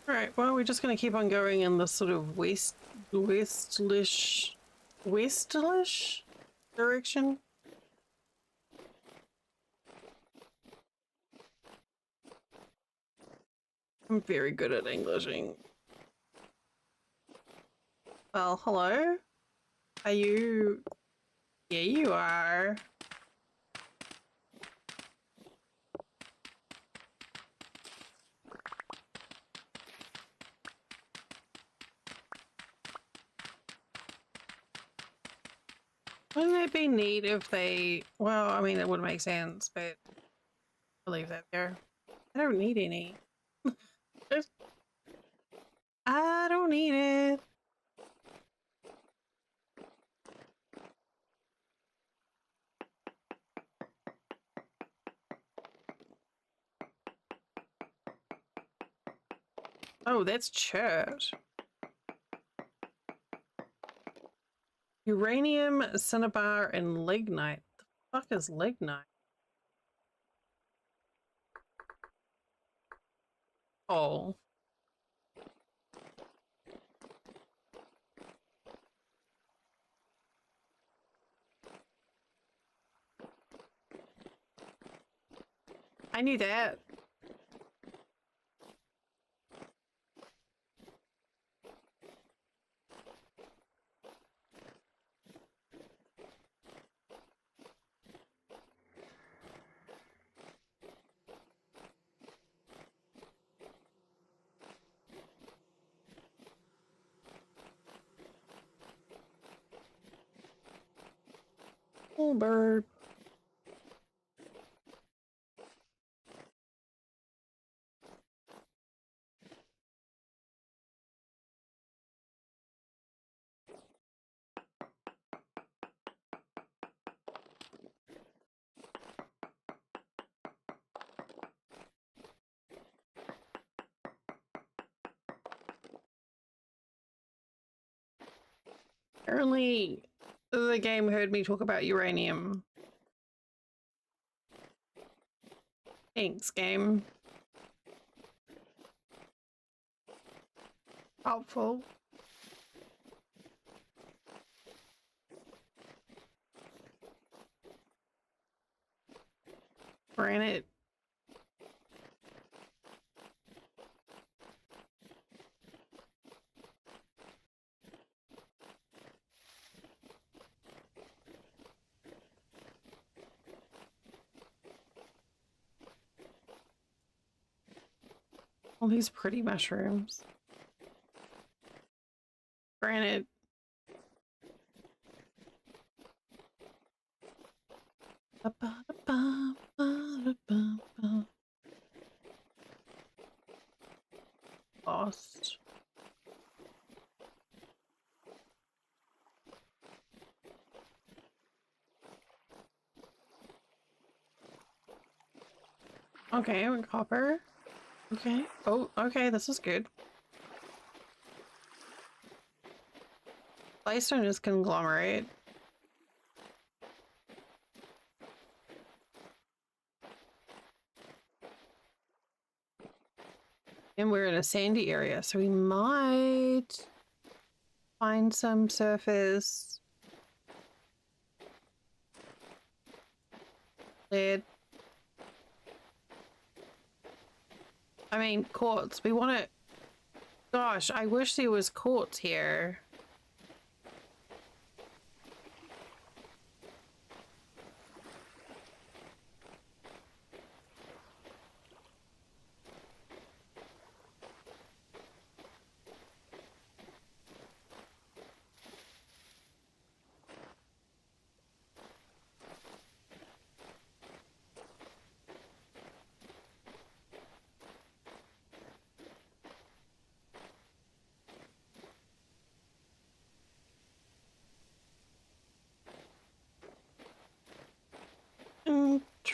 Alright, well, we're just going to keep on going in this sort of westlish direction. I'm very good at Englishing. Well, hello? Are you... Yeah, you are. Wouldn't it be neat if they... Well, I mean, it would make sense, but I'll leave that there. I don't need any. I don't need it. Oh, that's church. Uranium, cinnabar, and lignite. The fuck is lignite? Oh. I knew that. Oh, bird. Apparently, the game heard me talk about uranium. Thanks, game. Helpful. Granite. All these pretty mushrooms. Granite. Lost. Okay, we're copper. Okay. Oh, okay, this is good. Limestone is conglomerate. And we're in a sandy area, so we might find some surface lead. I mean, quartz. We want it. Gosh, I wish there was quartz here.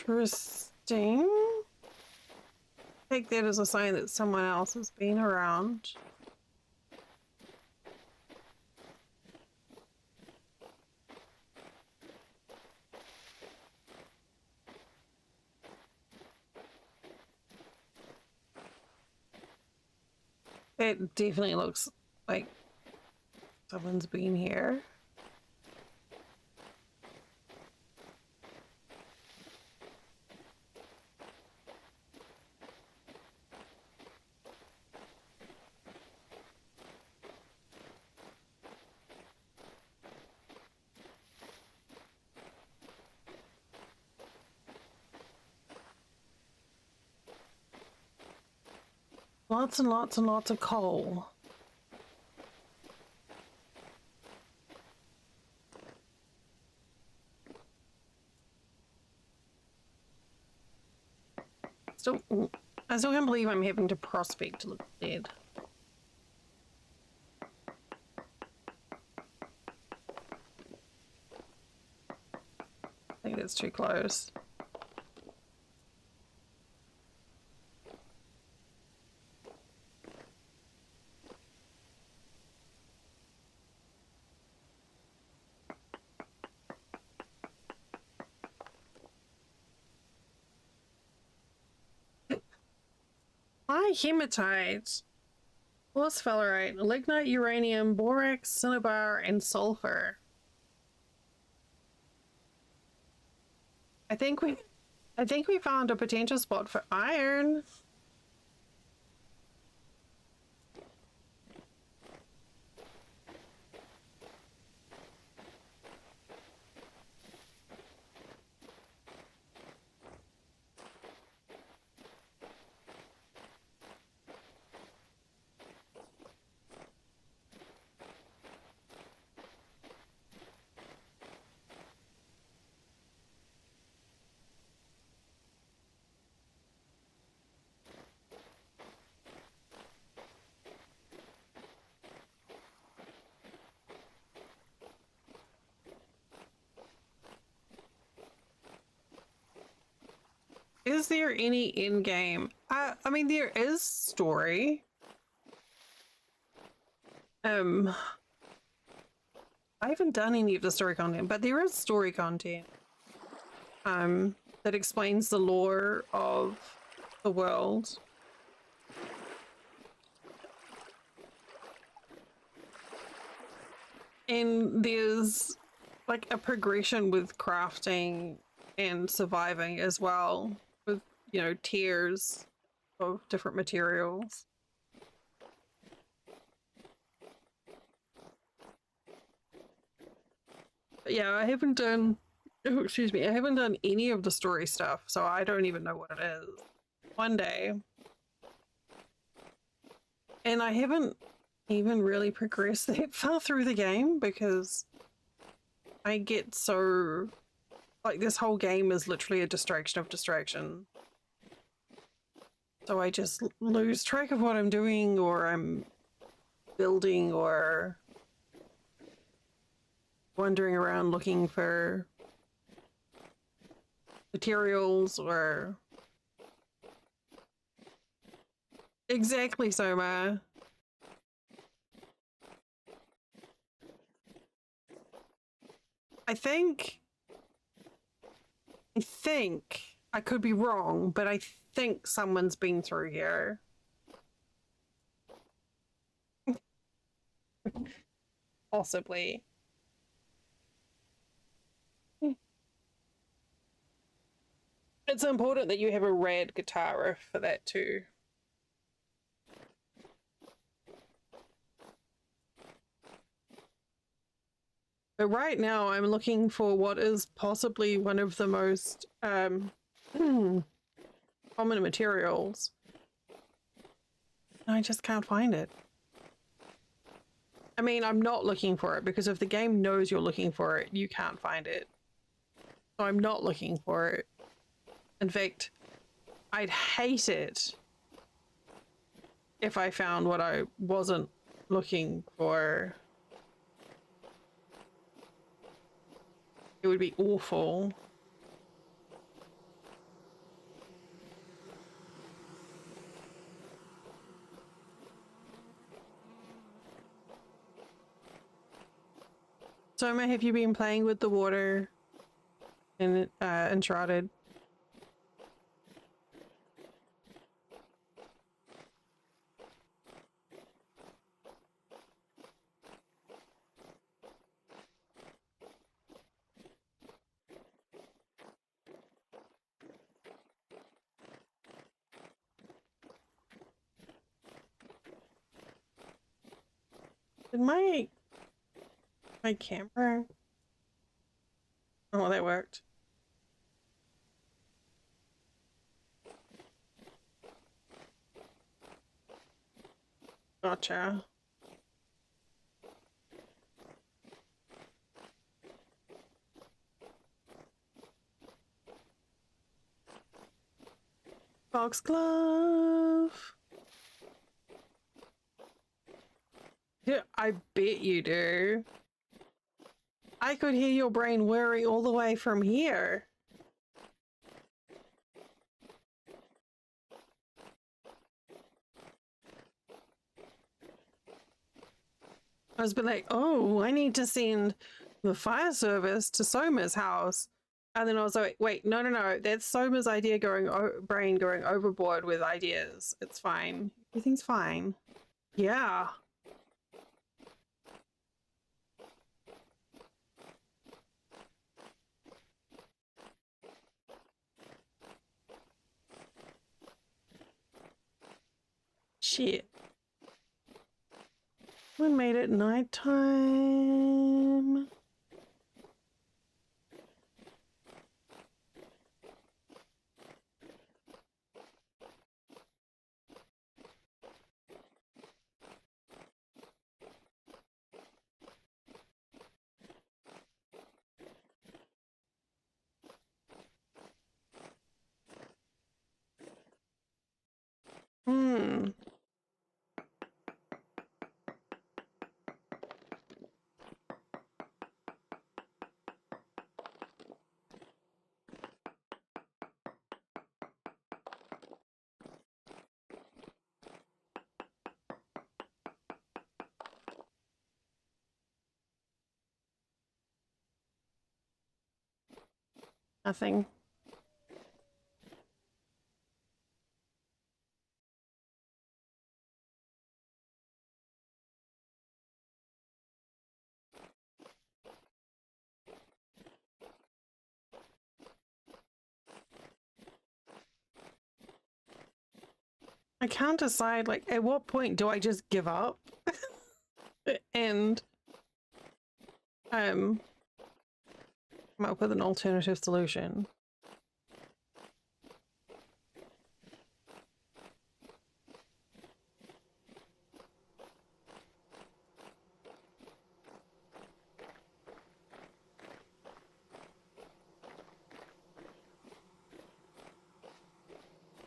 Interesting. Take that as a sign that someone else has been around. It definitely looks like someone's been here. Lots and lots and lots of coal. I still can't believe I'm having to prospect to look dead. I think that's too close. High hematite, phosphorite, lignite, uranium, borax, cinnabar, and sulfur. I think we found a potential spot for iron. Is there any end game? I mean, there is story. I haven't done any of the story content, but there is story content. That explains the lore of the world. And there's like a progression with crafting and surviving as well, with, you know, tiers of different materials. But yeah, I haven't done, oh, excuse me, I haven't done any of the story stuff, so I don't even know what it is. One day. And I haven't even really progressed that far through the game because I get so, like, this whole game is literally a distraction of distraction. So I just lose track of what I'm doing, or I'm building, or wandering around looking for materials, or... Exactly, Soma. I think I could be wrong, but I think someone's been through here. Possibly. It's important that you have a rad guitar riff for that too. But right now I'm looking for what is possibly one of the most common materials. I just can't find it. I mean, I'm not looking for it because if the game knows you're looking for it, you can't find it. So I'm not looking for it. In fact, I'd hate it if I found what I wasn't looking for. It would be awful. Soma, have you been playing with the water in Uncharted? Did my camera? Oh, that worked. Gotcha. Foxglove. Yeah, I bet you do. I could hear your brain whirring all the way from here. I was been like, oh, I need to send the fire service to Soma's house. And then I was like, wait, no. That's Soma's idea brain going overboard with ideas. It's fine. Everything's fine. Yeah. Shit. We made it nighttime. Nothing. I can't decide, like, at what point do I just give up and come up with an alternative solution?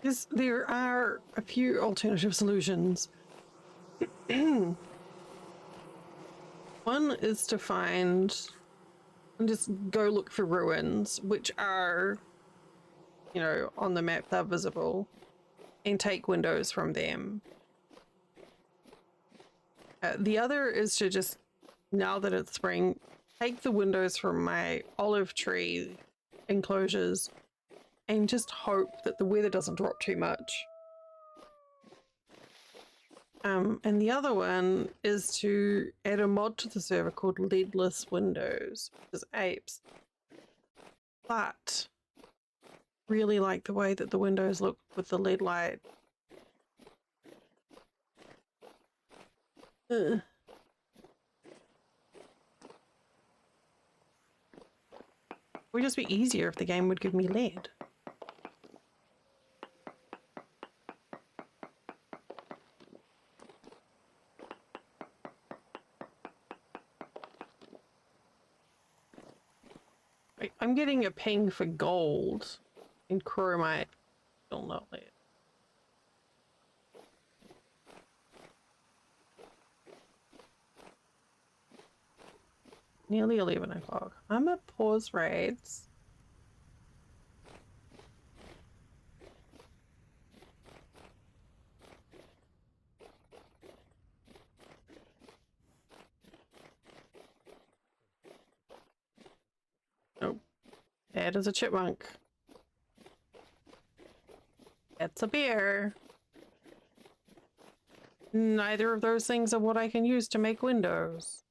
Because there are a few alternative solutions. One is to find and just go look for ruins, which are, you know, on the map, they're visible, and take windows from them. The other is to just, now that it's spring, take the windows from my olive tree enclosures and just hope that the weather doesn't drop too much. And the other one is to add a mod to the server called leadless windows, which is apes. But really like the way that the windows look with the LED light. Ugh. It would just be easier if the game would give me LED. Wait, I'm getting a ping for gold and chromite. Still not LED. Nearly 11 o'clock. I'm at pause raids. That is a chipmunk. It's a bear. Neither of those things are what I can use to make windows.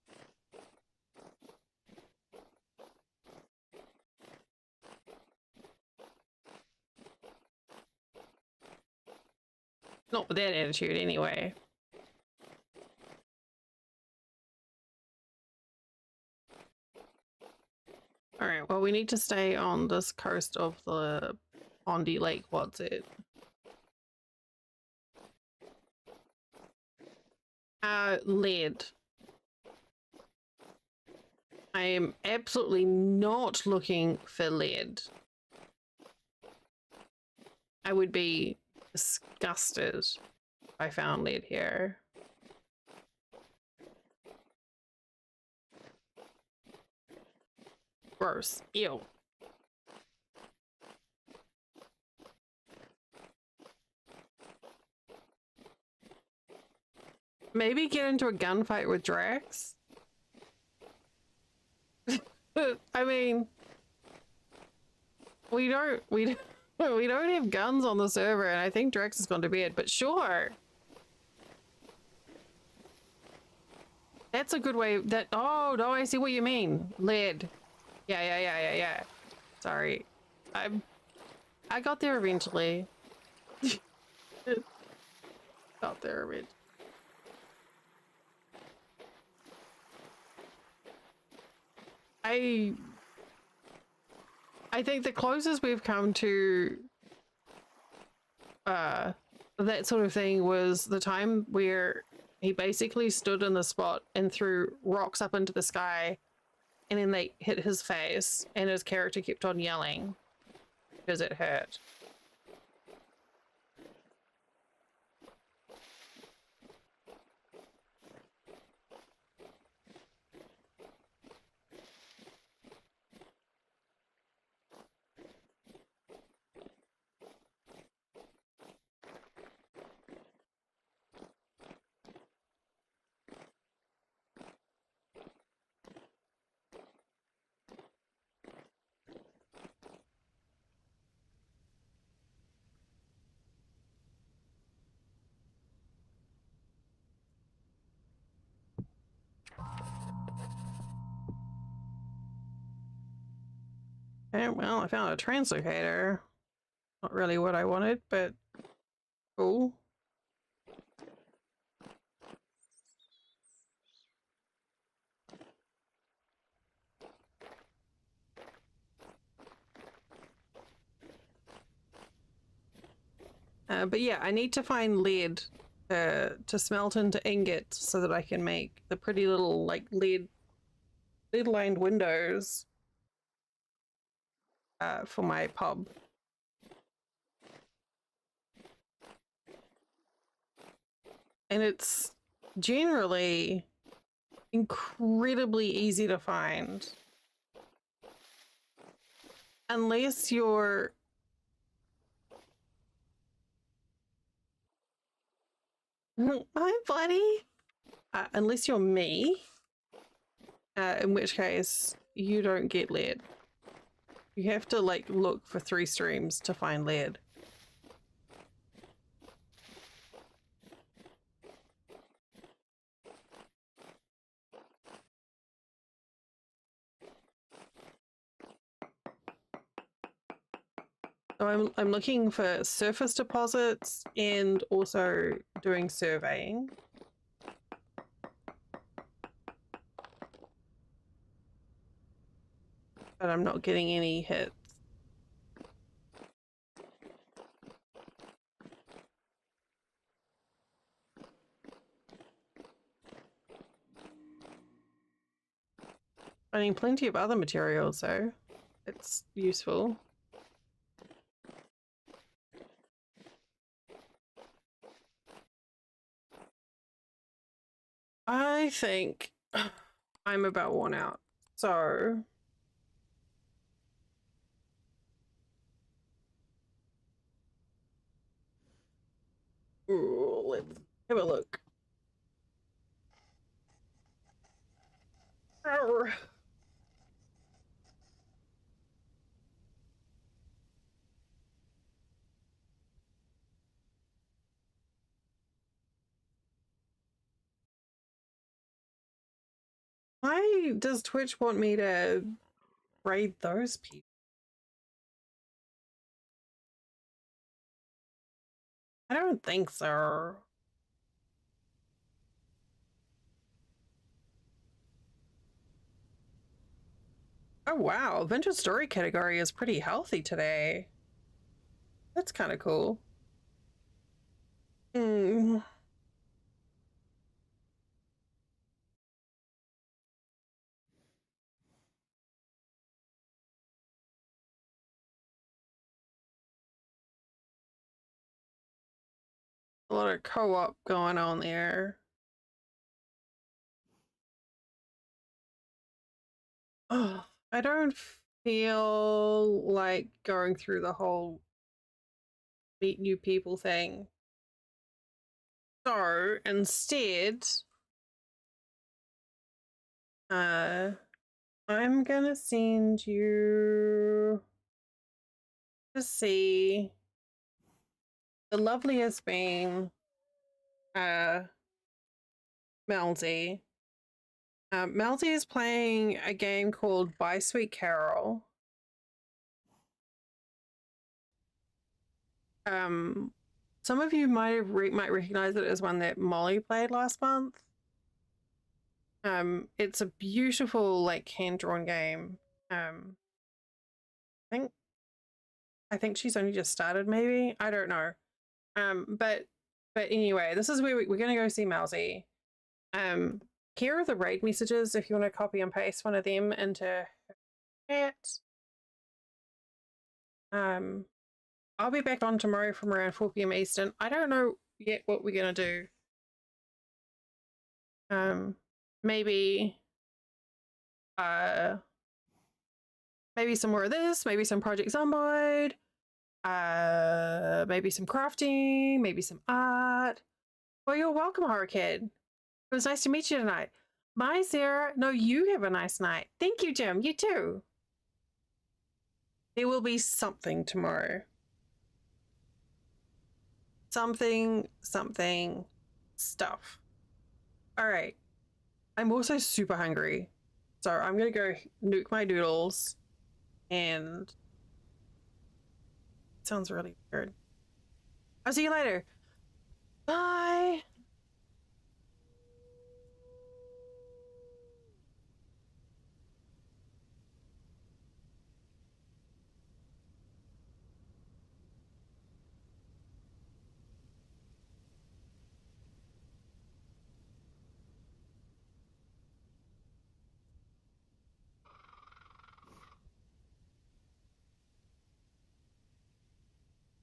Not with that attitude, anyway. Alright, well, we need to stay on this coast of the Pondy Lake. What's it? Lead. I am absolutely not looking for lead. I would be disgusted if I found lead here. Gross. Ew. Maybe get into a gunfight with Drax? I mean, we don't have guns on the server, and I think Drax is going to be it, but sure. That's a good way that, oh, no, I see what you mean. Lead. Yeah. Sorry. I got there eventually. Got there eventually. I think the closest we've come to that sort of thing was the time where he basically stood in the spot and threw rocks up into the sky, and then they hit his face, and his character kept on yelling because it hurt. Okay, well, I found a translocator. Not really what I wanted, but cool. But yeah, I need to find lead to smelt into ingots so that I can make the pretty little like lead lined windows for my pub. And it's generally incredibly easy to find. Unless you're hi, buddy. Unless you're me, in which case you don't get lead. You have to like look for 3 streams to find lead. So I'm looking for surface deposits and also doing surveying. But I'm not getting any hits. I need plenty of other materials, so it's useful. I think I'm about worn out, so ooh, let's have a look. Arr. Why does Twitch want me to raid those people? I don't think so. Oh wow, vintage story category is pretty healthy today. That's kind of cool. Hmm. A lot of co-op going on there. Oh, I don't feel like going through the whole meet new people thing. So instead, I'm gonna send you to see the loveliest being, Melty. Melty is playing a game called Bye Sweet Carol. Some of you might recognize it as one that Molly played last month. It's a beautiful, like, hand-drawn game. I think she's only just started, maybe. I don't know. But anyway, this is where we're gonna go see Mousy. Here are the raid messages if you want to copy and paste one of them into chat. I'll be back on tomorrow from around 4 p.m. Eastern. I don't know yet what we're gonna do. Maybe maybe some more of this, maybe some Project Zomboid, maybe some crafting, maybe some art. Well, you're welcome, Horror Kid. It was nice to meet you tonight. Bye, Sarah. No, you have a nice night. Thank you, Jim. You too. There will be something tomorrow. Something, stuff. All right. I'm also super hungry. So I'm going to go nuke my doodles. And it sounds really weird. I'll see you later. Bye.